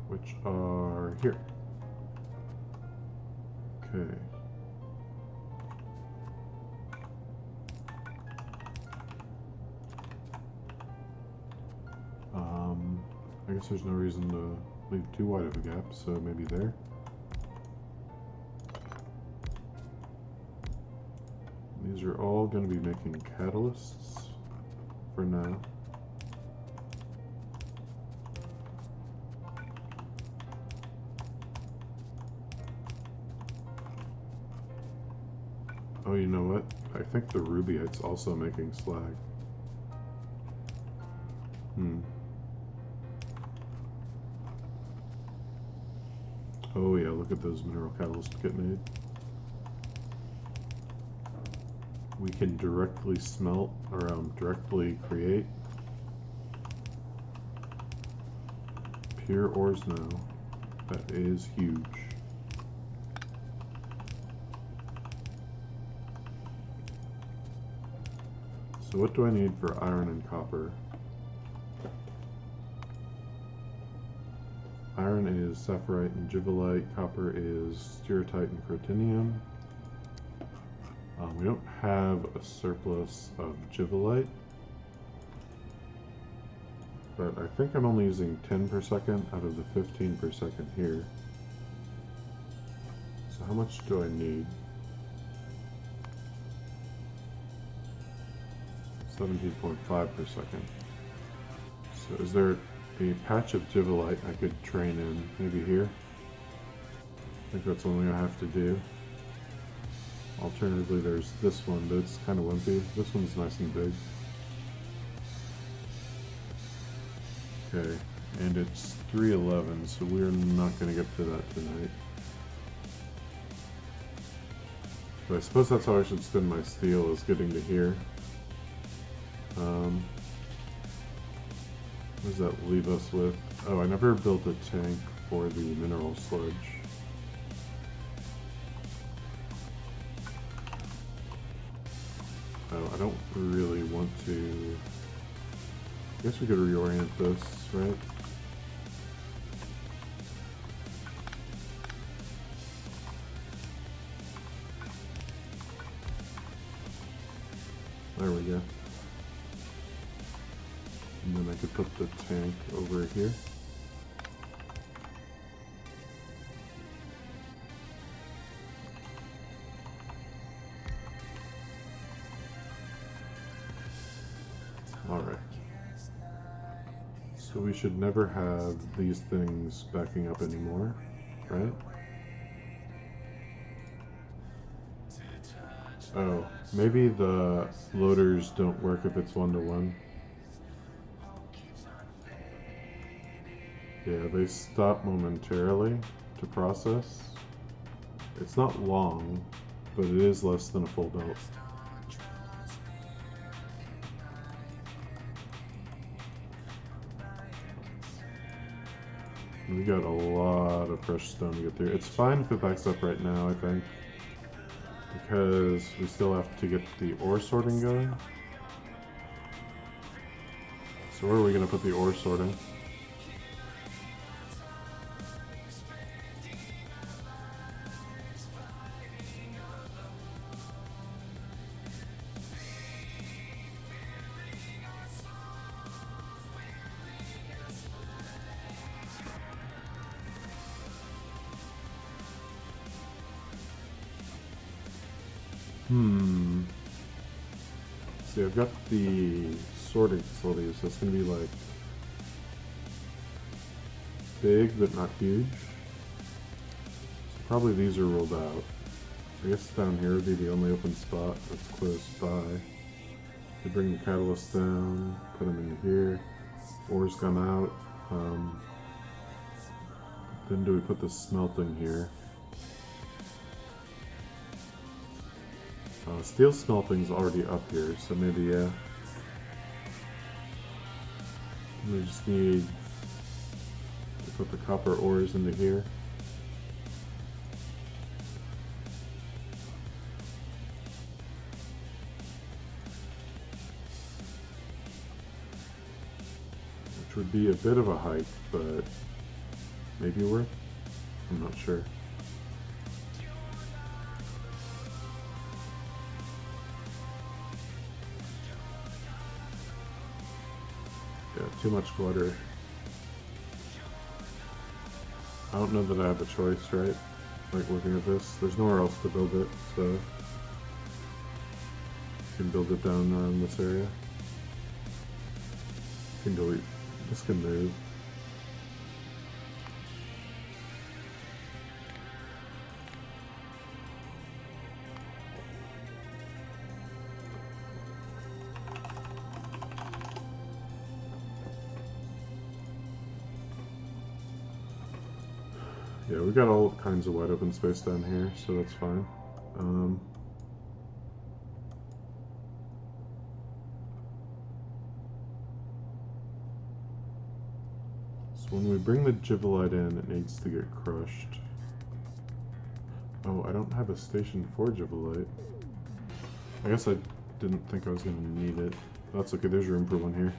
which are here. Okay. I guess there's no reason to leave too wide of a gap, so maybe there. These are all going to be making catalysts for now. Oh, you know what? I think the rubyite's also making slag. Oh yeah, look at those mineral catalysts get made. We can directly smelt, or directly create pure ores now. That is huge. So So what do I need for iron and copper? Iron is sapphirite and givelite. Copper is steartite and protinium. We don't have a surplus of givelite, but I think I'm only using 10 per second out of the 15 per second here. So how much do I need? 17.5 per second. So is there a patch of givelite I could train in? Maybe here? I think that's only I have to do. Alternatively, there's this one, but it's kind of wimpy. This one's nice and big. Okay, and it's 3:11, so we're not going to get to that tonight. But I suppose that's how I should spend my steel, is getting to here. What does that leave us with? Oh, I never built a tank for the mineral sludge. Oh, I don't really want to... I guess we could reorient this, right? There we go. And then I could put the tank over here. Alright. So we should never have these things backing up anymore, right? Oh, maybe the loaders don't work if it's 1-to-1. Yeah, they stop momentarily to process. It's not long, but it is less than a full belt. We got a lot of fresh stone to get through. It's fine if it backs up right now, I think, because we still have to get the ore sorting going. So where are we going to put the ore sorting? See, I've got the sorting facility, so it's going to be like big but not huge. So probably these are rolled out. I guess down here would be the only open spot that's close by. To bring the catalyst down, put them into here. Ore's gone out. Then do we put the smelting here? Steel smelting's already up here, so maybe, yeah. We just need to put the copper ores into here. Which would be a bit of a hike, but maybe worth? I'm not sure. Too much water. I don't know that I have a choice, right? Like looking at this, there's nowhere else to build it, so you can build it down in this area. You can delete. This can move. Yeah, we got all kinds of wide open space down here, so that's fine. So when we bring the givelite in, it needs to get crushed. Oh, I don't have a station for givelite. I guess I didn't think I was going to need it. That's okay, there's room for one here.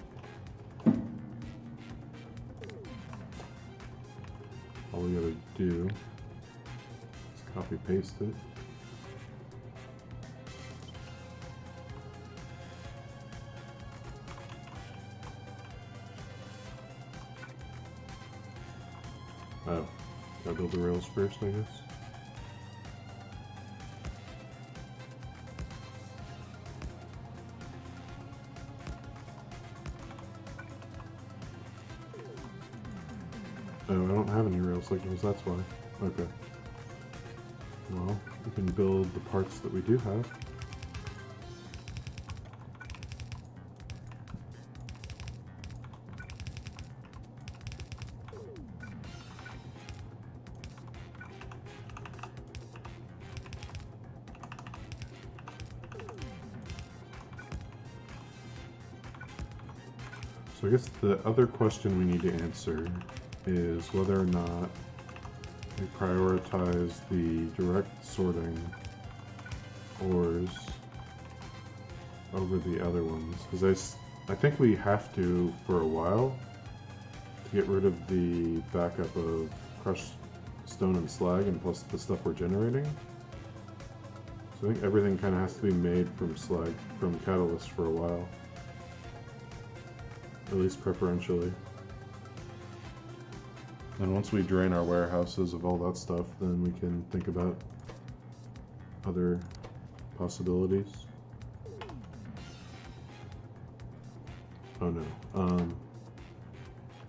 All we gotta do is copy paste it. Oh, gotta build the rails first, I guess. Oh, I don't have any rail signals, that's why. Okay. Well, we can build the parts that we do have. So I guess the other question we need to answer is whether or not we prioritize the direct sorting ores over the other ones. Because I think we have to for a while to get rid of the backup of crushed stone and slag and plus the stuff we're generating. So I think everything kind of has to be made from slag, from catalyst for a while. At least preferentially. And once we drain our warehouses of all that stuff, then we can think about other possibilities. Oh no.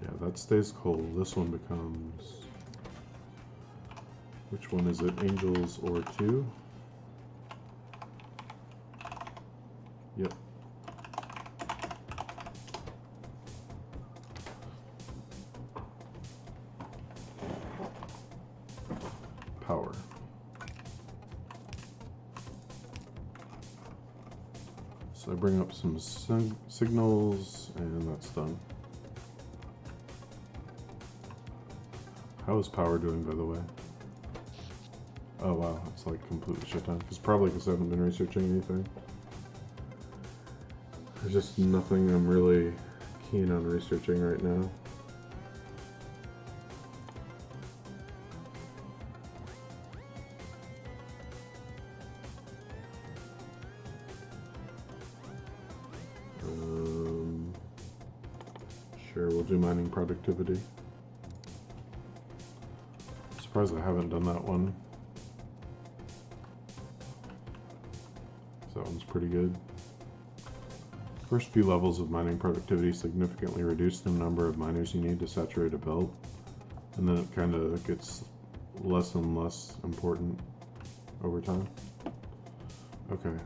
Yeah, that stays coal. This one becomes... Which one is it? Angels or 2? Yep. Power. So I bring up some signals, and that's done. How is power doing, by the way? Oh wow, it's like completely shut down. It's probably because I haven't been researching anything. There's just nothing I'm really keen on researching right now. Sure, we'll do mining productivity. I'm surprised I haven't done that one. That one's pretty good. First few levels of mining productivity significantly reduce the number of miners you need to saturate a belt, and then it kind of gets less and less important over time. Okay,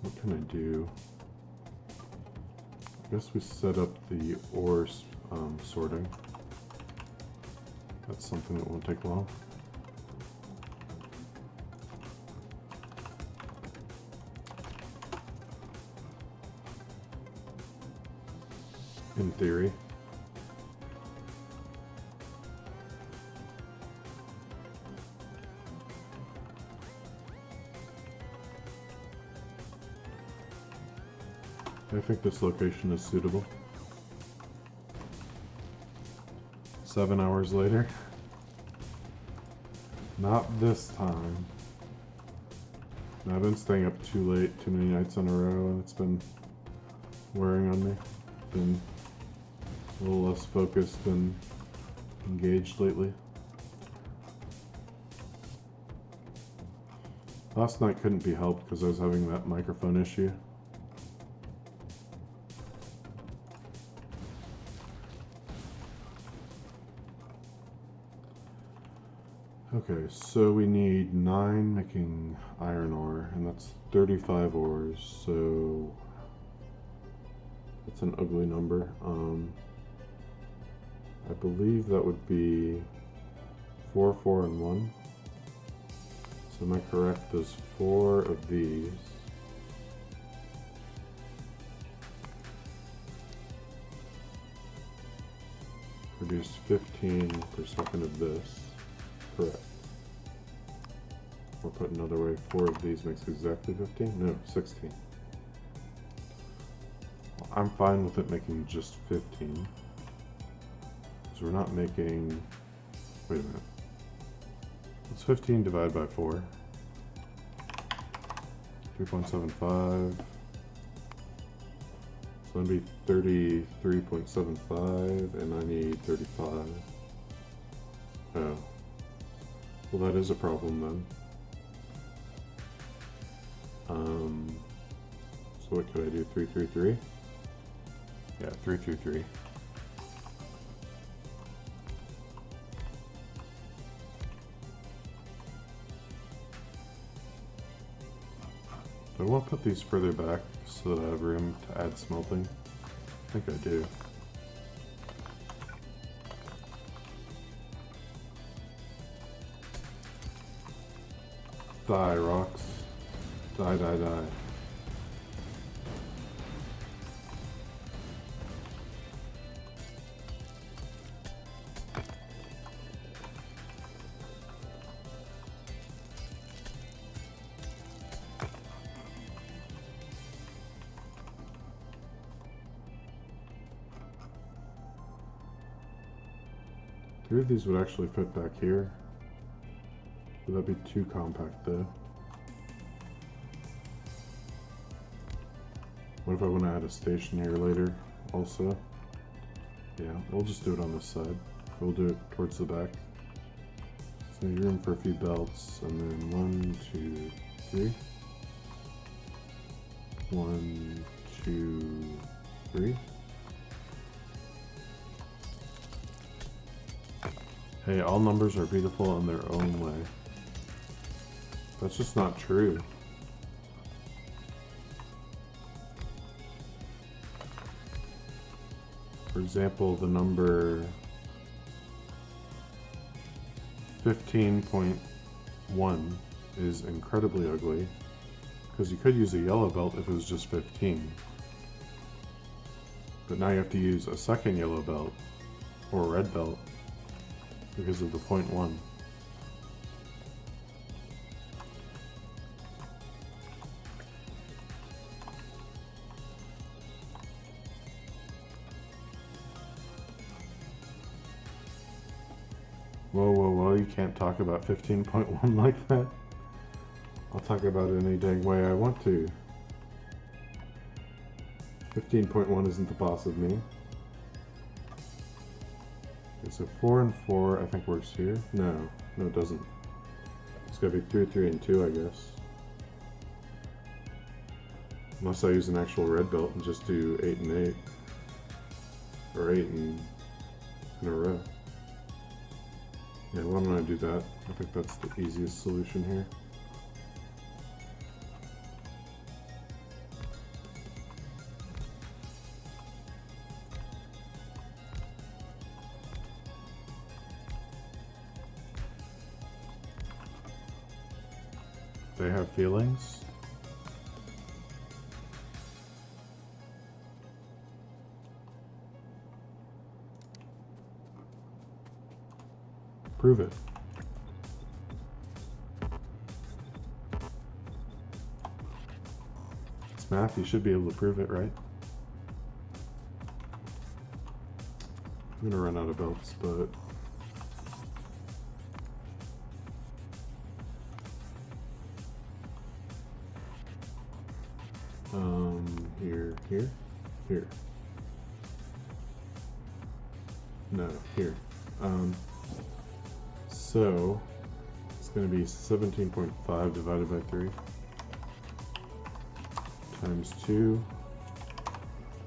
what can I do? I guess we set up the ore sorting. That's something that won't take long. In theory. I think this location is suitable. 7 hours later. Not this time. I've been staying up too late, too many nights in a row, and it's been wearing on me. Been a little less focused and engaged lately. Last night couldn't be helped because I was having that microphone issue. Okay, so we need 9 making iron ore, and that's 35 ores, so that's an ugly number. I believe that would be 4, 4, and 1. So am I correct? There's 4 of these. Produce 15 per second of this. Correct. Or put another way, 4 of these makes exactly 15? No, 16. Well, I'm fine with it making just 15. So we're not making... Wait a minute. What's 15 divided by 4? 3.75. So that'd be 33.75, and I need 35. Oh. Well, that is a problem then. So what could I do? 333? Yeah, 333. Do I want to put these further back so that I have room to add smelting? I think I do. Die, rocks. Die, die, die. Three of these would actually fit back here. Would that be too compact though? What if I want to add a station here later also? Yeah, we'll just do it on this side. We'll do it towards the back. So you room for a few belts, and then 1, 2, 3. 1, 2, 3. Hey, all numbers are beautiful in their own way. That's just not true. For example, the number 15.1 is incredibly ugly, because you could use a yellow belt if it was just 15. But now you have to use a second yellow belt, or a red belt, because of the 0.1. Whoa, whoa, whoa, you can't talk about 15.1 like that. I'll talk about it any dang way I want to. 15.1 isn't the boss of me. Okay, so 4 and 4 I think works here. No, it doesn't. It's gotta be 3, 3, and 2, I guess. Unless I use an actual red belt and just do 8 and 8. Or 8 in a row. Yeah, why don't I do that? I think that's the easiest solution here. They have feelings? Prove it. It's math, you should be able to prove it, right? I'm gonna run out of belts, but... here. No, here. So, it's going to be 17.5 divided by 3 times 2.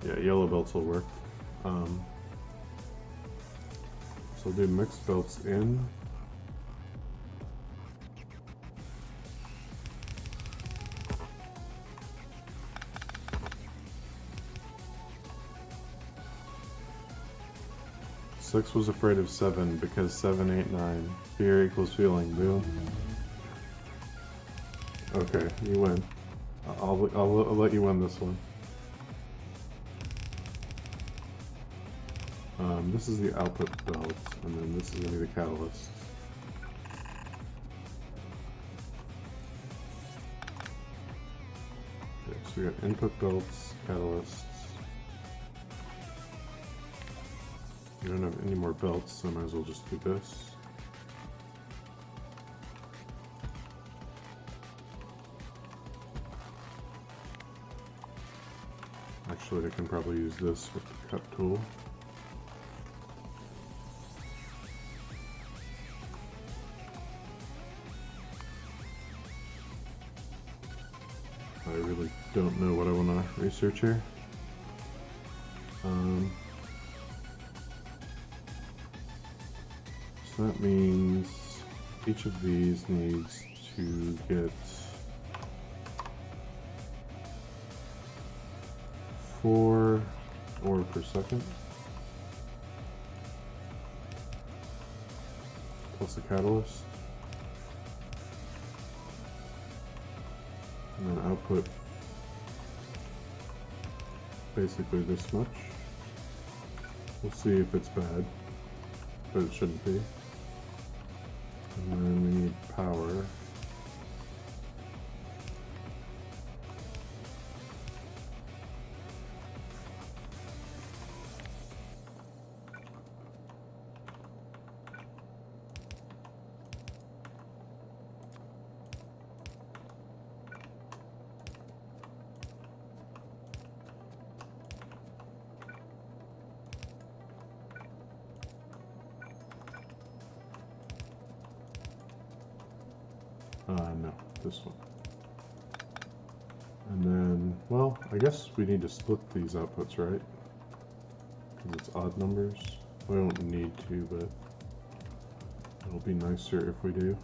Yeah, yellow belts will work. So we'll do mixed belts in. Six was afraid of 7 because 7, 8, 9. Fear equals feeling. Boom. Okay, you win. I'll let you win this one. This is the output belt, and then this is going to be the catalyst. So we got input belts, catalysts. We don't have any more belts, so I might as well just do this. Actually, I can probably use this with the cut tool. I really don't know what I want to research here. So that means each of these needs to get 4 ore per second, plus a catalyst, and then output basically this much. We'll see if it's bad, but it shouldn't be. And then we need power. No, this one. And then, well, I guess we need to split these outputs, right? Because it's odd numbers. We don't need to, but it'll be nicer if we do.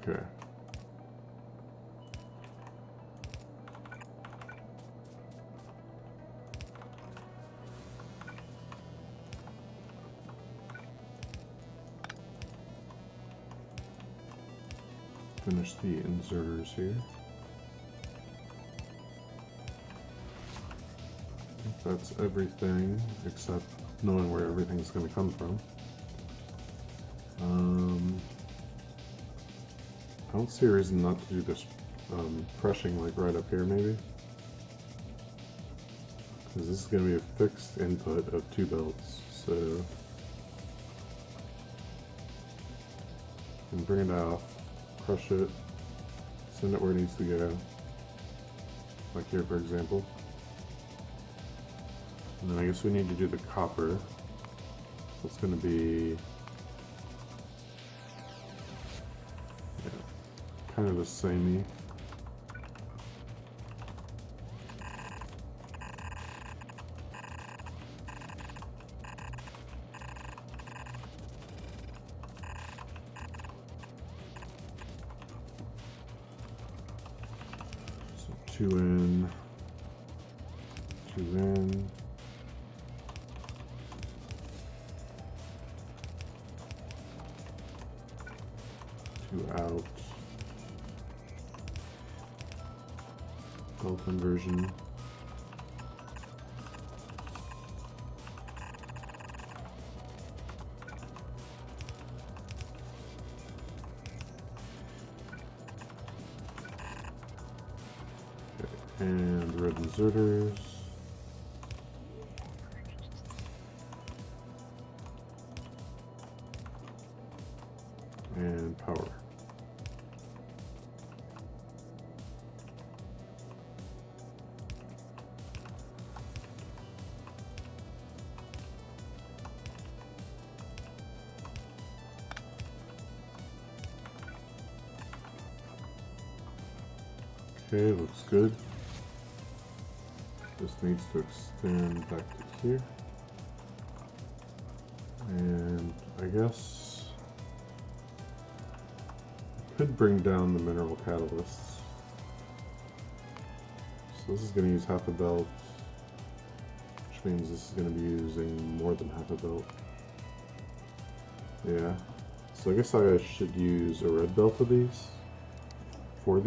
Okay. Finish the inserters here. I think that's everything except knowing where everything's going to come from. I don't see a reason not to do this crushing like right up here maybe. Because this is going to be a fixed input of 2 belts, so you can bring it out, crush it, send it where it needs to go, like here for example. And then I guess we need to do the copper. So it's going to be kind of the samey. So 2 in, 2 in. 2 out. Belt conversion. Okay. And red inserters. And power. Okay, looks good. This needs to extend back to here. And I guess I could bring down the mineral catalysts. So this is going to use half a belt, which means this is going to be using more than half a belt. Yeah. So I guess I should use a red belt of these. For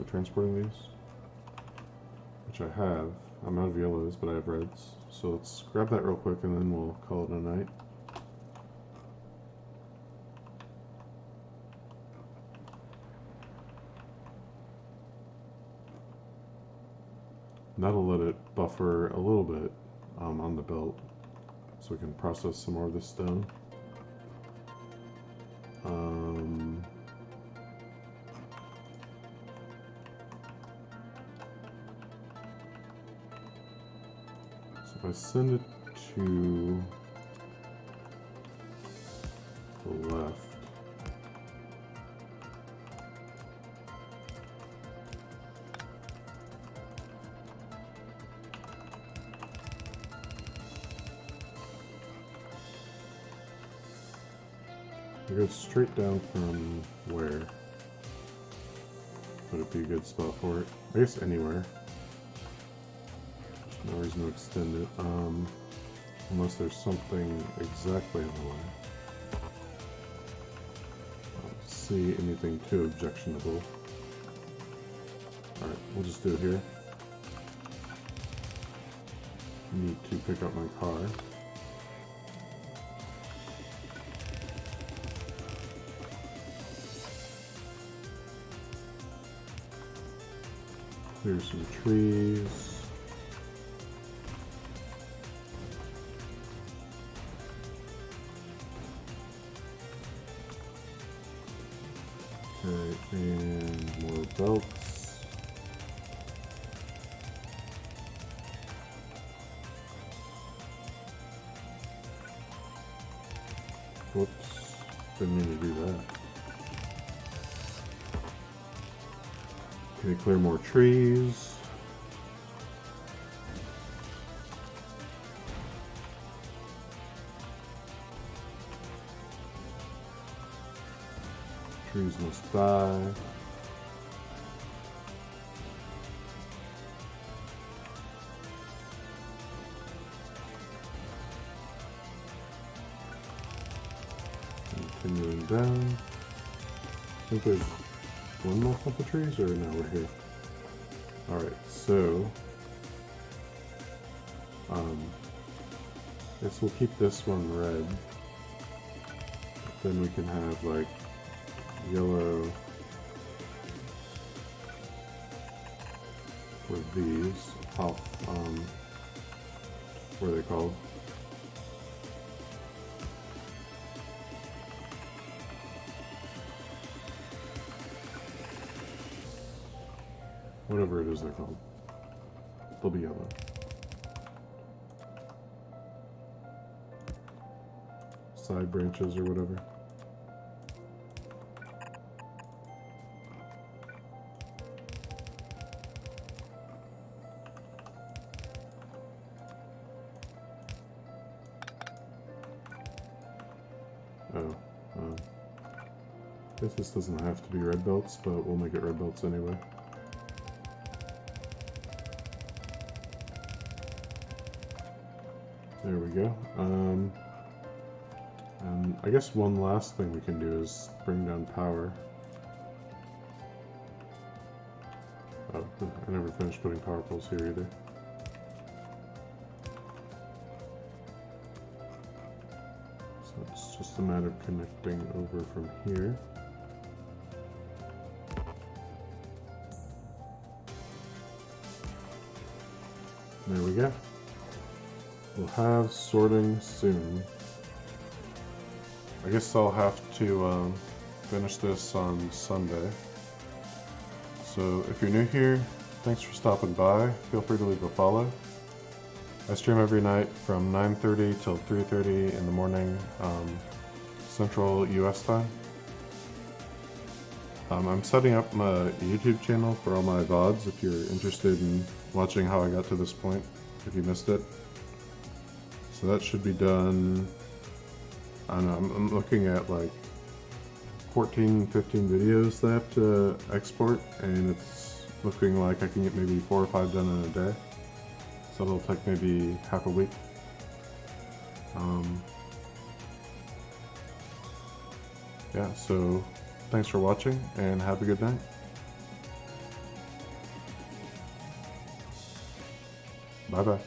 transporting these, which I have. I'm out of yellows, but I have reds, So let's grab that real quick and then we'll call it a night. That'll let it buffer a little bit on the belt so we can process some more of this stone. So if I send it to the left, it goes straight down from where? Would it be a good spot for it? I guess anywhere. There's no reason to extend it, unless there's something exactly in the way. I don't see anything too objectionable. Alright, we'll just do it here. Need to pick up my car. Clear some trees. Okay, and more belts. Whoops, didn't mean to do that. Okay, clear more trees. Trees must die. Continuing down. I think there's one more clump of trees, or no, we're here. Alright, so guess we'll keep this one red. Then we can have like yellow for these. What are they called? Whatever it is they're called. They'll be yellow. Side branches or whatever. Oh, I guess this doesn't have to be red belts, but we'll make it red belts anyway. There we go. And I guess one last thing we can do is bring down power. Oh, I never finished putting power poles here either. So it's just a matter of connecting over from here. There we go. We'll have sorting soon. I guess I'll have to finish this on Sunday. So if you're new here, thanks for stopping by. Feel free to leave a follow. I stream every night from 9:30 till 3:30 in the morning, Central US time. I'm setting up my YouTube channel for all my VODs if you're interested in watching how I got to this point, if you missed it. So that should be done, I don't know, I'm looking at like 14, 15 videos that I have to export, and it's looking like I can get maybe 4 or 5 done in a day. So it'll take maybe half a week. Yeah, so thanks for watching and have a good night. Bye bye.